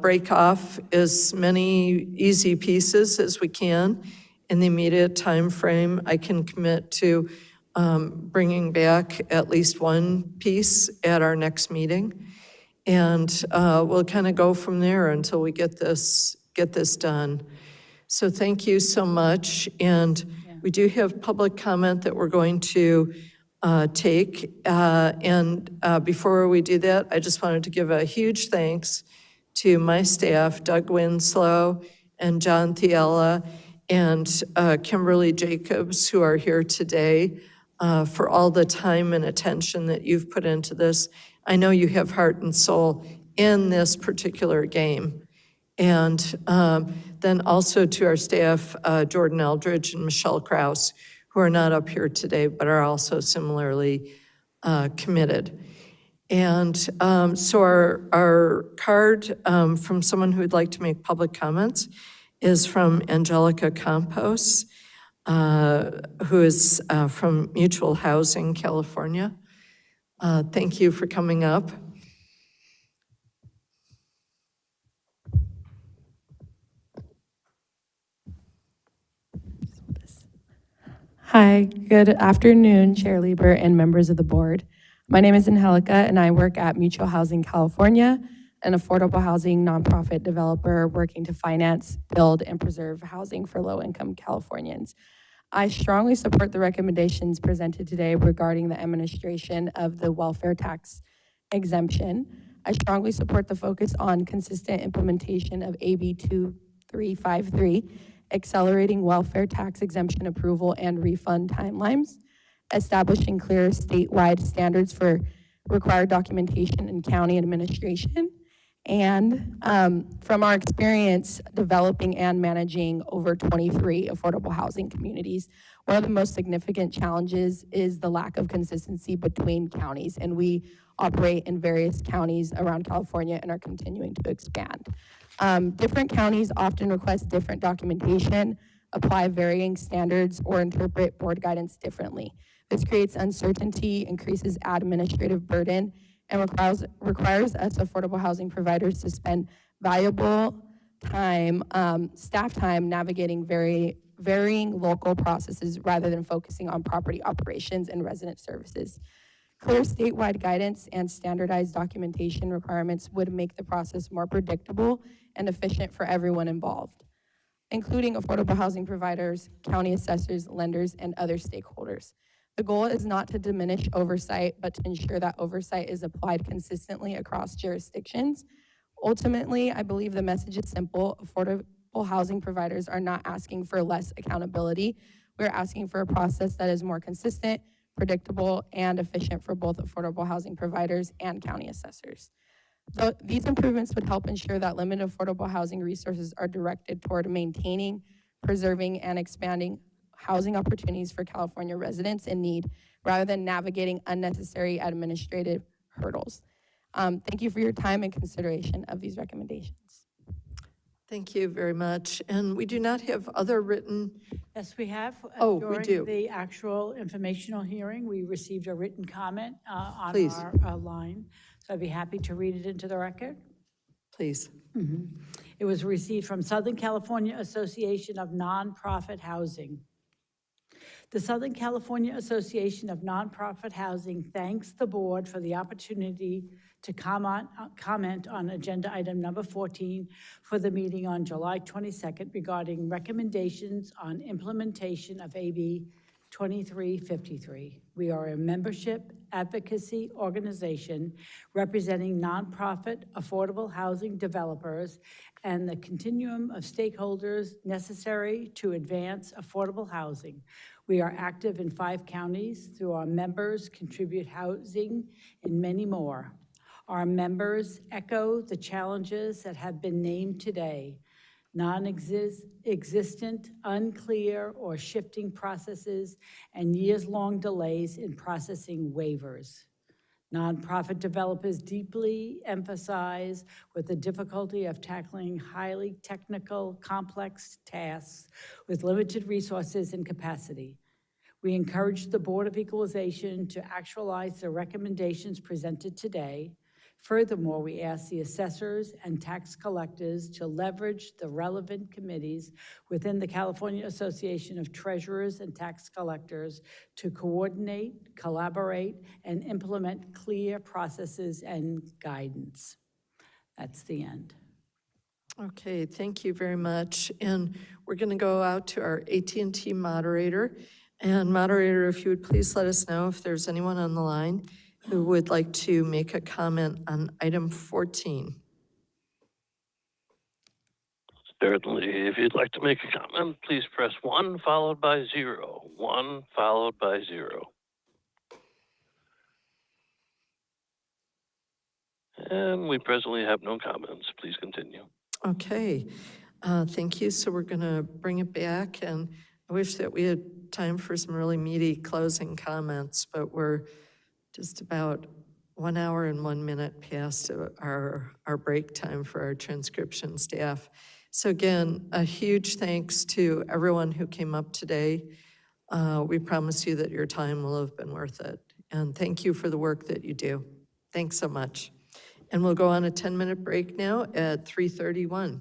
break off as many easy pieces as we can in the immediate time frame. I can commit to bringing back at least one piece at our next meeting, and we'll kind of go from there until we get this done. So thank you so much, and we do have public comment that we're going to take, and before we do that, I just wanted to give a huge thanks to my staff, Doug Winslow and John Thiela and Kimberly Jacobs, who are here today, for all the time and attention that you've put into this. I know you have heart and soul in this particular game. And then also to our staff, Jordan Eldridge and Michelle Krause, who are not up here today, but are also similarly committed. And so our card from someone who would like to make public comments is from Angelica Campos, who is from Mutual Housing, California. Thank you for coming up. Hi, good afternoon, Chair Lieber and members of the board. My name is Angelica, and I work at Mutual Housing California, an affordable housing nonprofit developer working to finance, build, and preserve housing for low-income Californians. I strongly support the recommendations presented today regarding the administration of the welfare tax exemption. I strongly support the focus on consistent implementation of AB 2353, accelerating welfare tax exemption approval and refund timelines, establishing clear statewide standards for required documentation in county administration, And from our experience developing and managing over 23 affordable housing communities, one of the most significant challenges is the lack of consistency between counties. And we operate in various counties around California and are continuing to expand. Different counties often request different documentation, apply varying standards, or interpret board guidance differently. This creates uncertainty, increases administrative burden, and requires us affordable housing providers to spend valuable time, staff time navigating varying local processes rather than focusing on property operations and resident services. Clear statewide guidance and standardized documentation requirements would make the process more predictable and efficient for everyone involved, including affordable housing providers, county assessors, lenders, and other stakeholders. The goal is not to diminish oversight, but to ensure that oversight is applied consistently across jurisdictions. Ultimately, I believe the message is simple. Affordable housing providers are not asking for less accountability. We're asking for a process that is more consistent, predictable, and efficient for both affordable housing providers and county assessors. These improvements would help ensure that limited affordable housing resources are directed toward maintaining, preserving, and expanding housing opportunities for California residents in need, rather than navigating unnecessary administrative hurdles. Thank you for your time and consideration of these recommendations. Thank you very much. And we do not have other written. Yes, we have. Oh, we do. During the actual informational hearing, we received a written comment on Please. our line. So I'd be happy to read it into the record. Please. It was received from Southern California Association of Nonprofit Housing. The Southern California Association of Nonprofit Housing thanks the board for the opportunity to comment on agenda item number 14 for the meeting on July 22nd regarding recommendations on implementation of AB 2353. We are a membership advocacy organization representing nonprofit affordable housing developers and the continuum of stakeholders necessary to advance affordable housing. We are active in 5 counties. Through our members, contribute housing in many more. Our members echo the challenges that have been named today: non-existent, unclear, or shifting processes, and years-long delays in processing waivers. Nonprofit developers deeply emphasize with the difficulty of tackling highly technical, complex tasks with limited resources and capacity. We encourage the Board of Equalization to actualize the recommendations presented today. Furthermore, we ask the assessors and tax collectors to leverage the relevant committees within the California Association of Treasurers and Tax Collectors to coordinate, collaborate, and implement clear processes and guidance. That's the end. Okay, thank you very much. And we're going to go out to our AT&T moderator. And moderator, if you would please let us know if there's anyone on the line who would like to make a comment on item 14. Certainly. If you'd like to make a comment, please press 1 followed by 0. 1 followed by 0. And we presently have no comments. Please continue. Okay, thank you. So we're going to bring it back, and I wish that we had time for some really meaty closing comments, but we're just about 1 hour and 1 minute past our break time for our transcription staff. So again, a huge thanks to everyone who came up today. We promise you that your time will have been worth it. And thank you for the work that you do. Thanks so much. And we'll go on a 10-minute break now at 3:31.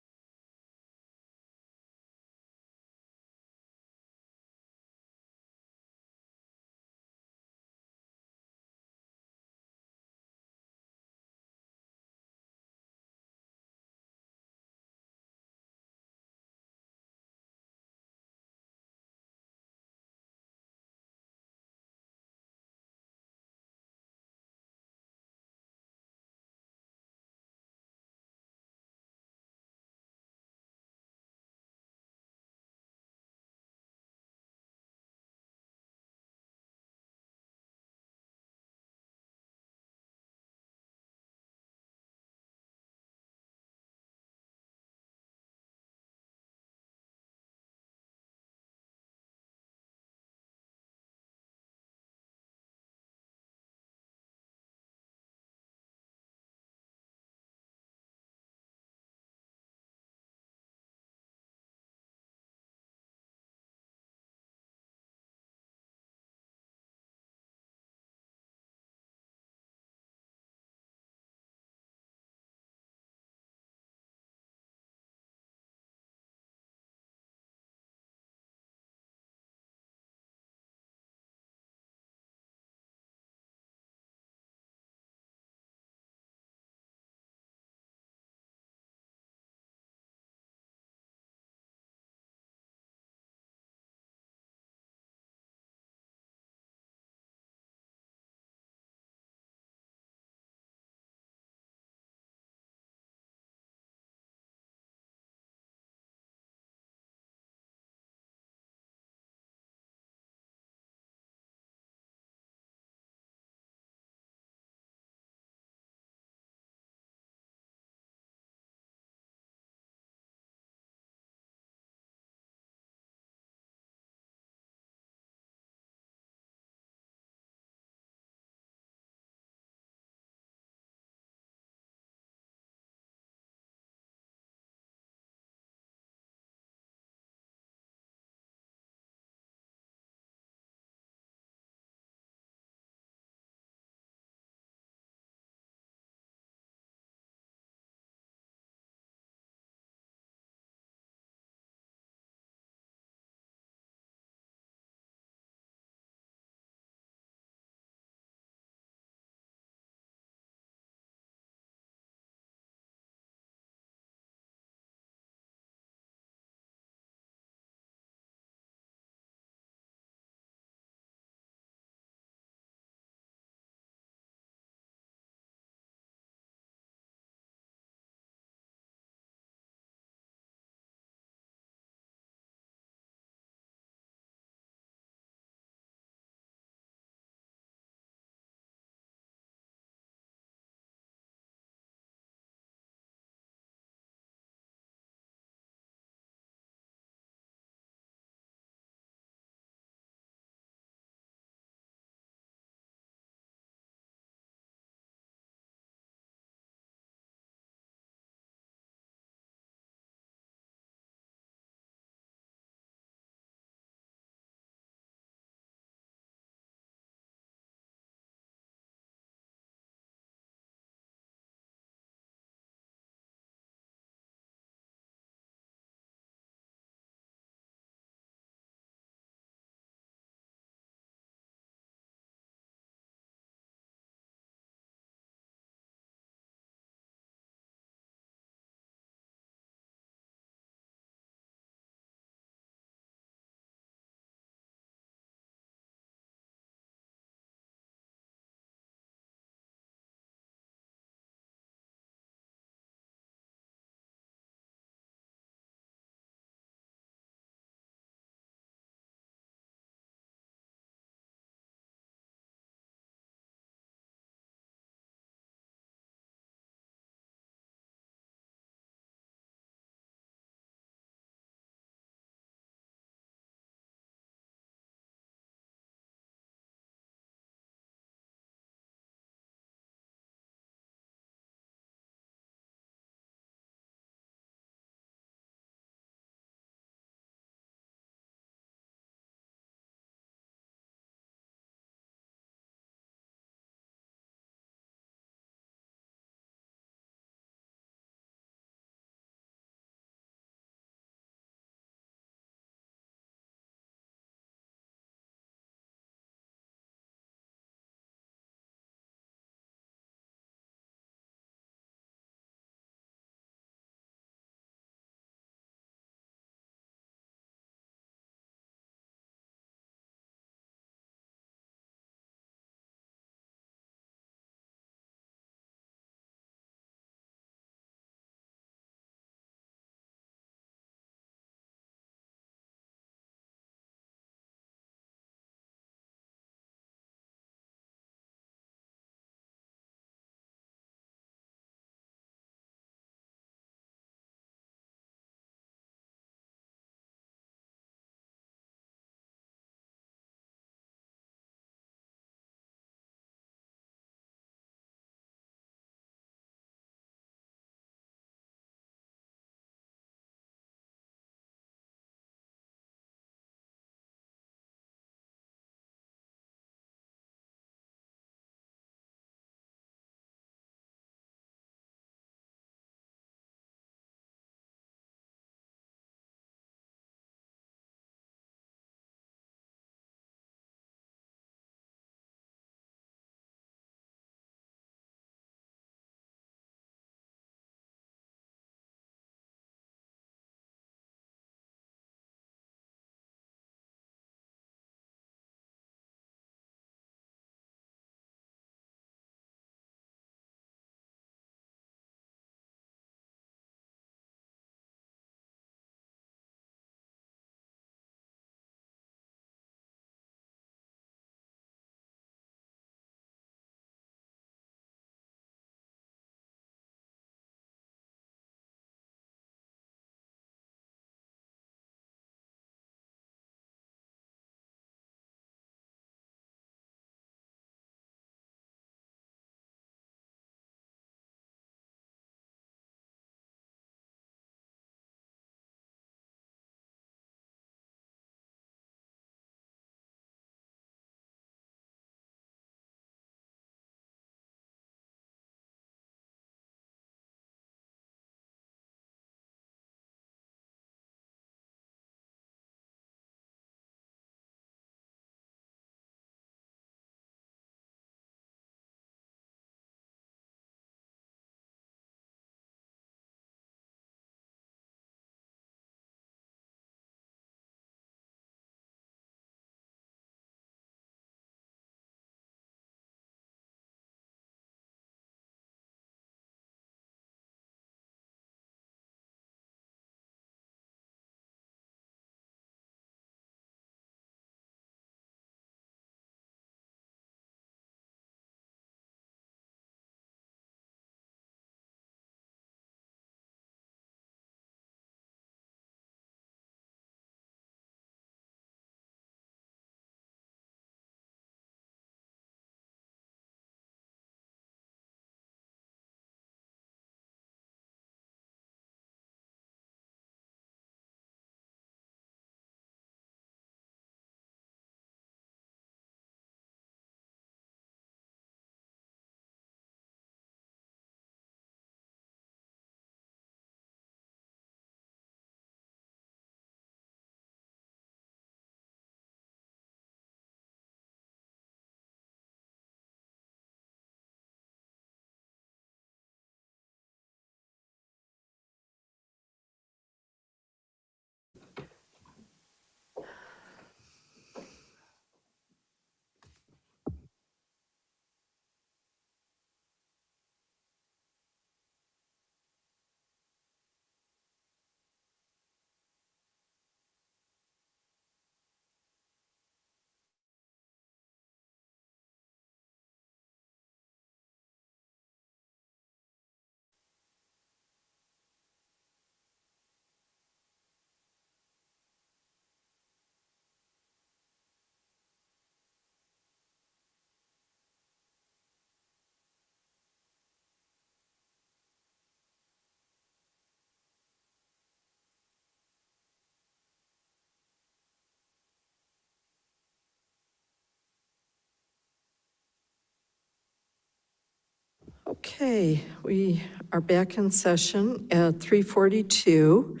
Okay, we are back in session at 3:42,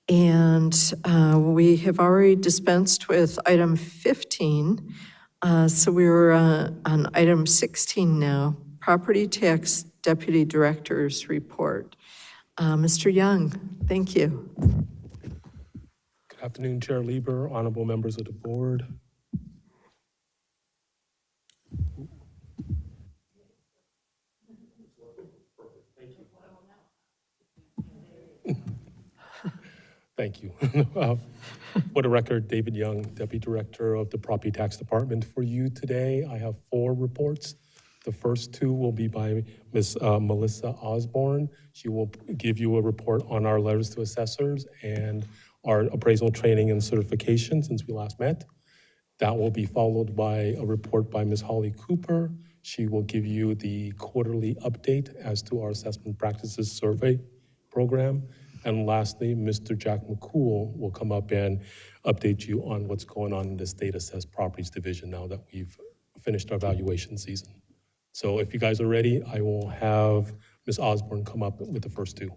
and we have already dispensed with item 15. So we're on item 16 now, Property Tax Deputy Director's Report. Mr. Young, thank you. Good afternoon, Chair Lieber, honorable members of the board. Thank you. For the record, David Young, Deputy Director of the Property Tax Department. For you today, I have 4 reports. The first 2 will be by Ms. Melissa Osborne. She will give you a report on our letters to assessors and our appraisal training and certification since we last met. That will be followed by a report by Ms. Holly Cooper. She will give you the quarterly update as to our assessment practices survey program. And lastly, Mr. Jack McCool will come up and update you on what's going on in the State Assessed Properties Division now that we've finished our valuation season. So if you guys are ready, I will have Ms. Osborne come up with the first 2, of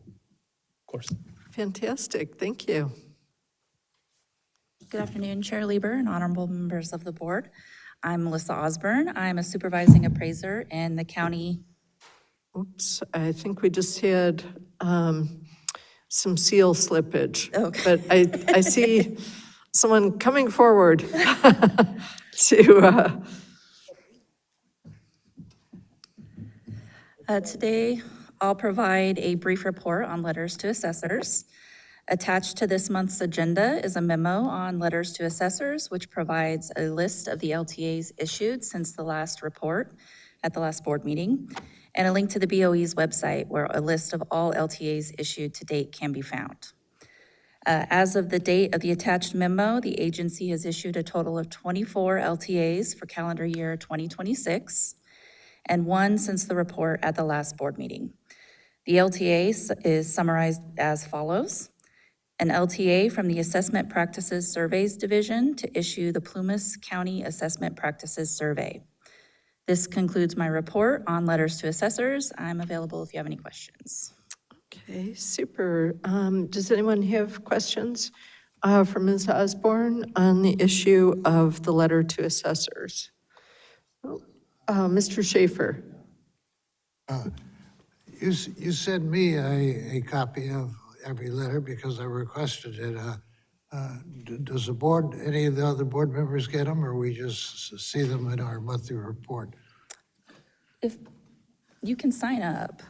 course. Fantastic, thank you. Good afternoon, Chair Lieber and honorable members of the board. I'm Melissa Osborne. I'm a supervising appraiser in the county. Oops, I think we just had some seal slippage. Okay. But I see someone coming forward to... Today, I'll provide a brief report on letters to assessors. Attached to this month's agenda is a memo on letters to assessors, which provides a list of the LTAs issued since the last report at the last board meeting, and a link to the BOE's website where a list of all LTAs issued to date can be found. As of the date of the attached memo, the agency has issued a total of 24 LTAs for calendar year 2026, and 1 since the report at the last board meeting. The LTA is summarized as follows. An LTA from the Assessment Practices Surveys Division to issue the Plumas County Assessment Practices Survey. This concludes my report on letters to assessors. I'm available if you have any questions. Okay, super. Does anyone have questions for Ms. Osborne on the issue of the letter to assessors? Mr. Schaefer. You sent me a copy of every letter because I requested it. Does the board, any of the other board members get them, or we just see them in our monthly report? If you can sign up.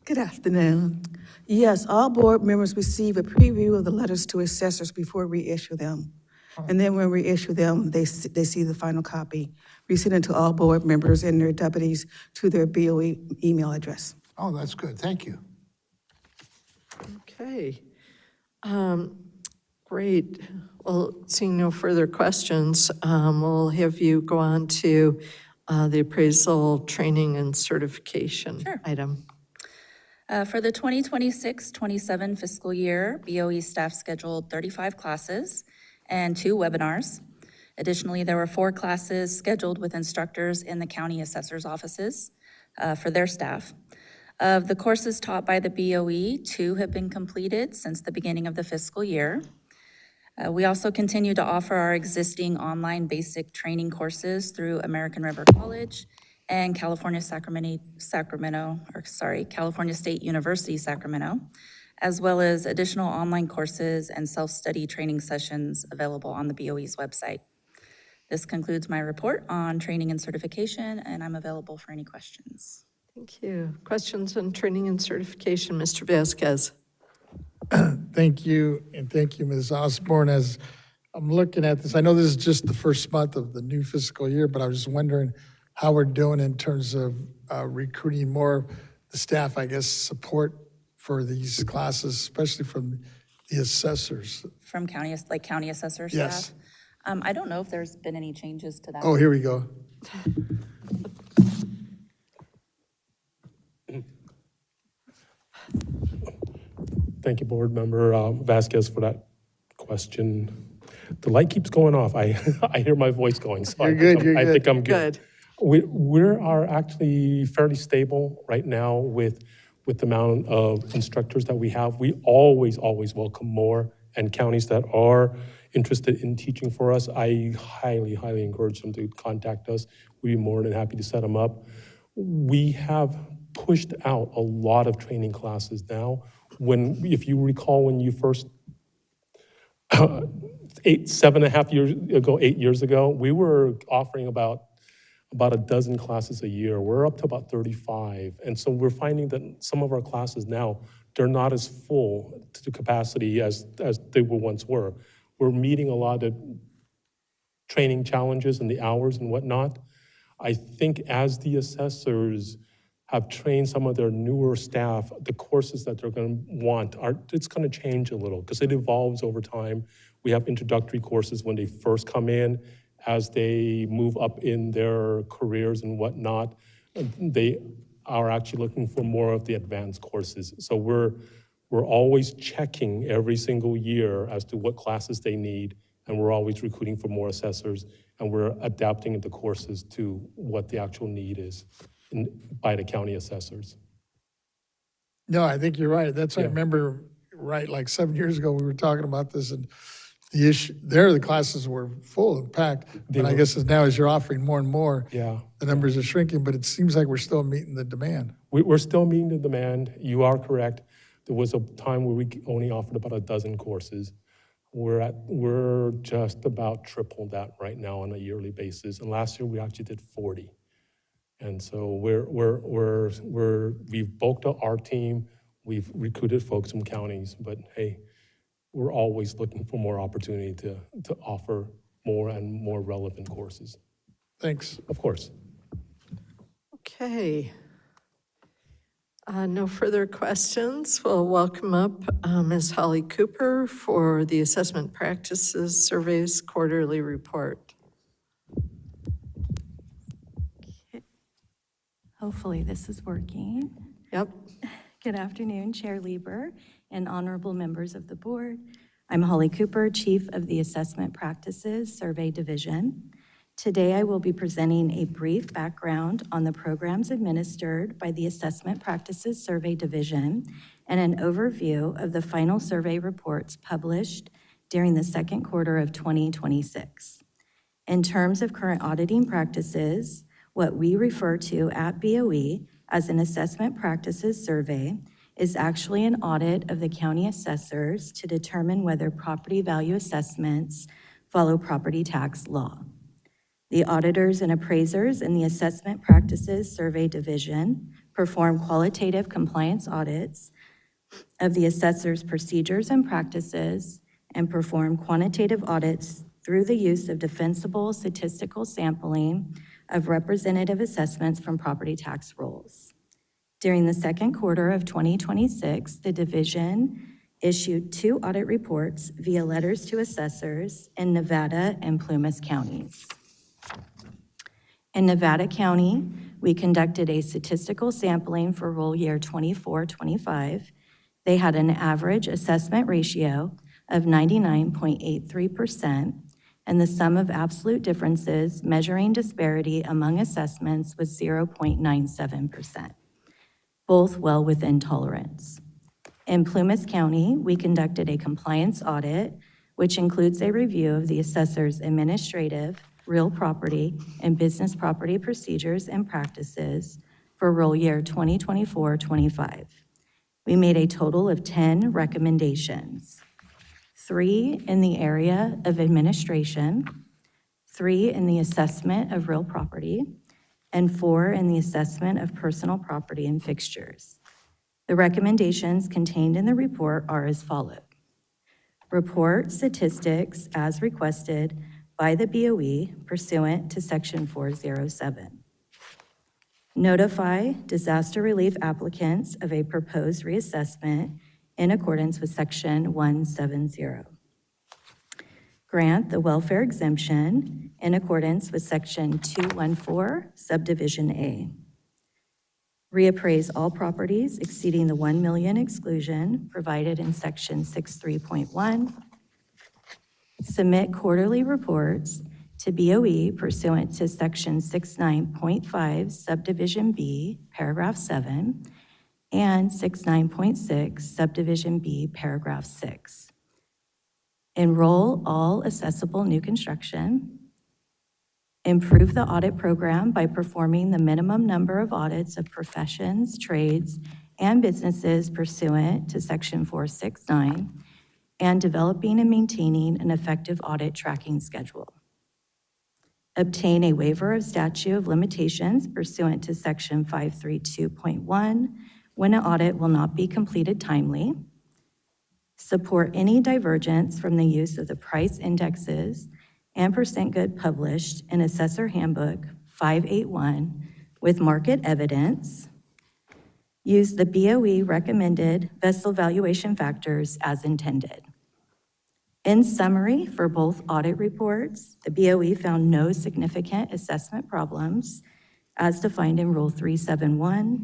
Good afternoon. Yes, all board members receive a preview of the letters to assessors before we issue them. And then when we issue them, they see the final copy. We send it to all board members and their deputies to their BOE email address. Oh, that's good. Thank you. Okay. Great. Well, seeing no further questions, we'll have you go on to the appraisal, training, and certification item. For the 2026-27 fiscal year, BOE staff scheduled 35 classes and 2 webinars. Additionally, there were 4 classes scheduled with instructors in the county assessor's offices for their staff. Of the courses taught by the BOE, 2 have been completed since the beginning of the fiscal year. We also continue to offer our existing online basic training courses through American River College and California State University, Sacramento, as well as additional online courses and self-study training sessions available on the BOE's website. This concludes my report on training and certification, and I'm available for any questions. Thank you. Questions on training and certification, Mr. Vasquez? Thank you, and thank you, Ms. Osborne. As I'm looking at this, I know this is just the first month of the new fiscal year, but I was just wondering how we're doing in terms of recruiting more of the staff, I guess, support for these classes, especially from the assessors. From county assessor staff? Yes. I don't know if there's been any changes to that. Oh, here we go. Thank you, Board Member Vasquez, for that question. The light keeps going off. I hear my voice going, so You're good, I think I'm Good. good. We are actually fairly stable right now with the amount of instructors that we have. We always welcome more, and counties that are interested in teaching for us, I highly encourage them to contact us. We'd be more than happy to set them up. We have pushed out a lot of training classes now. If you recall, when you first 7.5 years ago, 8 years ago, we were offering about a dozen classes a year. We're up to about 35. And so we're finding that some of our classes now, they're not as full to the capacity as they once were. We're meeting a lot of training challenges and the hours and whatnot. I think as the assessors have trained some of their newer staff, the courses that they're going to want it's going to change a little because it evolves over time. We have introductory courses when they first come in. As they move up in their careers and whatnot, they are actually looking for more of the advanced courses. So we're always checking every single year as to what classes they need, and we're always recruiting for more assessors, and we're adapting the courses to what the actual need is by the county assessors. No, I think you're right. That's, I remember, right, like 7 years ago, we were talking about this, and the issue, the classes were full and packed. And I guess now as you're offering more and more, the numbers are shrinking, but it seems like we're still meeting the demand. We're still meeting the demand. You are correct. There was a time where we only offered about a dozen courses. We're just about triple that right now on a yearly basis. And last year we actually did 40. And so we've bulked up our team. We've recruited folks from counties, but hey, we're always looking for more opportunity to offer more and more relevant courses. Thanks. Of course. Okay. No further questions. We'll welcome up Ms. Holly Cooper for the Assessment Practices Surveys Quarterly Report. Hopefully this is working. Yep. Good afternoon, Chair Lieber and honorable members of the board. I'm Holly Cooper, Chief of the Assessment Practices Survey Division. Today I will be presenting a brief background on the programs administered by the Assessment Practices Survey Division and an overview of the final survey reports published during the second quarter of 2026. In terms of current auditing practices, what we refer to at BOE as an assessment practices survey is actually an audit of the county assessors to determine whether property value assessments follow property tax law. The auditors and appraisers in the Assessment Practices Survey Division perform qualitative compliance audits of the assessor's procedures and practices and perform quantitative audits through the use of defensible statistical sampling of representative assessments from property tax rolls. During the second quarter of 2026, the division issued 2 audit reports via letters to assessors in Nevada and Plumas counties. In Nevada County, we conducted a statistical sampling for roll year 24-25. They had an average assessment ratio of 99.83%, and the sum of absolute differences measuring disparity among assessments was 0.97%, both well within tolerance. In Plumas County, we conducted a compliance audit, which includes a review of the assessor's administrative, real property, and business property procedures and practices for roll year 2024-25. We made a total of 10 recommendations, 3 in the area of administration, 3 in the assessment of real property, and 4 in the assessment of personal property and fixtures. The recommendations contained in the report are as follows. Report statistics as requested by the BOE pursuant to Section 407. Notify disaster relief applicants of a proposed reassessment in accordance with Section 170. Grant the welfare exemption in accordance with Section 214, Subdivision A. Reappraise all properties exceeding the 1 million exclusion provided in Section 63.1. Submit quarterly reports to BOE pursuant to Section 69.5 Subdivision B, Paragraph 7, and 69.6 Subdivision B, Paragraph 6. Enroll all accessible new construction. Improve the audit program by performing the minimum number of audits of professions, trades, and businesses pursuant to Section 469, and developing and maintaining an effective audit tracking schedule. Obtain a waiver of statute of limitations pursuant to Section 532.1 when an audit will not be completed timely. Support any divergence from the use of the price indexes and percent good published in Assessor Handbook 581 with market evidence. Use the BOE recommended vessel valuation factors as intended. In summary, for both audit reports, the BOE found no significant assessment problems as defined in Rule 371.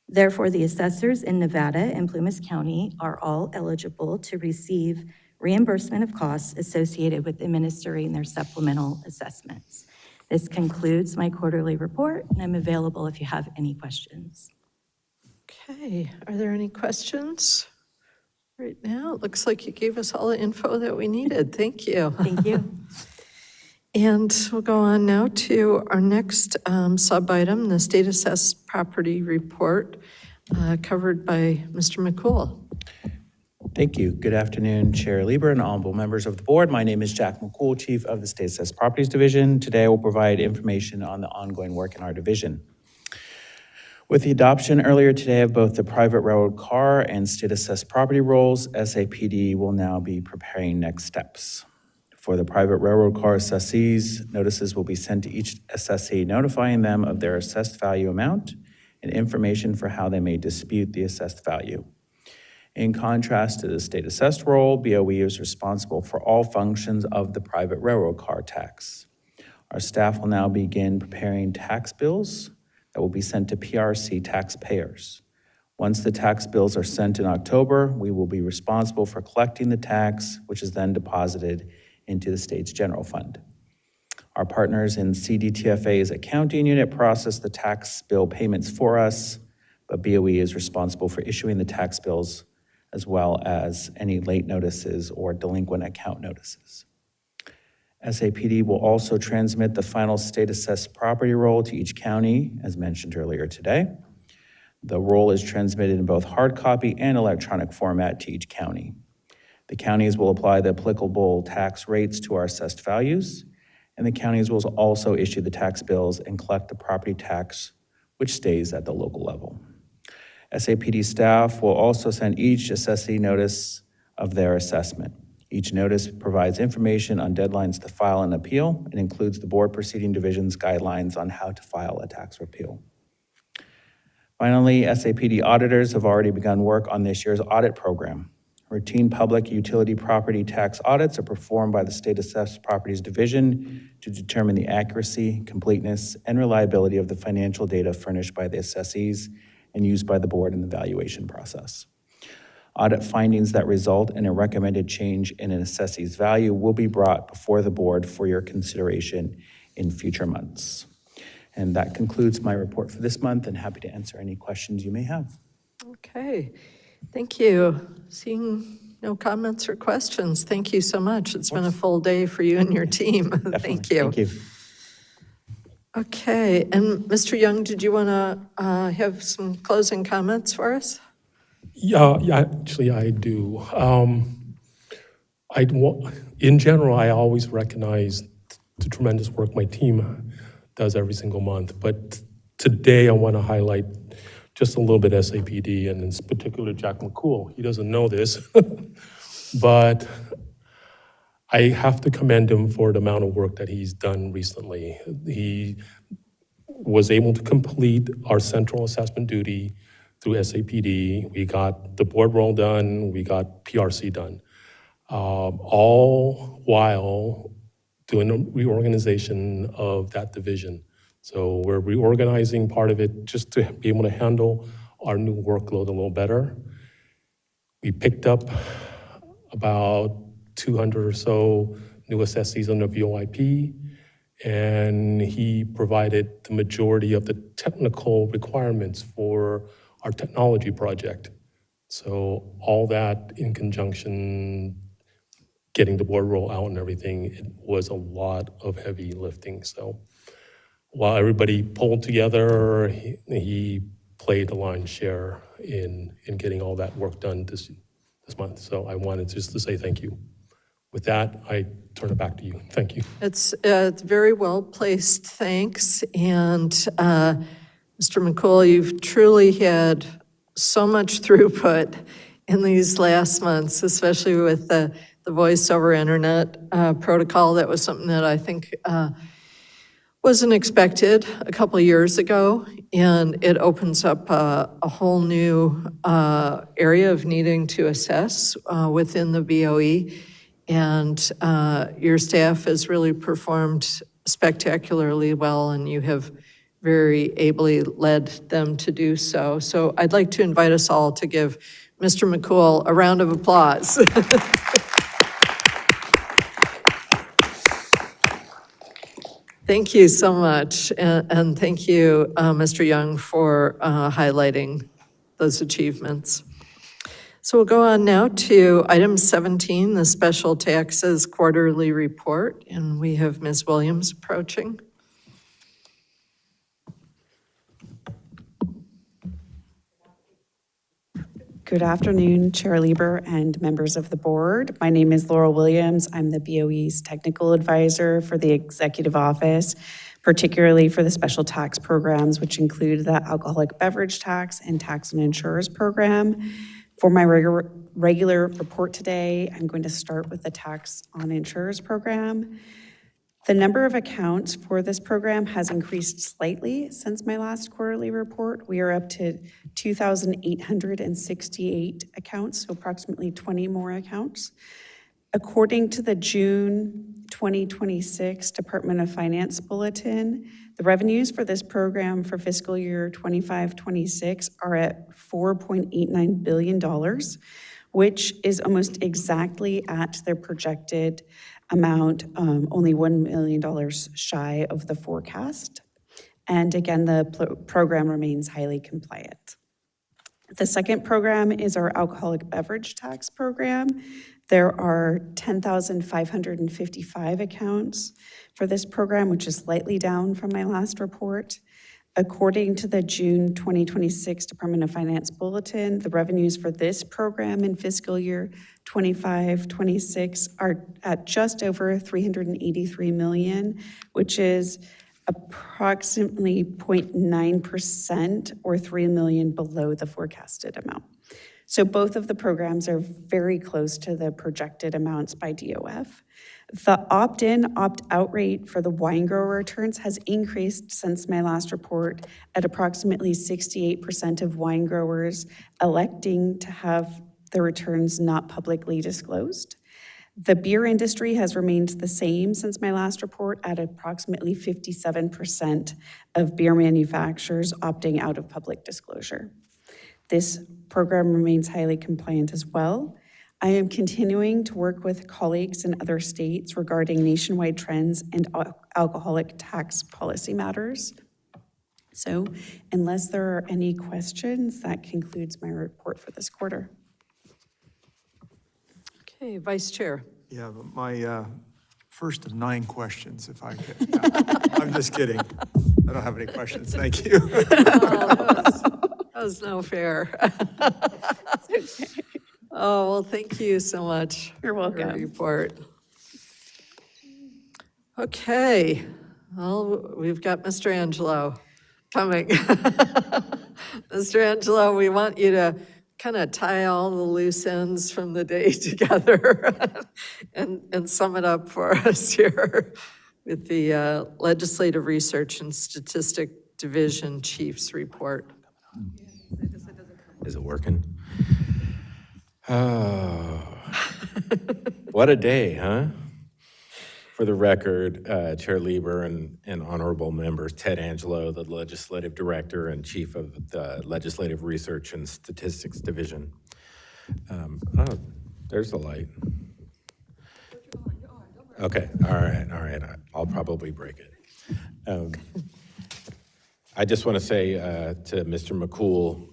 Therefore, the assessors in Nevada and Plumas County are all eligible to receive reimbursement of costs associated with administering their supplemental assessments. This concludes my quarterly report, and I'm available if you have any questions. Okay, are there any questions? Right now, it looks like you gave us all the info that we needed. Thank you. Thank you. And we'll go on now to our next sub-item, the state assessed property report, covered by Mr. McCool. Thank you. Good afternoon, Chair Lieber and honorable members of the board. My name is Jack McCool, Chief of the State Assessed Properties Division. Today I will provide information on the ongoing work in our division. With the adoption earlier today of both the private railroad car and state assessed property rolls, SAPD will now be preparing next steps. For the private railroad car assessees, notices will be sent to each assessee notifying them of their assessed value amount and information for how they may dispute the assessed value. In contrast to the state assessed roll, BOE is responsible for all functions of the private railroad car tax. Our staff will now begin preparing tax bills that will be sent to PRC taxpayers. Once the tax bills are sent in October, we will be responsible for collecting the tax, which is then deposited into the state's general fund. Our partners in CDTFA's accounting unit process the tax bill payments for us, but BOE is responsible for issuing the tax bills as well as any late notices or delinquent account notices. SAPD will also transmit the final state assessed property roll to each county, as mentioned earlier today. The roll is transmitted in both hard copy and electronic format to each county. The counties will apply the applicable tax rates to our assessed values, and the counties will also issue the tax bills and collect the property tax, which stays at the local level. SAPD staff will also send each assessee notice of their assessment. Each notice provides information on deadlines to file an appeal and includes the board proceeding division's guidelines on how to file a tax appeal. Finally, SAPD auditors have already begun work on this year's audit program. Routine public utility property tax audits are performed by the State Assessed Properties Division to determine the accuracy, completeness, and reliability of the financial data furnished by the assessees and used by the board in the valuation process. Audit findings that result in a recommended change in an assessee's value will be brought before the board for your consideration in future months. And that concludes my report for this month, and happy to answer any questions you may have. Okay, thank you. Seeing no comments or questions, thank you so much. It's been a full day for you and your team. Thank you. Thank you. Okay, and Mr. Young, did you want to have some closing comments for us? Yeah, actually I do. In general, I always recognize the tremendous work my team does every single month, but today I want to highlight just a little bit SAPD, and in particular Jack McCool. He doesn't know this, but I have to commend him for the amount of work that he's done recently. He was able to complete our central assessment duty through SAPD. We got the board roll done, we got PRC done, all while doing a reorganization of that division. So we're reorganizing part of it just to be able to handle our new workload a little better. We picked up about 200 or so new assessees on the VOIP. and he provided the majority of the technical requirements for our technology project. So all that in conjunction, getting the board roll out and everything, it was a lot of heavy lifting. So while everybody pulled together, he played the lion's share in getting all that work done this month. So I wanted just to say thank you. With that, I turn it back to you. Thank you. It's very well placed, thanks. And Mr. McCool, you've truly had so much throughput in these last months, especially with the voice over internet protocol. That was something that I think wasn't expected a couple of years ago, and it opens up a whole new area of needing to assess within the BOE. And your staff has really performed spectacularly well, and you have very ably led them to do so. So I'd like to invite us all to give Mr. McCool a round of applause. Thank you so much, and thank you, Mr. Young, for highlighting those achievements. So we'll go on now to item 17, the special taxes quarterly report, and we have Ms. Williams approaching. Good afternoon, Chair Lieber and members of the board. My name is Laurel Williams. I'm the BOE's technical advisor for the executive office, particularly for the special tax programs, which include the alcoholic beverage tax and tax on insurers program. For my regular report today, I'm going to start with the tax on insurers program. The number of accounts for this program has increased slightly since my last quarterly report. We are up to 2,868 accounts, so approximately 20 more accounts. According to the June 2026 Department of Finance Bulletin, the revenues for this program for fiscal year 25-26 are at $4.89 billion, which is almost exactly at their projected amount, only $1 million shy of the forecast. And again, the program remains highly compliant. The second program is our alcoholic beverage tax program. There are 10,555 accounts for this program, which is slightly down from my last report. According to the June 2026 Department of Finance Bulletin, the revenues for this program in fiscal year 25-26 are at just over $383 million, which is approximately 0.9% or $3 million below the forecasted amount. So both of the programs are very close to the projected amounts by DOF. The opt-in, opt-out rate for the wine grower returns has increased since my last report at approximately 68% of wine growers electing to have the returns not publicly disclosed. The beer industry has remained the same since my last report at approximately 57% of beer manufacturers opting out of public disclosure. This program remains highly compliant as well. I am continuing to work with colleagues in other states regarding nationwide trends and alcoholic tax policy matters. So unless there are any questions, that concludes my report for this quarter. Okay, Vice Chair. Yeah, but my first of 9 questions, if I could. No, I'm just kidding. I don't have any questions. Thank you. That was no fair. Oh, well, thank you so much. You're welcome. For your report. Okay, well, we've got Mr. Angelo coming. Mr. Angelo, we want you to kind of tie all the loose ends from the day together and sum it up for us here with the Legislative Research and Statistic Division Chief's report. Is it working? Oh, what a day, huh? For the record, Chair Lieber and honorable members, Ted Angelo, the Legislative Director and Chief of the Legislative Research and Statistics Division. Oh, there's the light. Okay, all right. I'll probably break it. I just want to say to Mr. McCool,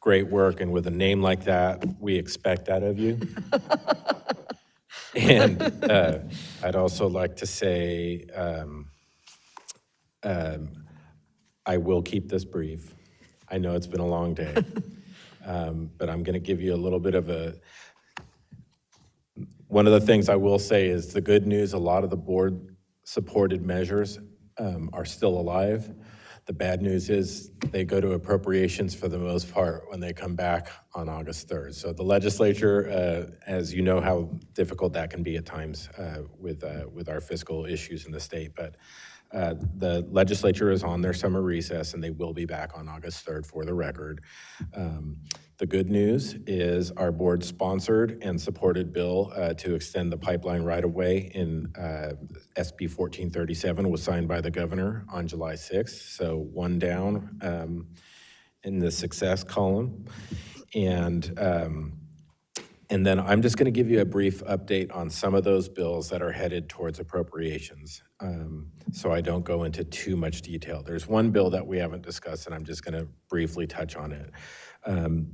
great work, and with a name like that, we expect that of you. And I'd also like to say, I will keep this brief. I know it's been a long day, but I'm going to give you a little bit of one of the things I will say is the good news, a lot of the board-supported measures are still alive. The bad news is they go to appropriations for the most part when they come back on August 3rd. So the legislature, as you know how difficult that can be at times with our fiscal issues in the state, but the legislature is on their summer recess and they will be back on August 3rd for the record. The good news is our board sponsored and supported bill to extend the pipeline right-of-way in SB 1437 was signed by the governor on July 6th. So one down in the success column. And then I'm just going to give you a brief update on some of those bills that are headed towards appropriations, so I don't go into too much detail. There's one bill that we haven't discussed, and I'm just going to briefly touch on it. In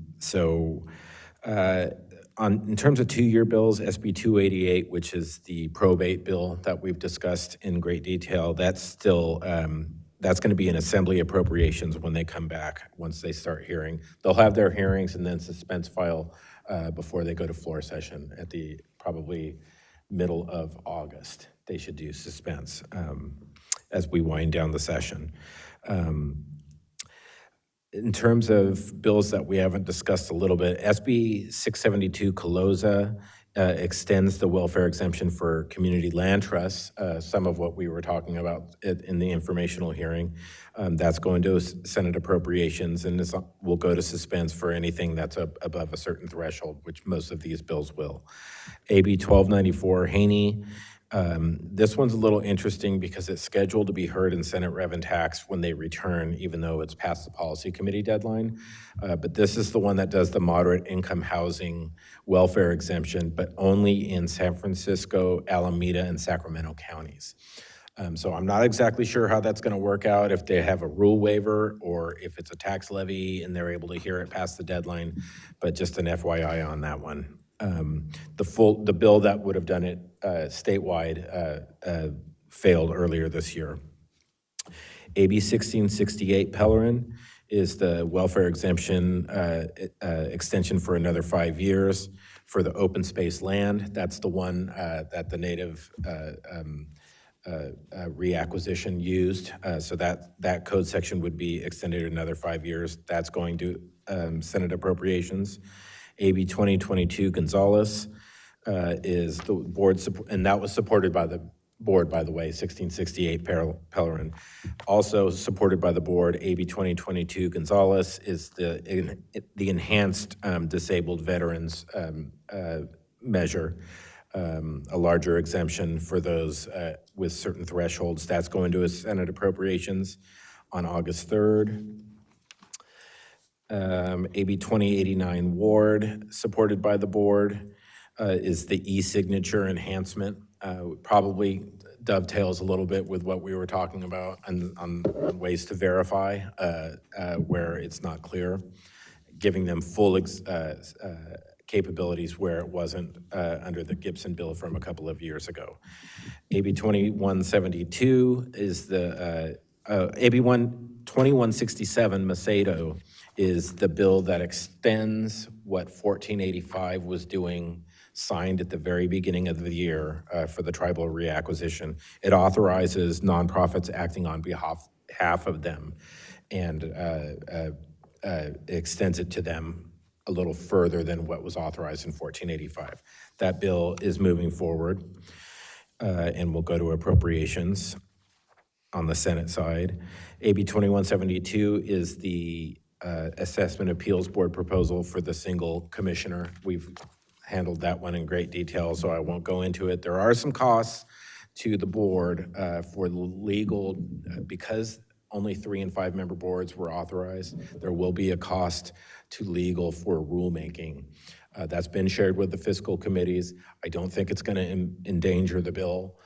terms of two-year bills, SB 288, which is the probate bill that we've discussed in great detail, that's still that's going to be in Assembly Appropriations when they come back, once they start hearing. They'll have their hearings and then suspense file before they go to floor session at the probably middle of August. They should do suspense as we wind down the session. In terms of bills that we haven't discussed a little bit, SB 672 Caloza extends the welfare exemption for community land trusts, some of what we were talking about in the informational hearing. That's going to Senate Appropriations and will go to suspense for anything that's above a certain threshold, which most of these bills will. AB 1294 Haney. This one's a little interesting because it's scheduled to be heard in Senate Rev and Tax when they return, even though it's past the policy committee deadline. But this is the one that does the moderate income housing welfare exemption, but only in San Francisco, Alameda, and Sacramento counties. So I'm not exactly sure how that's going to work out, if they have a rule waiver or if it's a tax levy and they're able to hear it past the deadline, but just an FYI on that one. The bill that would have done it statewide failed earlier this year. AB 1668 Pellerin is the welfare exemption extension for another 5 years for the open space land. That's the one that the Native reacquisition used. So that code section would be extended another 5 years. That's going to Senate Appropriations. AB 2022 Gonzalez is the board, and that was supported by the board, by the way, 1668 Pellerin. Also supported by the board, AB 2022 Gonzalez is the enhanced disabled veterans measure, a larger exemption for those with certain thresholds. That's going to a Senate Appropriations on August 3rd. AB 2089 Ward, supported by the board, is the e-signature enhancement. Probably dovetails a little bit with what we were talking about on ways to verify where it's not clear, giving them full capabilities where it wasn't under the Gibson bill from a couple of years ago. AB 2172 is the, AB 2167 Macedo is the bill that extends what 1485 was doing, signed at the very beginning of the year for the tribal reacquisition. It authorizes nonprofits acting on behalf of them and extends it to them a little further than what was authorized in 1485. That bill is moving forward and will go to appropriations on the Senate side. AB 2172 is the Assessment Appeals Board proposal for the single commissioner. We've handled that one in great detail, so I won't go into it. There are some costs to the board for legal, because only 3 and 5 member boards were authorized. There will be a cost to legal for rulemaking. That's been shared with the fiscal committees. I don't think it's going to endanger the bill.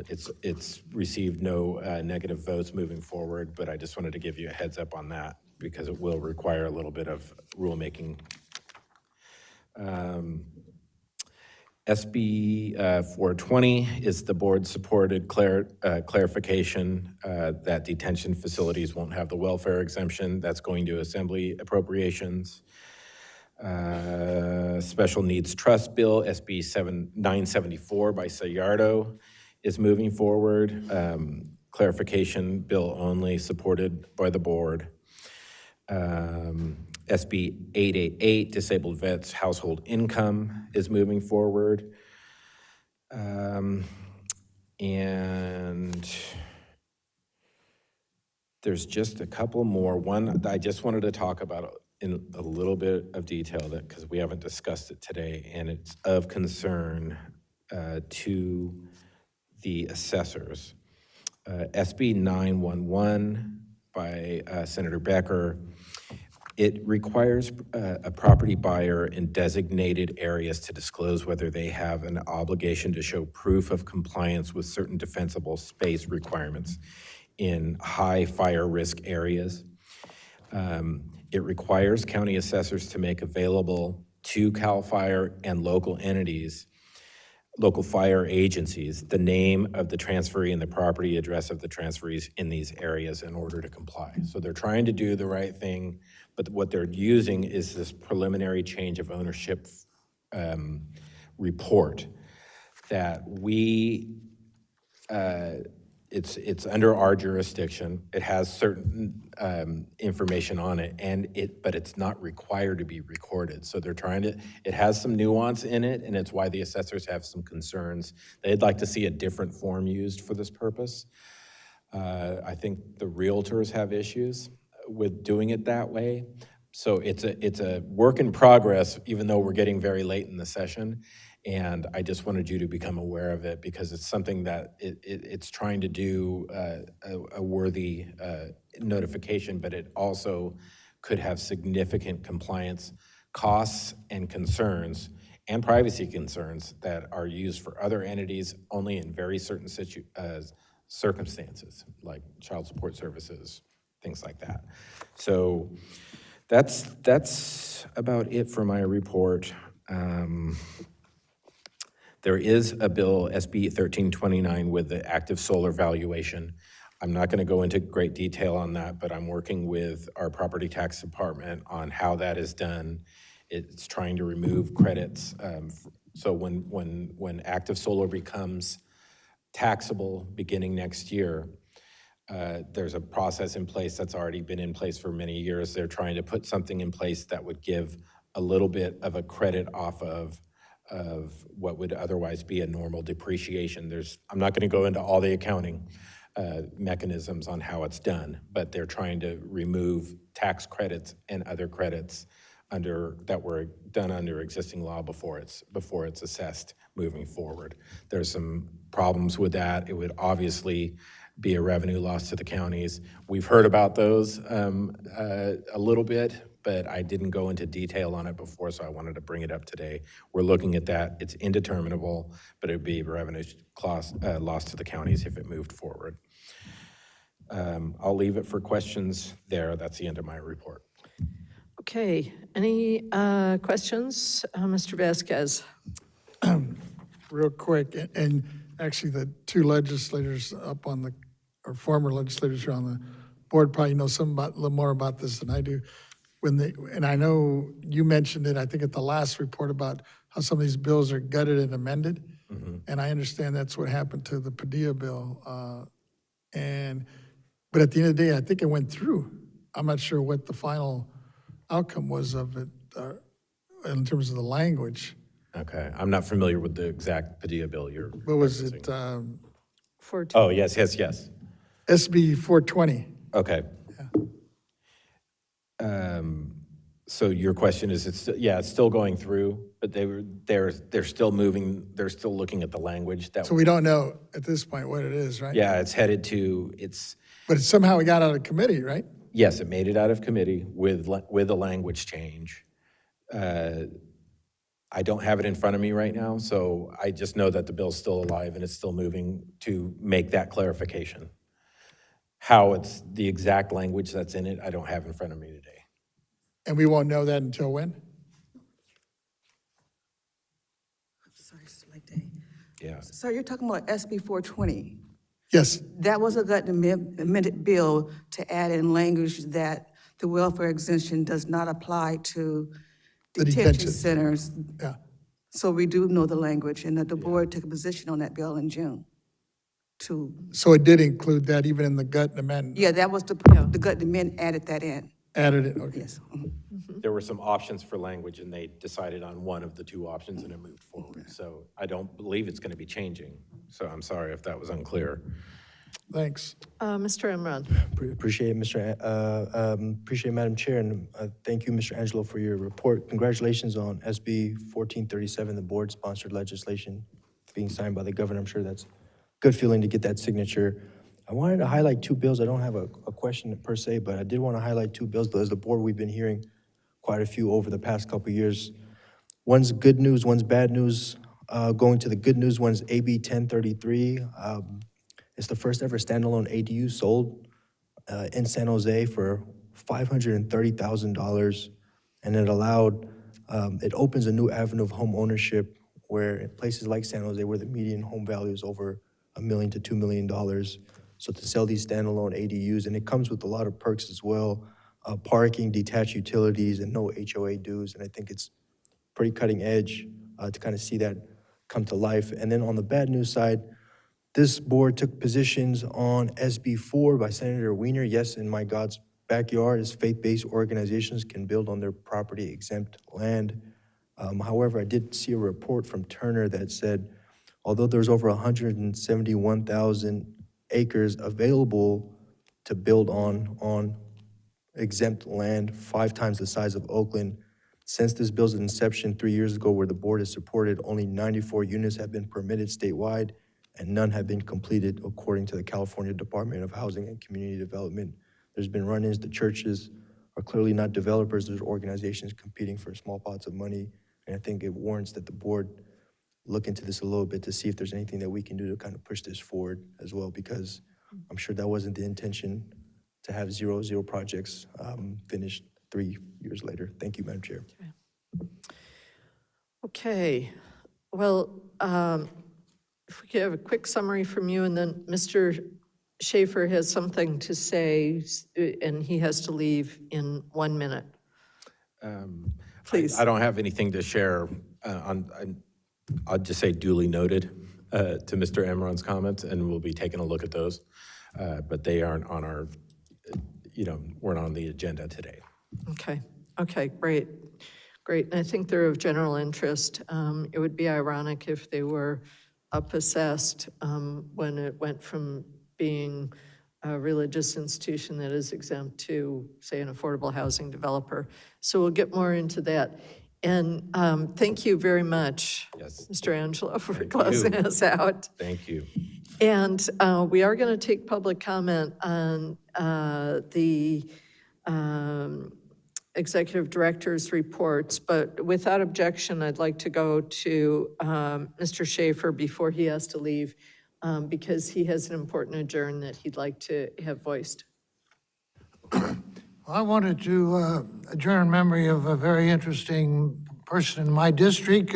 It's received no negative votes moving forward, but I just wanted to give you a heads up on that because it will require a little bit of rulemaking. SB 420 is the board-supported clarification that detention facilities won't have the welfare exemption. That's going to Assembly Appropriations. Special Needs Trust Bill, SB 974 by Sayardo is moving forward. Clarification bill only, supported by the board. SB 888, Disabled Vets Household Income is moving forward. And there's just a couple more. One I just wanted to talk about in a little bit of detail because we haven't discussed it today, and it's of concern to the assessors. SB 911 by Senator Becker. It requires a property buyer in designated areas to disclose whether they have an obligation to show proof of compliance with certain defensible space requirements in high fire risk areas. It requires county assessors to make available to CAL FIRE and local entities, local fire agencies, the name of the transferee and the property address of the transferees in these areas in order to comply. So they're trying to do the right thing, but what they're using is this preliminary change of ownership report that we, it's under our jurisdiction. It has certain information on it, but it's not required to be recorded. So they're trying to, it has some nuance in it, and it's why the assessors have some concerns. They'd like to see a different form used for this purpose. I think the realtors have issues with doing it that way. So it's a work in progress, even though we're getting very late in the session. And I just wanted you to become aware of it because it's something that it's trying to do a worthy notification, but it also could have significant compliance costs and concerns and privacy concerns that are used for other entities only in very certain circumstances, like child support services, things like that. So that's about it for my report. There is a bill, SB 1329, with the active solar valuation. I'm not going to go into great detail on that, but I'm working with our property tax department on how that is done. It's trying to remove credits. So when active solar becomes taxable beginning next year, there's a process in place that's already been in place for many years. They're trying to put something in place that would give a little bit of a credit off of what would otherwise be a normal depreciation. I'm not going to go into all the accounting mechanisms on how it's done, but they're trying to remove tax credits and other credits that were done under existing law before it's assessed moving forward. There's some problems with that. It would obviously be a revenue loss to the counties. We've heard about those a little bit, but I didn't go into detail on it before, so I wanted to bring it up today. We're looking at that. It's indeterminable, but it would be a revenue loss to the counties if it moved forward. I'll leave it for questions there. That's the end of my report. Okay, any questions? Mr. Vasquez? Real quick, and actually the two legislators up on the, or former legislators who are on the board probably know a little more about this than I do. And I know you mentioned it, I think at the last report about how some of these bills are gutted and amended. Mm-hmm. And I understand that's what happened to the Padilla bill. But at the end of the day, I think it went through. I'm not sure what the final outcome was of it in terms of the language. Okay, I'm not familiar with the exact Padilla bill you're What was it? 420. Oh, yes. SB 420. Okay. Yeah. So your question is, it's still going through, but they're still moving. They're still looking at the language. So we don't know at this point what it is, right? Yeah, it's headed to But somehow it got out of committee, right? Yes, it made it out of committee with a language change. I don't have it in front of me right now, so I just know that the bill's still alive and it's still moving to make that clarification. How it's the exact language that's in it, I don't have in front of me today. And we won't know that until when? Sorry, it's a late day. Yeah. So you're talking about SB 420. Yes, That was a gut amended bill to add in language that the welfare exemption does not apply to The detention detention. centers. yeah. So we do know the language, and that the board took a position on that bill in June. So it did include that even in the gut amendment? Yeah, that was the gut amendment added that in. Added it, okay. Yes. There were some options for language and they decided on one of the two options and it moved forward. So I don't believe it's going to be changing. So I'm sorry if that was unclear. Thanks. Mr. Imran. Appreciate it, appreciate it, Madam Chair, and thank you, Mr. Angelo, for your report. Congratulations on SB 1437, the board-sponsored legislation being signed by the governor. I'm sure that's a good feeling to get that signature. I wanted to highlight two bills. I don't have a question per se, but I did want to highlight two bills. As the board, we've been hearing quite a few over the past couple of years. One's good news, one's bad news. Going to the good news, one's AB 1033. It's the first ever standalone ADU sold in San Jose for $530,000. And it opens a new avenue of home ownership where in places like San Jose, where the median home value is over $1 million to $2 million. So to sell these standalone ADUs, and it comes with a lot of perks as well, parking, detached utilities, and no HOA dues. And I think it's pretty cutting edge to kind of see that come to life. And then on the bad news side, this board took positions on SB 4 by Senator Wiener. Yes, in my God's backyard, is faith-based organizations can build on their property exempt land. However, I did see a report from Turner that said, although there's over 171,000 acres available to build on exempt land, 5 times the size of Oakland, since this bill's inception 3 years ago, where the board has supported, only 94 units have been permitted statewide, and none have been completed according to the California Department of Housing and Community Development. There's been run-ins. The churches are clearly not developers. There's organizations competing for small pots of money, and I think it warrants that the board look into this a little bit to see if there's anything that we can do to kind of push this forward as well, because I'm sure that wasn't the intention to have zero projects finished 3 years later. Thank you, Madam Chair. Okay, well, if we could have a quick summary from you, and then Mr. Schaefer has something to say, and he has to leave in 1 minute. Please. I don't have anything to share I'll just say duly noted to Mr. Imran's comments, and we'll be taking a look at those. But they aren't on our, weren't on the agenda today. Okay, great. And I think they're of general interest. It would be ironic if they were up-assessed when it went from being a religious institution that is exempt to, say, an affordable housing developer. So we'll get more into that. And thank you very much, Mr. Angelo, for closing us out. Thank you. And we are going to take public comment on the executive director's reports, but without objection, I'd like to go to Mr. Schaefer before he has to leave, because he has an important adjourn that he'd like to have voiced. I wanted to adjourn memory of a very interesting person in my district,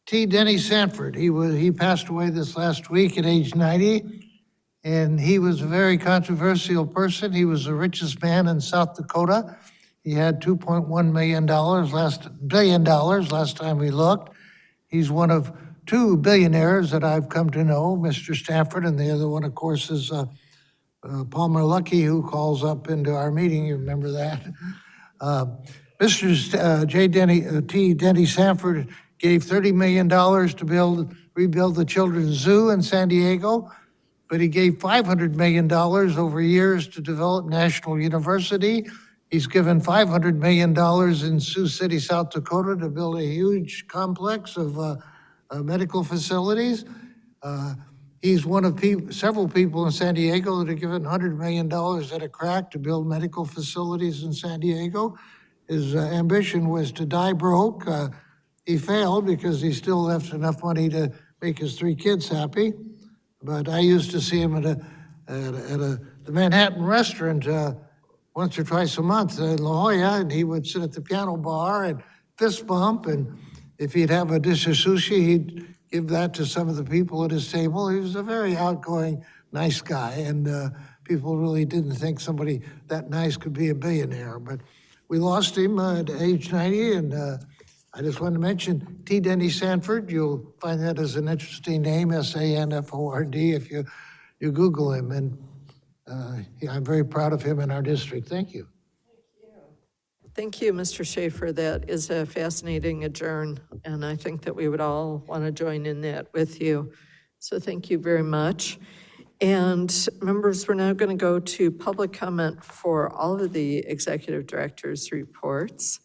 T. Denny Sanford. He passed away this last week at age 90, and he was a very controversial person. He was the richest man in South Dakota. He had $2.1 billion last time we looked. He's one of 2 billionaires that I've come to know, Mr. Sanford, and the other one, of course, is Palmer Luckey, who calls up into our meeting. You remember that? Mr. T. Denny Sanford gave $30 million to rebuild the Children's Zoo in San Diego, but he gave $500 million over years to develop National University. He's given $500 million in Sioux City, South Dakota, to build a huge complex of medical facilities. He's one of several people in San Diego that are given $100 million at a crack to build medical facilities in San Diego. His ambition was to die broke. He failed because he still left enough money to make his 3 kids happy. But I used to see him at the Manhattan restaurant once or twice a month in La Jolla, and he would sit at the piano bar and fist bump, and if he'd have a dish of sushi, he'd give that to some of the people at his table. He was a very outgoing, nice guy, and people really didn't think somebody that nice could be a billionaire. But we lost him at age 90, and I just wanted to mention T. Denny Sanford. You'll find that as an interesting name, Sanford, if you Google him. And I'm very proud of him in our district. Thank you. Thank you, Mr. Schaefer. That is a fascinating adjourn, and I think that we would all want to join in that with you. So thank you very much. And members, we're now going to go to public comment for all of the executive director's reports.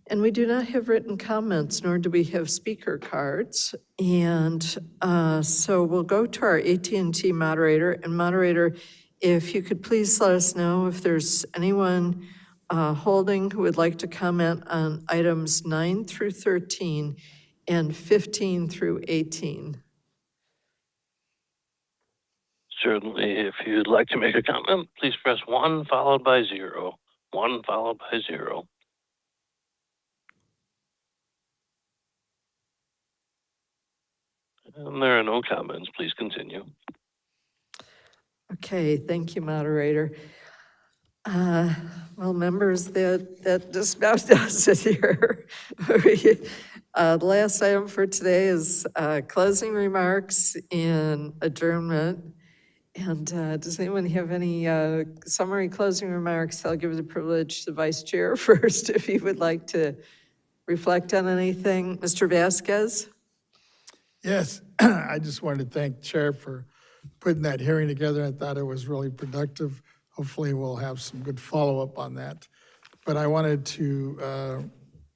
And we do not have written comments, nor do we have speaker cards. And so we'll go to our AT&T moderator. And moderator, if you could please let us know if there's anyone holding who would like to comment on items 9 through 13 and 15 through 18. Certainly, if you'd like to make a comment, please press 1 followed by 0. 1 followed by 0. And there are no comments. Please continue. Okay, thank you, moderator. Well, members, that just about does it here. The last item for today is closing remarks and adjournment. And does anyone have any summary closing remarks? I'll give the privilege to the vice chair first if he would like to reflect on anything. Mr. Vasquez? Yes, I just wanted to thank the Chair for putting that hearing together. I thought it was really productive. Hopefully, we'll have some good follow-up on that. But I wanted to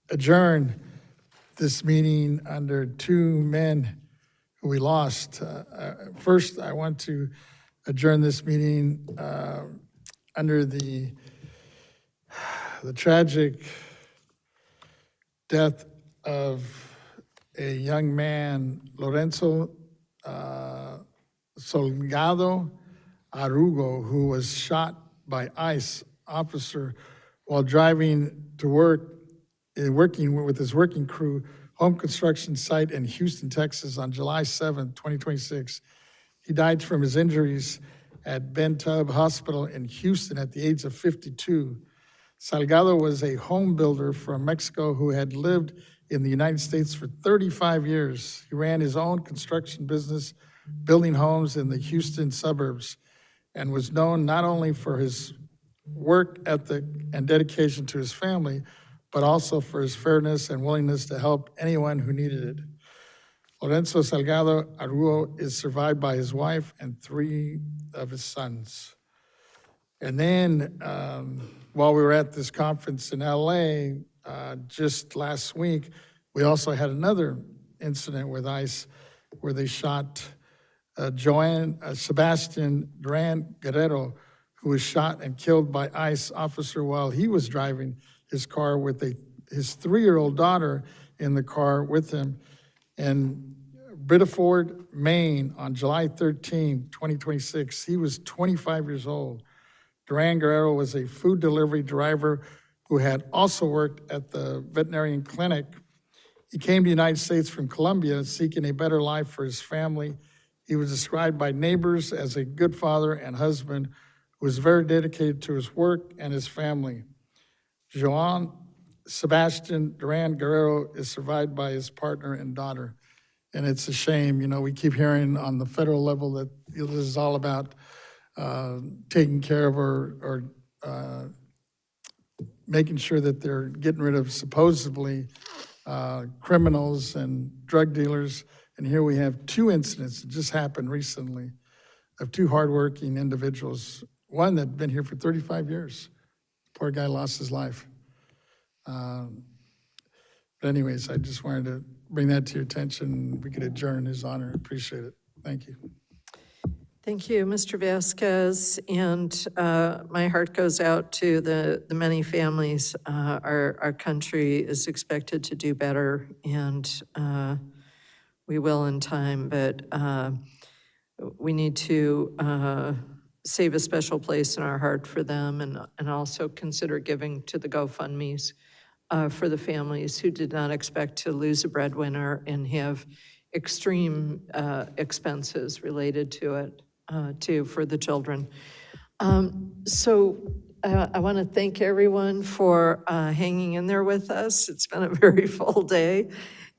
adjourn this meeting under 2 men who we lost. First, I want to adjourn this meeting under the tragic death of a young man, Lorenzo Salgado Arugo, who was shot by ICE officer while driving to work, working with his working crew, home construction site in Houston, Texas on July 7, 2026. He died from his injuries at Ben Tubb Hospital in Houston at the age of 52. Salgado was a home builder from Mexico who had lived in the United States for 35 years. He ran his own construction business, building homes in the Houston suburbs, and was known not only for his work ethic and dedication to his family, but also for his fairness and willingness to help anyone who needed it. Lorenzo Salgado Arugo is survived by his wife and 3 of his sons. And then while we were at this conference in LA, just last week, we also had another incident with ICE where they shot Sebastian Duran Guerrero, who was shot and killed by ICE officer while he was driving his car with his 3-year-old daughter in the car with him. In Biddeford, Maine, on July 13, 2026, he was 25 years old. Duran Guerrero was a food delivery driver who had also worked at the veterinarian clinic. He came to the United States from Colombia seeking a better life for his family. He was described by neighbors as a good father and husband who was very dedicated to his work and his family. Joan Sebastian Duran Guerrero is survived by his partner and daughter. And it's a shame, we keep hearing on the federal level that this is all about taking care of or making sure that they're getting rid of supposedly criminals and drug dealers. And here we have 2 incidents that just happened recently of 2 hardworking individuals, one that had been here for 35 years. Poor guy lost his life. But anyways, I just wanted to bring that to your attention. We could adjourn in his honor. Appreciate it. Thank you. Thank you, Mr. Vasquez, and my heart goes out to the many families. Our country is expected to do better, and we will in time, but we need to save a special place in our heart for them and also consider giving to the GoFundMes for the families who did not expect to lose a breadwinner and have extreme expenses related to it, too, for the children. So I want to thank everyone for hanging in there with us. It's been a very full day,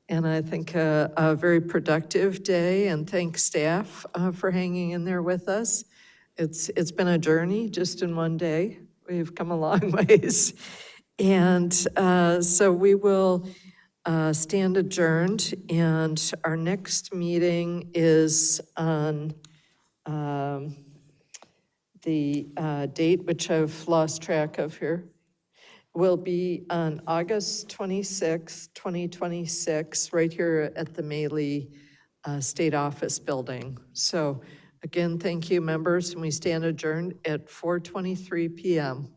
and I think a very productive day, and thank staff for hanging in there with us. It's been a journey just in one day. We've come a long ways. And so we will stand adjourned, and our next meeting is on the date, which I've lost track of here, will be on August 26, 2026, right here at the Maley State Office Building. So again, thank you, members, and we stand adjourned at 4:23 p.m.